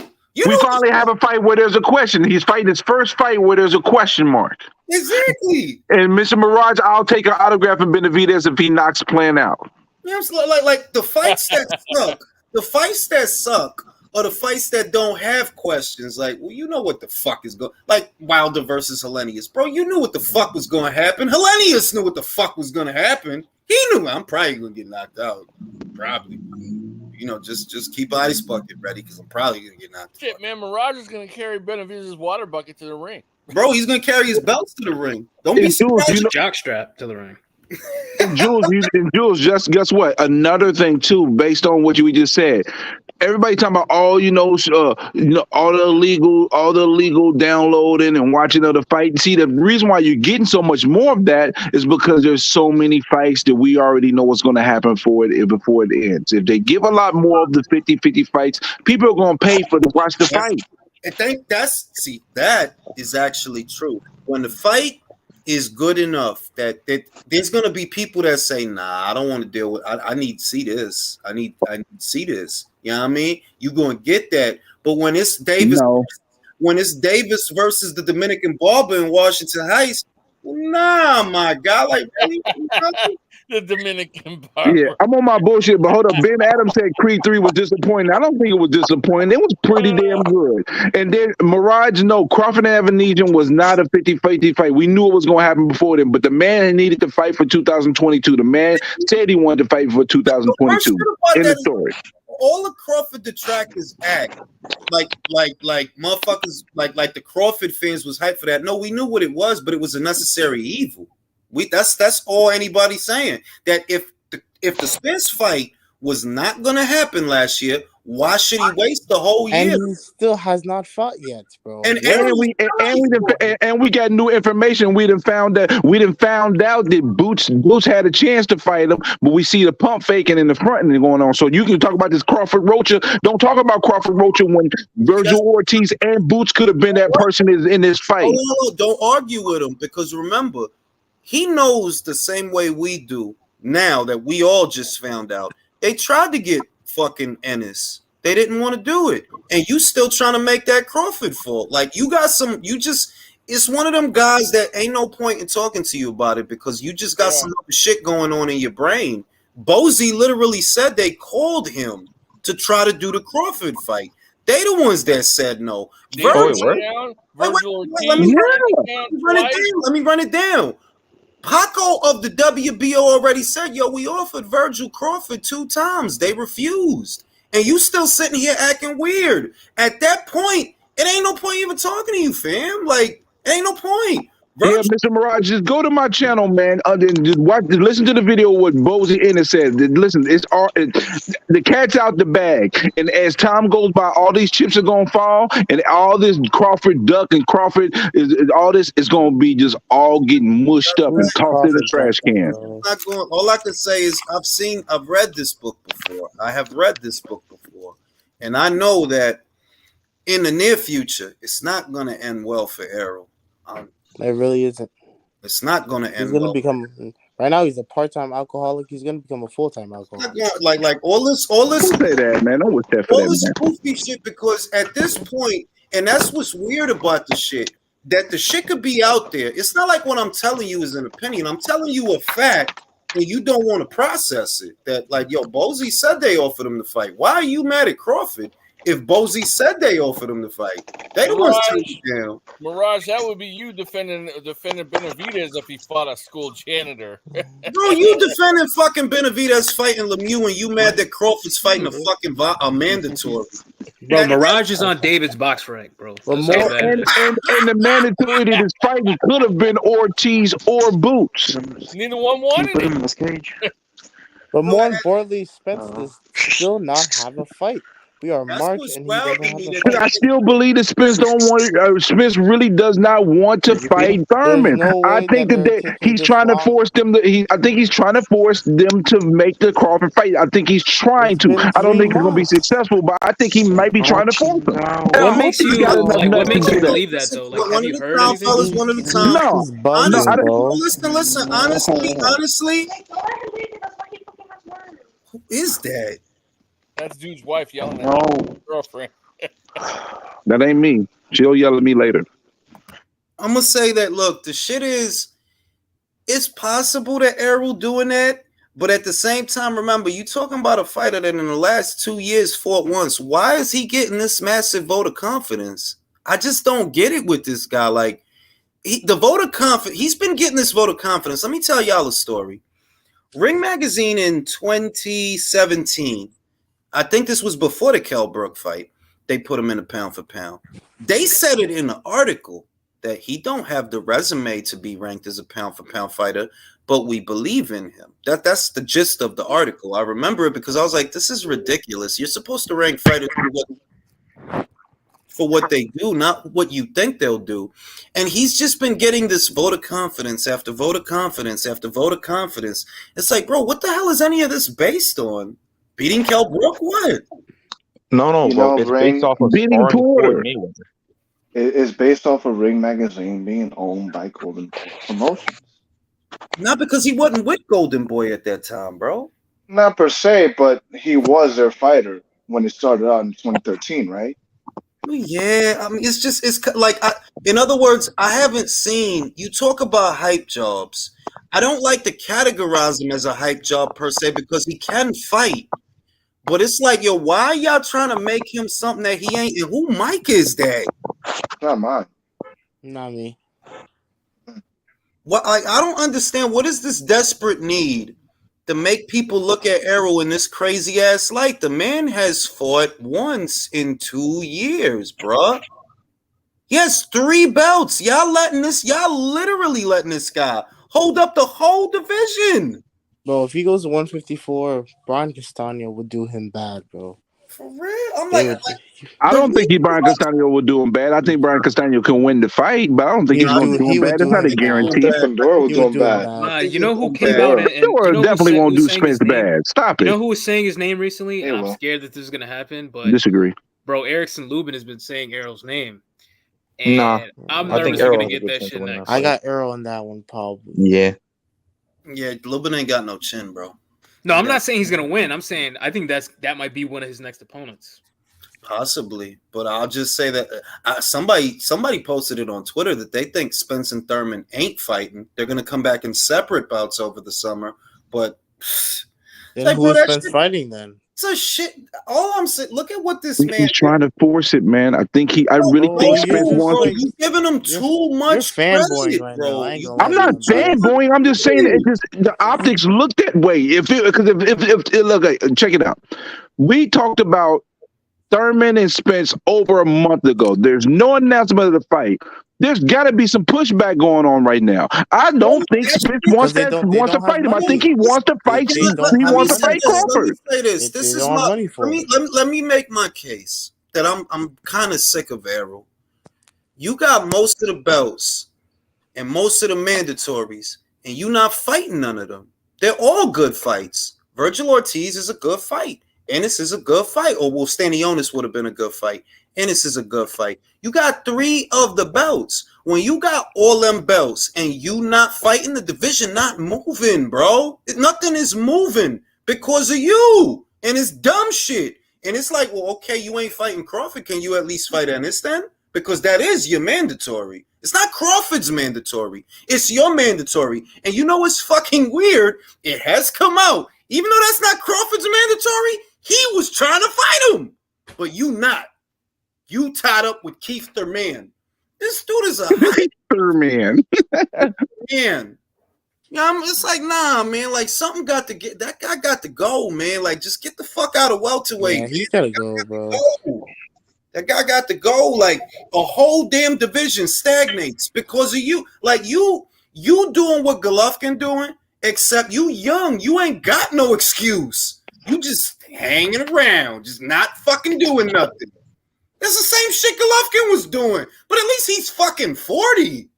we finally have a fight where there's a question. He's fighting his first fight where there's a question mark. Exactly. And Mr. Mirage, I'll take an autograph of Benavidez if he knocks Plan out. You know what I'm saying? Like the fights that suck, or the fights that don't have questions. Like, well, you know what the fuck is going. Like Wilder versus Hellenius, bro. You knew what the fuck was going to happen. Hellenius knew what the fuck was going to happen. He knew I'm probably going to get knocked out. Probably. You know, just keep an ice bucket ready because I'm probably going to get knocked out. Shit, man, Mirage is going to carry Benavidez's water bucket to the ring. Bro, he's going to carry his belts to the ring. Don't be surprised. Jockstrap to the ring. Jules, just guess what? Another thing too, based on what we just said. Everybody talking about all the illegal downloading and watching of the fight. See, the reason why you're getting so much more of that is because there's so many fights that we already know what's going to happen before it ends. If they give a lot more of the 50-50 fights, people are going to pay to watch the fight. I think that is actually true. When the fight is good enough that there's going to be people that say, nah, I don't want to deal with I need to see this. I need to see this. You know what I mean? You're going to get that. But when it's Davis versus the Dominican Barber in Washington Heights, Nah, my guy, like really? The Dominican Yeah, barber. I'm on my bullshit, but hold up. Ben Adams said Creed 3 was disappointing. I don't think it was disappointing. It was pretty damn good. And then Mirage, no, Crawford and Evanesian was not a 50-50 fight. We knew it was going to happen before then, but the man needed to fight for 2022. The man said he wanted to fight for 2022. In the story. All the Crawford detractors act like motherfuckers like the Crawford fans was hyped for that. No, we knew what it was, but it was a necessary evil. That's all anybody's saying. That if the Spence fight was not gonna happen last year, why should he waste the whole year? And he still has not fought yet, bro. And we got new information. We done found out that Boots had a chance to fight him, but we see the pump faking in the front and going on. So you can talk about this Crawford Rocha. Don't talk about Crawford Rocha when Virgil Ortiz and Boots could have been that person in this fight. Don't argue with him, because remember, he knows the same way we do now that we all just found out. They tried to get fucking Ennis. They didn't want to do it. And you still trying to make that Crawford fault. Like, it's one of them guys that ain't no point in talking to you about it, because you just got some other shit going on in your brain. Bozy literally said they called him to try to do the Crawford fight. They the ones that said no. Let me run it down. Paco of the WBO already said, yo, we offered Virgil Crawford 2 times. They refused. And you still sitting here acting weird. At that point, it ain't no point even talking to you, fam. Like, it ain't no point. Yeah, Mr. Mirage, just go to my channel, man. Just listen to the video what Bozy Ennis said. Listen, the cat's out the bag, and as time goes by, all these chips are gonna fall, and all this Crawford duck and Crawford all this is gonna be just all getting mushed up and tossed in the trash can. All I can say is I've read this book before. I have read this book before, and I know that in the near future, it's not gonna end well for Errol. It really isn't. It's not going to end. He's going to become. Right now, he's a part-time alcoholic. He's going to become a full-time alcoholic. Like all this. Don't say that, man. Don't wish that for all that, this man. goofy shit. Because at this point, and that's what's weird about the shit, that the shit could be out there. It's not like what I'm telling you is an opinion. I'm telling you a fact, and you don't want to process it. That like, yo, Bozy said they offered him to fight. Why are you mad at Crawford? If Bozy said they offered him to fight, they the ones turned it down. Mirage, that would be you defending Benavidez if he fought a school janitor. Bro, you defending fucking Benavidez fighting Lemieux, and you mad that Crawford's fighting a mandatory. Bro, Mirage is on David's box rank, bro. And the mandatory that is fighting could have been Ortiz or Boots. Neither one wanted him. But more importantly, Spence does still not have a fight. We are March, and he doesn't have a fight. I still believe that Spence don't want. Spence really does not want to fight Thurman. I think that he's trying to force them. I think he's trying to force them to make the Crawford fight. I think he's trying to. I don't think he's going to be successful, but I think he might be trying to force them. What makes you believe that though? Like, have you heard anything? Fellas, one at a time. No. Listen. Honestly, who is that? That's dude's wife yelling at his girlfriend. That ain't me. She'll yell at me later. I'm gonna say that. Look, the shit is, it's possible that Errol doing that, but at the same time, remember, you talking about a fighter that in the last 2 years fought once. Why is he getting this massive vote of confidence? I just don't get it with this guy. Like, the vote of confidence, he's been getting this vote of confidence. Let me tell y'all a story. Ring Magazine in 2017. I think this was before the Kell Brook fight. They put him in a pound for pound. They said it in the article that he don't have the resume to be ranked as a pound for pound fighter, but we believe in him. That's the gist of the article. I remember it because I was like, this is ridiculous. You're supposed to rank fighters for what they do, not what you think they'll do. And he's just been getting this vote of confidence after vote of confidence after vote of confidence. It's like, bro, what the hell is any of this based on? Beating Kell Brook? What? No, bro. It's based off of beating Porter. It's based off of Ring Magazine being owned by Golden Promotions. Not because he wasn't with Golden Boy at that time, bro. Not per se, but he was their fighter when it started out in 2013, right? Yeah, I mean, it's in other words, I haven't seen you talk about hype jobs. I don't like to categorize him as a hype job per se because he can fight. But it's like, yo, why y'all trying to make him something that he ain't? And who Mike is that? Not mine. Not me. What I don't understand. What is this desperate need to make people look at Errol in this crazy ass light? The man has fought once in 2 years, bruh. He has 3 belts. Y'all literally letting this guy hold up the whole division. Bro, if he goes to 154, Brian Castano would do him bad, bro. For real? I'm like, I don't think Brian Castano will do him bad. I think Brian Castano can win the fight, but I don't think he's going to do him bad. That's not a guarantee. Fedor was doing bad. Nah, you know who came out and you know definitely won't do Spence bad. Stop it. You know who was saying his name recently? And I'm scared that this is going to happen, but disagree. Bro, Erickson Lubin has been saying Errol's name. And Nah, I'm I think nervous we're Errol going to has a get good that chance shit of winning next. that I got Errol in that one, probably. Yeah. Yeah, Lubin ain't got no chin, bro. No, I'm not saying he's going to win. I'm saying I think that might be one of his next opponents. Possibly, but I'll just say that somebody posted it on Twitter that they think Spence and Thurman ain't fighting. They're going to come back in separate bouts over the summer. But then who is Spence fighting then? It's a shit. All I'm saying, look at what this man. He's trying to force it, man. I really think Spence wants to. You're giving him too much fanboying credit, right bro. I'm not fanboying. I'm just saying it just the optics look that way. If look, check it out. We talked about Thurman and Spence over a month ago. There's no announcement of the fight. There's got to be some pushback going on right now. I don't think Spence wants to fight him. I think he wants to fight. He wants to fight Crawford. Let me say this. This is my. Let me make my case that I'm kind of sick of Errol. You got most of the belts and most of the mandatories, and you not fighting none of them. They're all good fights. Virgil Ortiz is a good fight. Ennis is a good fight. Or well, Stanionis would have been a good fight. Ennis is a good fight. You got 3 of the belts. When you got all them belts and you not fighting, the division not moving, bro. Nothing is moving because of you. And it's dumb shit. And it's like, well, okay, you ain't fighting Crawford. Can you at least fight Ennis then? Because that is your mandatory. It's not Crawford's mandatory. It's your mandatory. And you know what's fucking weird? It has come out. Even though that's not Crawford's mandatory, he was trying to fight him. But you not. You tied up with Keith Thurman. This dude is a hype Thurman. man. Yeah, it's like, nah, man. Like, something got to get. That guy got to go, man. Like, just get the fuck out of welterweight. Yeah, he's got to go, bro. That guy got to go. Like, a whole damn division stagnates because of you. Like, you doing what Golovkin doing, except you young. You ain't got no excuse. You just hanging around, just not fucking doing nothing. That's the same shit Golovkin was doing, but at least he's fucking 40.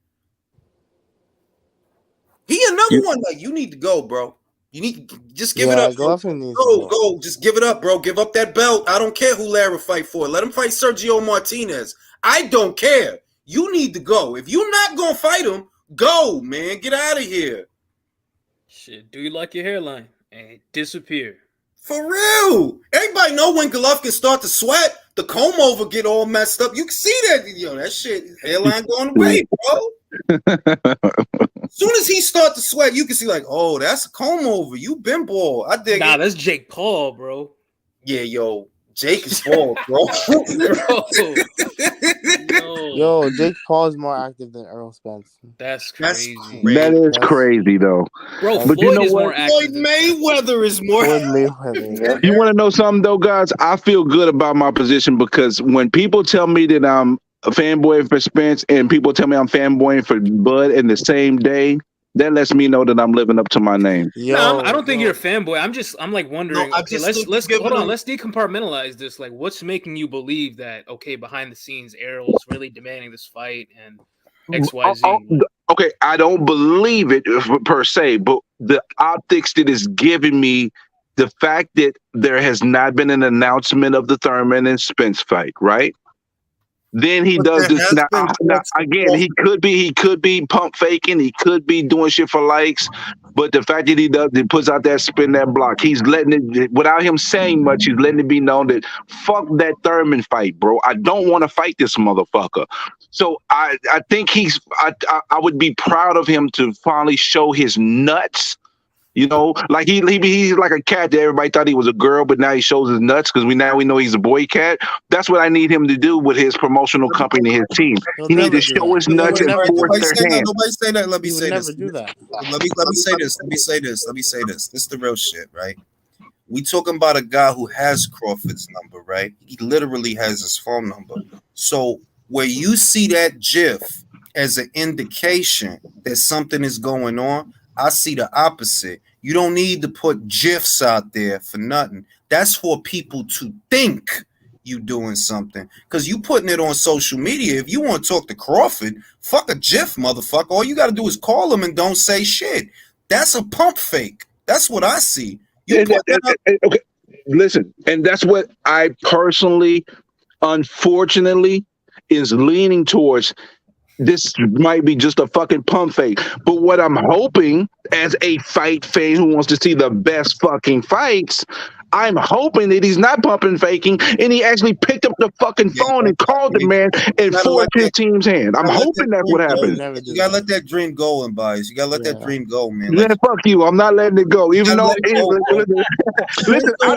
He another one like you need to go, bro. You need to just give it up. Golovkin needs go. Just give it up, bro. Give up that belt. I don't care who Lara fight for. Let him fight Sergio Martinez. I don't care. You need to go. If you're not gonna fight him, go, man. Get out of here. Shit, do you like your hairline and disappear? For real. Everybody know when Golovkin start to sweat, the comb over get all messed up. You can see that, that shit, hairline going away, bro. As soon as he start to sweat, you can see like, oh, that's a comb over. You been bald. I dig it. Nah, that's Jake Paul, bro. Yeah, yo. Jake is bald, bro. Yo, Jake Paul is more active than Errol Spence. That's crazy. That is crazy, though. Bro, but Floyd you know is what? more active. Floyd Mayweather is more. You want to know something, though, guys? I feel good about my position because when people tell me that I'm a fanboy for Spence and people tell me I'm fanboying for Bud in the same day, that lets me know that I'm living up to my name. No, I don't think you're a fanboy. I'm like wondering. Okay, let's hold on. Let's decompartmentalize this. Like, what's making you believe that? Okay, behind the scenes, Errol's really demanding this fight and XYZ. Okay, I don't believe it per se, but the optics that is giving me the fact that there has not been an announcement of the Thurman and Spence fight, right? Then he But does there this. has been Now talks for again, he could be pump faking. He could be doing shit for likes. But the fact that he puts out that spin that block. He's letting it without him saying much. He's letting it be known that fuck that Thurman fight, bro. I don't want to fight this motherfucker. So I think I would be proud of him to finally show his nuts. You know, like he's like a cat that everybody thought he was a girl, but now he shows his nuts because we know he's a boy cat. That's what I need him to do with his promotional company and his team. He needs to show his nuts and force their hand. Nobody say that. Let me say never this. do that. Let me say this. Let me say this. Let me say this. This is the real shit, right? We talking about a guy who has Crawford's number, right? He literally has his phone number. So where you see that GIF as an indication that something is going on, I see the opposite. You don't need to put GIFs out there for nothing. That's for people to think you doing something. Because you putting it on social media. If you want to talk to Crawford, fuck a GIF, motherfucker. All you got to do is call him and don't say shit. That's a pump fake. That's what I see. Okay, listen, and that's what I personally, unfortunately, is leaning towards. This might be just a fucking pump fake. But what I'm hoping, as a fight fan who wants to see the best fucking fights, I'm hoping that he's not pumping faking and he actually picked up the fucking phone and called the man and forced his team's hand. I'm hoping that's what happens. You gotta let that dream go, and bias. You gotta let that dream go, man. Yeah, fuck you. I'm not letting it go. Even though, listen, I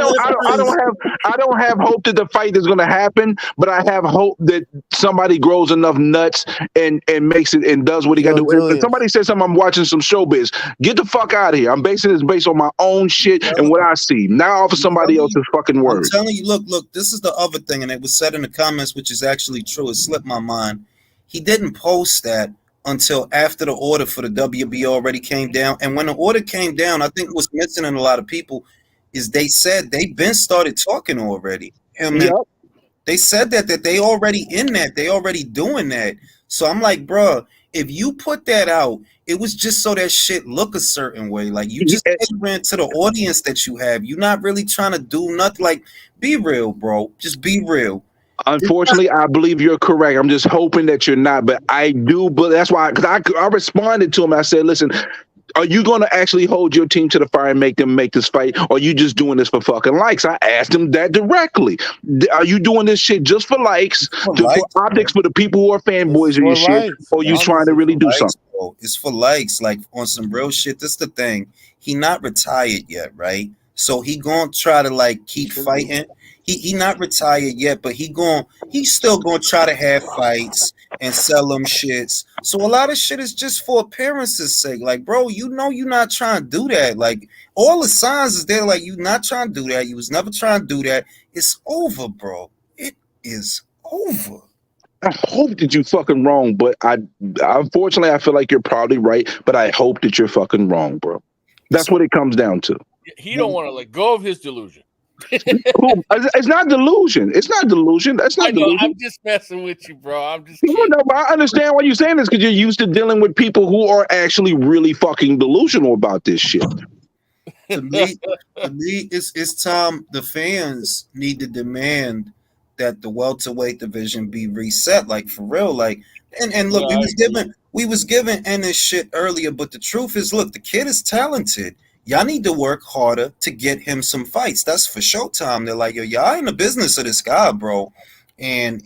don't have hope that the fight is going to happen, but I have hope that somebody grows enough nuts and makes it and does what he got to do. If somebody says something, I'm watching some showbiz. Get the fuck out of here. I'm basing this based on my own shit and what I see. Now off of somebody else's fucking words. I'm telling you, look. This is the other thing, and it was said in the comments, which is actually true. It slipped my mind. He didn't post that until after the order for the WBO already came down. And when the order came down, I think what's missing in a lot of people is they said they've been started talking already. They said that they already in that. They already doing that. So I'm like, bro, if you put that out, it was just so that shit look a certain way. Like you just ran to the audience that you have. You're not really trying to do nothing. Like, be real, bro. Just be real. Unfortunately, I believe you're correct. I'm just hoping that you're not, but I do. But that's why, because I responded to him. I said, listen, are you going to actually hold your team to the fire and make them make this fight? Or are you just doing this for fucking likes? I asked him that directly. Are you doing this shit just for likes, for optics, for the people who are fanboys of your shit? Or are you trying to really do something? Bro. It's for likes, like on some real shit. This is the thing. He not retired yet, right? So he gonna try to like keep fighting. He not retired yet, but he's still gonna try to have fights and sell them shits. So a lot of shit is just for appearances' sake. Like, bro, you know you're not trying to do that. Like, all the signs is there. Like, you not trying to do that. You was never trying to do that. It's over, bro. It is over. I hope that you fucking wrong, but unfortunately I feel like you're probably right. But I hope that you're fucking wrong, bro. That's what it comes down to. He don't want to let go of his delusion. It's not delusion. It's not delusion. That's not delusion. I'm just messing with you, bro. I'm just kidding. No, but I understand why you're saying this because you're used to dealing with people who are actually really fucking delusional about this shit. To me, it's time the fans need to demand that the welterweight division be reset, like for real. Like, and look, we was given Ennis shit earlier, but the truth is, look, the kid is talented. Y'all need to work harder to get him some fights. That's for Showtime. They're like, yo, y'all in the business of this guy, bro. And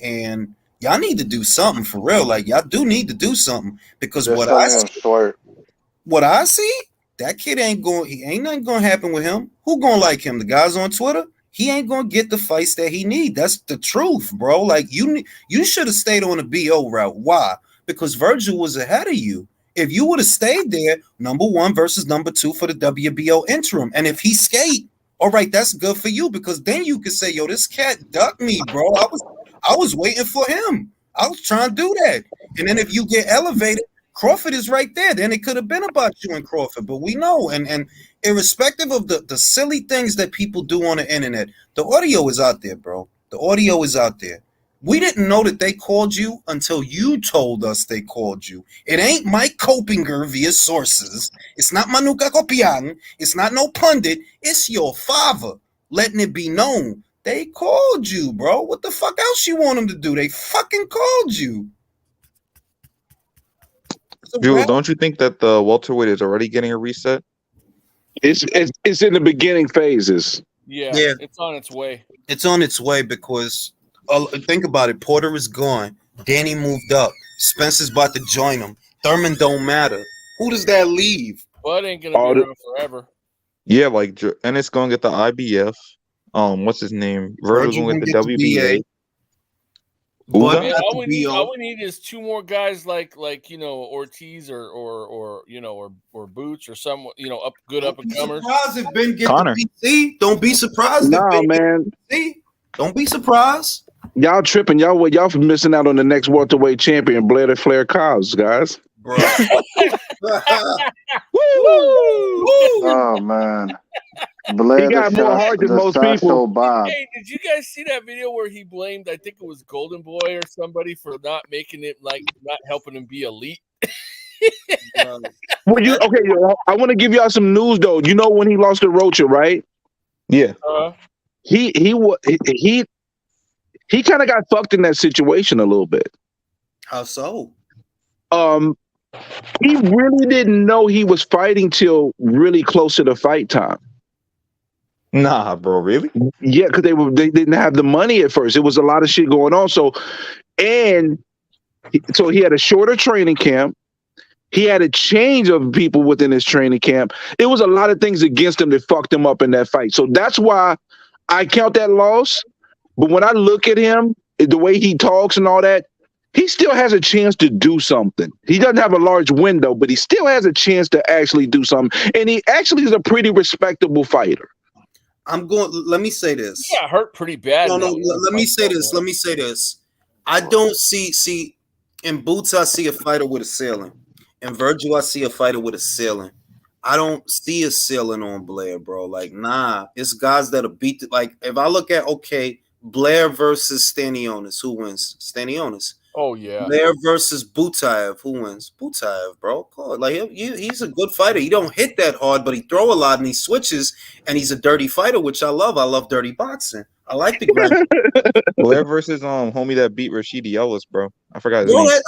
y'all need to do something for real. Like, y'all do need to do something because what I see, that kid ain't nothing gonna happen with him. Who gonna like him? The guys on Twitter? He ain't gonna get the fights that he need. That's the truth, bro. Like, you should have stayed on the BO route. Why? Because Virgil was ahead of you. If you would have stayed there, number 1 versus number 2 for the WBO interim. And if he skate, all right, that's good for you because then you could say, yo, this cat ducked me, bro. I was waiting for him. I was trying to do that. And then if you get elevated, Crawford is right there. Then it could have been about you and Crawford. But we know, and irrespective of the silly things that people do on the internet, the audio is out there, bro. The audio is out there. We didn't know that they called you until you told us they called you. It ain't Mike Copinger via sources. It's not Manuka Kopian. It's not no pundit. It's your father letting it be known They called you, bro. What the fuck else you want them to do? They fucking called you. Jules, don't you think that the welterweight is already getting a reset? It's in the beginning phases. Yeah, it's on its way. It's on its way because think about it. Porter is gone. Danny moved up. Spencer's about to join him. Thurman don't matter. Who does that leave? Bud ain't gonna be around forever. Yeah, like Ennis gonna get the IBF. What's his name? Virgil's gonna get the WBA. But all we need is two more guys like Ortiz or Boots or some up and comers. Surprised if Ben gets the PC. Don't be surprised. Nah, man. Don't be surprised. Y'all tripping. Y'all missing out on the next welterweight champion, Blair the Flair Cobbs, guys. Bro. Oh man. Blair he got more heart than most people. Bob. Hey, did you guys see that video where he blamed, I think it was Golden Boy or somebody, for not making it, not helping him be elite? Well, I want to give y'all some news though. You know when he lost to Rocha, right? Yeah. He kind of got fucked in that situation a little bit. How so? He really didn't know he was fighting till really close to the fight time. Nah, bro, really? Yeah, because they didn't have the money at first. It was a lot of shit going on. So he had a shorter training camp. He had a change of people within his training camp. It was a lot of things against him that fucked him up in that fight. So that's why I count that loss. But when I look at him, the way he talks and all that, he still has a chance to do something. He doesn't have a large window, but he still has a chance to actually do something. And he actually is a pretty respectable fighter. Let me say this. He got hurt pretty bad. No, let me say this. I don't see in Boots, I see a fighter with a ceiling. In Virgil, I see a fighter with a ceiling. I don't see a ceiling on Blair, bro. Like, nah. It's guys that'll beat if I look at Blair versus Stanionis, who wins? Stanionis. Oh yeah. Blair versus Butaev, who wins? Butaev, bro. He's a good fighter. He don't hit that hard, but he throw a lot and he switches, and he's a dirty fighter, which I love. I love dirty boxing. I like the ground. Blair versus homie that beat Rashidi Ellis, bro. I forgot his Bro, name.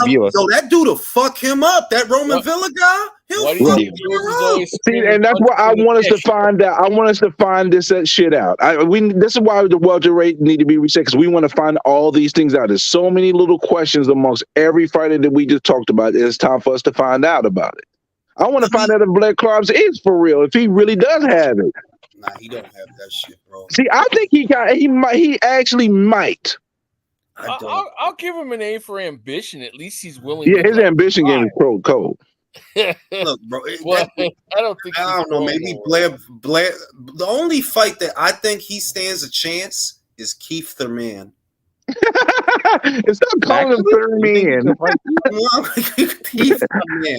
that dude will fuck him up. That Roman Villa guy, he'll fuck him up. See, and that's why I want us to find out. I want us to find this shit out. This is why the welterweight need to be reset, because we want to find all these things out. There's so many little questions amongst every fighter that we just talked about. It's time for us to find out about it. I want to find out if Blair Cobbs is for real, if he really does have it. Nah, he don't have that shit, bro. See, I think he actually might. I'll give him an A for ambition. At least he's willing. Yeah, his ambition game is cold. Look, bro. I don't know. Maybe Blair. The only fight that I think he stands a chance is Keith Thurman. It's not calling him Thurman.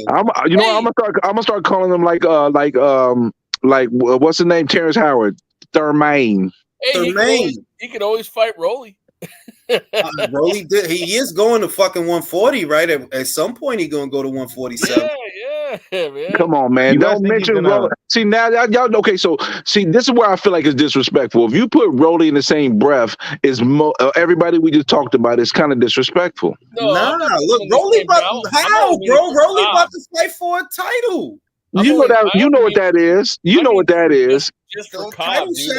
I'm gonna start calling him like what's the name? Terrence Howard. Thurman. Hey, he could always fight Rolly. Rolly did. He is going to fucking 140, right? At some point, he's gonna go to 147. Yeah, man. Come on, man. Don't mention Rolly. See, now y'all okay. So, see, this is where I feel like it's disrespectful. If you put Rolly in the same breath as everybody we just talked about, it's kind of disrespectful. No, look, Rolly, how, bro? Rolly about to fight for a title. You know what that is. You know what that is. Just for Cobb, dude.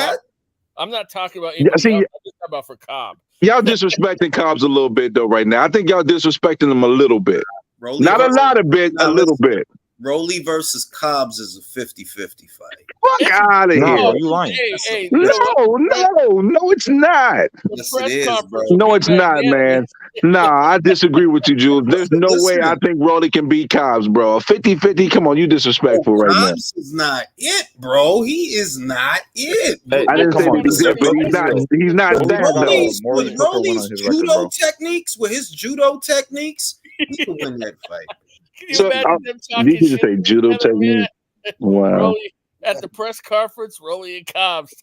I'm not talking about. I'm just talking about for Cobb. Y'all disrespecting Cobbs a little bit though right now. I think y'all disrespecting him a little bit. Not a lot of bit, a little bit. Rolly versus Cobbs is a 50-50 fight. Fuck out of here. You lying. No, it's not. Yes, it is, bro. No, it's not, man. Nah, I disagree with you, Jules. There's no way I think Rolly can beat Cobbs, bro. A 50-50, come on, you disrespectful right now. Cobbs is not it, bro. He is not it. Hey, I didn't say he's not that, though. With Rolly's judo techniques, with his judo techniques, he can win that fight. Can you imagine them talking you just say judo technique? Wow. Rolly, at the press conference, Rolly and Cobbs.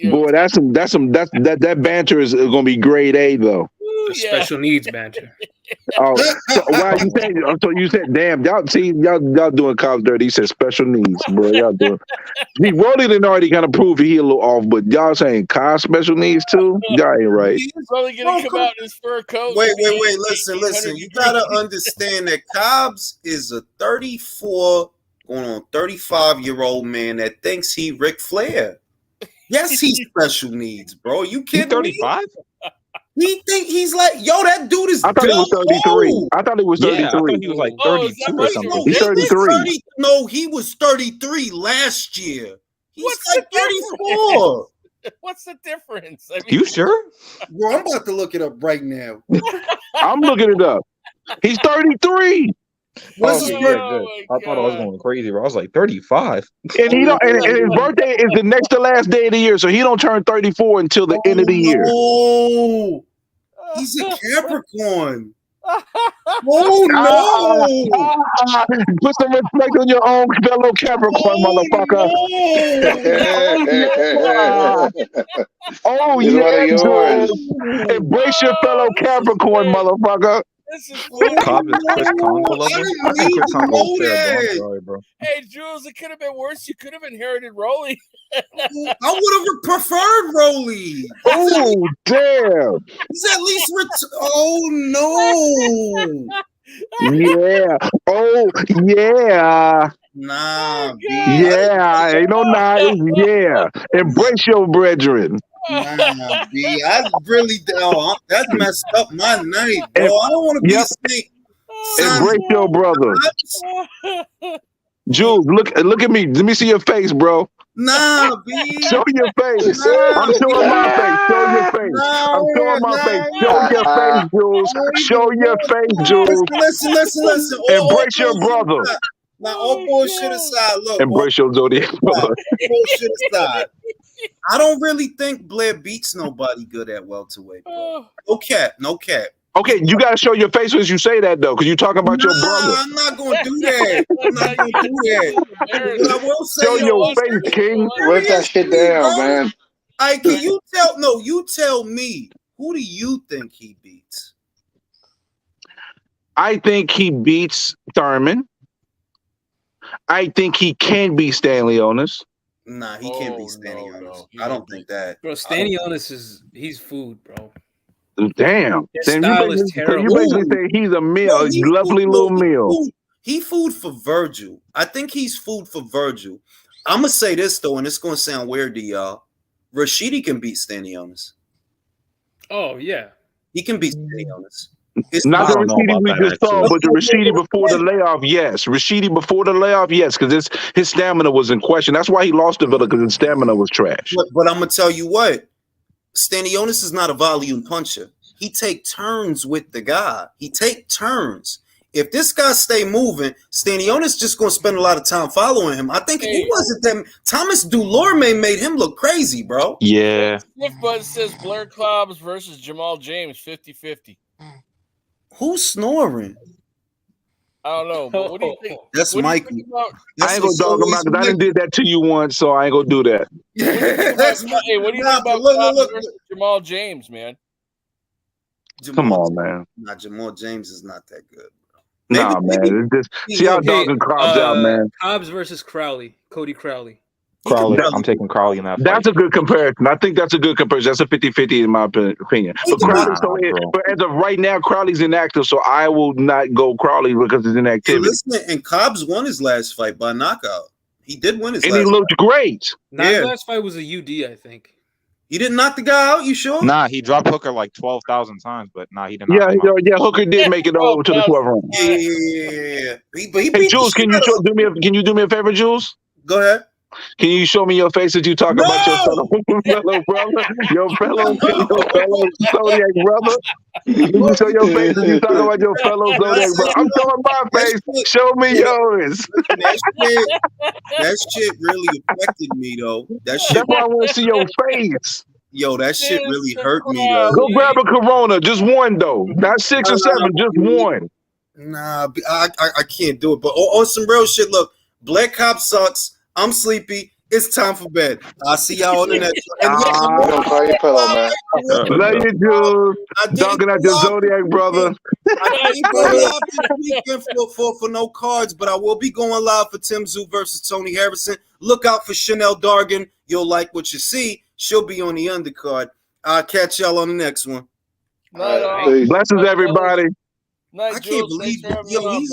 Boy, that banter is going to be grade A though. The special needs banter. Oh, so wow, you said, damn, y'all doing Cobbs dirty. He said special needs, bro. Y'all doing. He Rolly didn't already kind of prove he a little off, but y'all saying Cobb special needs too? Y'all ain't right. He's only gonna come out in his fur coat. Wait. Listen. You gotta understand that Cobbs is a 34, going on 35-year-old man that thinks he Ric Flair. Yes, he's special needs, bro. You kidding me? 35? He think he's like, yo, that dude is. I thought he was 33. I thought he was 33. Yeah, I thought he was like 32 or something. He's 33. No, he was 33 last year. He's like 34. What's the difference? I mean, You sure? Bro, I'm about to look it up right now. I'm looking it up. He's 33. What's his birthday? I thought I was going crazy, bro. I was like 35. And he don't. And his birthday is the next to last day of the year, so he don't turn 34 until the end of the year. Oh, he's a Capricorn. Oh no! Put some respect on your own fellow Capricorn, motherfucker. Oh yeah, Jules. Embrace your fellow Capricorn, motherfucker. Cobb is Chris Congo level. I think Chris Congo is fair, bro. I'm sorry, bro. Hey, Jules, it could have been worse. You could have inherited Rolly. I would have preferred Rolly. Oh damn! He's at least oh no! Yeah. Oh yeah. Nah. Yeah. Ain't no nice. Yeah. Embrace your brethren. Nah, B. I really that messed up my night, bro. I don't want to be a snake. Embrace your brother. Jules, look at me. Let me see your face, bro. Nah, B. Show your face. I'm showing my face. Show your face. I'm showing my face. Show your face, Jules. Show your face, Jules. Listen. Embrace your brother. Now, all bullshit aside, look. Embrace your zodiac brother. Bullshit aside. I don't really think Blair beats nobody good at welterweight, bro. No cap. Okay, you gotta show your face as you say that though, because you talking about your brother. I'm not gonna do that. But I will say, show your face, King. Rip that shit down, man. Can you tell me, who do you think he beats? I think he beats Thurman. I think he can beat Stanley-Onis. Nah, he can't beat Stanley-Onis. I don't think that. Bro, Stanley-Onis he's food, bro. Damn. His style is terrible. You basically say he's a meal, a lovely little meal. He food for Virgil. I think he's food for Virgil. I'm gonna say this though, and it's gonna sound weird to y'all. Rashidi can beat Stanley-Onis. Oh yeah, he can beat Stanley-Onis. Not the Rashidi we just saw, but the Rashidi before the layoff, yes. Rashidi before the layoff, yes, because his stamina was in question. That's why he lost to Villa, because his stamina was trash. But I'm gonna tell you what, Stanley-Onis is not a volume puncher. He take turns with the guy. He take turns. If this guy stay moving, Stanley-Onis just gonna spend a lot of time following him. I think if he wasn't them, Thomas Dulorme made him look crazy, bro. Yeah. Sniff Bud says Blair Cobbs versus Jamal James 50-50. Who's snoring? I don't know. But what do you think? That's Mikey. I ain't gonna dog him out because I done did that to you once, so I ain't gonna do that. What do you think about Cobbs versus Jamal James, man? Come on, man. Nah, Jamal James is not that good. Nah, man. See how dogging Cobbs out, man. Cobbs versus Crowley. Cody Crowley. Crowley. I'm taking Crowley in that fight. That's a good comparison. I think that's a good comparison. That's a 50-50 in my opinion. But but as of right now, Crowley's inactive, so I will not go Crowley because he's inactivity. Listen, and Cobbs won his last fight by knockout. He did win his and last he looked great. His last fight was a UD, I think. He didn't knock the guy out, you sure? Nah, he dropped Hooker like 12,000 times, but nah, he didn't. Yeah, Hooker did make it over to the 12th round. Yeah. Hey, Jules, can you do me a favor, Jules? Go ahead. Can you show me your face as you talk about your fellow brother, your fellow Zodiac brother? Can you show your face as you talk about your fellow Zodiac brother? I'm showing my face. Show me yours. That shit really affected me though. That's why I want to see your face. Yo, that shit really hurt me though. Go grab a Corona, just one though, not 6 or 7, just one. Nah, I can't do it. But on some real shit, look, Black Cop sucks. I'm sleepy. It's time for bed. I'll see y'all on the next one. And Don't call your pillow, man. Love you, Jules. Dunking at your Zodiac brother. I didn't go live this weekend for no cards, but I will be going live for Tim Tszyu versus Tony Harrison. Look out for Chanel Dargan. You'll like what you see. She'll be on the undercard. I'll catch y'all on the next one. Blessings, everybody. Night, I can't Jules. Thanks believe for having me on,